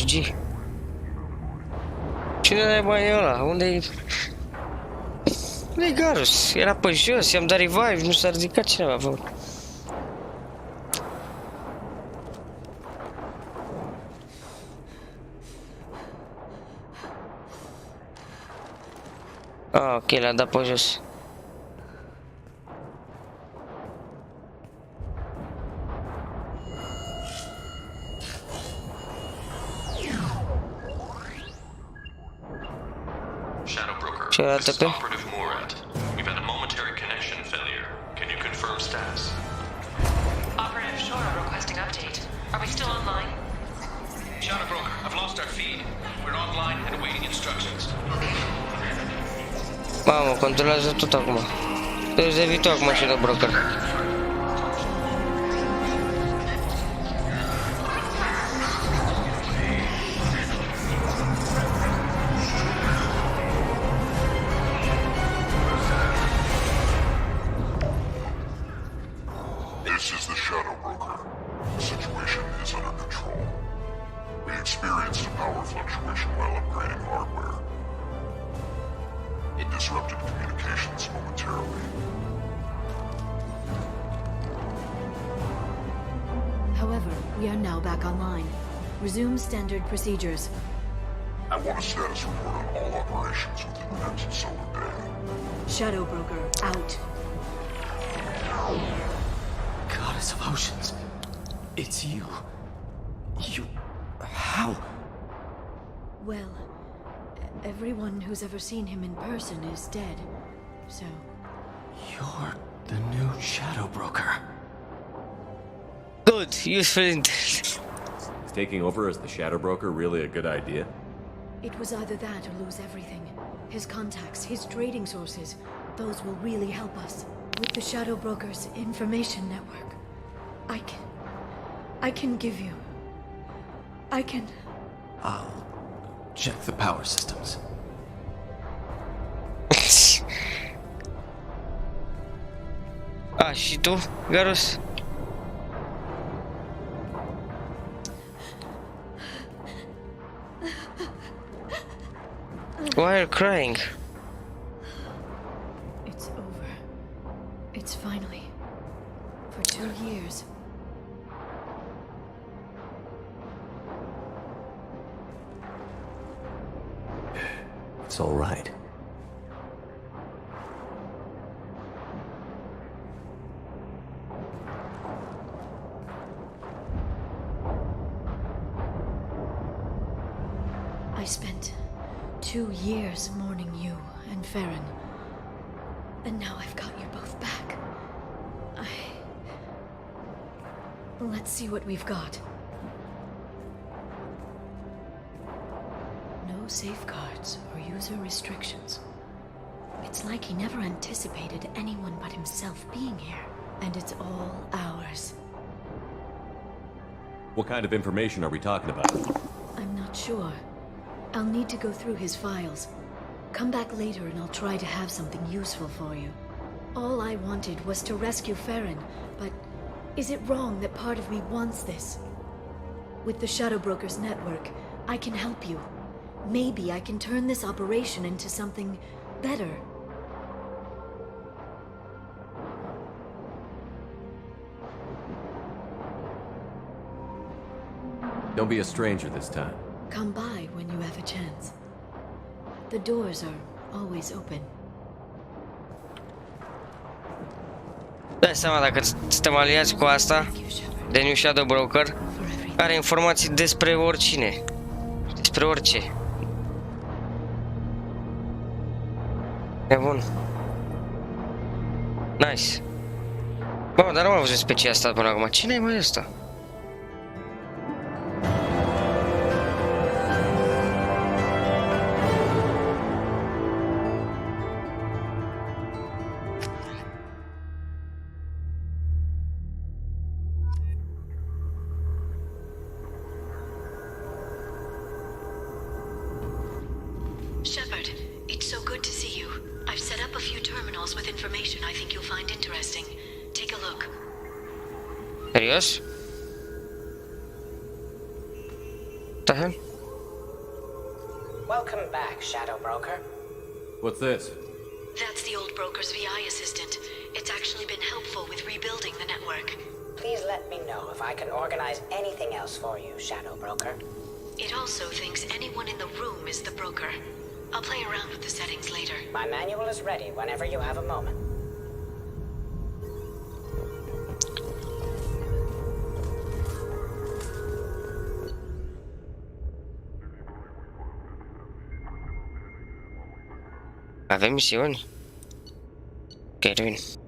fugi. Cine naiba e ăla? Unde-i... Unde-i Garus? Era pe jos, i-am dat revive, nu s-a ridicat cineva, vă. Ah, ok, l-a dat pe jos. Shadow Broker, this is Operative Murat. We've had a momentary connection failure. Can you confirm status? Operative Shore requesting update. Are we still online? Shadow Broker, I've lost our feed. We're online and awaiting instructions. Mamă, controlează tot acum. Trebuie să evit acum și de broker. This is the Shadow Broker. The situation is under control. We experienced a power fluctuation while upgrading hardware. It disrupted communications momentarily. However, we are now back online. Resume standard procedures. I want a status report on all operations within the next solar day. Shadow Broker, out. Goddess of Oceans. It's you. You... How? Well, everyone who's ever seen him in person is dead, so... You're the new Shadow Broker. Good, useful intel. Is taking over as the Shadow Broker really a good idea? It was either that or lose everything. His contacts, his trading sources, those will really help us. With the Shadow Broker's information network, I can give you... I'll check the power systems. Ah, și tu, Garus? Why are you crying? It's over. It's finally... For 2 years. It's all right. I spent 2 years mourning you and Farron. And now I've got you both back. Let's see what we've got. No safeguards or user restrictions. It's like he never anticipated anyone but himself being here. And it's all ours. What kind of information are we talking about? I'm not sure. I'll need to go through his files. Come back later and I'll try to have something useful for you. All I wanted was to rescue Farron, but is it wrong that part of me wants this? With the Shadow Broker's network, I can help you. Maybe I can turn this operation into something better. Don't be a stranger this time. Come by when you have a chance. The doors are always open. Dai seama, dacă suntem aliați cu asta, de New Shadow Broker, are informații despre oricine. Despre orice. E bun. Nice. Bă, dar nu am văzut specia asta până acum. Cine e mai ăsta? Shepard, it's so good to see you. I've set up a few terminals with information I think you'll find interesting. Take a look. Serios? The hell? Welcome back, Shadow Broker. What's this? That's the old broker's VI assistant. It's actually been helpful with rebuilding the network. Please let me know if I can organize anything else for you, Shadow Broker. It also thinks anyone in the room is the broker. I'll play around with the settings later. My manual is ready whenever you have a moment. Avem misiuni? Ok, revin.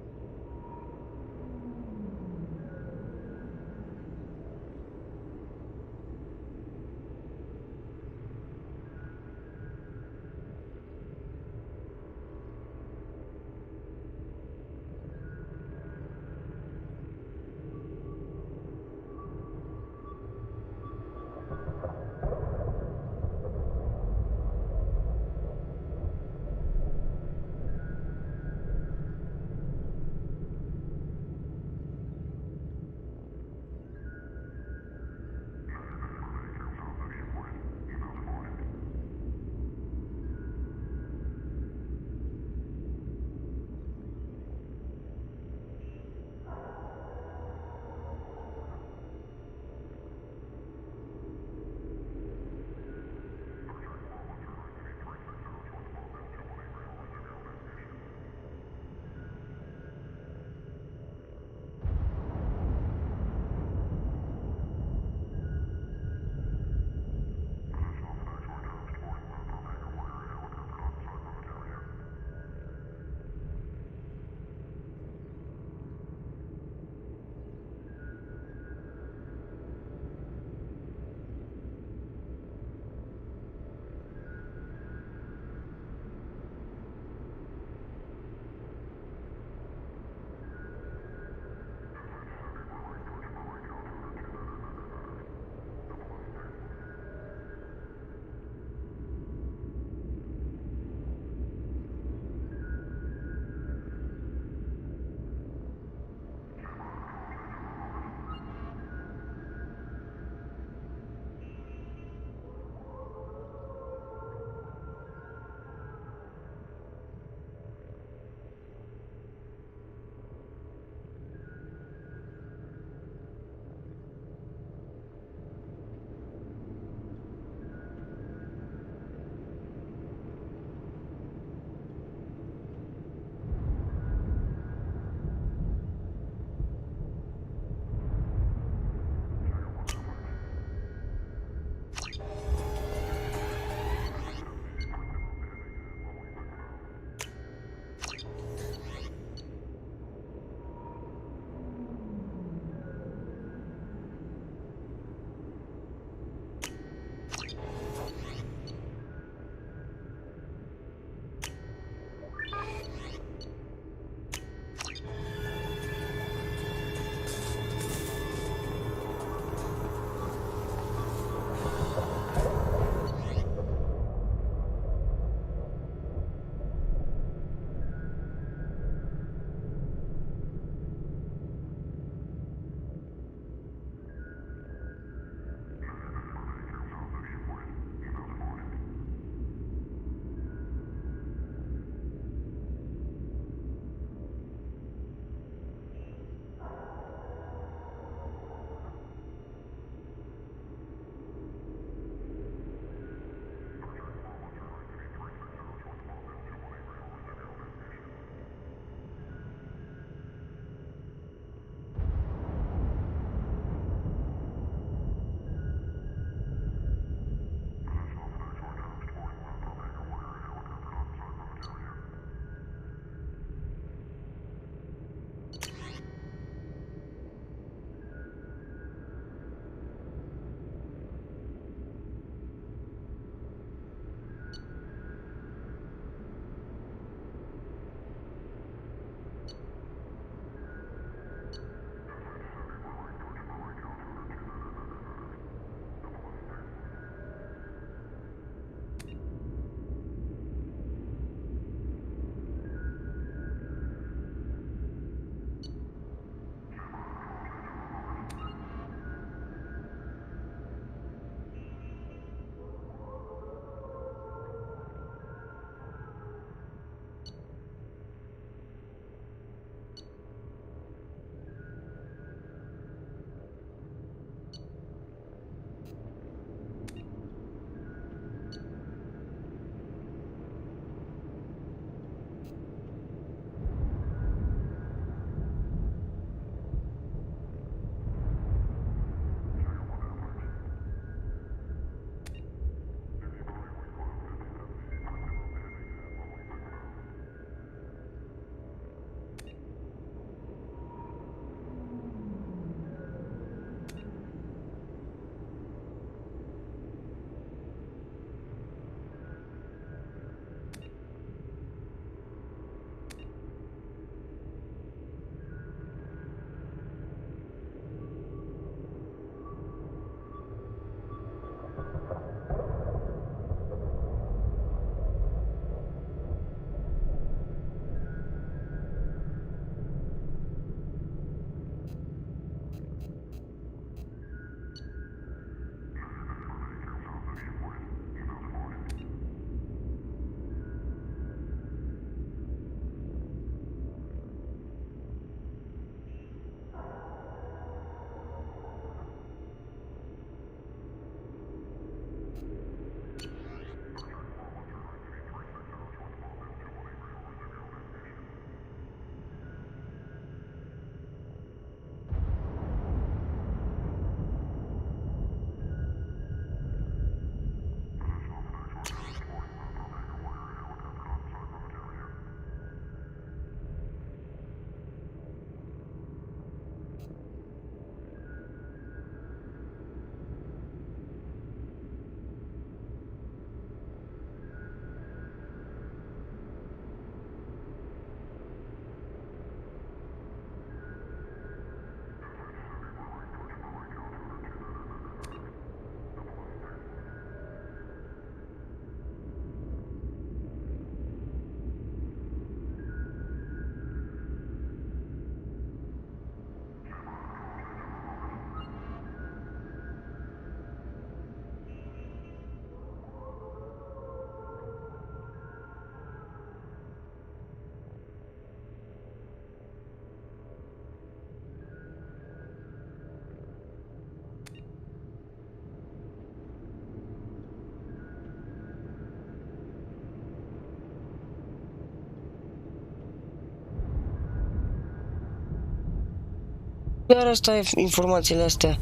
Iar asta e informațiile astea.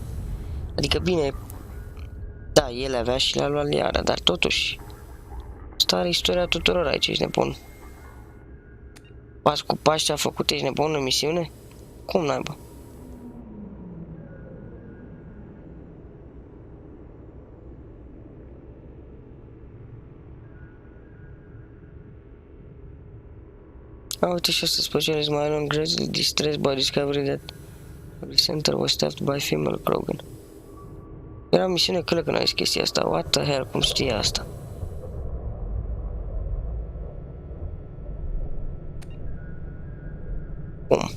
Adică bine, da, el avea și le-a luat Liara, dar totuși asta are istoria tuturor aici, ești nebun. Pas cu pași ce-a făcut, ești nebun în misiune? Cum naiba? Uite și asta, specialist my own greatly distressed by discovery that the center was staffed by female Krogan. Era misiune că n-ai zis chestia asta. What the hell, cum știe asta? Cum?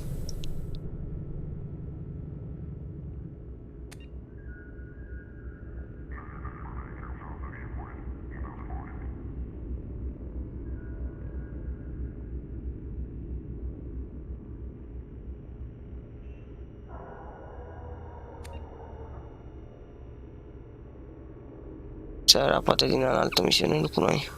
Țara poate din altă misiune, nu cu noi.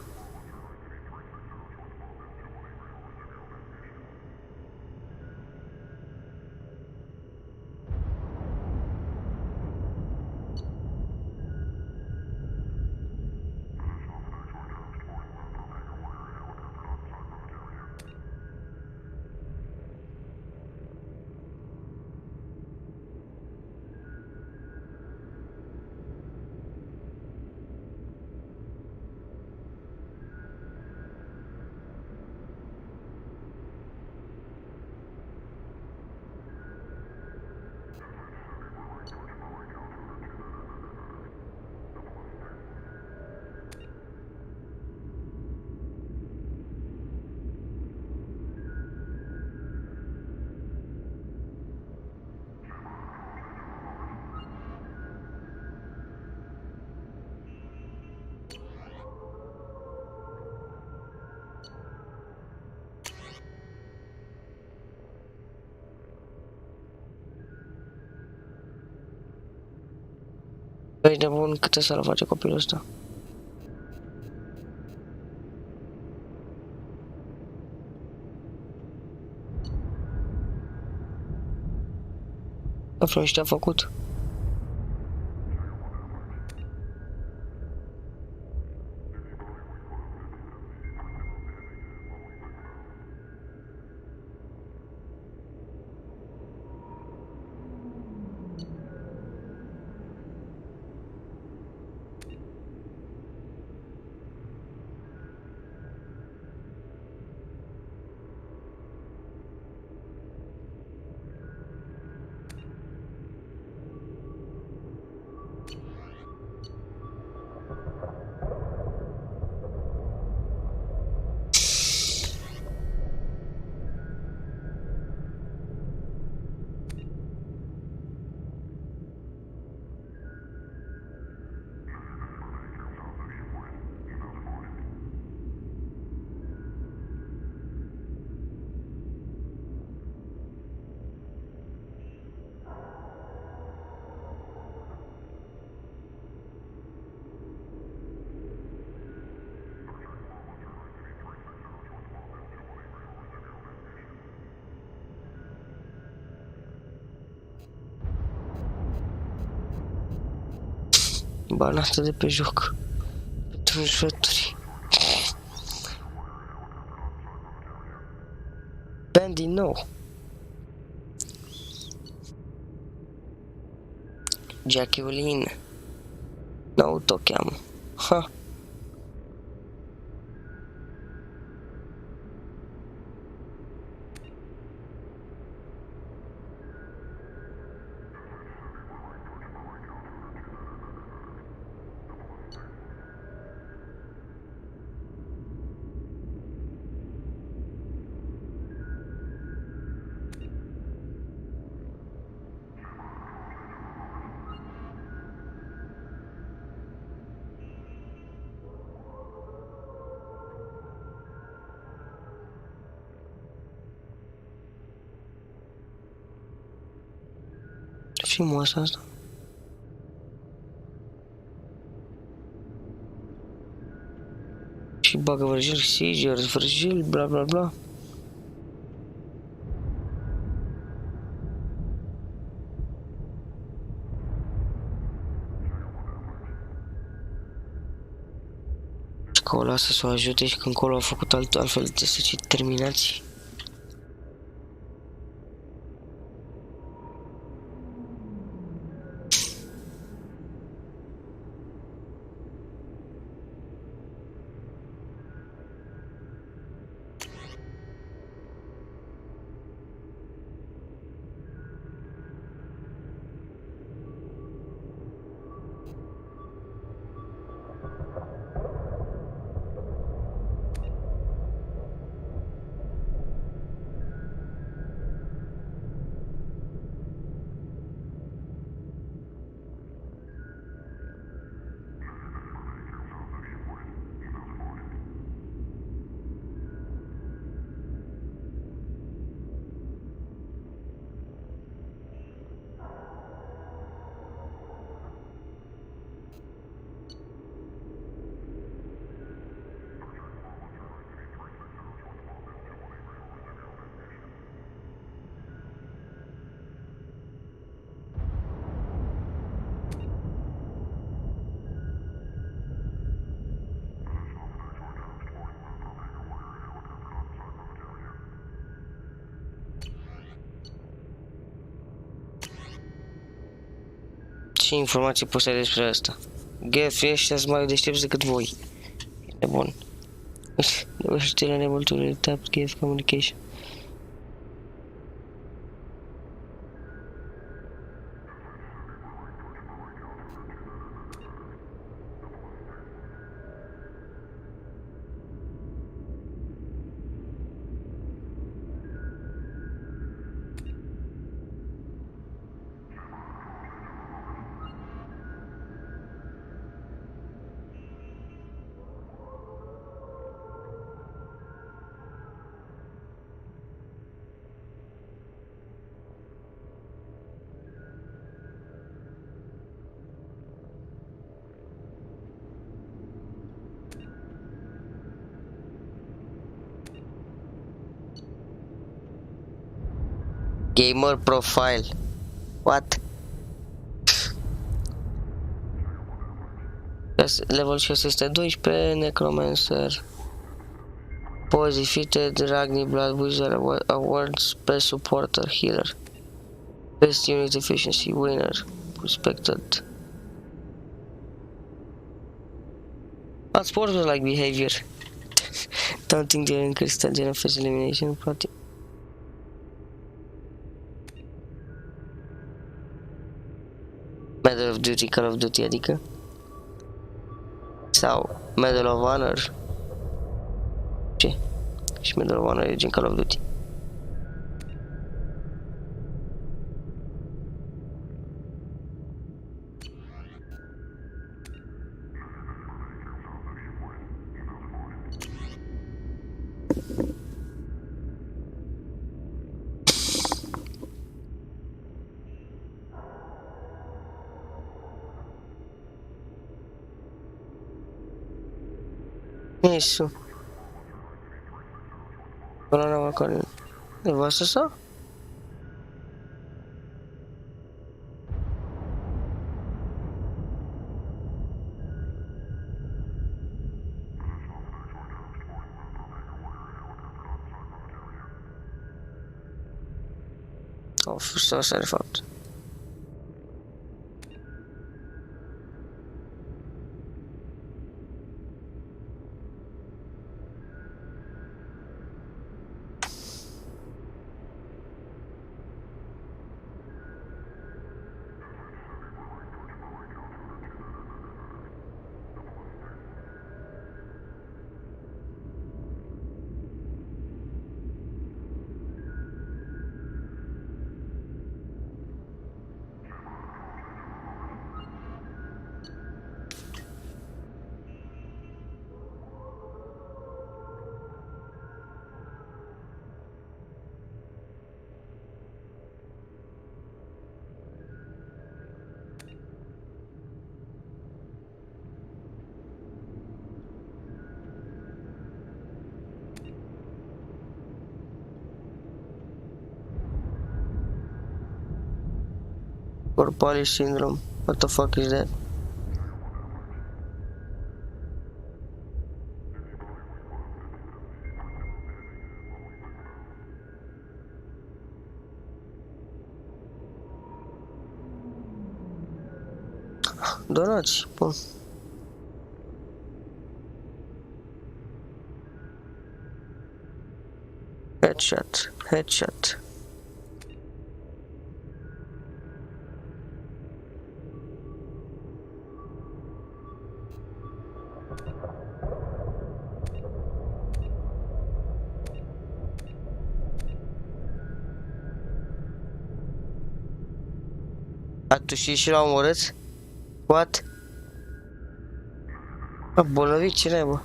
Ești de bun, câte să-l face copilul ăsta? Aflăm și ce-a făcut. Bani asta de pe joc. Pentru jocuri. Bani din nou. Jacqueline. Nou tot cheamă. Ha. Ce moasa asta? Și bagă vrăjeli, sigeri, vrăjeli, bla bla bla. că o lasă să o ajute și că încolo au făcut altfel de teste terminați. Ce informații poți să ai despre asta? Geoffrey, ăștia sunt mai deștepți decât voi. E bun. They were still unable to really tap give communication. Gamer profile. What? Level 612, Necromancer. Pose defeated, Ragni Blood Wizard Awards, Best Supporter, Healer. Best Unit Efficiency, Winner. Respected. Unsportsmanlike behavior. Taunting during crystal gen of face elimination. Plotting. Medal of Duty, Call of Duty, adică? Sau Medal of Honor? Ce? Și Medal of Honor e gen Call of Duty. Isso. Coloana Macarinha. Negócio só. Oh, só sério falta. Corporal syndrome. What the fuck is that? Donați, bun. Headshot, headshot. A tușit și l-a omorât? What? A bolnăvit, cine bă?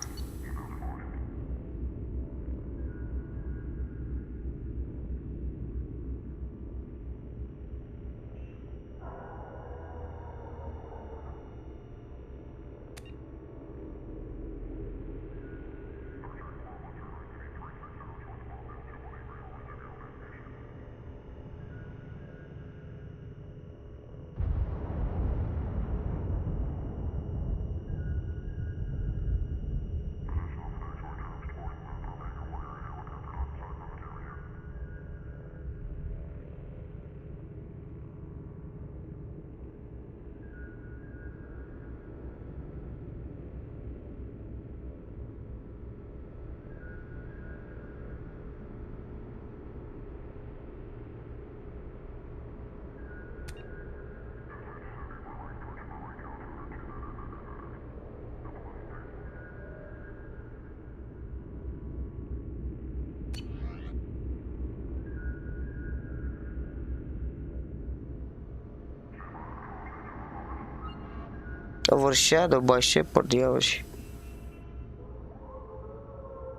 Overshadowed by Shepard, iarăși.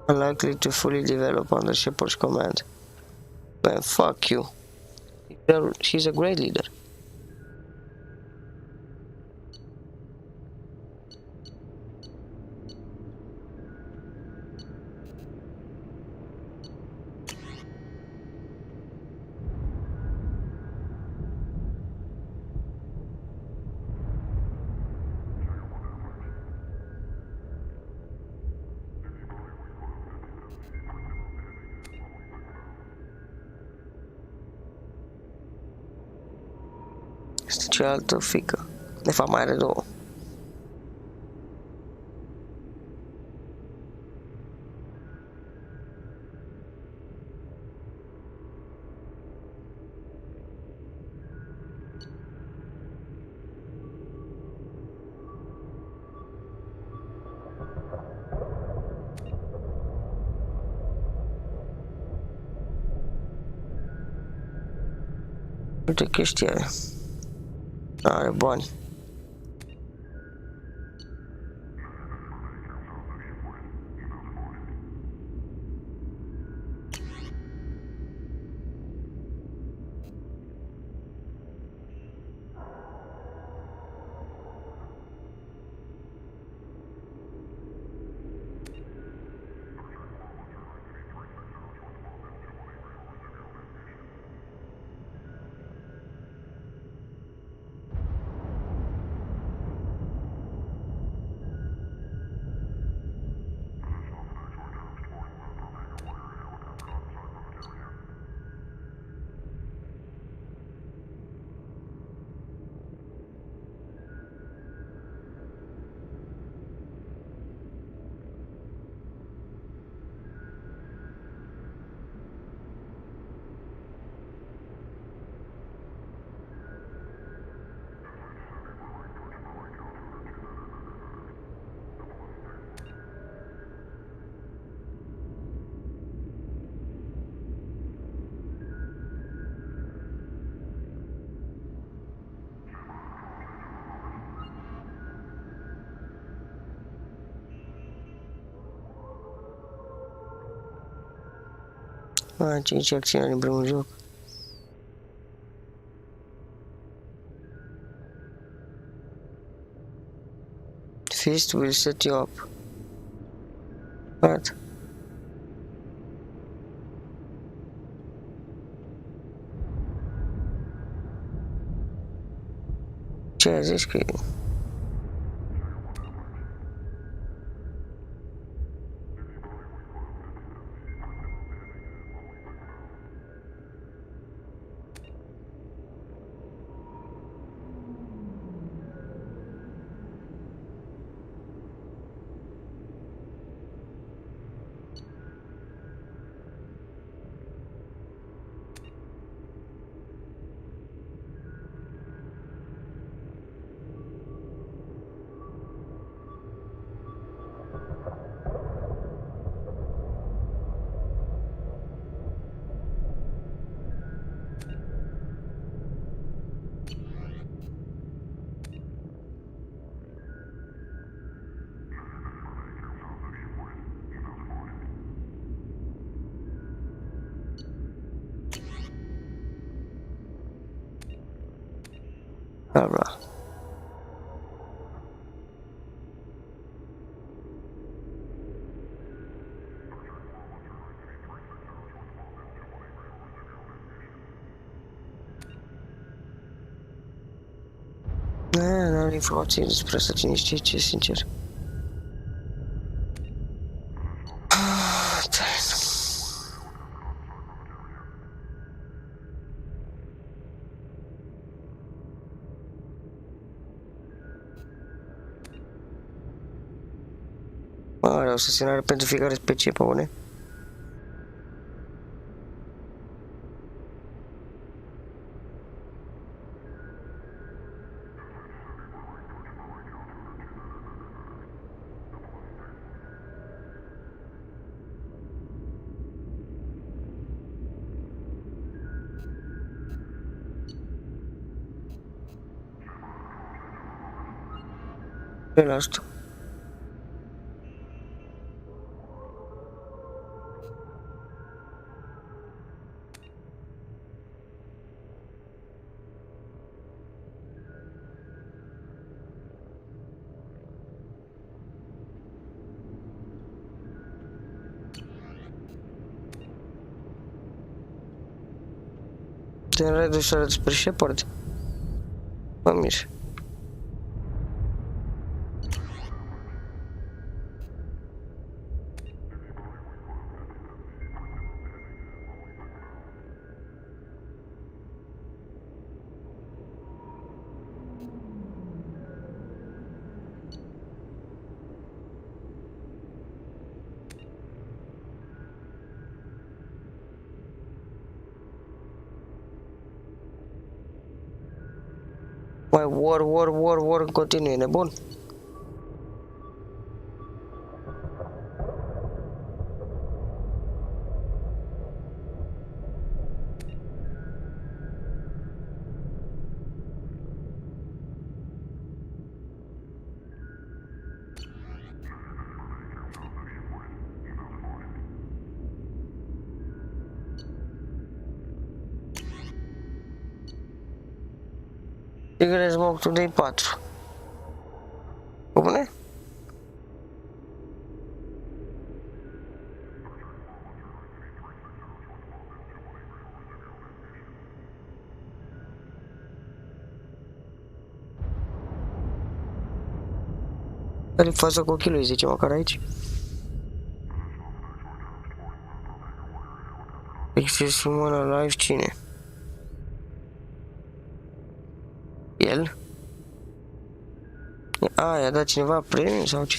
Unlikely to fully develop under Shepard's command. Man, fuck you. He's a great leader. Este cealaltă fică. De fapt mai are două. Uite chestia aia. Are bani. Ah, 5 acțiuni în primul joc. Fist will set you up. What? Ce ai zis că e? Bla bla. N-am informații despre asta, cine știe ce, sincer. Mare, o să se nară pentru fiecare specie, pe bune. Ce la asta? Din reducerea despre Shepard. Mă mir. Mai war în continuu, e nebun? Tigre Smoke Today 4. Bune? Care-i faza cu ochii lui, zice măcar aici? Access Human Live cine? El? A, i-a dat cineva premiu sau ce?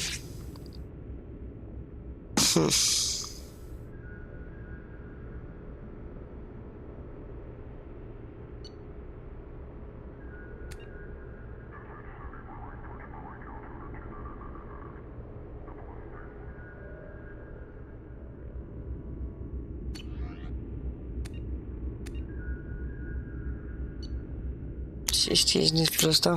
Ce știți despre asta?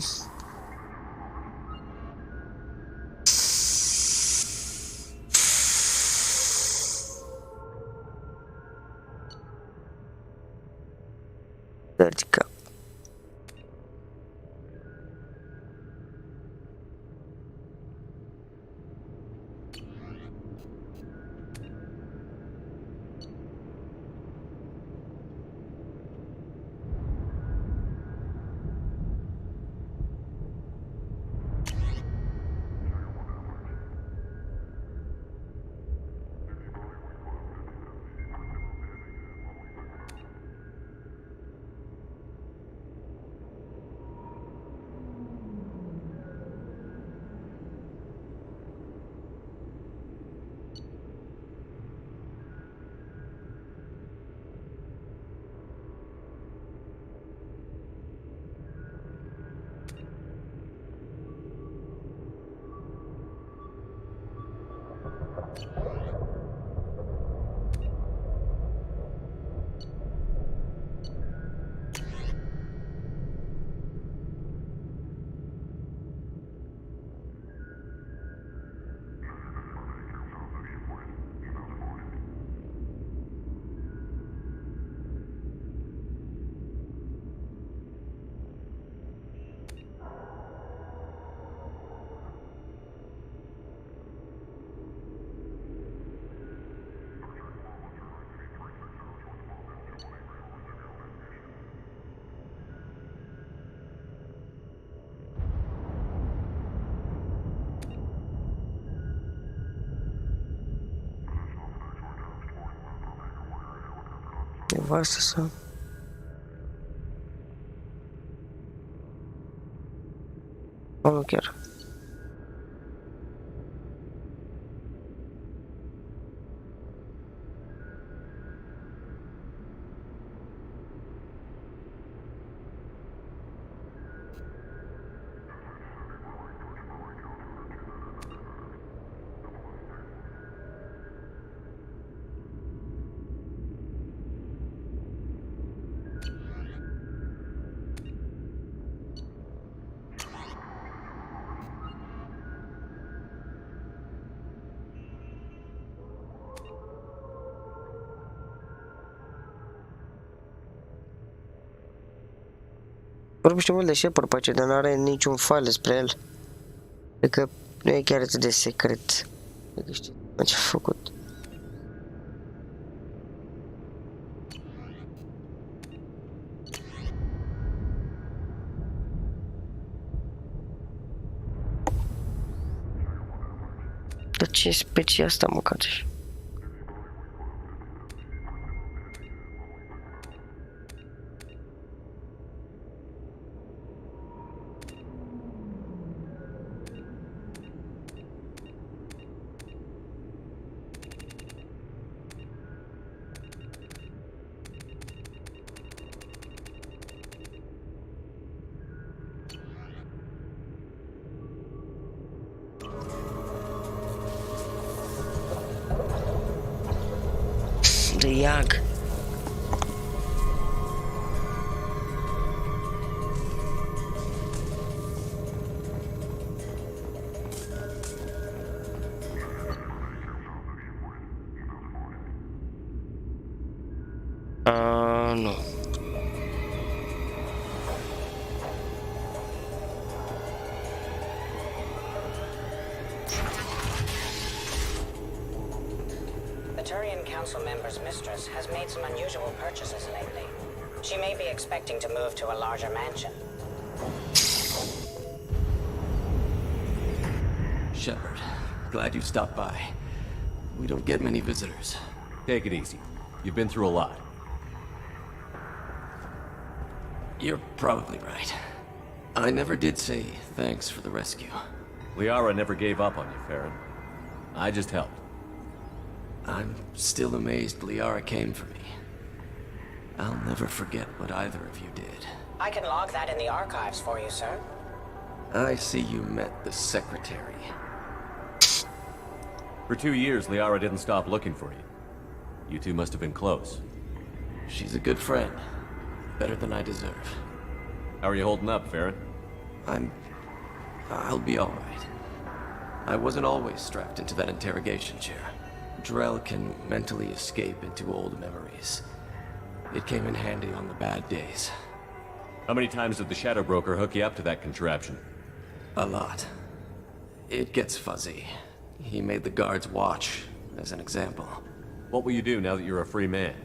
Vertica. Nevastă sau? Nu chiar. Vorbește mult de Shepard pe aici, dar n-are niciun file despre el. Cred că nu e chiar atât de secret. Cred că știi ce a făcut. Dar ce specie asta, mă, cațești? De iag. Nu. Council member's mistress has made some unusual purchases lately. She may be expecting to move to a larger mansion. Shepard, glad you stopped by. We don't get many visitors. Take it easy. You've been through a lot. You're probably right. I never did say thanks for the rescue. Liara never gave up on you, Farron. I just helped. I'm still amazed Liara came for me. I'll never forget what either of you did. I can log that in the archives for you, sir. I see you met the secretary. For 2 years, Liara didn't stop looking for you. You two must have been close. She's a good friend. Better than I deserve. How are you holding up, Farron? I'll be all right. I wasn't always strapped into that interrogation chair. Drell can mentally escape into old memories. It came in handy on the bad days. How many times did the Shadow Broker hook you up to that contraption? A lot. It gets fuzzy. He made the guards watch, as an example. What will you do now that you're a free man?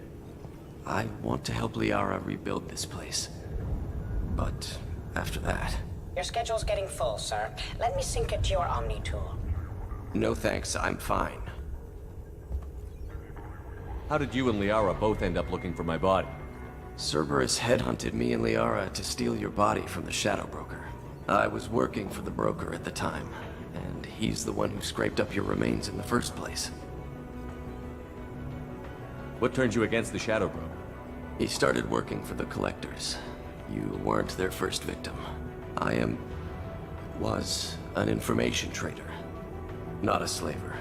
I want to help Liara rebuild this place. But after that... Your schedule's getting full, sir. Let me sync it to your Omni tool. No thanks, I'm fine. How did you and Liara both end up looking for my body? Cerberus headhunted me and Liara to steal your body from the Shadow Broker. I was working for the broker at the time, and he's the one who scraped up your remains in the first place. What turned you against the Shadow Broker? He started working for the Collectors. You weren't their first victim. I was an information trader, not a slaver.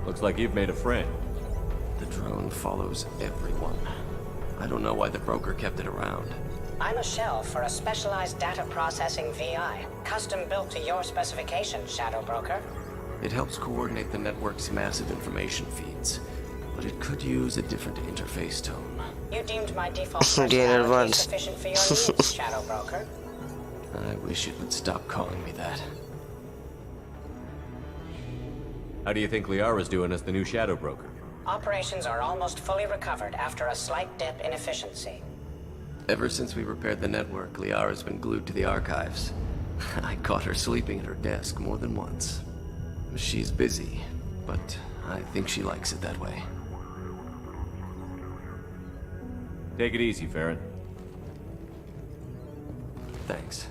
Looks like you've made a friend. The drone follows everyone. I don't know why the broker kept it around. I'm a shell for a specialized data processing VI, custom built to your specifications, Shadow Broker. It helps coordinate the network's massive information feeds, but it could use a different interface tone. You deemed my default personality sufficient for your needs, Shadow Broker. I wish it would stop calling me that. How do you think Liara's doing as the new Shadow Broker? Operations are almost fully recovered after a slight dip in efficiency. Ever since we repaired the network, Liara's been glued to the archives. I caught her sleeping at her desk more than once. She's busy, but I think she likes it that way. Take it easy, Farron. Thanks.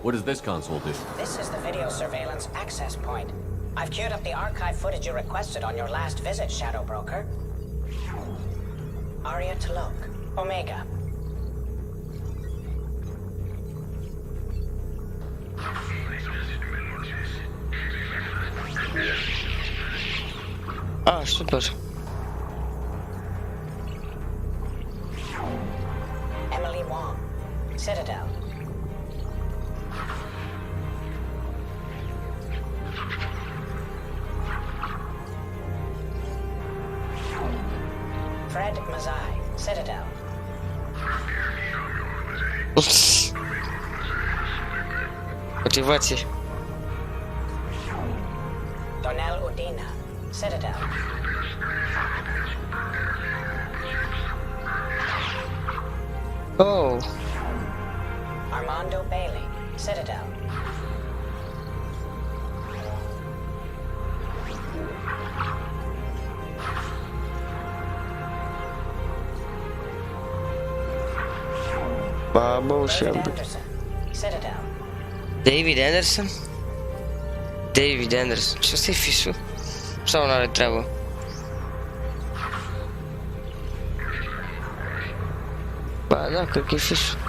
What does this console do? This is the video surveillance access point. I've queued up the archive footage you requested on your last visit, Shadow Broker. Aria Talok, Omega. Ah, super. Emily Wong, Citadel. Fred Mazai, Citadel. Motivație. Donnell Udina, Citadel. Oh. Armando Bailey, Citadel. Babă, și Anderson, Citadel. David Anderson? David Anderson. Ce ăsta e fișul? Sau nu are treabă? Ba da, cred că e fișul.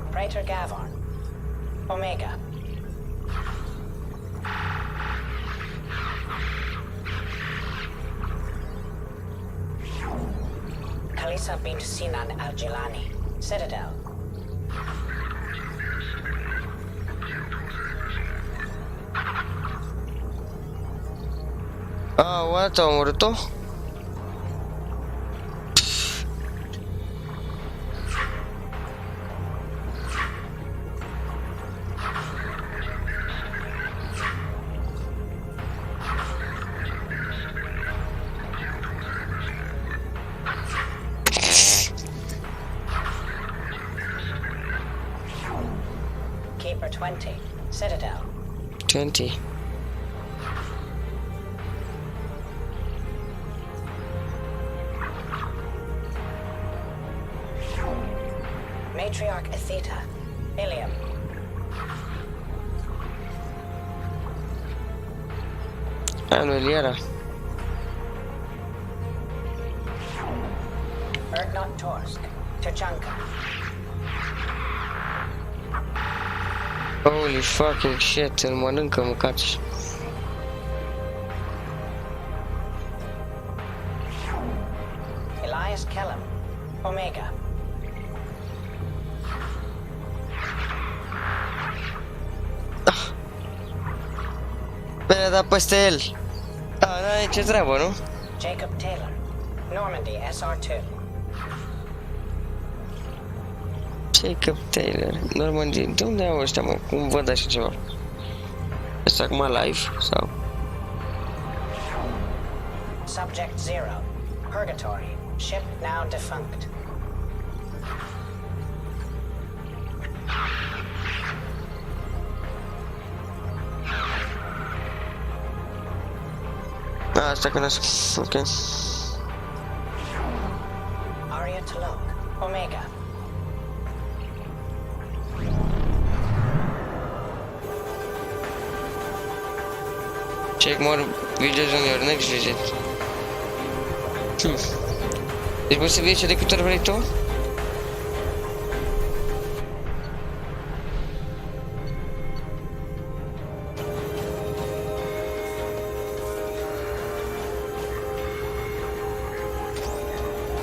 Praetor Gavon, Omega. Kalisa bint Sinan Al-Jilani, Citadel. Ah, what? Au omorât-o? Keeper 20, Citadel. 20. Matriarch Atheta, Ilium. Ah, nu, el era. Erdnot Torsk, Tuchanka. Holy fucking shit, îl mănâncă măcați. Elias Kellum, Omega. Bine, dar peste el. Da, n-are nicio treabă, nu? Jacob Taylor, Normandy SR2. Jacob Taylor, Normandy. De unde au ăștia, mă? Cum văd așa ceva? Este acum live, sau? Subject 0, Purgatory, ship now defunct. Ah, asta cunosc. Ok. Aria Talok, Omega. Check more videos on your next visit. Deci poți să vii ce de câte ori vrei tu?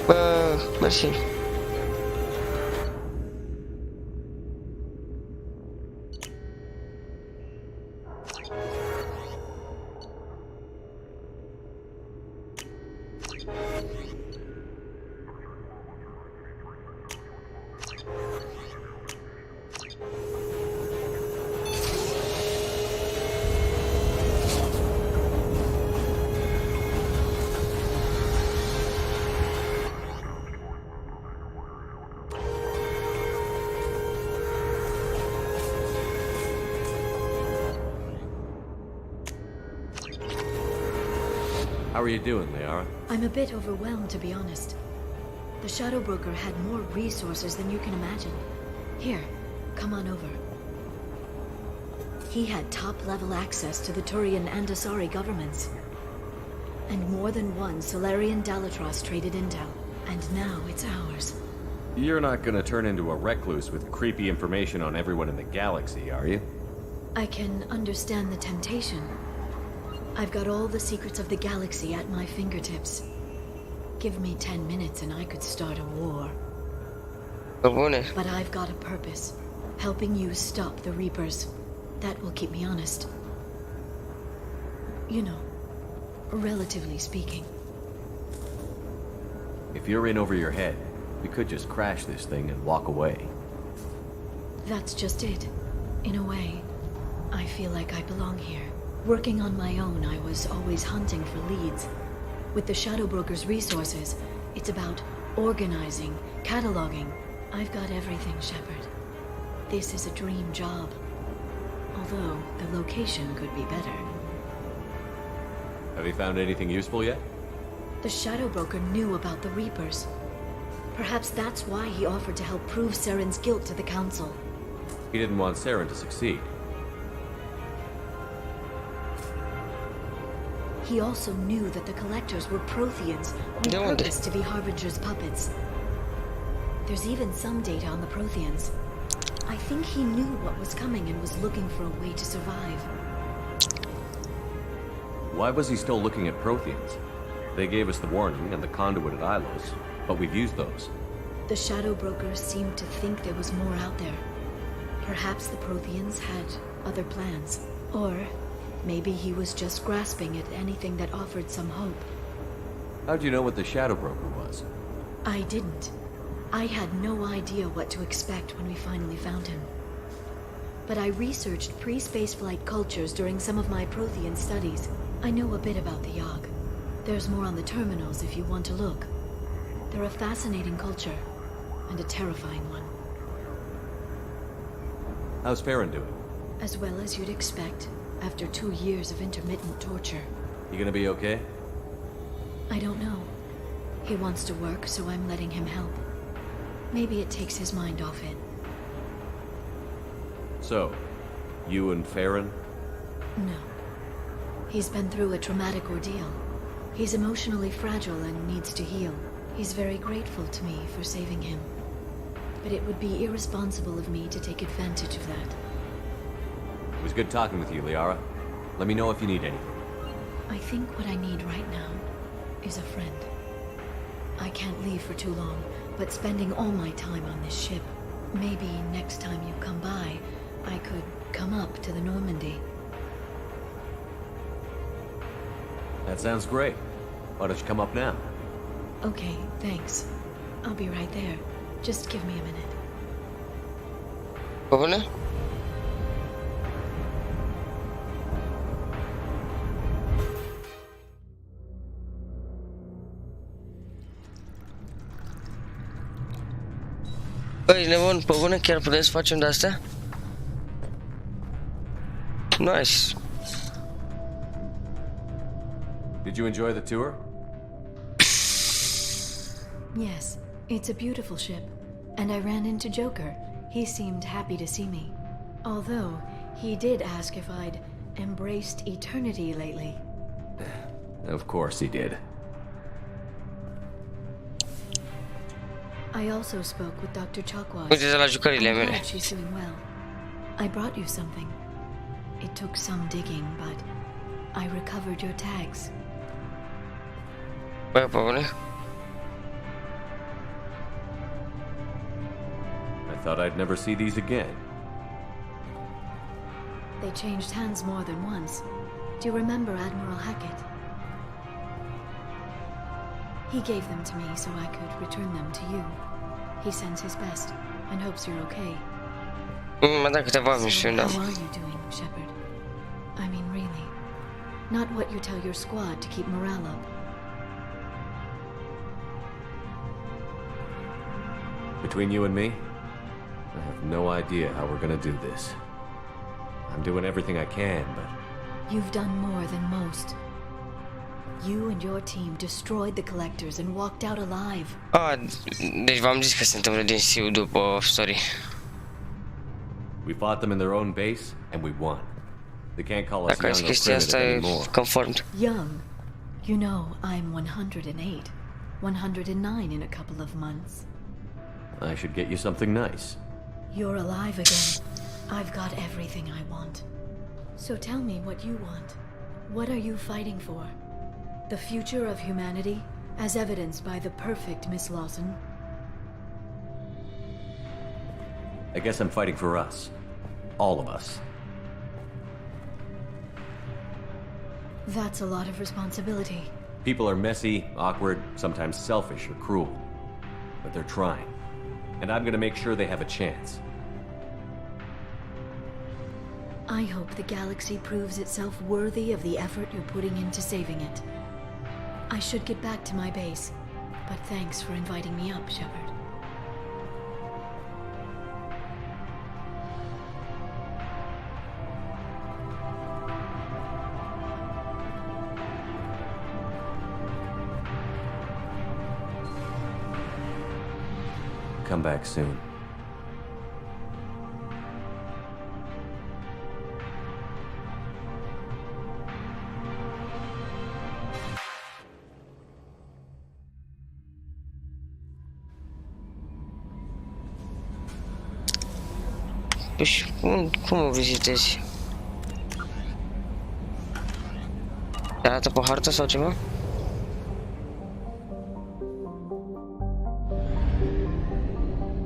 Bă, mersi. How are you doing, Liara? I'm a bit overwhelmed, to be honest. The Shadow Broker had more resources than you can imagine. Here, come on over. He had top-level access to the Turian and Asari governments. And more than one Solarian Dalatros traded intel. And now it's ours. You're not gonna turn into a recluse with creepy information on everyone in the galaxy, are you? I can understand the temptation. I've got all the secrets of the galaxy at my fingertips. Give me 10 minutes and I could start a war. But I've got a purpose. Helping you stop the Reapers. That will keep me honest. You know, relatively speaking. If you're in over your head, we could just crash this thing and walk away. That's just it. In a way, I feel like I belong here. Working on my own, I was always hunting for leads. With the Shadow Broker's resources, it's about organizing, cataloging. I've got everything, Shepard. This is a dream job. Although, the location could be better. Have you found anything useful yet? The Shadow Broker knew about the Reapers. Perhaps that's why he offered to help prove Saren's guilt to the Council. He didn't want Saren to succeed. He also knew that the Collectors were Protheans who purposed to be Harbinger's puppets. There's even some data on the Protheans. I think he knew what was coming and was looking for a way to survive. Why was he still looking at Protheans? They gave us the warning and the conduit at Ilos, but we've used those. The Shadow Broker seemed to think there was more out there. Perhaps the Protheans had other plans. Or maybe he was just grasping at anything that offered some hope. How'd you know what the Shadow Broker was? I didn't. I had no idea what to expect when we finally found him. But I researched pre-spaceflight cultures during some of my Prothean studies. I know a bit about the Yogg. There's more on the terminals if you want to look. They're a fascinating culture, and a terrifying one. How's Farron doing? As well as you'd expect, after 2 years of intermittent torture. You gonna be okay? I don't know. He wants to work, so I'm letting him help. Maybe it takes his mind off it. So, you and Farron? No. He's been through a traumatic ordeal. He's emotionally fragile and needs to heal. He's very grateful to me for saving him. But it would be irresponsible of me to take advantage of that. It was good talking with you, Liara. Let me know if you need anything. I think what I need right now is a friend. I can't leave for too long, but spending all my time on this ship. Maybe next time you come by, I could come up to the Normandy. That sounds great. Why don't you come up now? Okay, thanks. I'll be right there. Just give me a minute. Bune? Băi, nebun, pe bune, chiar putem să facem de-astea? Nice. Did you enjoy the tour? Yes, it's a beautiful ship. And I ran into Joker. He seemed happy to see me. Although, he did ask if I'd embraced eternity lately. Of course he did. I also spoke with Dr. Chakwas. Uite-te la jucările I'm mele. glad she's doing well. I brought you something. It took some digging, but I recovered your tags. Băi, pe bune? I thought I'd never see these again. They changed hands more than once. Do you remember Admiral Hackett? He gave them to me so I could return them to you. He sends his best and hopes you're okay. M-a dat câteva misiuni, da. How are you doing, Shepard? I mean, really. Not what you tell your squad to keep morale up. Between you and me, I have no idea how we're gonna do this. I'm doing everything I can, but... You've done more than most. You and your team destroyed the collectors and walked out alive. Deci v-am zis că se întâmplă din siu după story. We fought them in their own base and we won. They can't call us Dacă young or chestia asta primitive e anymore. confirmed. Young. You know, I'm 108. 109 in a couple of months. I should get you something nice. You're alive again. I've got everything I want. So tell me what you want. What are you fighting for? The future of humanity, as evidenced by the perfect Miss Lawson? I guess I'm fighting for us. All of us. That's a lot of responsibility. People are messy, awkward, sometimes selfish or cruel. But they're trying. And I'm gonna make sure they have a chance. I hope the galaxy proves itself worthy of the effort you're putting into saving it. I should get back to my base, but thanks for inviting me up, Shepard. Come back soon. Păi cum o vizitezi? Te arată pe hartă sau ceva?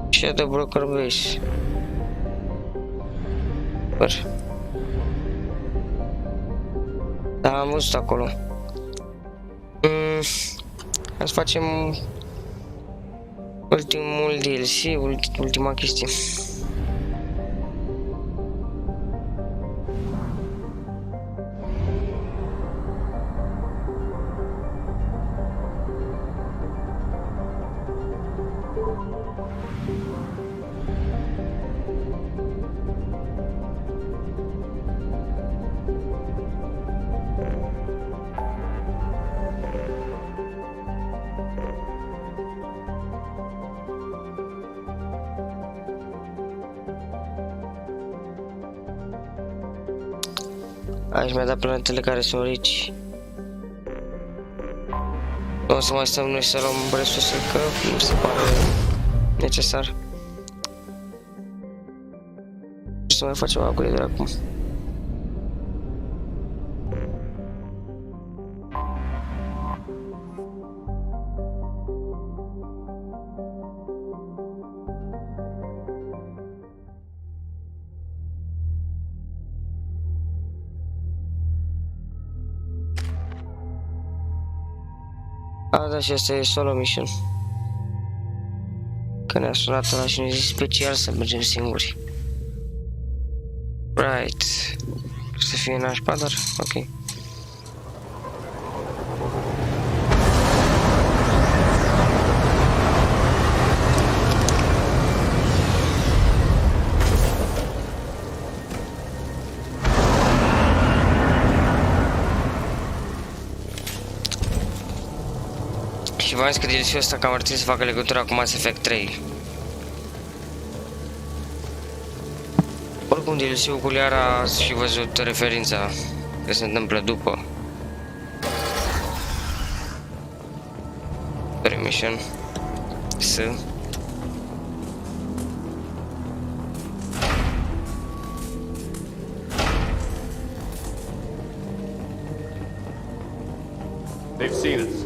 Ce de broker base? Super. Da, am văzut acolo. Hai să facem ultimul DLC, ultima chestie. Aici mi-a dat planetele care sunt ORICE. Nu o să mai stăm noi să luăm resurse, că nu se pare necesar. Să mai facem upgrade-uri acum. Da, și asta e solo mission. Că ne-a sunat ăla și ne-a zis special să mergem singuri. Right. Să fie nașpa, dar ok. Și v-am zis că DLC-ul ăsta cam ar trebui să facă legătura cu Mass Effect 3. Oricum DLC-ul cu Liara ați și văzut referința că se întâmplă după. Permission. S. They've seen us.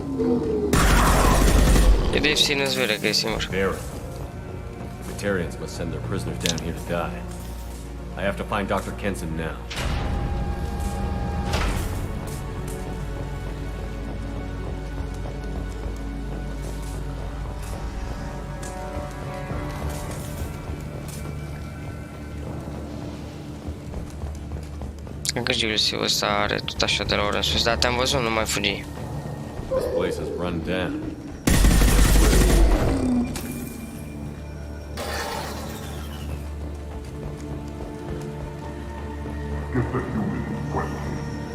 They've seen us vede că e singur. The Batarians must send their prisoners down here to die. I have to find Dr. Kenson now. Cred că DLC-ul ăsta are tot așa de la ori în sus, dar te-am văzut, nu mai fugi. This place is run down.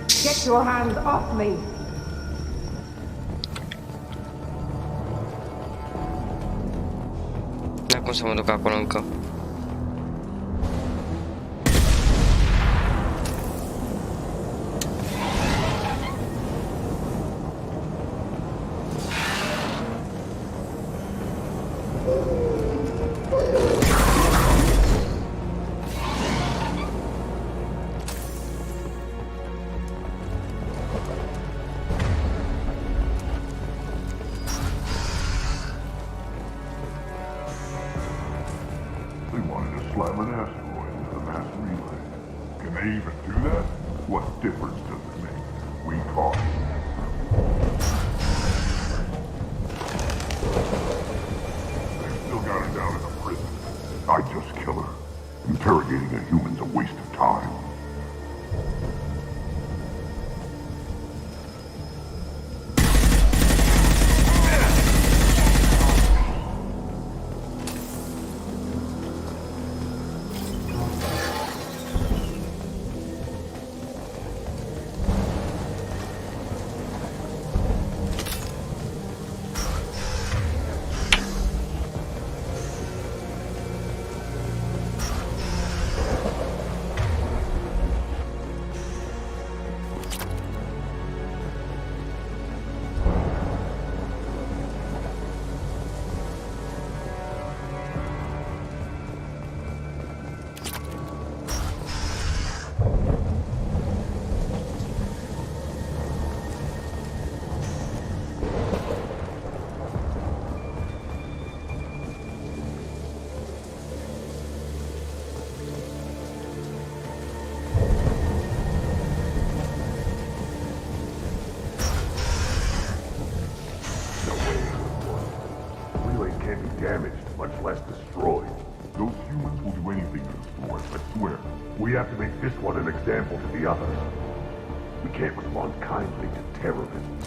Get your hands off me! n-am cum să mă duc acolo încă. Slam an asteroid into the mass relay. Can they even do that? What difference does it make? We caught it. They've still got her down in a prison. I'd just kill her. Interrogating a human's a waste of time. Damaged, much less destroyed. Those humans will do anything to destroy us, I swear. We have to make this one an example to the others. We can't respond kindly to terrorism.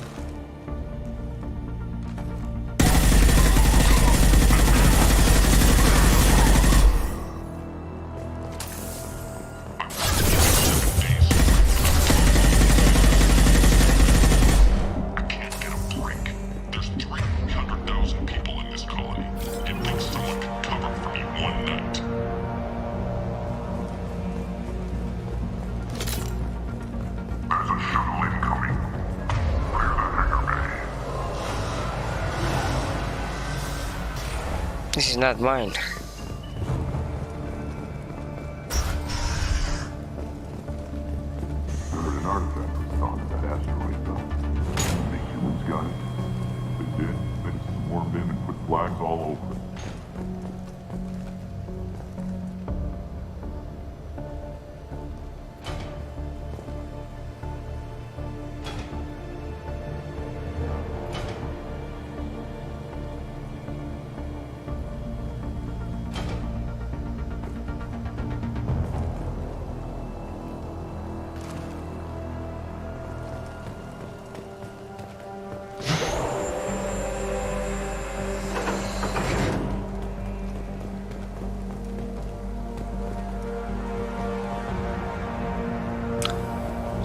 This is not mine. Heard an artifact was found at that asteroid belt. The humans got it. They did, then swarmed in and put flags all over it.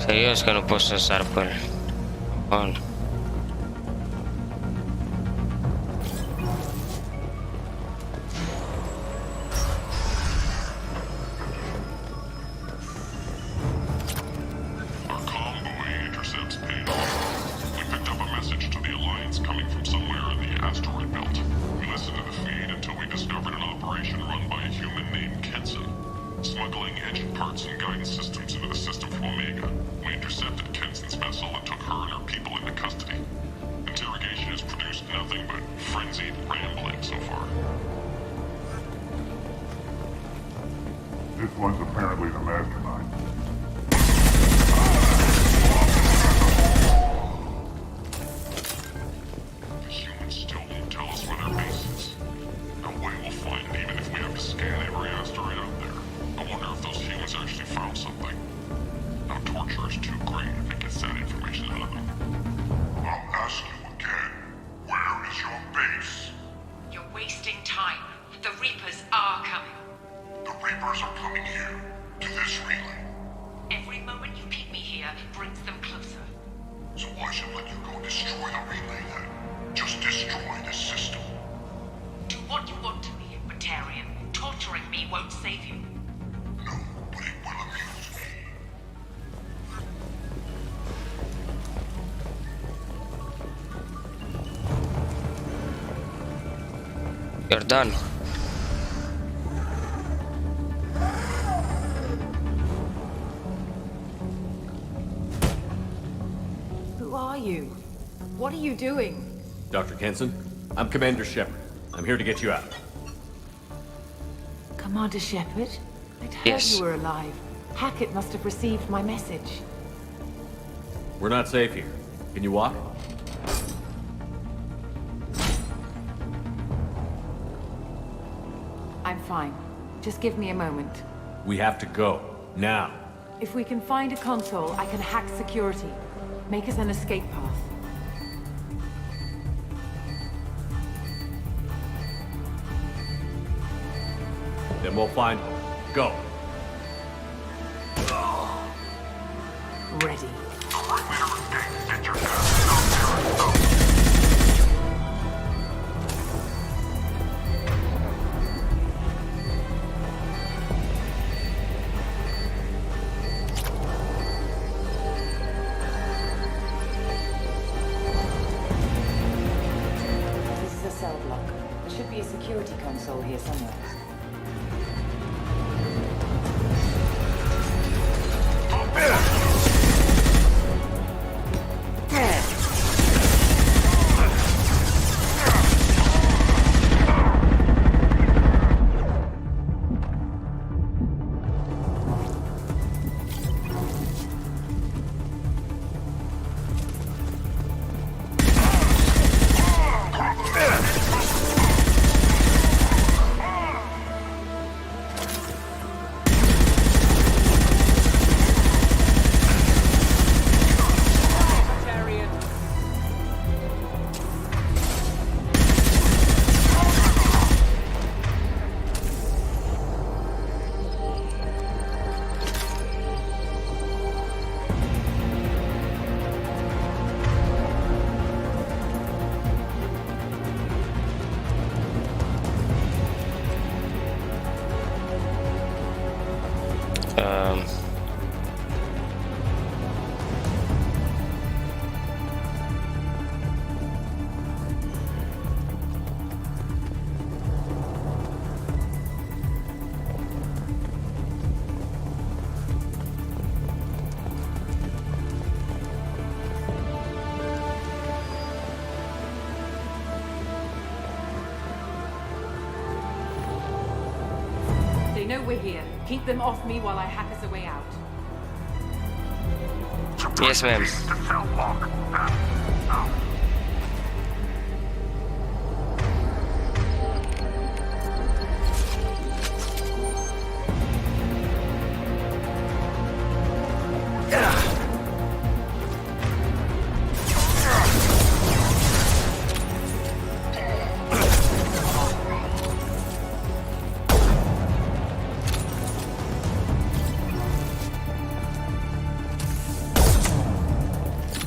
Serios că nu pot să sar pe el. Bun. This one's apparently the mastermind. The humans still won't tell us where their base is. No way we'll find it even if we have to scan every asteroid out there. I wonder if those humans actually found something. Now torture is too great if it gets that information out of them. I'll ask you again. Where is your base? You're wasting time. The Reapers are coming. The Reapers are coming here, to this relay. Every moment you keep me here brings them closer. So why should I let you go destroy the relay then? Just destroy the system. Do what you want to me, but libertarian. Torturing me won't save you. You're done. Who are you? What are you doing? Dr. Kenson, I'm Commander Shepard. I'm here to get you out. Commander Shepard? I'd heard Yes. you were alive. Hackett must have received my message. We're not safe here. Can you walk? I'm fine. Just give me a moment. We have to go. Now. If we can find a console, I can hack security. Make us an escape path. Then we'll find one. Go. Ready. This is a cell block. There should be a security console here somewhere. They know we're here. Keep them off me while I hack us a way out. Yes, ma'am.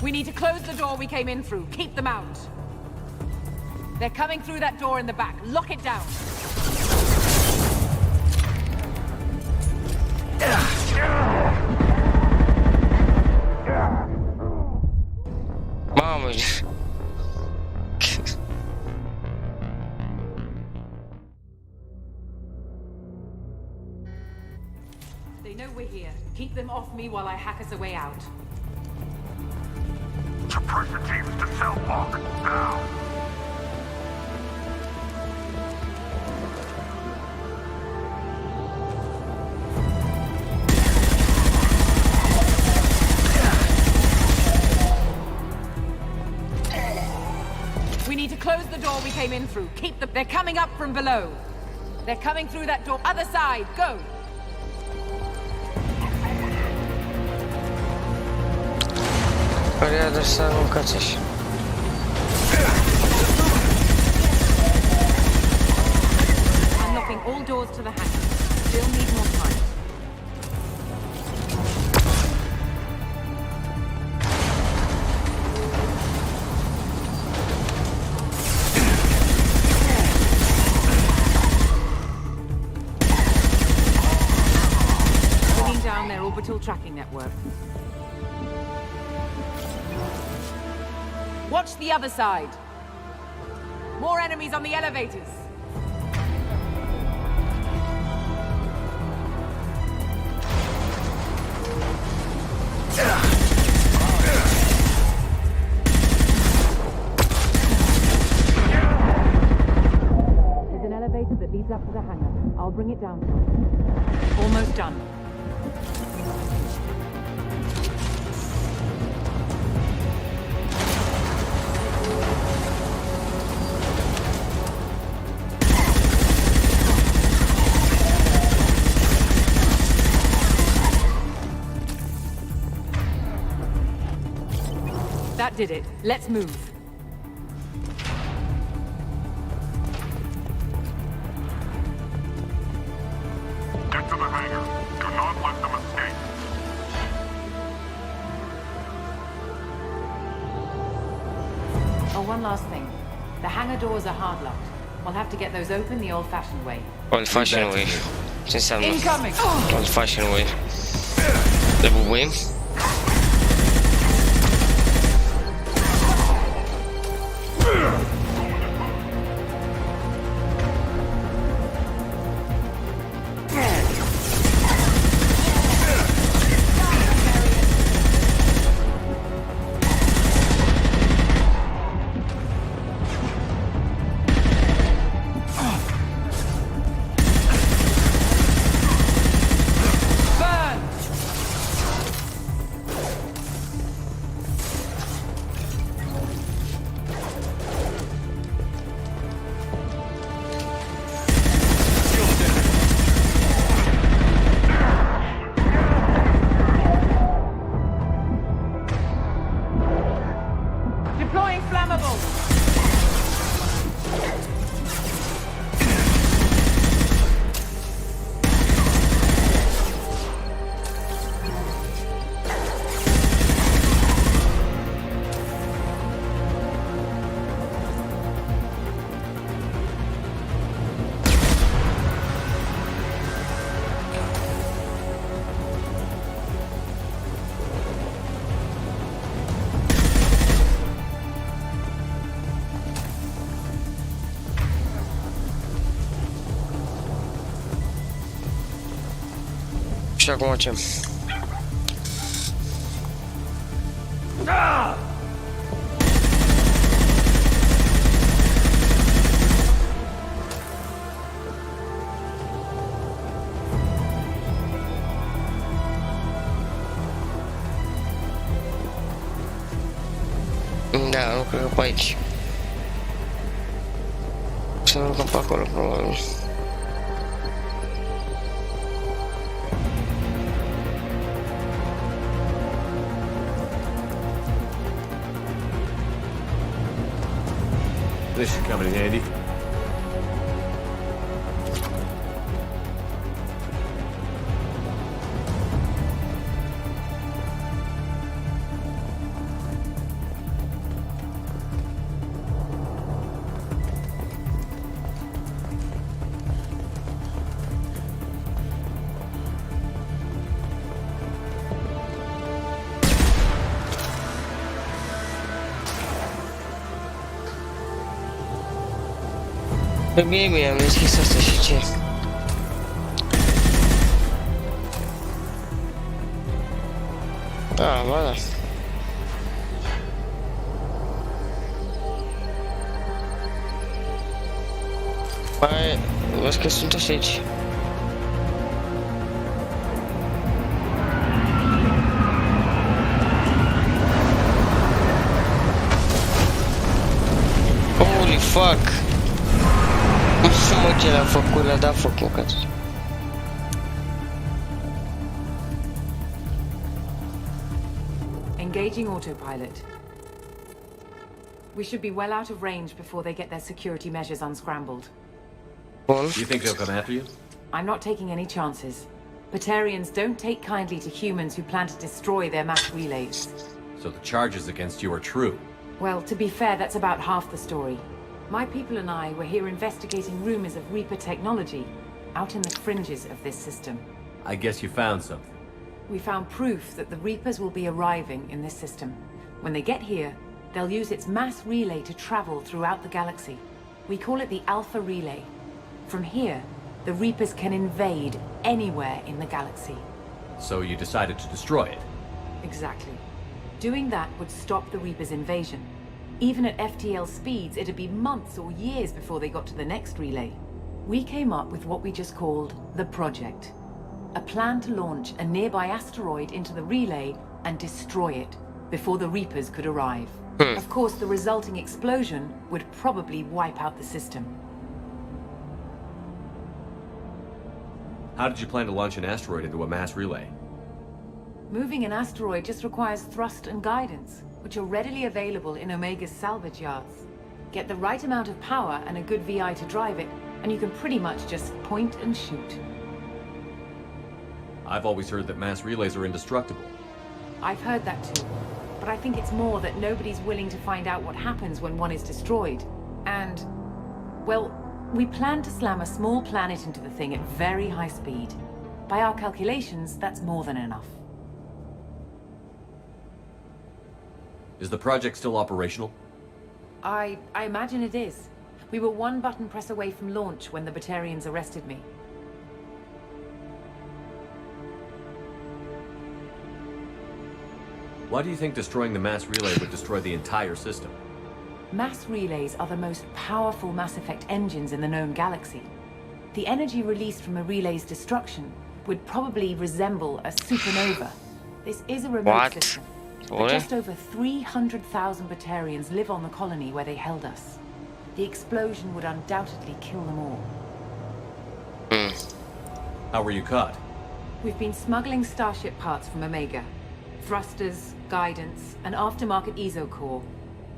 We need to close the door we came in through. Keep them out. They're coming through that door in the back. Lock it down. Mamă. They know we're here. Keep them off me while I hack us a way out. Suppressor teams to cell block, now. We need to close the door we came in through. Keep them. They're coming up from below. They're coming through that door. Other side. Go. Порядок самым катись. Unlocking all doors to the hangar. Still need more time. work. Watch the other side. More enemies on the elevators. There's an elevator that leads up to the hangar. I'll bring it down. Almost done. That did it. Let's move. Get to the hangar. Do not let them escape. Oh, one last thing. The hangar doors are hard locked. We'll have to get those open the old-fashioned way. Old-fashioned way. Ce înseamnă? Incoming! Old-fashioned way. Le bubuim? Deploying flammable! Și acum ce? Da, nu cred că pe aici. Să nu urcăm pe acolo, probabil. This should come in handy. Bine, am deschis asta și ce? Ah, ba da. Mai, văd că sunt așa aici. Holy fuck! Mă, ce l-a făcut, le-a dat foc, măcați. Engaging autopilot. We should be well out of range before they get their security measures unscrambled. You think they'll come after you? I'm not taking any chances. Batarians don't take kindly to humans who plan to destroy their mass relays. So the charges against you are true? Well, to be fair, that's about half the story. My people and I were here investigating rumors of Reaper technology, out in the fringes of this system. I guess you found something. We found proof that the Reapers will be arriving in this system. When they get here, they'll use its mass relay to travel throughout the galaxy. We call it the Alpha Relay. From here, the Reapers can invade anywhere in the galaxy. So you decided to destroy it? Exactly. Doing that would stop the Reapers' invasion. Even at FTL speeds, it'd be months or years before they got to the next relay. We came up with what we just called the Project. A plan to launch a nearby asteroid into the relay and destroy it before the Reapers could arrive. Of course, the resulting explosion would probably wipe out the system. How did you plan to launch an asteroid into a mass relay? Moving an asteroid just requires thrust and guidance, which are readily available in Omega's salvage yards. Get the right amount of power and a good VI to drive it, and you can pretty much just point and shoot. I've always heard that mass relays are indestructible. I've heard that too, but I think it's more that nobody's willing to find out what happens when one is destroyed. And, well, we plan to slam a small planet into the thing at very high speed. By our calculations, that's more than enough. Is the project still operational? I imagine it is. We were one button press away from launch when the Batarians arrested me. Why do you think destroying the mass relay would destroy the entire system? Mass relays are the most powerful Mass Effect engines in the known galaxy. The energy released from a relay's destruction would probably resemble a supernova. This is a remote system. But just over 300,000 Batarians live on the colony where they held us. The explosion would undoubtedly kill them all. How were you caught? We've been smuggling Starship parts from Omega. Thrusters, guidance, an aftermarket ESO core.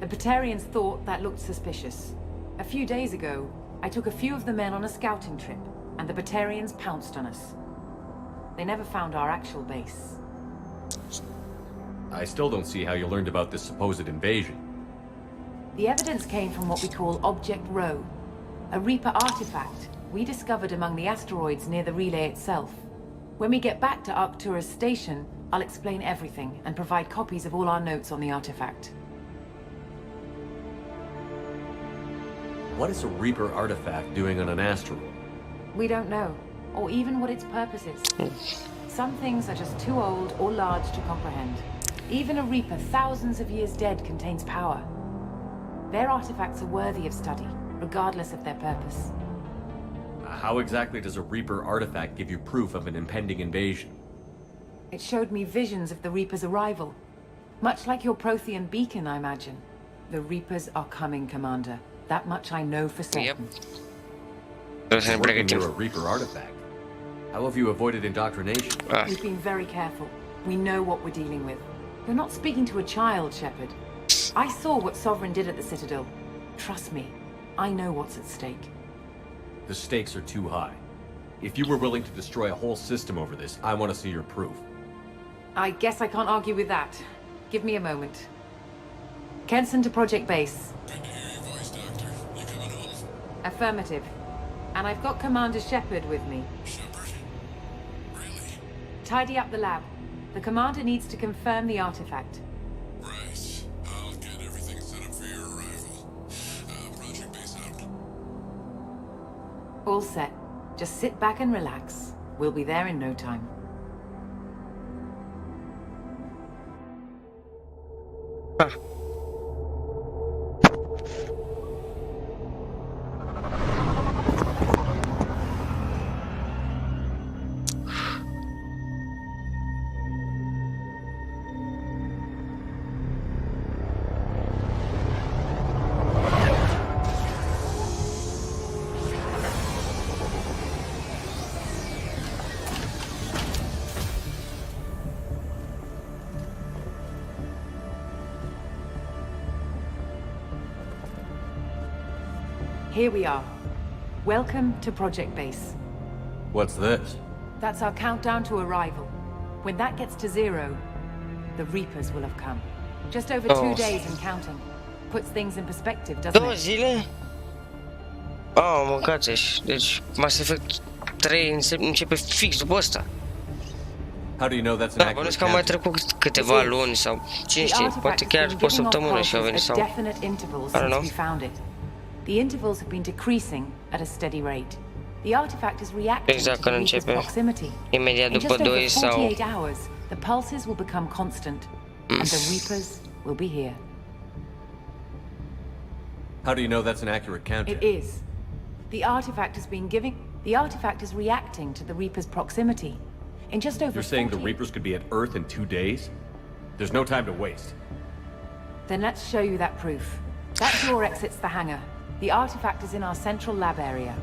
The Batarians thought that looked suspicious. A few days ago, I took a few of the men on a scouting trip, and the Batarians pounced on us. They never found our actual base. I still don't see how you learned about this supposed invasion. The evidence came from what we call Object Rho, a Reaper artifact we discovered among the asteroids near the relay itself. When we get back to Arcturus Station, I'll explain everything and provide copies of all our notes on the artifact. What is a Reaper artifact doing on an asteroid? We don't know, or even what its purpose is. Some things are just too old or large to comprehend. Even a Reaper thousands of years dead contains power. Their artifacts are worthy of study, regardless of their purpose. How exactly does a Reaper artifact give you proof of an impending invasion? It showed me visions of the Reaper's arrival. Much like your Prothean beacon, I imagine. The Reapers are coming, Commander. That much I know for certain. Working near a Reaper artifact. How have you avoided indoctrination? We've been very careful. We know what we're dealing with. You're not speaking to a child, Shepard. I saw what Sovereign did at the Citadel. Trust me, I know what's at stake. The stakes are too high. If you were willing to destroy a whole system over this, I want to see your proof. I guess I can't argue with that. Give me a moment. Kenson to Project Base. Good to hear your voice, Doctor. You coming home? Affirmative. And I've got Commander Shepard with me. Shepard? Really? Tidy up the lab. The Commander needs to confirm the artifact. Right. I'll get everything set up for your arrival. Project Base out. All set. Just sit back and relax. We'll be there in no time. Here we are. Welcome to Project Base. What's this? That's our countdown to arrival. When that gets to 0, the Reapers will have come. Just over 2 days and counting. Puts things in perspective, doesn't 2 it? zile? Oh, mâncați-și. Deci Mass Effect 3 începe fix după ăsta. Da, bănuiesc că au mai trecut câteva luni sau cine știe, poate chiar o săptămână și au venit sau... I don't know. The intervals have been decreasing at a steady rate. The artifact is reacting Exact to când the Reaper's începe, proximity. imediat In după just over 2 sau... 48 hours, the pulses will become constant, and the Reapers will be here. How do you know that's an accurate count? It is. The artifact is reacting to the Reaper's proximity. In just over You're saying the 48 Reapers could be at Earth in 2 days? There's no time to waste. Then let's show you that proof. That door exits the hangar. The artifact is in our central lab area.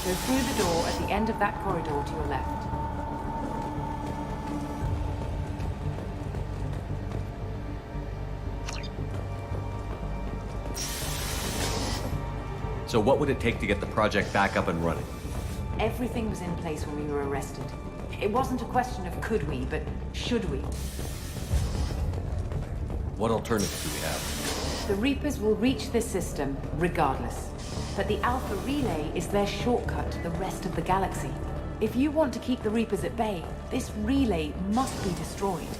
Go through the door at the end of that corridor to your left. So what would it take to get the project back up and running? Everything was in place when we were arrested. It wasn't a question of could we, but should we. What alternative do we have? The Reapers will reach this system regardless. But the Alpha Relay is their shortcut to the rest of the galaxy. If you want to keep the Reapers at bay, this relay must be destroyed.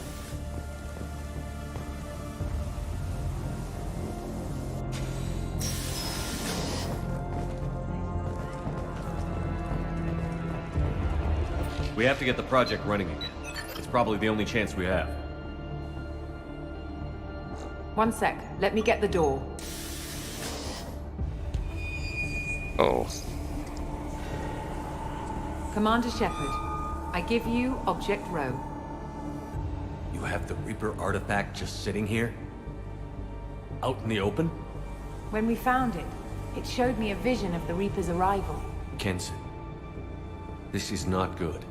We have to get the project running again. It's probably the only chance we have. One sec. Let me get the door. Oh. Commander Shepard, I give you Object Row. You have the Reaper artifact just sitting here? Out in the open? When we found it, it showed me a vision of the Reaper's arrival. Kenson, this is not good.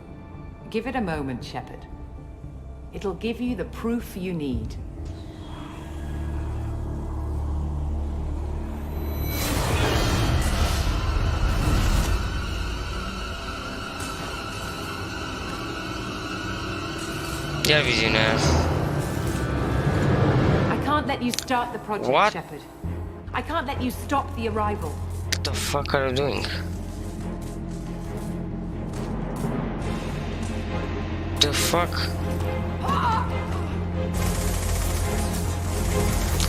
Give it a moment, Shepard. It'll give you the proof you need. Ia viziunea. I can't let you start the project, What? Shepard. I can't let you stop the arrival. What the fuck are you doing? The fuck?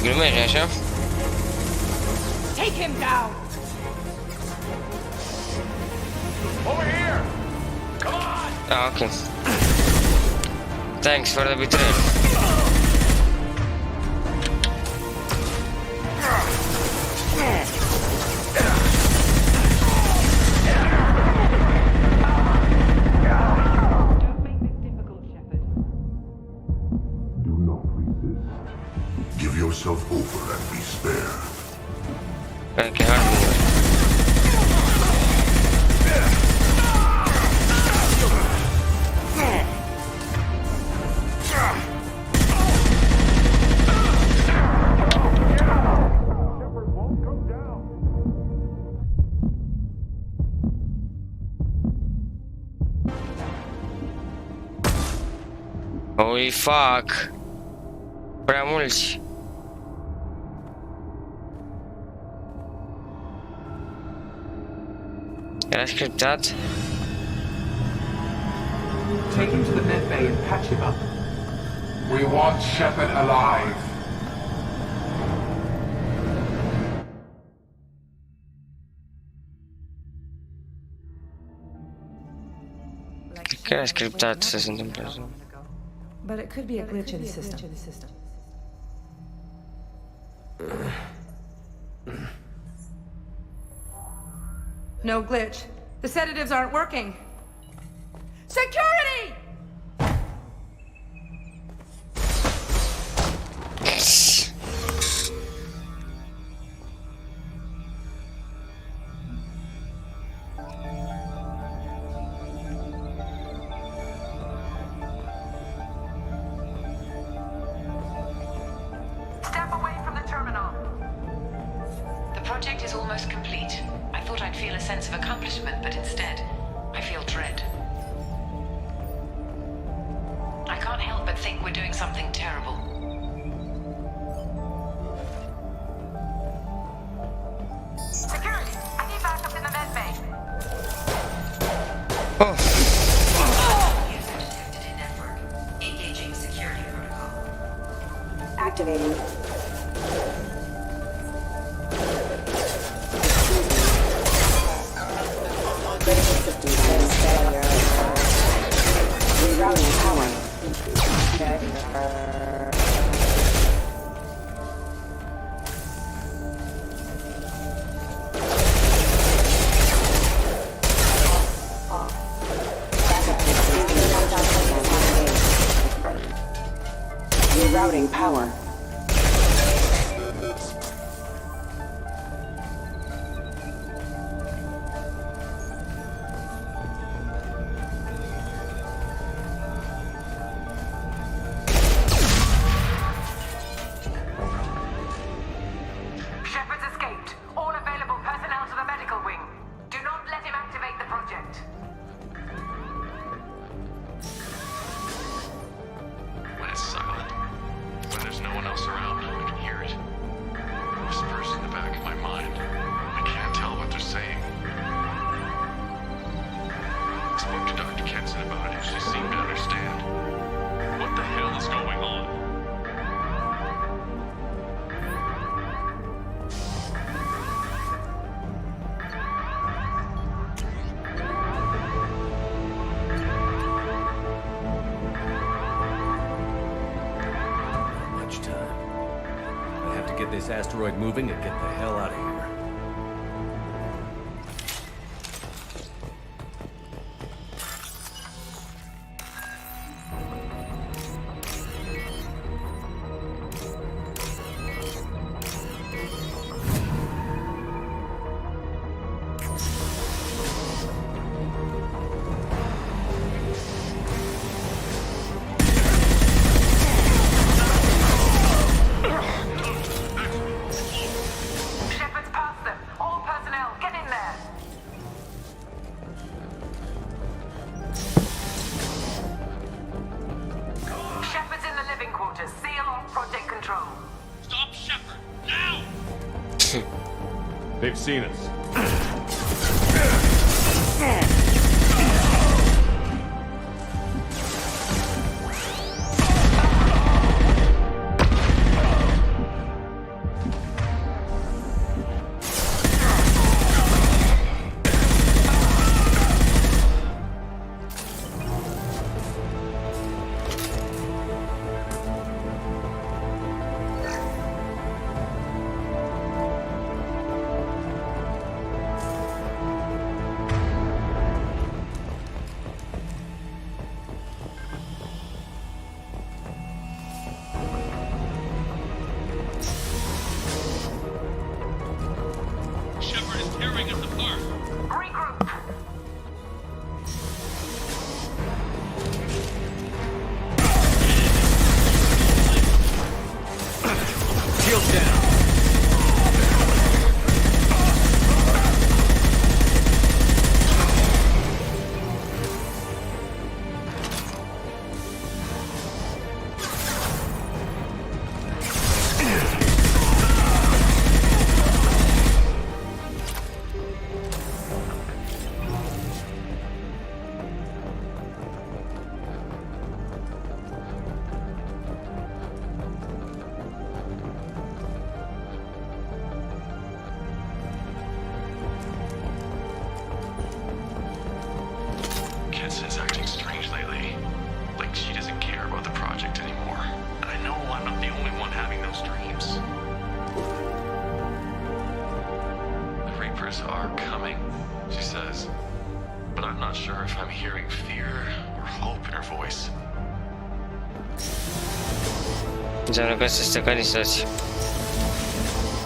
Glumești, așa? Take him down! Over here! Come on! Ah, ok. Thanks for the betrayal. Give yourself over and be spared. Ok, hard. Holy fuck. Prea mulți. Era scriptat? Take him to the med bay and patch him up. We want Shepard alive. Că era scriptat să se întâmple așa. But it could be a glitch in the system. No glitch. The sedatives aren't working. Security! Step away from the terminal. The project is almost complete. thought I'd feel a sense of accomplishment, but instead, I feel dread. I can't help but think we're doing something terrible. Security! I need backup in the med bay. Engaging security protocol. Activating. Rerouting power. Rerouting power. Shepard's escaped. All available personnel to the medical wing. Do not let him activate the project. When it's silent, when there's no one else around, I can hear it. Whispers in the back of my mind. I can't tell what they're saying. I spoke to Dr. Kenson about it, and she seemed to understand. What the hell is going on? Much time. I have to get this asteroid moving and get the hell out of here. Shepard's past them. All personnel, get in there. Shepard's in the living quarters. Seal off project control. Stop Shepard! Now! They've seen us. Shepard is tearing us apart! Regroup. Shield down. Kenson's acting strange lately. Like she doesn't care about the project anymore. And I know I'm not the only one having those dreams. The Reapers are coming, she says. But I'm not sure if I'm hearing fear or hope in her voice. Înseamnă că sunt stăcanisați.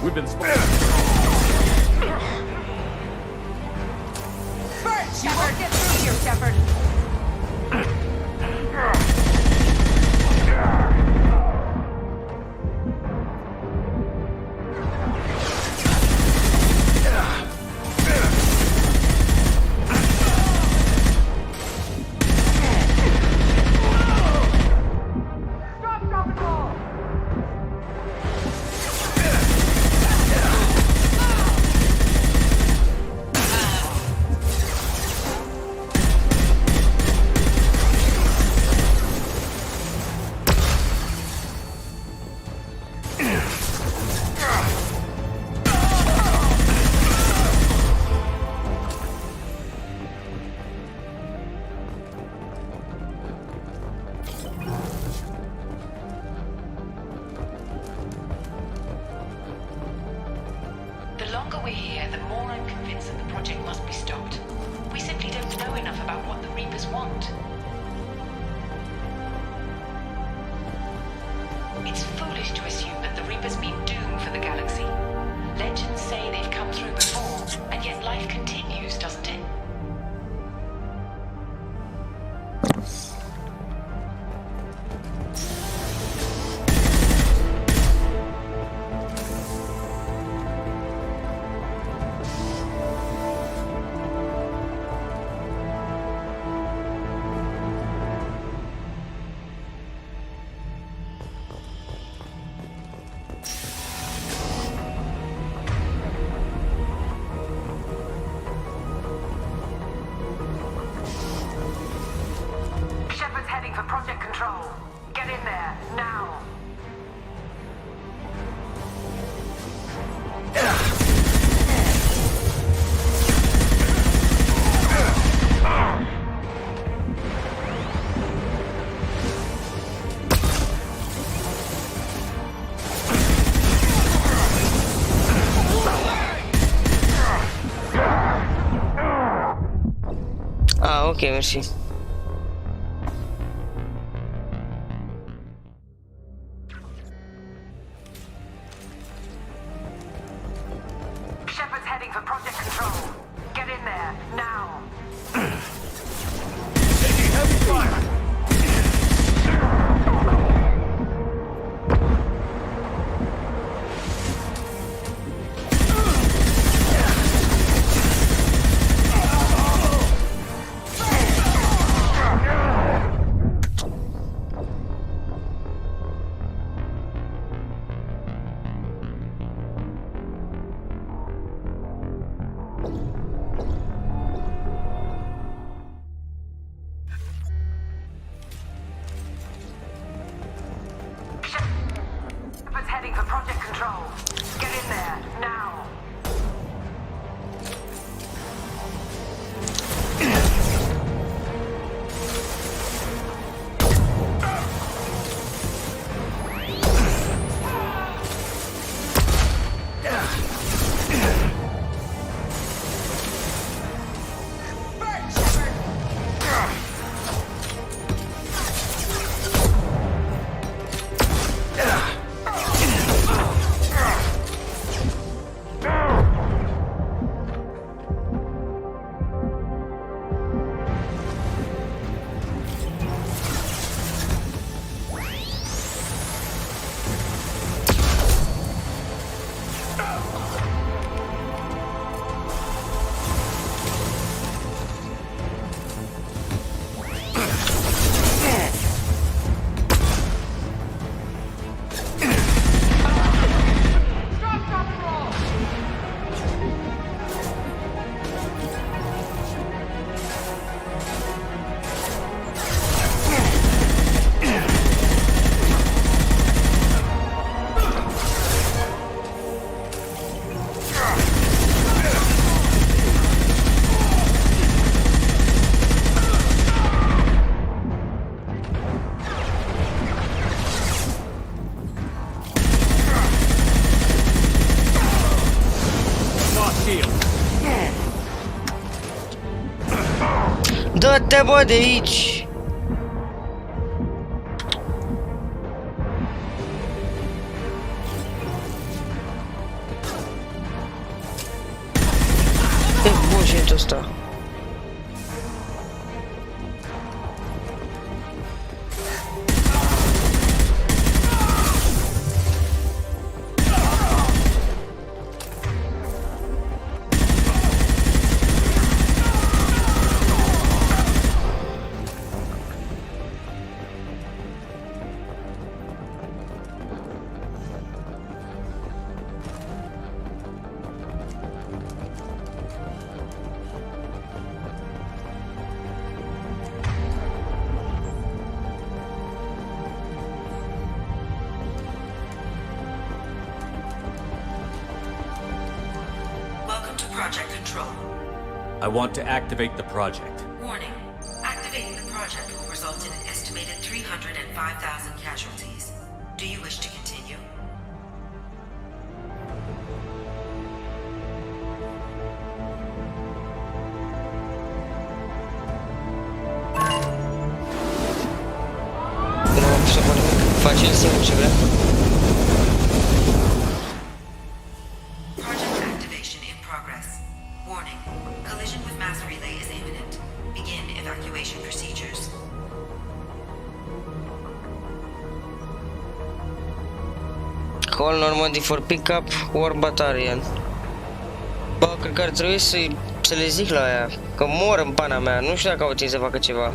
We've been spotted. Bert, you won't get through here, Shepard. Shepard's heading for Project Control. Get in there, now. Ah, ok, merci. Shepard's heading for Project Control. Get in there, now. Taking heavy fire! Shepard's heading for Project Control. Get in there, now. Dă-te, bă, de aici! E bullshit ăsta. Project Control. I want to activate the project. Warning. Activating the project will result in an estimated 305,000 casualties. Do you wish to continue? Nu se poate face el singur ce vrea. Project activation in progress. Warning. Collision with mass relay is imminent. Begin evacuation procedures. Call Normandy for pickup or battalion. Bă, cred că ar trebui să le zic la aia, că mor în pana mea, nu știu dacă au timp să facă ceva.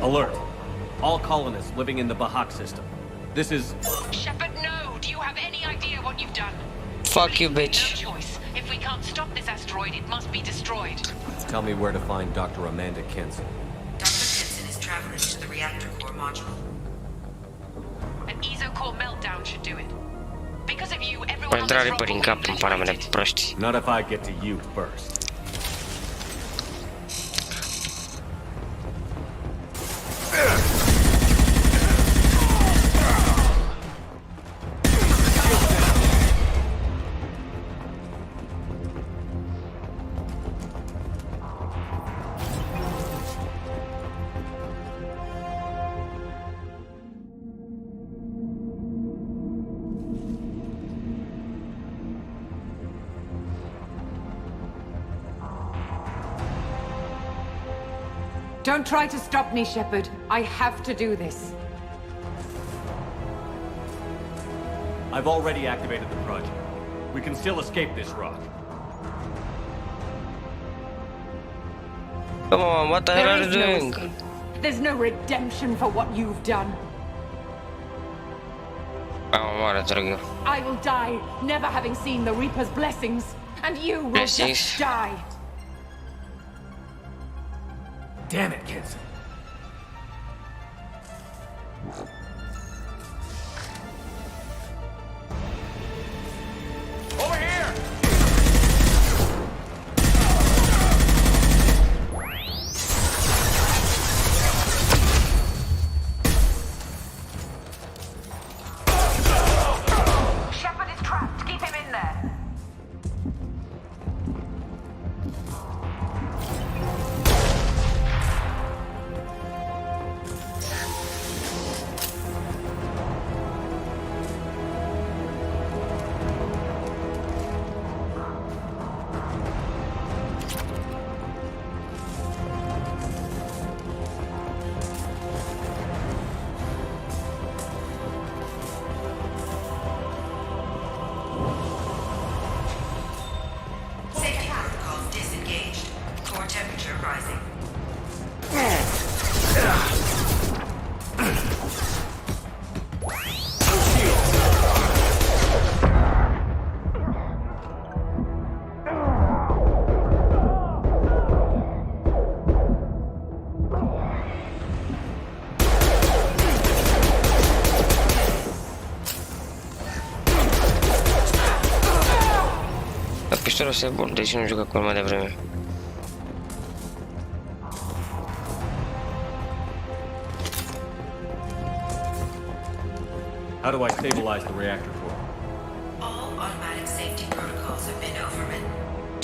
Alert. All colonists living in the Bahak system. This is... Shepard, no! Do you have any idea what you've done? Fuck you, bitch. No choice. If we can't stop this asteroid, it must be destroyed. Tell me where to find Dr. Amanda Kenson. Dr. Kenson is traveling to the reactor core module. An ESO-core meltdown should do it. Because of you, everyone on this Intrare rock prin will cap be în pana mea de proști. Not if I get to you first. Don't try to stop me, Shepard. I have to do this. I've already activated the project. We can still escape this rock. Come on, what the hell are you doing? Escape. There's no redemption for what you've done. I will die, never having seen the Reaper's blessings, and you will just die. Damn it, Kenson. Over here! Shepard is trapped. Keep him in there. Safety protocols disengaged. Core temperature rising. Pistolul ăsta e bun, deci nu jucă cu mai devreme. How do I stabilize the reactor core? All automatic safety protocols have been overridden.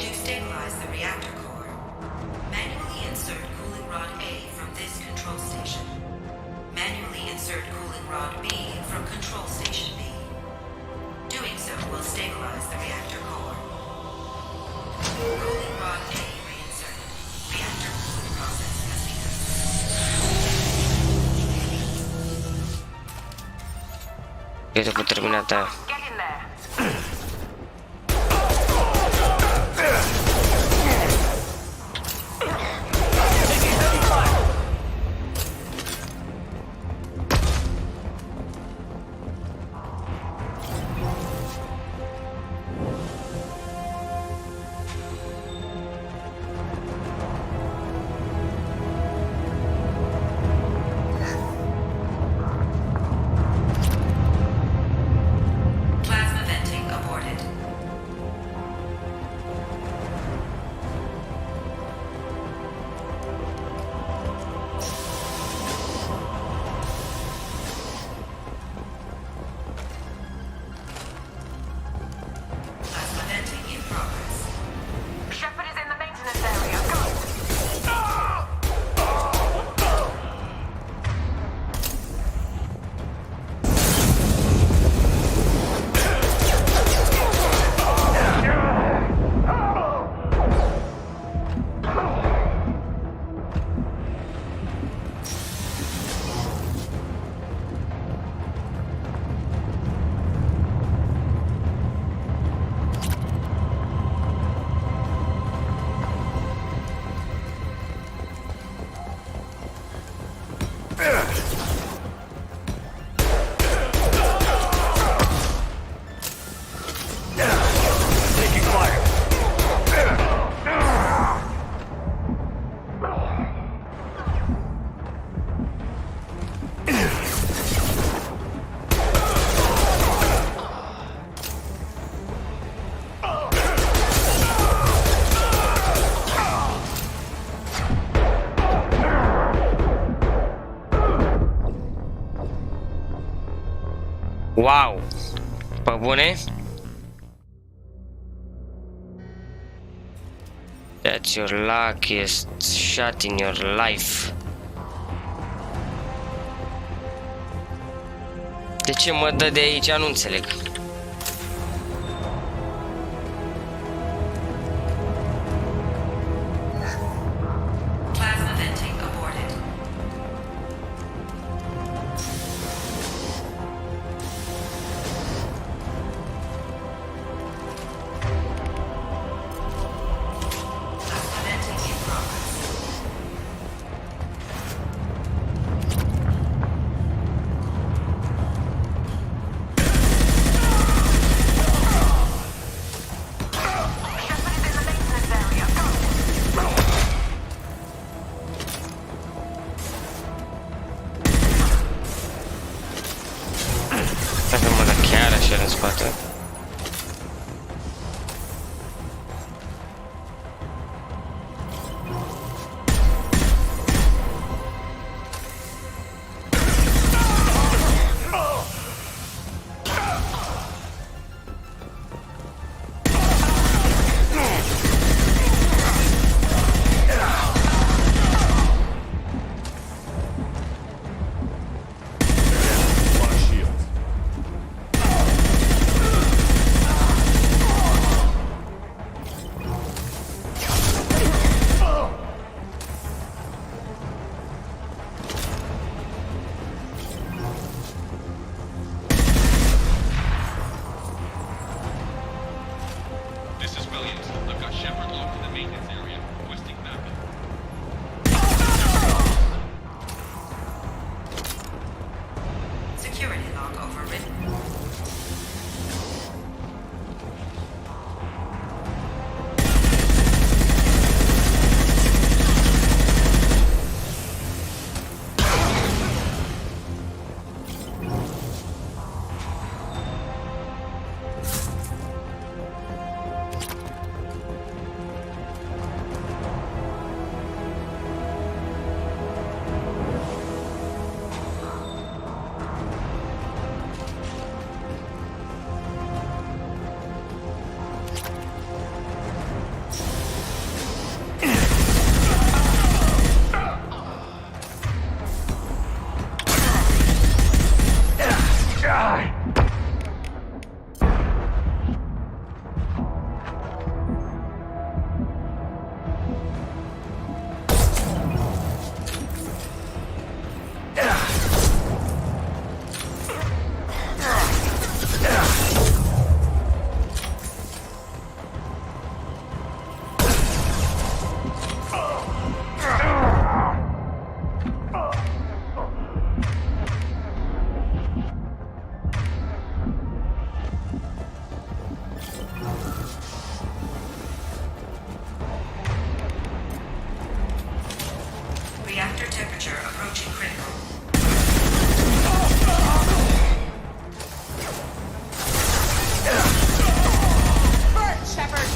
To stabilize the reactor core, manually insert cooling rod A from this control station. Manually insert cooling rod B from control station B. Doing so will stabilize the reactor core. Cooling rod A reinserted. Reactor cooling process has begun. Cred că terminată. Get in there. Wow! Pe bune? That's your luckiest shot in your life. De ce mă dă de aici? Nu înțeleg. Plasma venting aborted. Plasma venting in progress. Dacă mă dă chiar așa în spate. This is Williams. I've got Shepard locked in the maintenance area, requesting backup. Security log overwritten. Reactor temperature approaching critical. Burn, Shepard!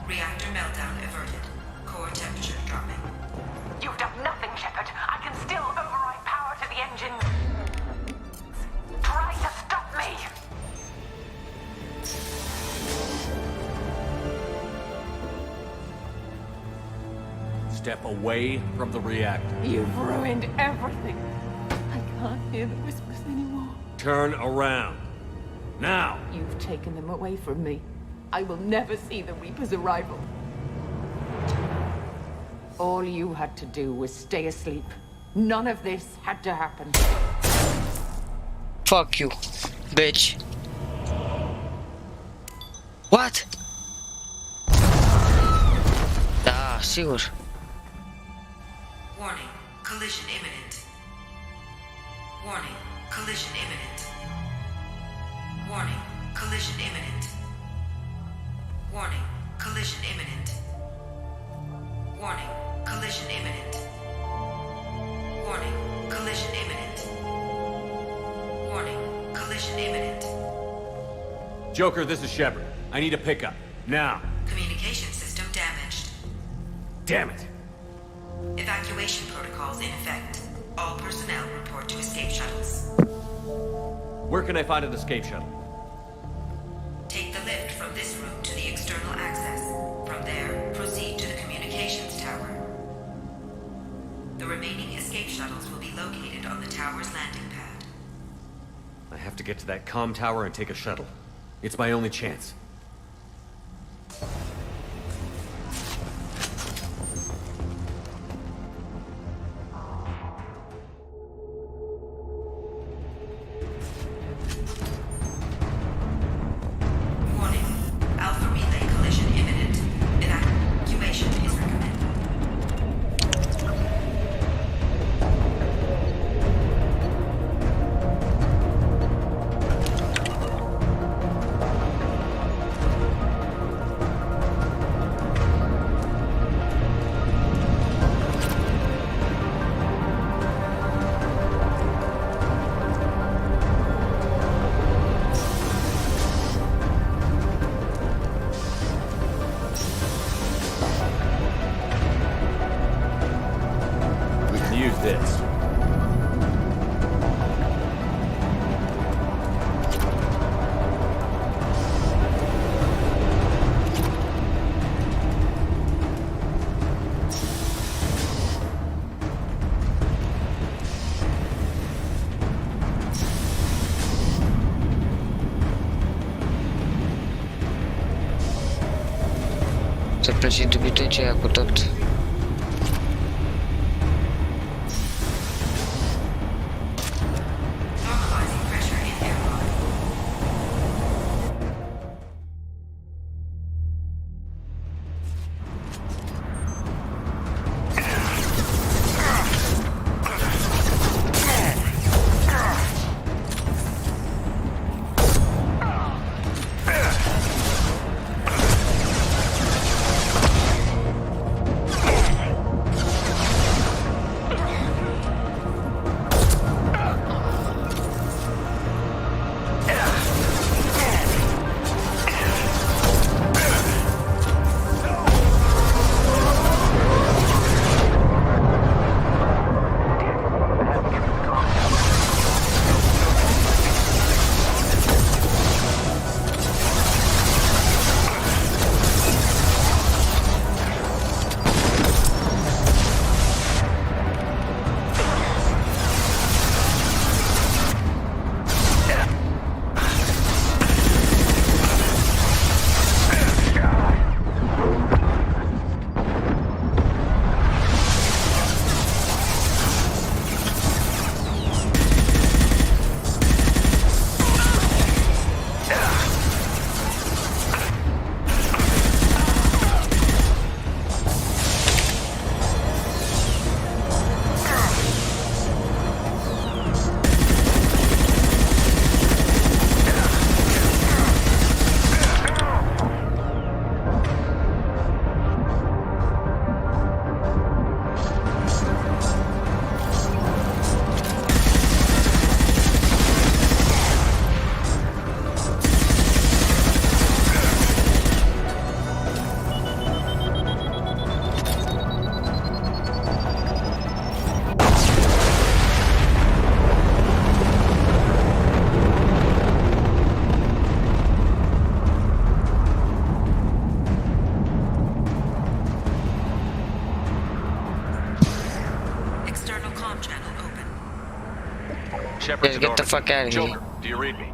Reactor meltdown averted. Core temperature dropping. You've done nothing, Shepard. I can still override power to the engines. Try to stop me. Step away from the reactor. You've ruined everything. I can't hear the whispers anymore. Turn around. Now! You've taken them away from me. I will never see the Reaper's arrival. All you had to do was stay asleep. None of this had to happen. Fuck you, bitch. What? Da, sigur. Warning, collision imminent. Warning, collision imminent. Warning, collision imminent. Warning, collision imminent. Warning, collision imminent. Warning, collision imminent. Warning, collision imminent. Joker, this is Shepard. I need a pickup. Now. Communication system damaged. Damn it. Evacuation protocols in effect. All personnel report to escape shuttles. Where can I find an escape shuttle? Take the lift from this room to the external access. From there, proceed to the communications tower. The remaining escape shuttles will be located on the tower's landing pad. I have to get to that comm tower and take a shuttle. It's my only chance. Să plăci bibliotecea cu tot. Shepard, Just get the fuck out of here. Joker, do you read me?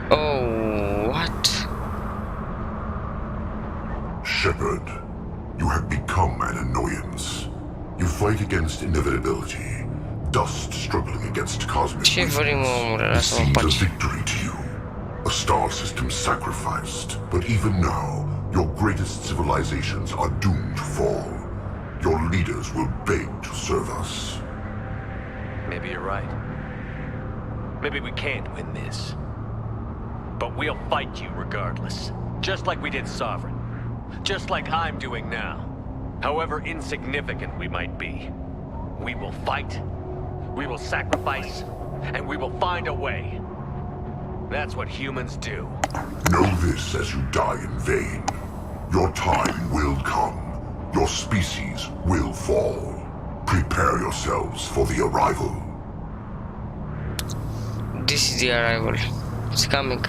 Oh, what? Shepard, you have become an annoyance. You fight against inevitability, dust struggling against cosmic Ce vrei, mă, omule, It lasă-mă seems a pace. victory to you. A star system sacrificed. But even now, your greatest civilizations are doomed to fall. Your leaders will beg to serve us. Maybe you're right. Maybe we can't win this. But we'll fight you regardless. Just like we did Sovereign. Just like I'm doing now. However insignificant we might be. We will fight, we will sacrifice, and we will find a way. That's what humans do. Know this as you die in vain. Your time will come. Your species will fall. Prepare yourselves for the arrival. This is the arrival. It's coming.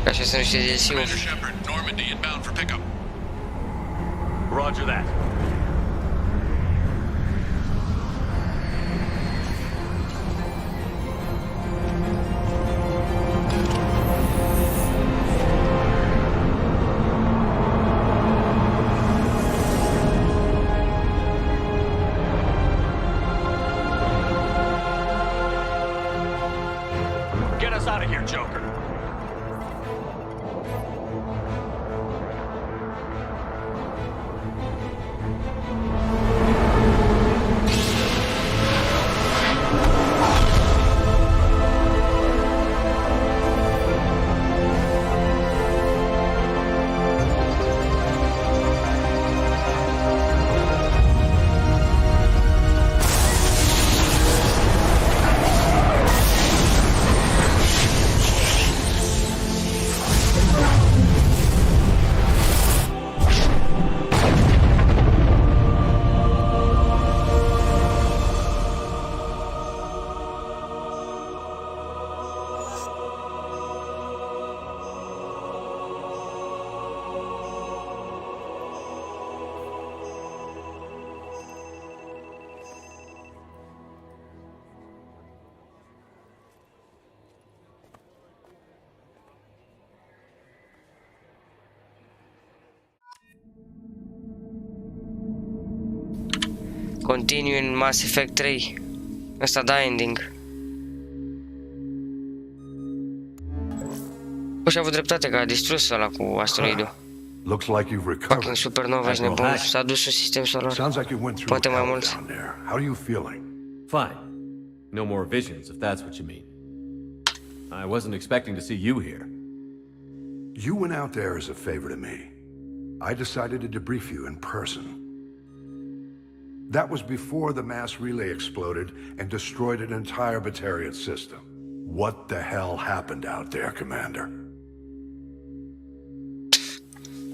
Așa se numește DLC-ul. Shepard, Normandy inbound for pickup. Roger that. Get us out of here, Joker. Continue în Mass Effect 3. Ăsta da ending. Bă, și-a avut dreptate că a distrus ăla cu asteroidul. Looks like you've recovered. Fucking supernova, ești nebun. S-a dus în sistem solar. Sounds like you went through Poate mai hell mult. down there. How are you feeling? Fine. No more visions, if that's what you mean. I wasn't expecting to see you here. You went out there as a favor to me. I decided to debrief you in person. That was before the mass relay exploded and destroyed an entire Batarian system. What the hell happened out there, Commander?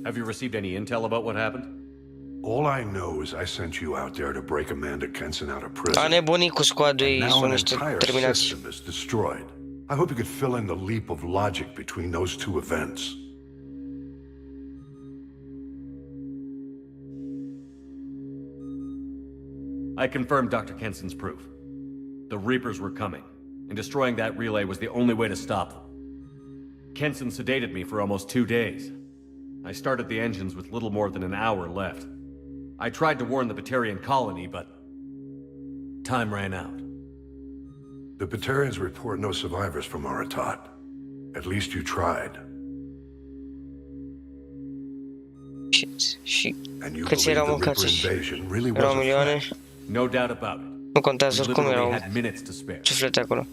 Have you received any intel about what happened? All I know is I sent you out there to break Amanda Kenson out of prison. A nebunit cu squadul, Now sunt an niște entire terminați. system is destroyed. I hope you could fill in the leap of logic between those two events. I confirmed Dr. Kenson's proof. The Reapers were coming, and destroying that relay was the only way to stop them. Kenson sedated me for almost 2 days. I started the engines with little more than an hour left. I tried to warn the Batarian colony, but time ran out. The Batarians report no survivors from Aratat. At least you tried. Și And you câți believe erau the mâncați? Reaper invasion really Erau was a milioane? threat? No doubt about it. Nu contează We oricum, literally erau had minutes to spare. suflete acolo.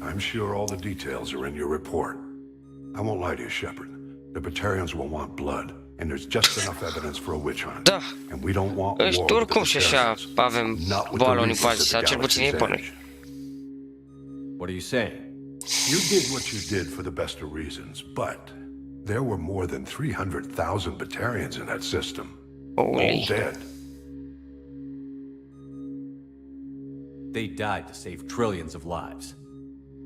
I'm sure all the details are in your report. I won't lie to you, Shepard. The Batarians will want blood, and there's just enough evidence for a witch hunt. Da. And we don't want war with Ăștia the oricum și așa Batarians. avem Not with boală the unii pe alții, Reapers sau at cel the puțin ei galaxy's pe noi. edge. What are you saying? You did what you did for the best of reasons, but there were more than 300,000 Batarians in that system. All dead. They died to save trillions of lives.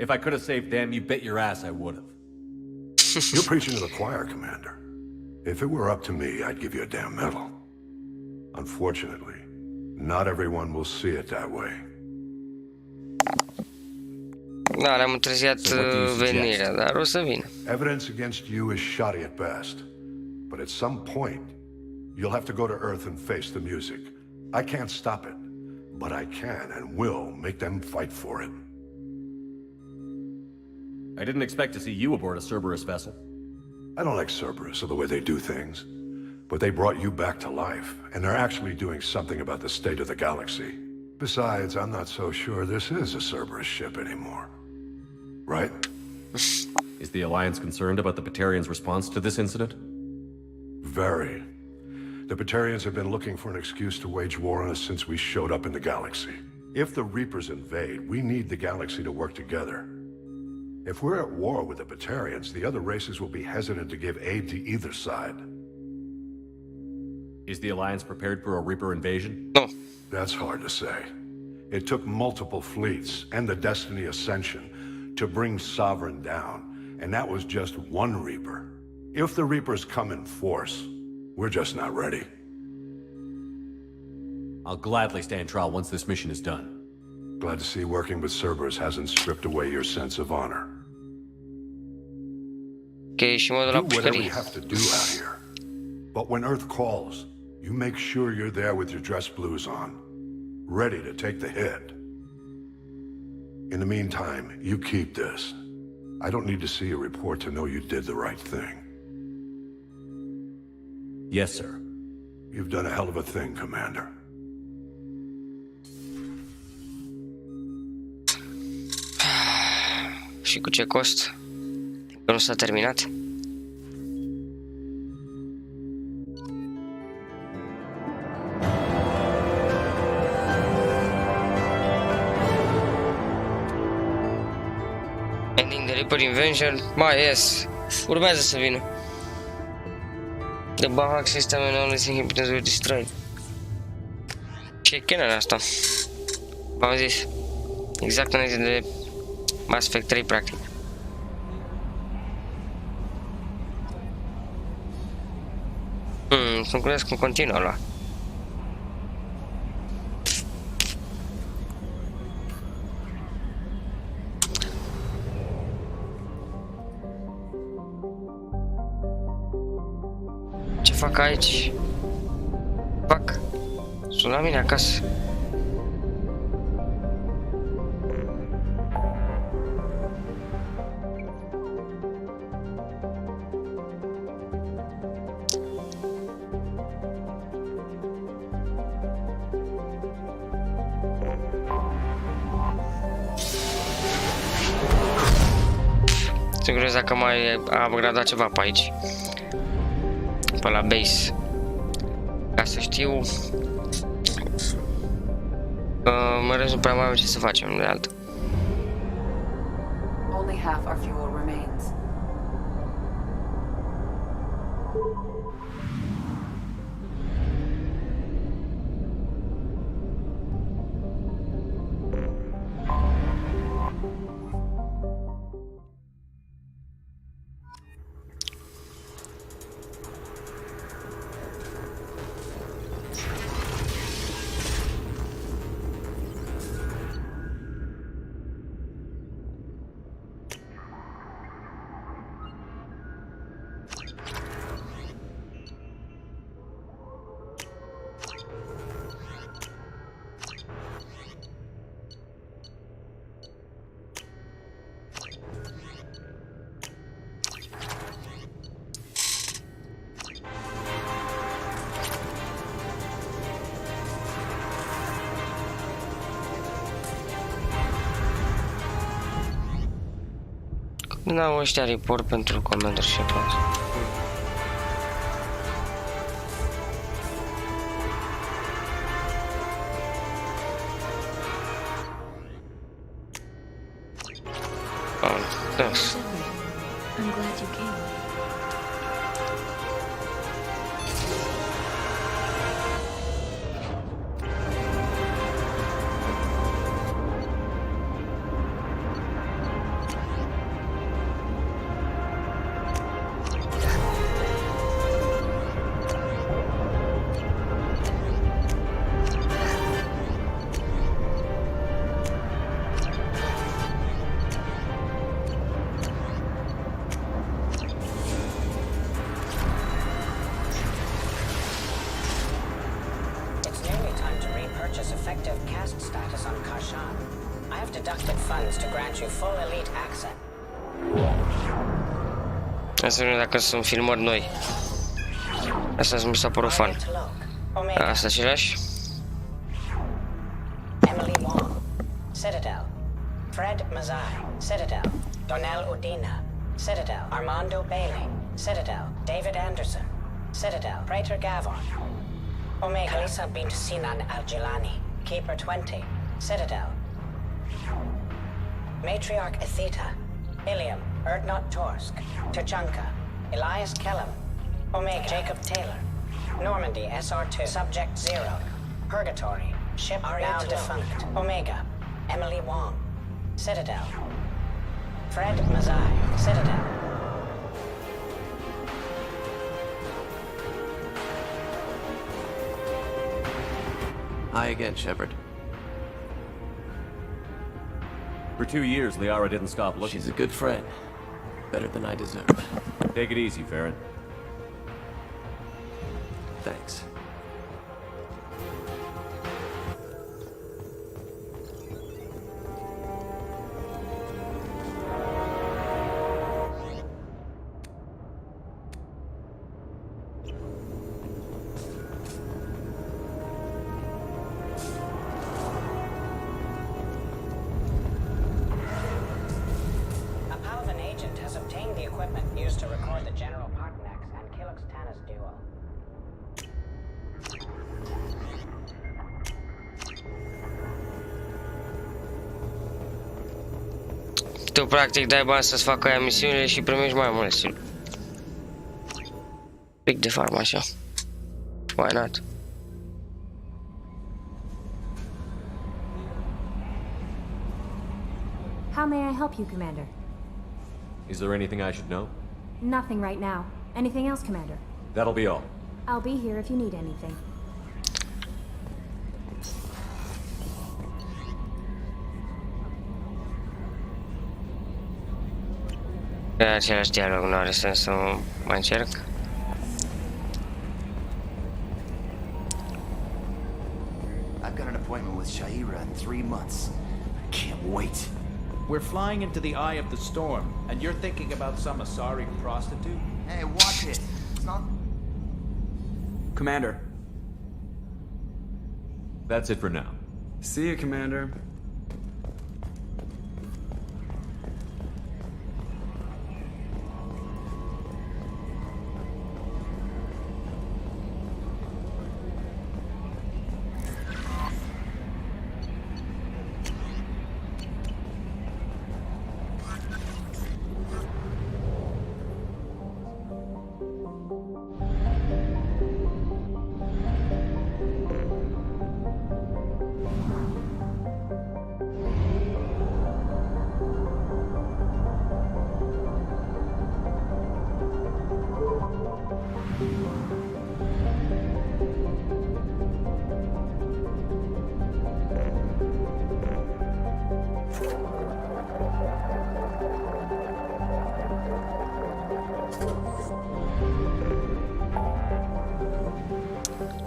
If I could have saved them, you bet your ass I would have. You're preaching to the choir, Commander. If it were up to me, I'd give you a damn medal. Unfortunately, not everyone will see it that way. Da, le-am întârziat venirea, dar o să vină. Evidence against you is shoddy at best. But at some point, you'll have to go to Earth and face the music. I can't stop it, but I can and will make them fight for it. I didn't expect to see you aboard a Cerberus vessel. I don't like Cerberus or the way they do things, but they brought you back to life, and they're actually doing something about the state of the galaxy. Besides, I'm not so sure this is a Cerberus ship anymore. Right? Is the Alliance concerned about the Batarians' response to this incident? Very. The Batarians have been looking for an excuse to wage war on us since we showed up in the galaxy. If the Reapers invade, we need the galaxy to work together. If we're at war with the Batarians, the other races will be hesitant to give aid to either side. Is the Alliance prepared for a Reaper invasion? No. That's hard to say. It took multiple fleets and the Destiny Ascension to bring Sovereign down, and that was just one Reaper. If the Reapers come in force, we're just not ready. I'll gladly stand trial once this mission is done. Glad to see working with Cerberus hasn't stripped away your sense of honor. Ok, și modul la Do whatever you pușcărie. have to do out here. But when Earth calls, you make sure you're there with your dress blues on, ready to take the hit. In the meantime, you keep this. I don't need to see a report to know you did the right thing. Yes, sir. You've done a hell of a thing, Commander. Și cu ce cost? Că nu s-a terminat. Ending the Reaper Invention. Mai yes. Urmează să vină. The Bahak system and all these inhibitors were destroyed. Ce canon asta? V-am zis. Exact înainte de Mass Effect 3, practic. Sunt curios cum continuă ăla. Ce fac aici? Fac. Sunt la mine acasă. Sunt curios dacă mai am upgradat ceva pe aici. Pe la base. Ca să știu. Mă rog, nu prea mai am ce să facem de altă. Only half our fuel remains. N-au ăștia report pentru commander și așa. Thanks. I'm glad you came. effective caste status on Karshan. I have deducted funds to grant you full elite access. Asta nu dacă sunt filmări noi. Asta mi s-a părut fan. Asta același? Emily Wong, Citadel. Fred Mazai, Citadel. Donnell Udina, Citadel. Armando Bailey, Citadel. David Anderson, Citadel. Praetor Gavon. Omega. Kalisa bint Sinan Al-Jilani, Keeper 20, Citadel. Matriarch Etheta, Ilium, Erdnot Torsk, Tuchanka, Elias Kellum, Omega. Jacob Taylor, Normandy SR2, Subject 0, Purgatory, Ship now defunct, Omega. Emily Wong, Citadel. Fred Mazai, Citadel. Hi again, Shepard. For 2 years, Liara didn't stop looking. She's a good friend. Better than I deserve. Take it easy, Farron. Thanks. Tu practic dai bani să-ți facă aia misiunile și primești mai multe. Pic de farmă așa. Why not? How may I help you, Commander? Is there anything I should know? Nothing right now. Anything else, Commander? That'll be all. I'll be here if you need anything. E același dialog, nu are sens să mai încerc. I've got an appointment with Shaira in 3 months. I can't wait. We're flying into the eye of the storm, and you're thinking about some Asari prostitute? Hey, watch it. It's not... Commander. That's it for now. See you, Commander.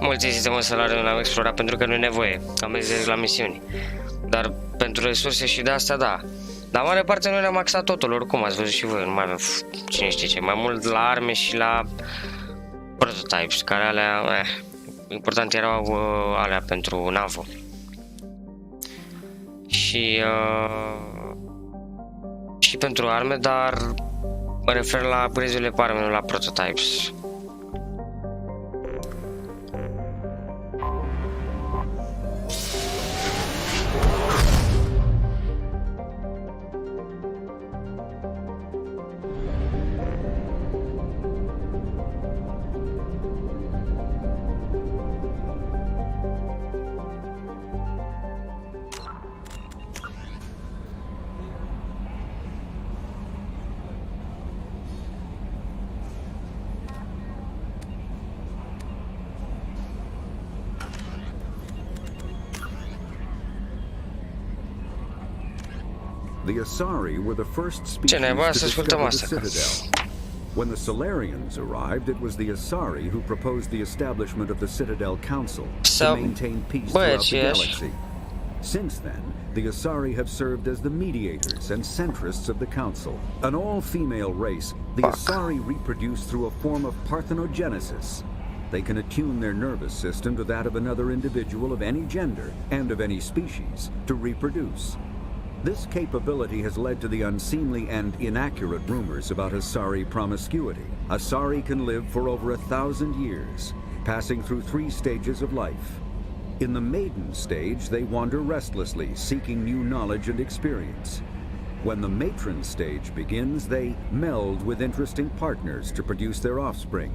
Mulți sistemul salariu l-am explorat pentru că nu e nevoie, am mers direct la misiuni. Dar pentru resurse și de asta, da. Dar mare parte noi ne-am axat totul, oricum ați văzut și voi, nu mai avem cine știe ce, mai mult la arme și la prototypes, care alea, important erau alea pentru NAVO. Și pentru arme, dar mă refer la upgrade-urile pe arme, nu la prototypes. The Asari were the first species to discover the Citadel. When the Solarians arrived, it was the Asari who proposed the establishment of the Citadel Council to maintain peace throughout the galaxy. Since then, the Asari have served as the mediators and centrists of the Council. An all-female race, the Asari reproduce through a form of parthenogenesis. They can attune their nervous system to that of another individual of any gender and of any species to reproduce. This capability has led to the unseemly and inaccurate rumors about Asari promiscuity. Asari can live for over 1,000 years, passing through 3 stages of life. In the maiden stage, they wander restlessly, seeking new knowledge and experience. When the matron stage begins, they meld with interesting partners to produce their offspring.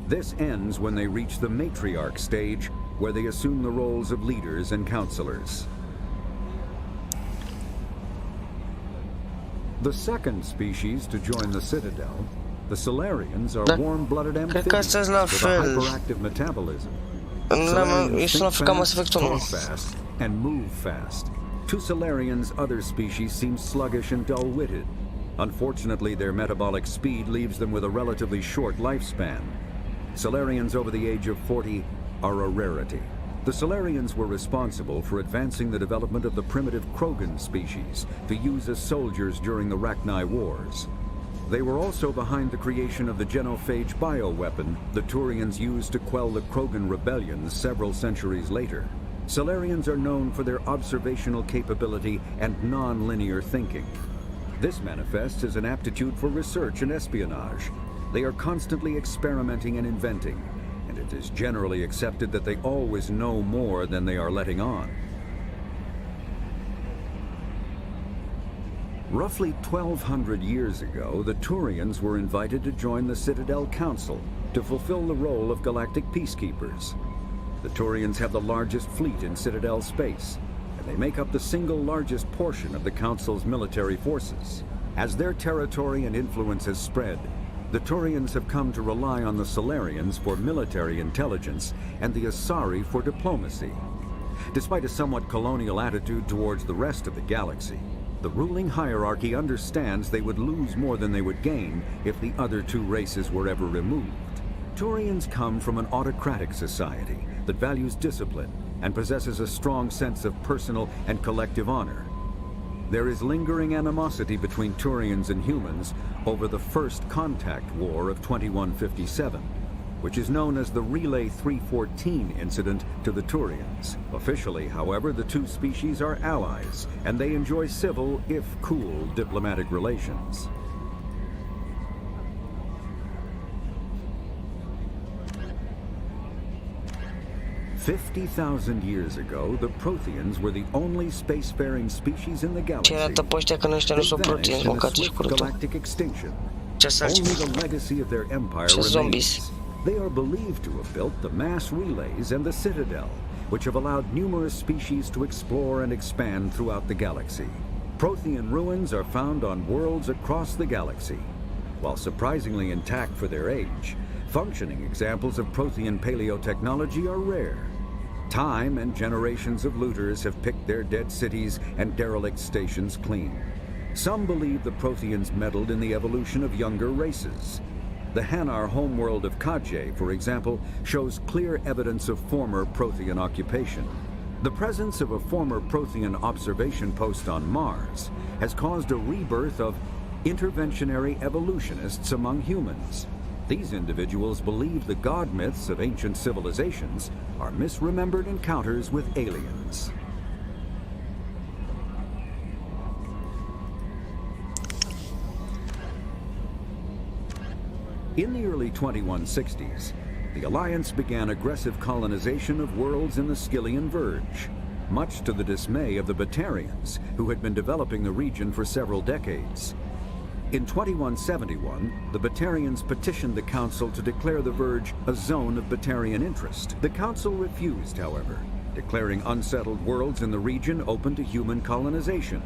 This ends when they reach the matriarch stage, where they assume the roles of leaders and counselors. The second species to join the Citadel, the Solarians, are warm-blooded amphibians with a hyperactive metabolism. Solarians think fast, talk fast, and move fast. To Solarians, other species seem sluggish and dull-witted. Unfortunately, their metabolic speed leaves them with a relatively short lifespan. Solarians over the age of 40 are a rarity. The Solarians were responsible for advancing the development of the primitive Krogan species to use as soldiers during the Rachni Wars. They were also behind the creation of the genophage bioweapon the Turians used to quell the Krogan rebellions several centuries later. Solarians are known for their observational capability and non-linear thinking. This manifests as an aptitude for research and espionage. They are constantly experimenting and inventing, and it is generally accepted that they always know more than they are letting on. Roughly 1,200 years ago, the Turians were invited to join the Citadel Council to fulfill the role of galactic peacekeepers. The Turians have the largest fleet in Citadel space, and they make up the single largest portion of the Council's military forces. As their territory and influence has spread, the Turians have come to rely on the Solarians for military intelligence and the Asari for diplomacy. Despite a somewhat colonial attitude towards the rest of the galaxy, the ruling hierarchy understands they would lose more than they would gain if the other 2 races were ever removed. Turians come from an autocratic society that values discipline and possesses a strong sense of personal and collective honor. There is lingering animosity between Turians and humans over the First Contact War of 2157, which is known as the Relay 314 incident to the Turians. Officially, however, the 2 species are allies, and they enjoy civil, if cool, diplomatic relations. "50,000 years ago, the Protheans were the only spacefaring species in the galaxy. They vanished in a swift galactic extinction. Only the legacy of their empire remains. They are believed to have built the mass relays and the Citadel, which have allowed numerous species to explore and expand throughout the galaxy. Prothean ruins are found on worlds across the galaxy. While surprisingly intact for their age, functioning examples of Prothean paleotechnology are rare. Time and generations of looters have picked their dead cities and derelict stations clean. Some believe the Protheans meddled in the evolution of younger races. The Hanar homeworld of Kaje, for example, shows clear evidence of former Prothean occupation. The presence of a former Prothean observation post on Mars has caused a rebirth of interventionary evolutionists among humans. These individuals believe the god myths of ancient civilizations are misremembered encounters with aliens. In the early 2160s, the Alliance began aggressive colonization of worlds in the Skyllian Verge, much to the dismay of the Batarians, who had been developing the region for several decades. In 2171, the Batarians petitioned the Council to declare the Verge a zone of Batarian interest. The Council refused, however, declaring unsettled worlds in the region open to human colonization.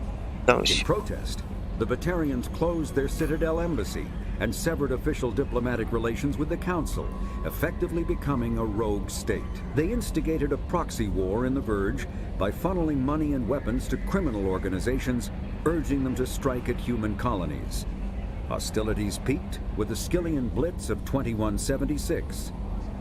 In protest, the Batarians closed their Citadel embassy and severed official diplomatic relations with the Council, effectively becoming a rogue state. They instigated a proxy war in the Verge by funneling money and weapons to criminal organizations, urging them to strike at human colonies. Hostilities peaked with the Skillian Blitz of 2176,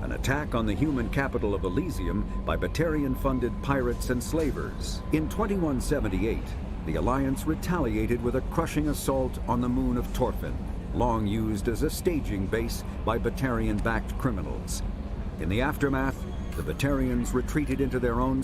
an attack on the human capital of Elysium by Batarian-funded pirates and slavers. In 2178, the Alliance retaliated with a crushing assault on the moon of Torfin, long used as a staging base by Batarian-backed criminals. In the aftermath, the Batarians retreated into their own...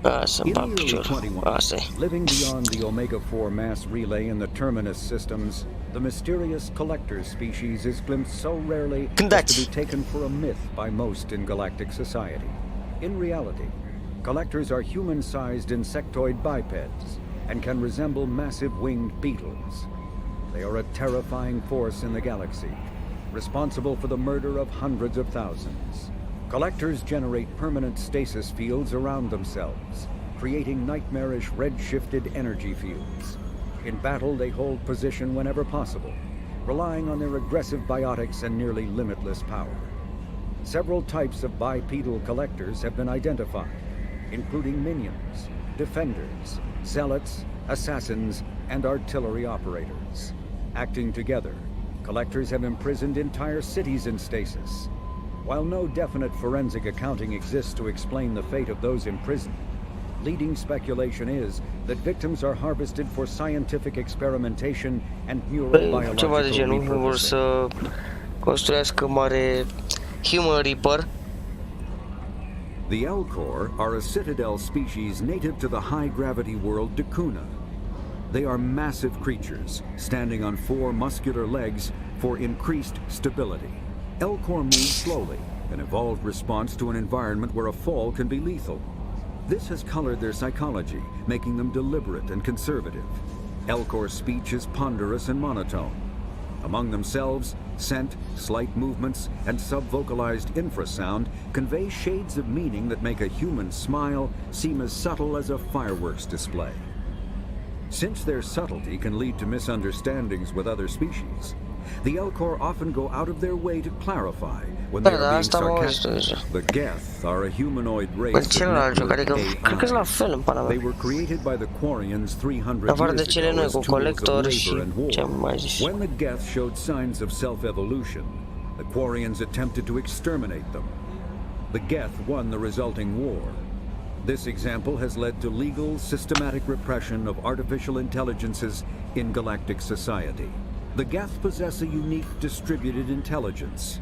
In the early 21, living beyond the Omega-4 mass relay in the Terminus systems, the mysterious collector species is glimpsed so rarely as to be taken for a myth by most in galactic society. In reality, collectors are human-sized insectoid bipeds and can resemble massive winged beetles. They are a terrifying force in the galaxy, responsible for the murder of hundreds of thousands. Collectors generate permanent stasis fields around themselves, creating nightmarish red-shifted energy fields. In battle, they hold position whenever possible, relying on their aggressive biotics and nearly limitless power. Several types of bipedal collectors have been identified, including minions, defenders, zealots, assassins, and artillery operators. Acting together, collectors have imprisoned entire cities in stasis. While no definite forensic accounting exists to explain the fate of those imprisoned, leading speculation is that victims are harvested for scientific experimentation and neurobiological repurposing. The Elcor are a citadel species native to the high-gravity world Dakuna. They are massive creatures, standing on 4 muscular legs for increased stability. Elcor move slowly, an evolved response to an environment where a fall can be lethal. This has colored their psychology, making them deliberate and conservative. Elcor's speech is ponderous and monotone. Among themselves, scent, slight movements, and sub-vocalized infrasound convey shades of meaning that make a human smile seem as subtle as a fireworks display. Since their subtlety can lead to misunderstandings with other species, the Elcor often go out of their way to clarify when they are being sarcastic. The Geth are a humanoid race that AI. They were created by the Quarians 300 years ago as tools of labor and war. When the Geth showed signs of self-evolution, the Quarians attempted to exterminate them. The Geth won the resulting war. This example has led to legal, systematic repression of artificial intelligences in galactic society. The Geth possess a unique distributed intelligence.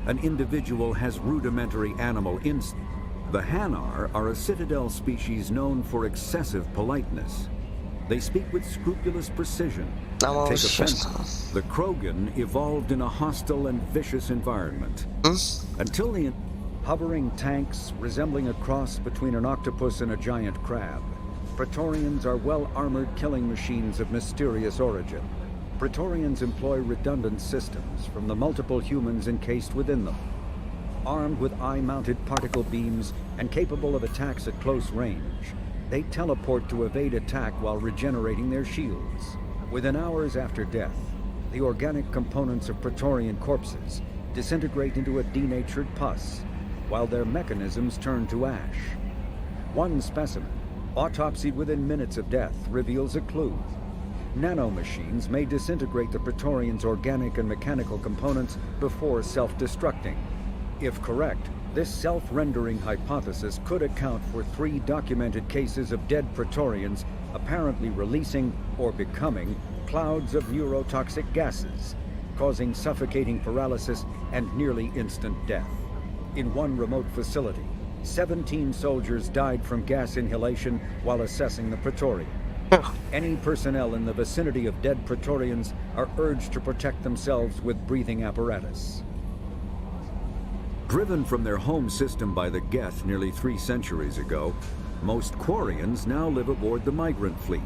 An individual has rudimentary animal instinct. The Hanar are a citadel species known for excessive politeness. They speak with scrupulous precision, take offense. The Krogan evolved in a hostile and vicious environment. Until the hovering tanks resembling a cross between an octopus and a giant crab, Praetorians are well-armored killing machines of mysterious origin. Praetorians employ redundant systems from the multiple humans encased within them. Armed with eye-mounted particle beams and capable of attacks at close range, they teleport to evade attack while regenerating their shields. Within hours after death, the organic components of Praetorian corpses disintegrate into a denatured pus, while their mechanisms turn to ash. One specimen, autopsied within minutes of death, reveals a clue. Nanomachines may disintegrate the Praetorians' organic and mechanical components before self-destructing. If correct, this self-rendering hypothesis could account for 3 documented cases of dead Praetorians apparently releasing or becoming clouds of neurotoxic gases, causing suffocating paralysis and nearly instant death. In one remote facility, 17 soldiers died from gas inhalation while assessing the Praetorian. Any personnel in the vicinity of dead Praetorians are urged to protect themselves with breathing apparatus. Driven from their home system by the Geth nearly 3 centuries ago, most Quarians now live aboard the Migrant Fleet,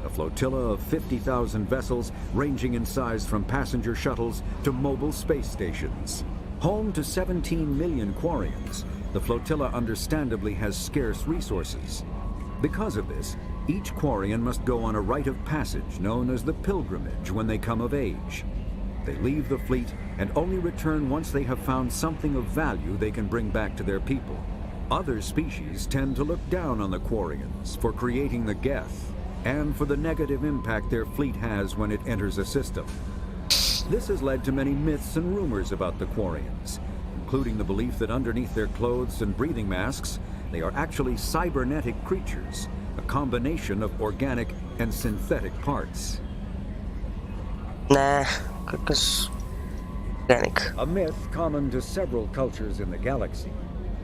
a flotilla of 50,000 vessels ranging in size from passenger shuttles to mobile space stations. Home to 17 million Quarians, the flotilla understandably has scarce resources. Because of this, each Quarian must go on a rite of passage known as the pilgrimage when they come of age. They leave the fleet and only return once they have found something of value they can bring back to their people. Other species tend to look down on the Quarians for creating the Geth, and for the negative impact their fleet has when it enters a system. This has led to many myths and rumors about the Quarians, including the belief that underneath their clothes and breathing masks, they are actually cybernetic creatures, a combination of organic and synthetic parts. Nah, cred că-s organic. A myth common to several cultures in the galaxy.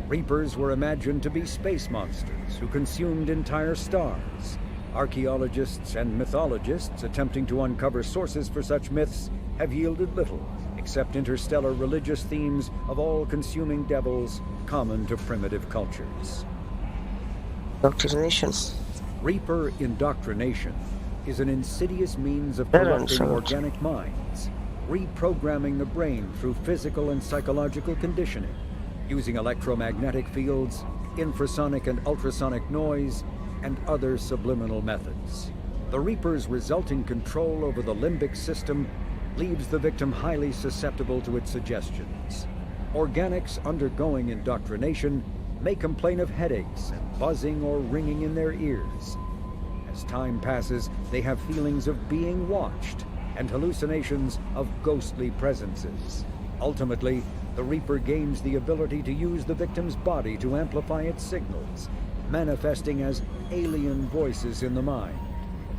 Reapers were imagined to be space monsters who consumed entire stars. Archaeologists and mythologists attempting to uncover sources for such myths have yielded little, except interstellar religious themes of all-consuming devils common to primitive cultures. Indoctrination. Reaper indoctrination is an insidious means of corrupting organic minds, reprogramming the brain through physical and psychological conditioning, using electromagnetic fields, infrasonic and ultrasonic noise, and other subliminal methods. The Reaper's resulting control over the limbic system leaves the victim highly susceptible to its suggestions. Organics undergoing indoctrination may complain of headaches and buzzing or ringing in their ears. As time passes, they have feelings of being watched and hallucinations of ghostly presences. Ultimately, the Reaper gains the ability to use the victim's body to amplify its signals, manifesting as alien voices in the mind.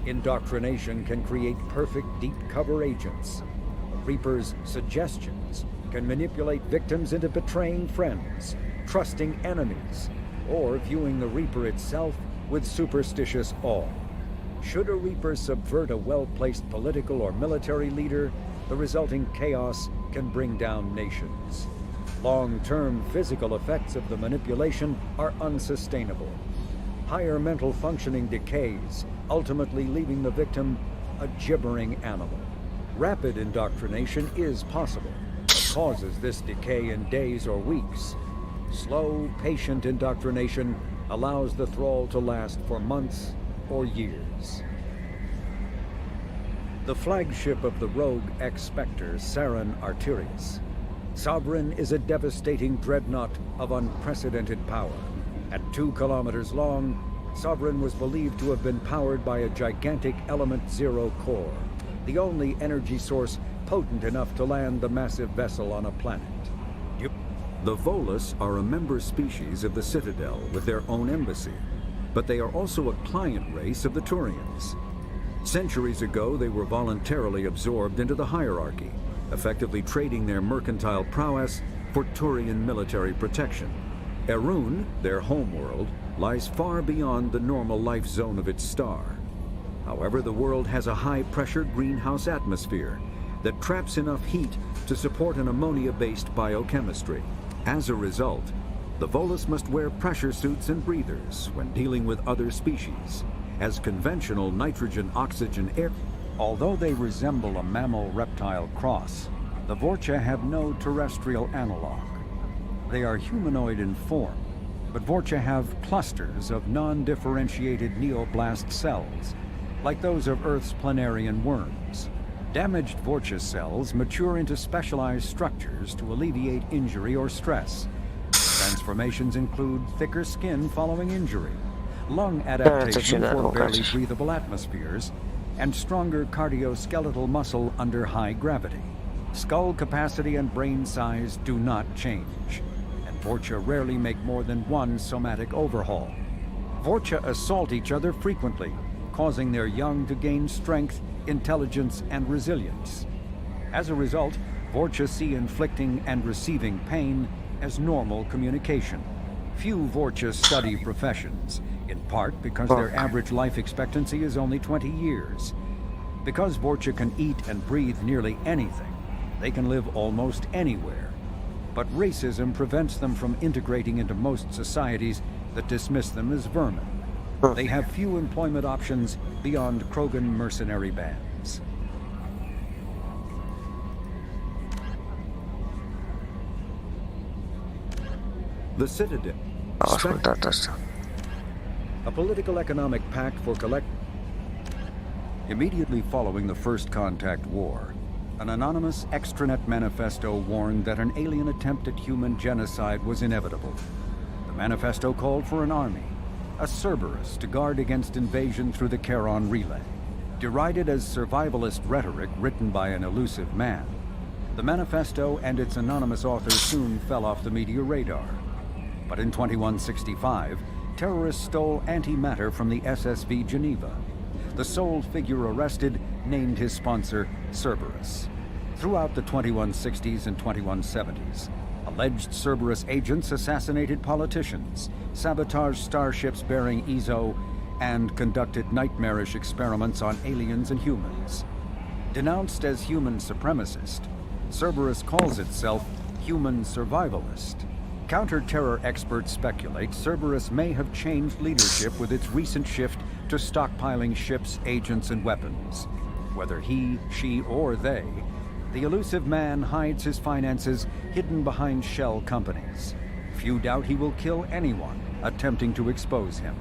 Indoctrination can create perfect deep cover agents. The Reaper's suggestions can manipulate victims into betraying friends, trusting enemies, or viewing the Reaper itself with superstitious awe. Should a Reaper subvert a well-placed political or military leader, the resulting chaos can bring down nations. Long-term physical effects of the manipulation are unsustainable. Higher mental functioning decays, ultimately leaving the victim a gibbering animal. Rapid indoctrination is possible, but causes this decay in days or weeks. Slow, patient indoctrination allows the thrall to last for months or years. The flagship of the rogue ex-Spectre, Sarin Arterius. Sovereign is a devastating dreadnought of unprecedented power. At 2 kilometers long, Sovereign was believed to have been powered by a gigantic Element Zero core, the only energy source potent enough to land the massive vessel on a planet. The Volus are a member species of the Citadel with their own embassy, but they are also a client race of the Turians. Centuries ago, they were voluntarily absorbed into the hierarchy, effectively trading their mercantile prowess for Turian military protection. Erun, their homeworld, lies far beyond the normal life zone of its star. However, the world has a high-pressure greenhouse atmosphere that traps enough heat to support an ammonia-based biochemistry. As a result, the Volus must wear pressure suits and breathers when dealing with other species, as conventional nitrogen-oxygen air. Although they resemble a mammal-reptile cross, the Vorcha have no terrestrial analog. They are humanoid in form, but Vorcha have clusters of non-differentiated neoblast cells, like those of Earth's planarian worms. Damaged Vorcha cells mature into specialized structures to alleviate injury or stress. Transformations include thicker skin following injury, lung adaptation for barely breathable atmospheres, and stronger cardioskeletal muscle under high gravity. Skull capacity and brain size do not change, and Vorcha rarely make more than one somatic overhaul. Vorcha assault each other frequently, causing their young to gain strength, intelligence, and resilience. As a result, Vorcha see inflicting and receiving pain as normal communication. Few Vorcha study professions, in part because their average life expectancy is only 20 years. Because Vorcha can eat and breathe nearly anything, they can live almost anywhere. But racism prevents them from integrating into most societies that dismiss them as vermin. They have few employment options beyond Krogan mercenary bands. The Citadel. A political economic pact for Immediately following the First Contact War, an anonymous extranet manifesto warned that an alien attempt at human genocide was inevitable. The manifesto called for an army, a Cerberus to guard against invasion through the Charon Relay. Derided as survivalist rhetoric written by an elusive man, the manifesto and its anonymous author soon fell off the media radar. But in 2165, terrorists stole antimatter from the SSV Geneva. The sole figure arrested named his sponsor Cerberus. Throughout the 2160s and 2170s, alleged Cerberus agents assassinated politicians, sabotaged starships bearing EZO, and conducted nightmarish experiments on aliens and humans. Denounced as human supremacist, Cerberus calls itself human survivalist. Counter-terror experts speculate Cerberus may have changed leadership with its recent shift to stockpiling ships, agents, and weapons. Whether he, she, or they, the elusive man hides his finances hidden behind shell companies. Few doubt he will kill anyone attempting to expose him.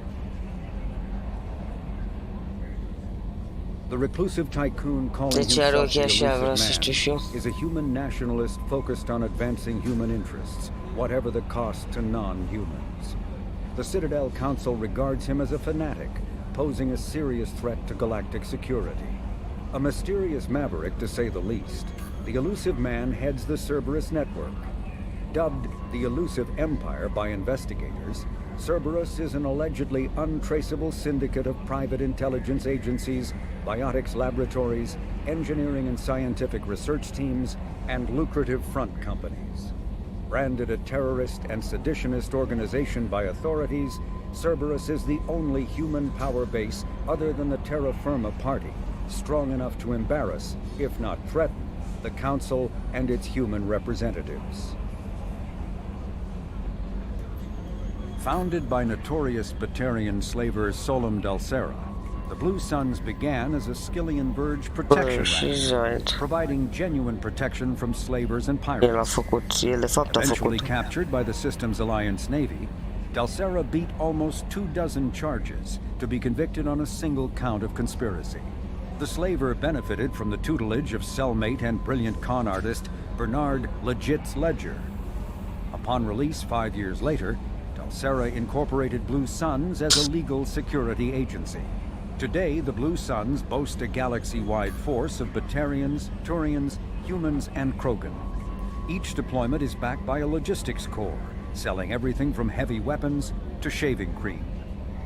The reclusive tycoon calling himself the elusive man is a human nationalist focused on advancing human interests, whatever the cost to non-humans. The Citadel Council regards him as a fanatic, posing a serious threat to galactic security. A mysterious maverick, to say the least, the elusive man heads the Cerberus network. Dubbed the Elusive Empire by investigators, Cerberus is an allegedly untraceable syndicate of private intelligence agencies, biotics laboratories, engineering and scientific research teams, and lucrative front companies. Branded a terrorist and seditionist organization by authorities, Cerberus is the only human power base other than the Terra Firma Party, strong enough to embarrass, if not threaten, the Council and its human representatives. Founded by notorious Batarian slaver Solum Dalsera, the Blue Suns began as a Skillian Verge protection rank, providing genuine protection from slavers and pirates. Eventually captured by the Systems Alliance Navy, Dalsera beat almost 24 charges to be convicted on a single count of conspiracy. The slaver benefited from the tutelage of cellmate and brilliant con artist Bernard Legit's Ledger. Upon release 5 years later, Dalsera incorporated Blue Suns as a legal security agency. Today, the Blue Suns boast a galaxy-wide force of Batarians, Turians, humans, and Krogan. Each deployment is backed by a logistics corps, selling everything from heavy weapons to shaving cream.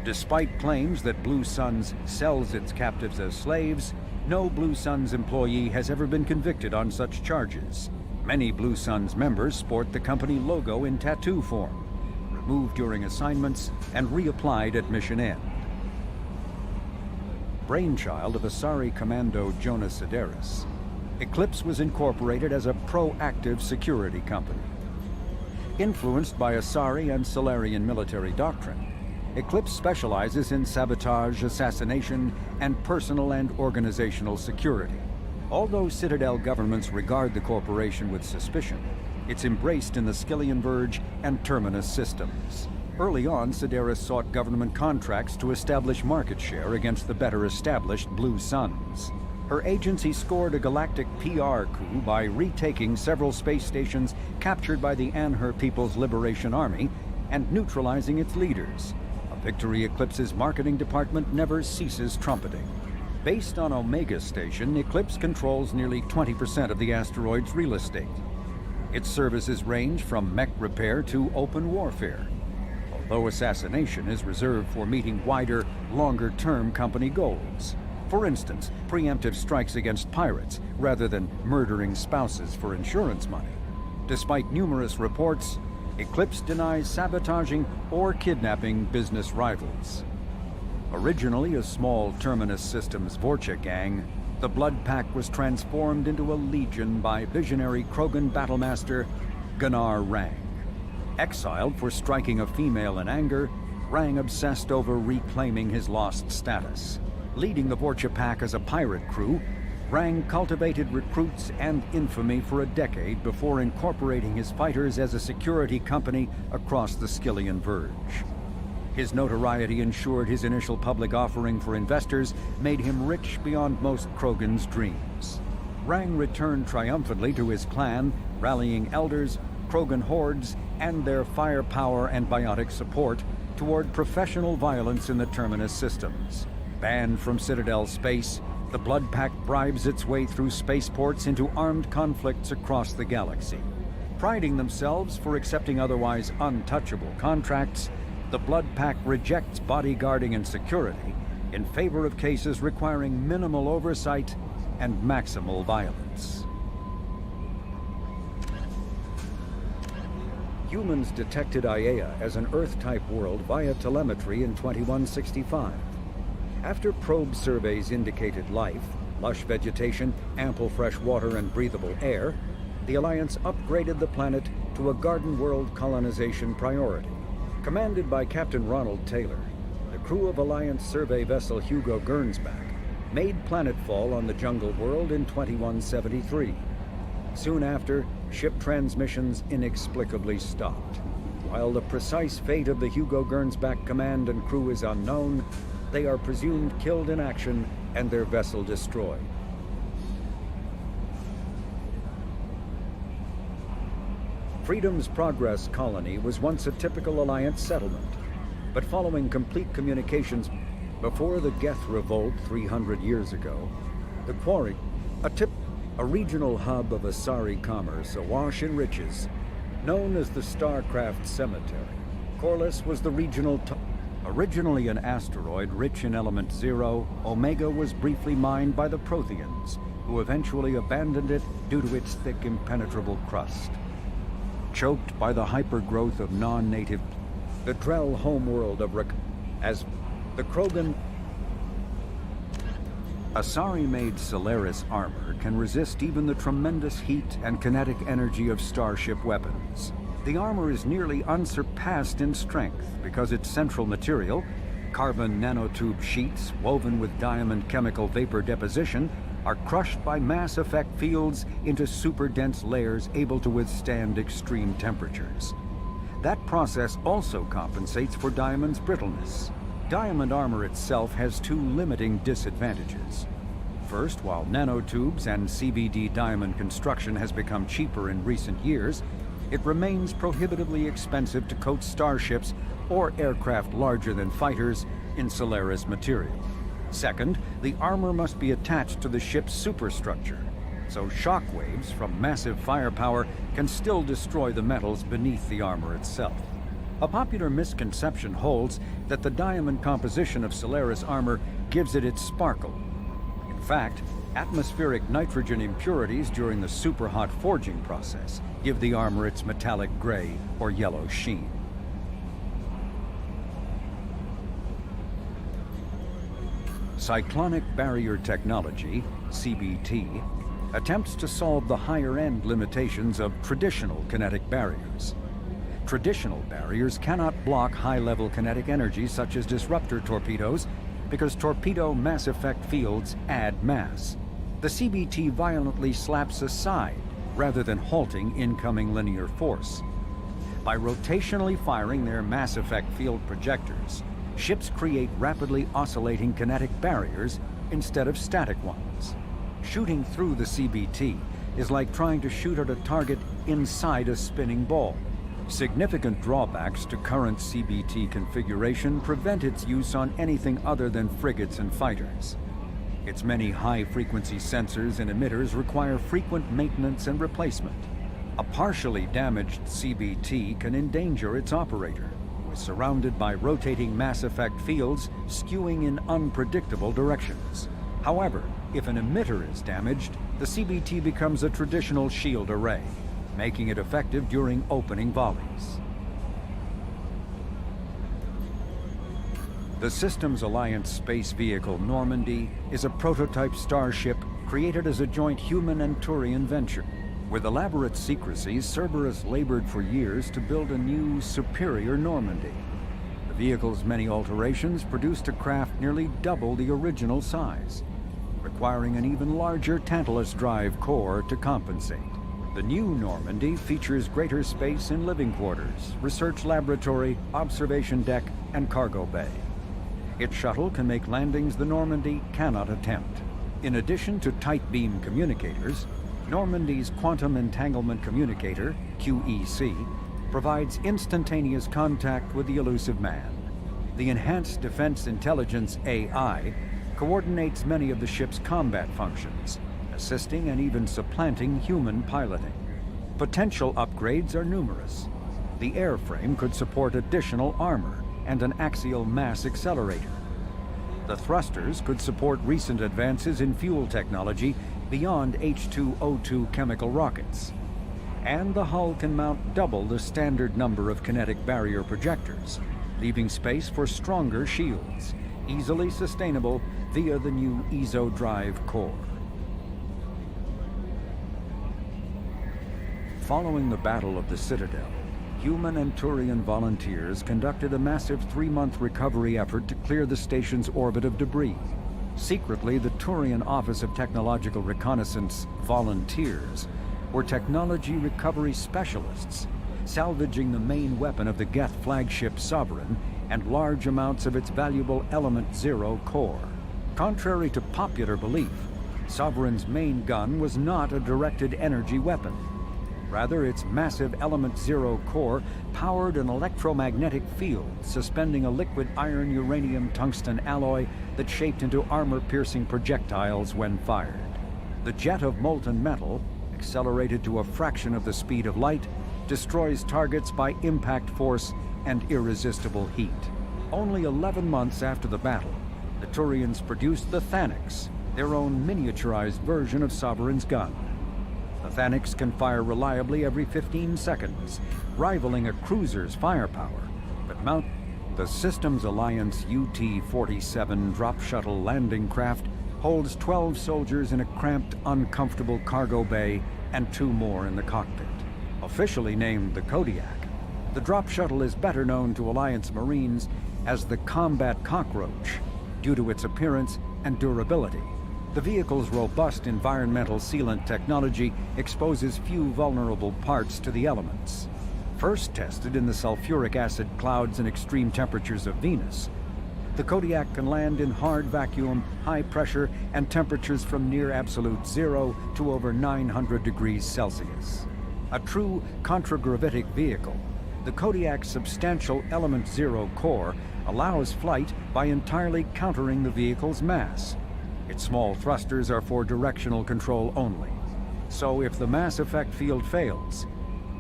Despite claims that Blue Suns sells its captives as slaves, no Blue Suns employee has ever been convicted on such charges. Many Blue Suns members sport the company logo in tattoo form, removed during assignments and reapplied at mission end. Brainchild of Asari Commando Jonas Sideris, Eclipse was incorporated as a proactive security company. Influenced by Asari and Solarian military doctrine, Eclipse specializes in sabotage, assassination, and personal and organizational security. Although Citadel governments regard the corporation with suspicion, it's embraced in the Skillian Verge and Terminus systems. Early on, Sideris sought government contracts to establish market share against the better-established Blue Suns. Her agency scored a galactic PR coup by retaking several space stations captured by the Anhur People's Liberation Army and neutralizing its leaders. A victory Eclipse's marketing department never ceases trumpeting. Based on Omega Station, Eclipse controls nearly 20% of the asteroid's real estate. Its services range from mech repair to open warfare, although assassination is reserved for meeting wider, longer-term company goals. For instance, preemptive strikes against pirates rather than murdering spouses for insurance money. Despite numerous reports, Eclipse denies sabotaging or kidnapping business rivals. Originally a small Terminus Systems Vorcha gang, the Blood Pack was transformed into a legion by visionary Krogan battlemaster Gunnar Rang. Exiled for striking a female in anger, Rang obsessed over reclaiming his lost status. Leading the Vorcha Pack as a pirate crew, Rang cultivated recruits and infamy for a decade before incorporating his fighters as a security company across the Skillian Verge. His notoriety ensured his initial public offering for investors made him rich beyond most Krogan's dreams. Rang returned triumphantly to his clan, rallying elders, Krogan hordes, and their firepower and biotic support toward professional violence in the Terminus systems. Banned from Citadel space, the Blood Pack bribes its way through spaceports into armed conflicts across the galaxy. Priding themselves for accepting otherwise untouchable contracts, the Blood Pack rejects bodyguarding and security in favor of cases requiring minimal oversight and maximal violence. Humans detected Aiea as an Earth-type world via telemetry in 2165. After probe surveys indicated life, lush vegetation, ample fresh water, and breathable air, the Alliance upgraded the planet to a Garden World colonization priority. Commanded by Captain Ronald Taylor, the crew of Alliance survey vessel Hugo Gernsback made planetfall on the Jungle World in 2173. Soon after, ship transmissions inexplicably stopped. While the precise fate of the Hugo Gernsback command and crew is unknown, they are presumed killed in action and their vessel destroyed. Freedom's Progress colony was once a typical Alliance settlement, but following complete communications before the Geth Revolt 300 years ago, the Quarry, a regional hub of Asari commerce awash in riches, known as the Starcraft Cemetery, Corliss was the regional Originally an asteroid rich in element 0, Omega was briefly mined by the Protheans, who eventually abandoned it due to its thick, impenetrable crust. Choked by the hypergrowth of non-native, the Drell homeworld of as the Krogan Asari-made Solaris armor can resist even the tremendous heat and kinetic energy of starship weapons. The armor is nearly unsurpassed in strength because its central material, carbon nanotube sheets woven with diamond chemical vapor deposition, are crushed by mass effect fields into super-dense layers able to withstand extreme temperatures. That process also compensates for diamond's brittleness. Diamond armor itself has two limiting disadvantages. First, while nanotubes and CVD diamond construction has become cheaper in recent years, it remains prohibitively expensive to coat starships or aircraft larger than fighters in Solaris material. Second, the armor must be attached to the ship's superstructure, so shockwaves from massive firepower can still destroy the metals beneath the armor itself. A popular misconception holds that the diamond composition of Solaris armor gives it its sparkle. In fact, atmospheric nitrogen impurities during the superhot forging process give the armor its metallic gray or yellow sheen. Cyclonic Barrier Technology, CBT, attempts to solve the higher-end limitations of traditional kinetic barriers. Traditional barriers cannot block high-level kinetic energy such as disruptor torpedoes because torpedo mass effect fields add mass. The CBT violently slaps aside rather than halting incoming linear force. By rotationally firing their mass effect field projectors, ships create rapidly oscillating kinetic barriers instead of static ones. Shooting through the CBT is like trying to shoot at a target inside a spinning ball. Significant drawbacks to current CBT configuration prevent its use on anything other than frigates and fighters. Its many high-frequency sensors and emitters require frequent maintenance and replacement. A partially damaged CBT can endanger its operator, who is surrounded by rotating mass effect fields skewing in unpredictable directions. However, if an emitter is damaged, the CBT becomes a traditional shield array, making it effective during opening volleys. The Systems Alliance space vehicle Normandy is a prototype starship created as a joint human and Turian venture. With elaborate secrecy, Cerberus labored for years to build a new, superior Normandy. The vehicle's many alterations produced a craft nearly double the original size, requiring an even larger Tantalus drive core to compensate. The new Normandy features greater space in living quarters, research laboratory, observation deck, and cargo bay. Its shuttle can make landings the Normandy cannot attempt. In addition to tight beam communicators, Normandy's Quantum Entanglement Communicator, QEC, provides instantaneous contact with the elusive man. The Enhanced Defense Intelligence AI coordinates many of the ship's combat functions, assisting and even supplanting human piloting. Potential upgrades are numerous. The airframe could support additional armor and an axial mass accelerator. The thrusters could support recent advances in fuel technology beyond H2O2 chemical rockets. And the hull can mount double the standard number of kinetic barrier projectors, leaving space for stronger shields, easily sustainable via the new ESO drive core. Following the Battle of the Citadel, human and Turian volunteers conducted a massive 3-month recovery effort to clear the station's orbit of debris. Secretly, the Turian Office of Technological Reconnaissance volunteers were technology recovery specialists, salvaging the main weapon of the Geth flagship Sovereign and large amounts of its valuable Element Zero core. Contrary to popular belief, Sovereign's main gun was not a directed energy weapon. Rather, its massive Element Zero core powered an electromagnetic field suspending a liquid iron uranium tungsten alloy that shaped into armor-piercing projectiles when fired. The jet of molten metal, accelerated to a fraction of the speed of light, destroys targets by impact force and irresistible heat. Only 11 months after the battle, the Turians produced the Thanix, their own miniaturized version of Sovereign's gun. The Thanix can fire reliably every 15 seconds, rivaling a cruiser's firepower, but mount the Systems Alliance UT-47 drop shuttle landing craft holds 12 soldiers in a cramped, uncomfortable cargo bay and 2 more in the cockpit. Officially named the Kodiak, the drop shuttle is better known to Alliance Marines as the Combat Cockroach due to its appearance and durability. The vehicle's robust environmental sealant technology exposes few vulnerable parts to the elements. First tested in the sulfuric acid clouds and extreme temperatures of Venus, the Kodiak can land in hard vacuum, high pressure, and temperatures from near absolute zero to over 900 degrees Celsius. A true contragravitic vehicle, the Kodiak's substantial Element Zero core allows flight by entirely countering the vehicle's mass. Its small thrusters are for directional control only. So if the mass effect field fails,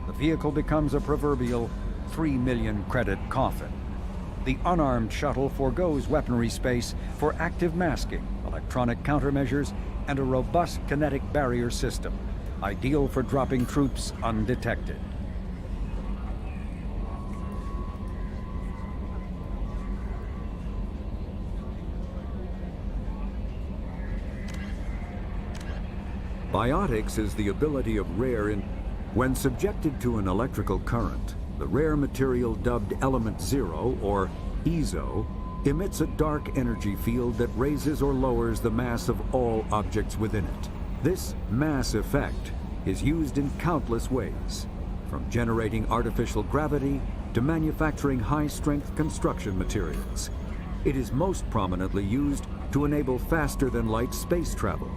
the vehicle becomes a proverbial 3 million credit coffin. The unarmed shuttle forgoes weaponry space for active masking, electronic countermeasures, and a robust kinetic barrier system, ideal for dropping troops undetected. Biotics is the ability of when subjected to an electrical current, the rare material dubbed Element Zero, or ESO, emits a dark energy field that raises or lowers the mass of all objects within it. This mass effect is used in countless ways, from generating artificial gravity to manufacturing high-strength construction materials. It is most prominently used to enable faster-than-light space travel.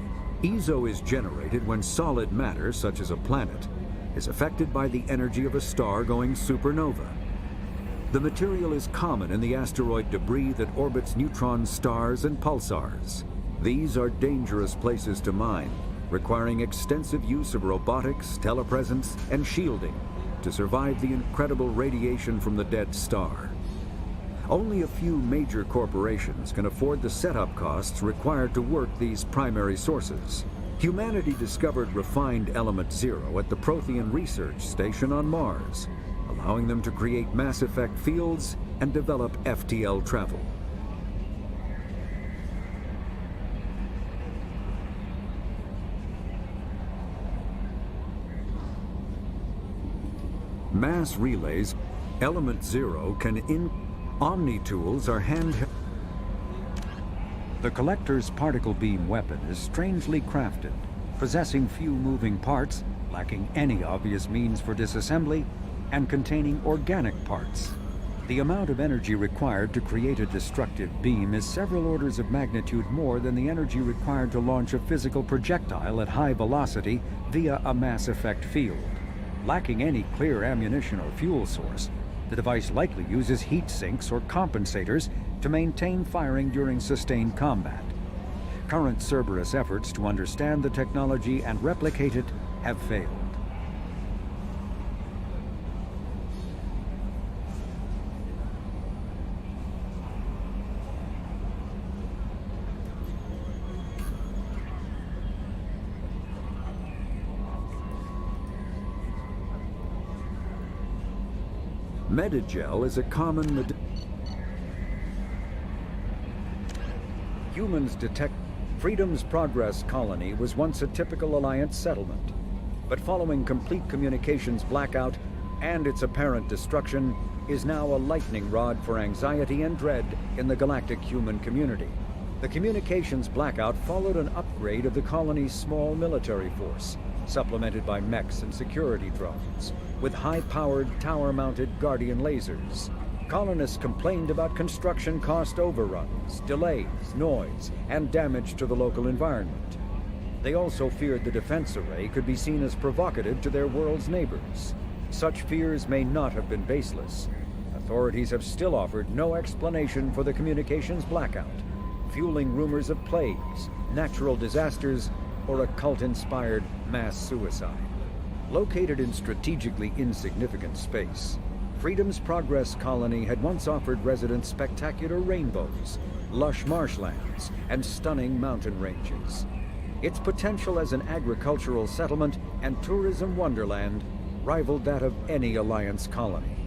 ESO is generated when solid matter, such as a planet, is affected by the energy of a star going supernova. The material is common in the asteroid debris that orbits neutron stars and pulsars. These are dangerous places to mine, requiring extensive use of robotics, telepresence, and shielding to survive the incredible radiation from the dead star. Only a few major corporations can afford the setup costs required to work these primary sources. Humanity discovered refined Element Zero at the Prothean Research Station on Mars, allowing them to create mass effect fields and develop FTL travel. Mass relays, Element Zero can Omni-tools are handheld. The Collector's particle beam weapon is strangely crafted, possessing few moving parts, lacking any obvious means for disassembly, and containing organic parts. The amount of energy required to create a destructive beam is several orders of magnitude more than the energy required to launch a physical projectile at high velocity via a mass effect field. Lacking any clear ammunition or fuel source, The device likely uses heat sinks or compensators to maintain firing during sustained combat. Current Cerberus efforts to understand the technology and replicate it have failed. Medigel is a common humans detect. Freedom's Progress colony was once a typical Alliance settlement, but following complete communications blackout and its apparent destruction, is now a lightning rod for anxiety and dread in the galactic human community. The communications blackout followed an upgrade of the colony's small military force, supplemented by mechs and security drones, with high-powered tower-mounted Guardian lasers. Colonists complained about construction cost overruns, delays, noise, and damage to the local environment. They also feared the defense array could be seen as provocative to their world's neighbors. Such fears may not have been baseless. Authorities have still offered no explanation for the communications blackout, fueling rumors of plagues, natural disasters, or a cult-inspired mass suicide. Located in strategically insignificant space, Freedom's Progress colony had once offered residents spectacular rainbows, lush marshlands, and stunning mountain ranges. Its potential as an agricultural settlement and tourism wonderland rivaled that of any Alliance colony.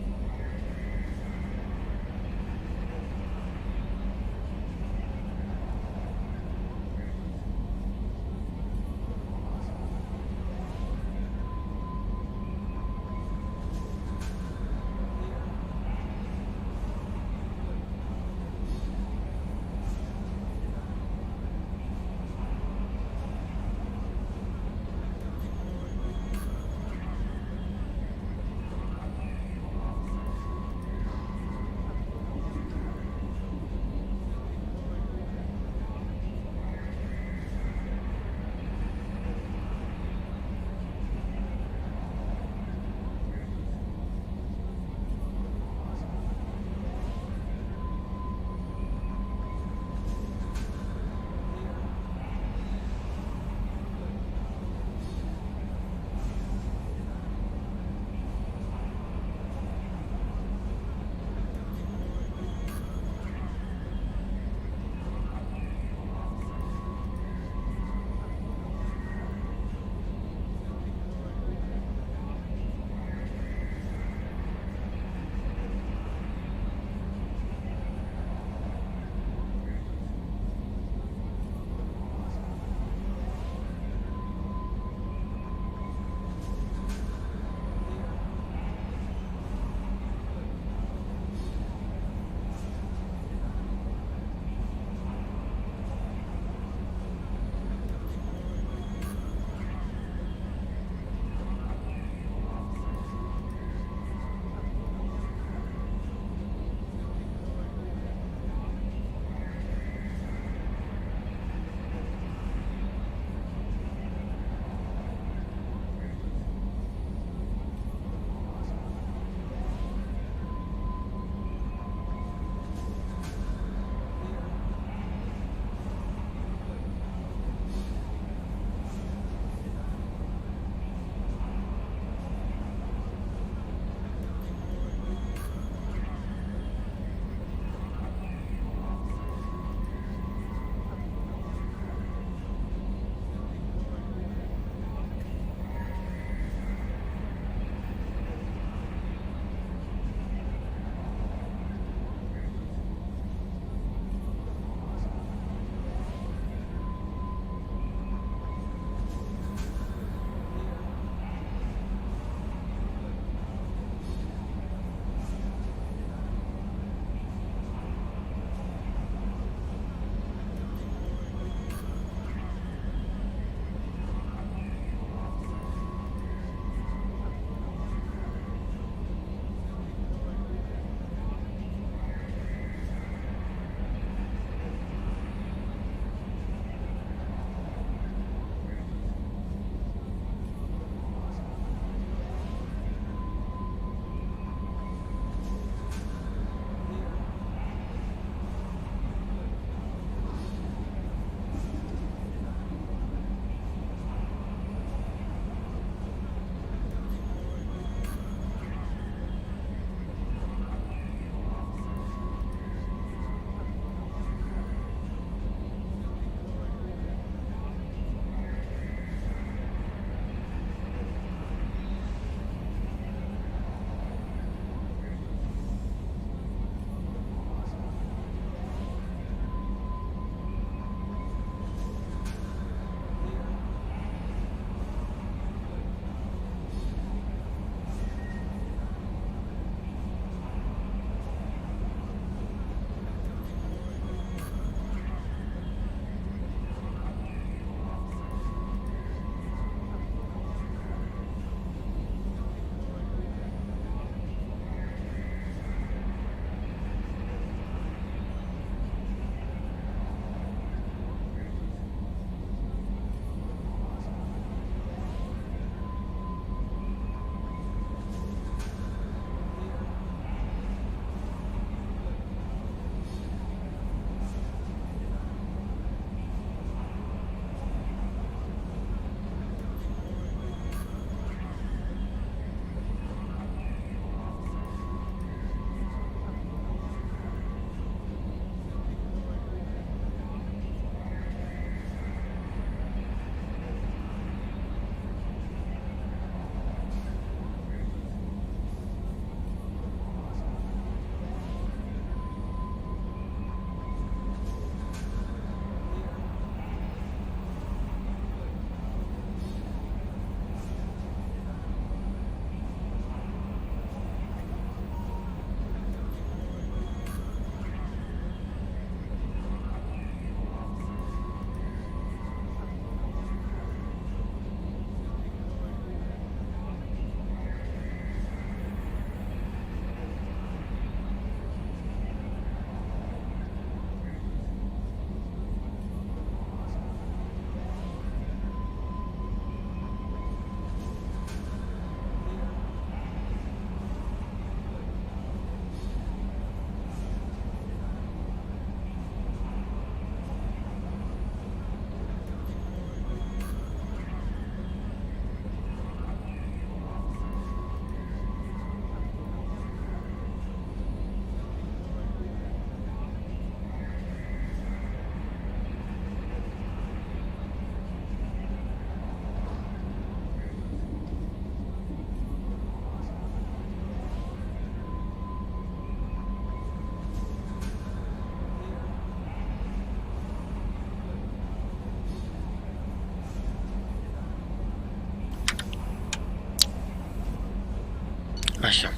Așa.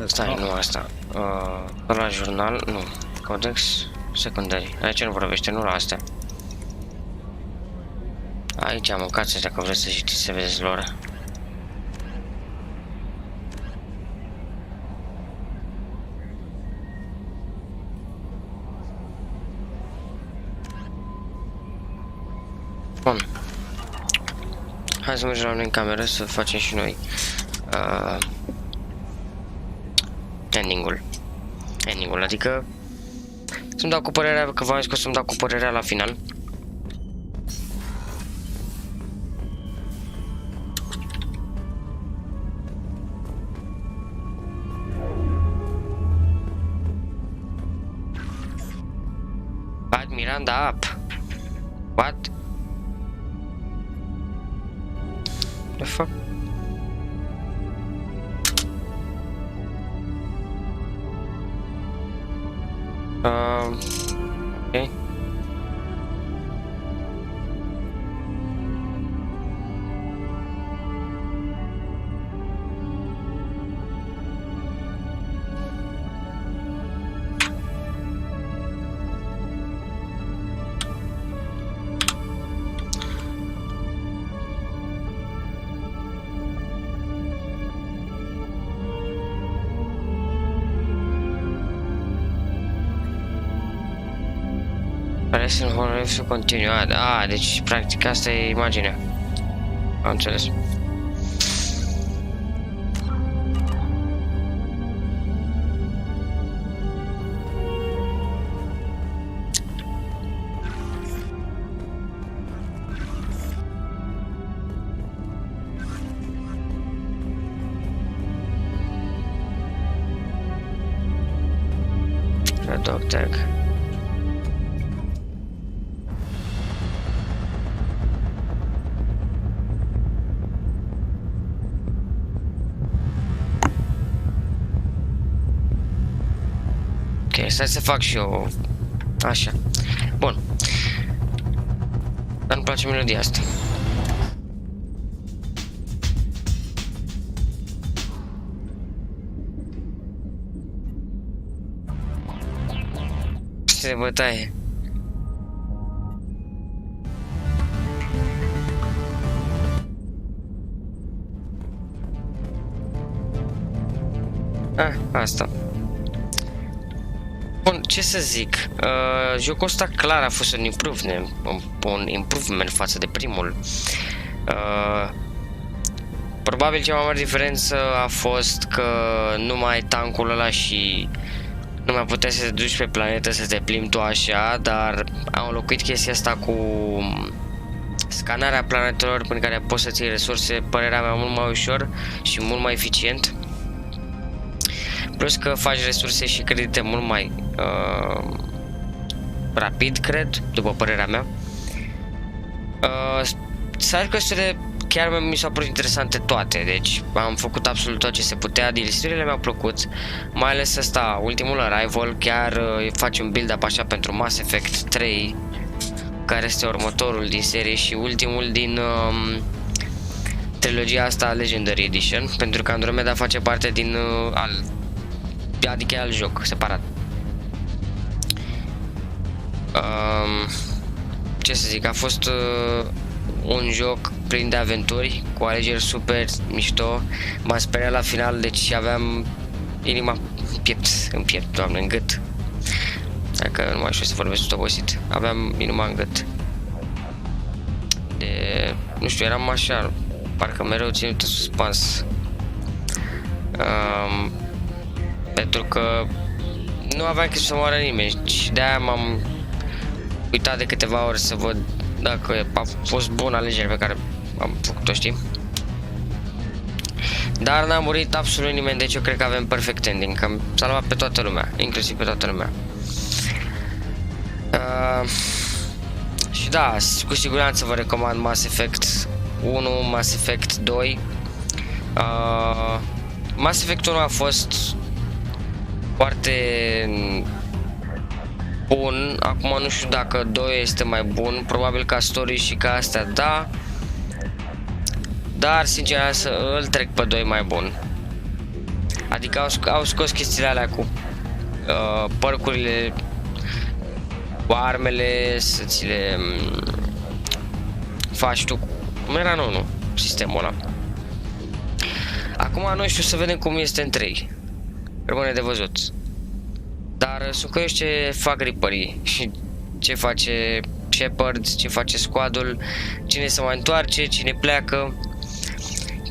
Stai, nu asta. La jurnal, nu. Codex secundarii. Aici nu vorbește, nu la astea. Aici mâncați dacă vreți să citiți, să vedeți lor. Bun. Hai să mergem la noi în cameră să facem și noi ending-ul, adică să-mi dau cu părerea, că v-am zis că să-mi dau cu părerea la final. Bad Miranda up. What? The fuck? Okay. Parece un horror continuat. Ah, deci practic asta e imaginea. Am înțeles. Dog tag. Ok, stai să fac și eu așa. Bun. Dar nu-mi place melodia asta. Ce de bătaie. Asta. Bun, ce să zic, jocul ăsta clar a fost un improvement față de primul. Probabil cea mai mare diferență a fost că nu mai ai tankul ăla și nu mai puteai să te duci pe planetă să te plimbi tu așa, dar am înlocuit chestia asta cu scanarea planetelor prin care poți să-ți iei resurse, părerea mea, mult mai ușor și mult mai eficient. Plus că faci resurse și credite mult mai rapid, cred, după părerea mea. Side-quest-urile chiar mi s-au părut interesante toate, deci am făcut absolut tot ce se putea, DLC-urile mi-au plăcut, mai ales ăsta, ultimul Arrival, chiar face un build-up așa pentru Mass Effect 3, care este următorul din serie și ultimul din trilogia asta Legendary Edition, pentru că Andromeda face parte din adică e alt joc, separat. Ce să zic, a fost un joc plin de aventuri, cu alegeri super mișto. M-am speriat la final, deci aveam inima în piept, doamne, în gât. Dacă nu mai știu să vorbesc, tot obosit. Aveam inima în gât. Nu știu, eram așa, parcă mereu ținut în suspans. Pentru că nu aveam chef să moară nimeni și de-aia m-am uitat de câteva ori să văd dacă a fost bună alegere pe care am făcut-o, știi? Dar n-a murit absolut nimeni, deci eu cred că avem perfect ending, că am salvat pe toată lumea, inclusiv pe toată lumea. Și da, cu siguranță vă recomand Mass Effect 1, Mass Effect 2. Mass Effect 1 a fost foarte bun, acum nu știu dacă 2 este mai bun, probabil ca story și ca astea, da. Dar sincer îl trec pe 2 mai bun. Adică au scos chestiile alea cu părcurile, cu armele, să ți le faci tu. Cum era, nu, sistemul ăla. Acum noi știu să vedem cum este în 3. Rămâne de văzut. Dar sunt curios ce fac Reaperii și ce face Shepard, ce face squadul, cine se mai întoarce, cine pleacă.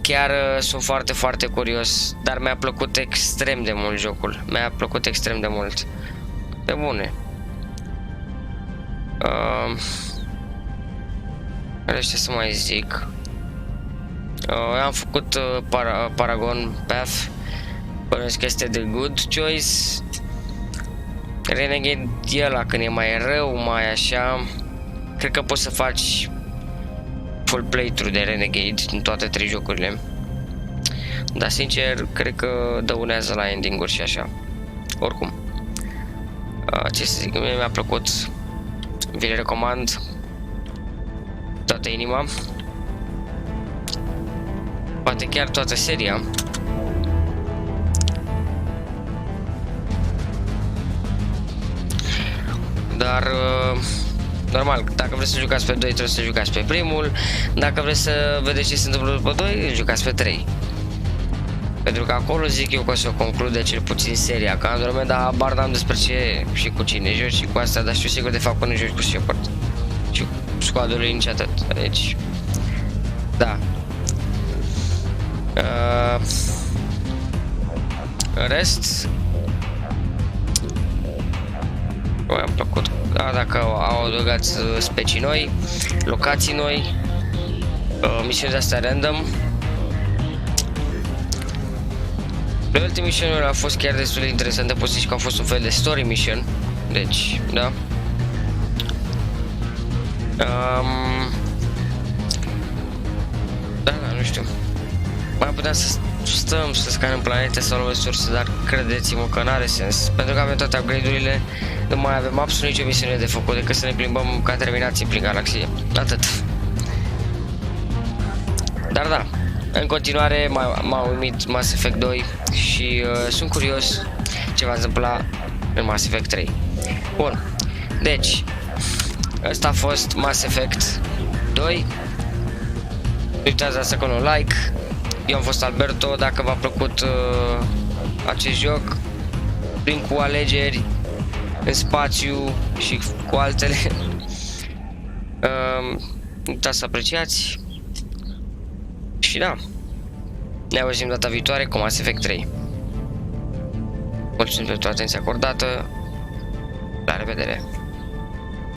Chiar sunt foarte, foarte curios, dar mi-a plăcut extrem de mult jocul. Mi-a plăcut extrem de mult. Pe bune. Ce să mai zic? Am făcut Paragon Path. Bănuiesc că este the good choice. Renegade e ăla când e mai rău, mai așa. Cred că poți să faci full playthrough de Renegade în toate 3 jocurile. Dar sincer, cred că dăunează la ending-uri și așa. Oricum. Ce să zic, mie mi-a plăcut. Vi le recomand toată inima. Poate chiar toată seria. Dar normal, dacă vreți să jucați pe 2, trebuie să jucați pe primul. Dacă vreți să vedeți ce se întâmplă după 2, jucați pe 3. Pentru că acolo zic eu că o să conclude cel puțin seria. Ca Andromeda habar n-am despre ce și cu cine joci și cu asta, dar știu sigur de fapt până joci cu Shepard și cu squadul lui nici atât. Deci, da. În rest, mi-a plăcut. Da, dacă au adăugat specii noi, locații noi, misiuni de astea random. Celelalte misiuni au fost chiar destul de interesante, pot să zic că au fost un fel de story mission. Deci, da. Da, nu știu. Mai puteam să stăm, să scanăm planete, să luăm resurse, dar credeți-mă că n-are sens. Pentru că avem toate upgrade-urile, nu mai avem absolut nicio misiune de făcut decât să ne plimbăm ca terminații prin galaxie. Atât. Dar da, în continuare m-a uimit Mass Effect 2 și sunt curios ce va întâmpla în Mass Effect 3. Bun, deci ăsta a fost Mass Effect 2. Nu uitați să un like. Eu am fost Alberto. Dacă v-a plăcut acest joc, plin cu alegeri în spațiu și cu altele, nu uitați să apreciați. Și da, ne auzim data viitoare cu Mass Effect 3. Mulțumim pentru atenția acordată. La revedere!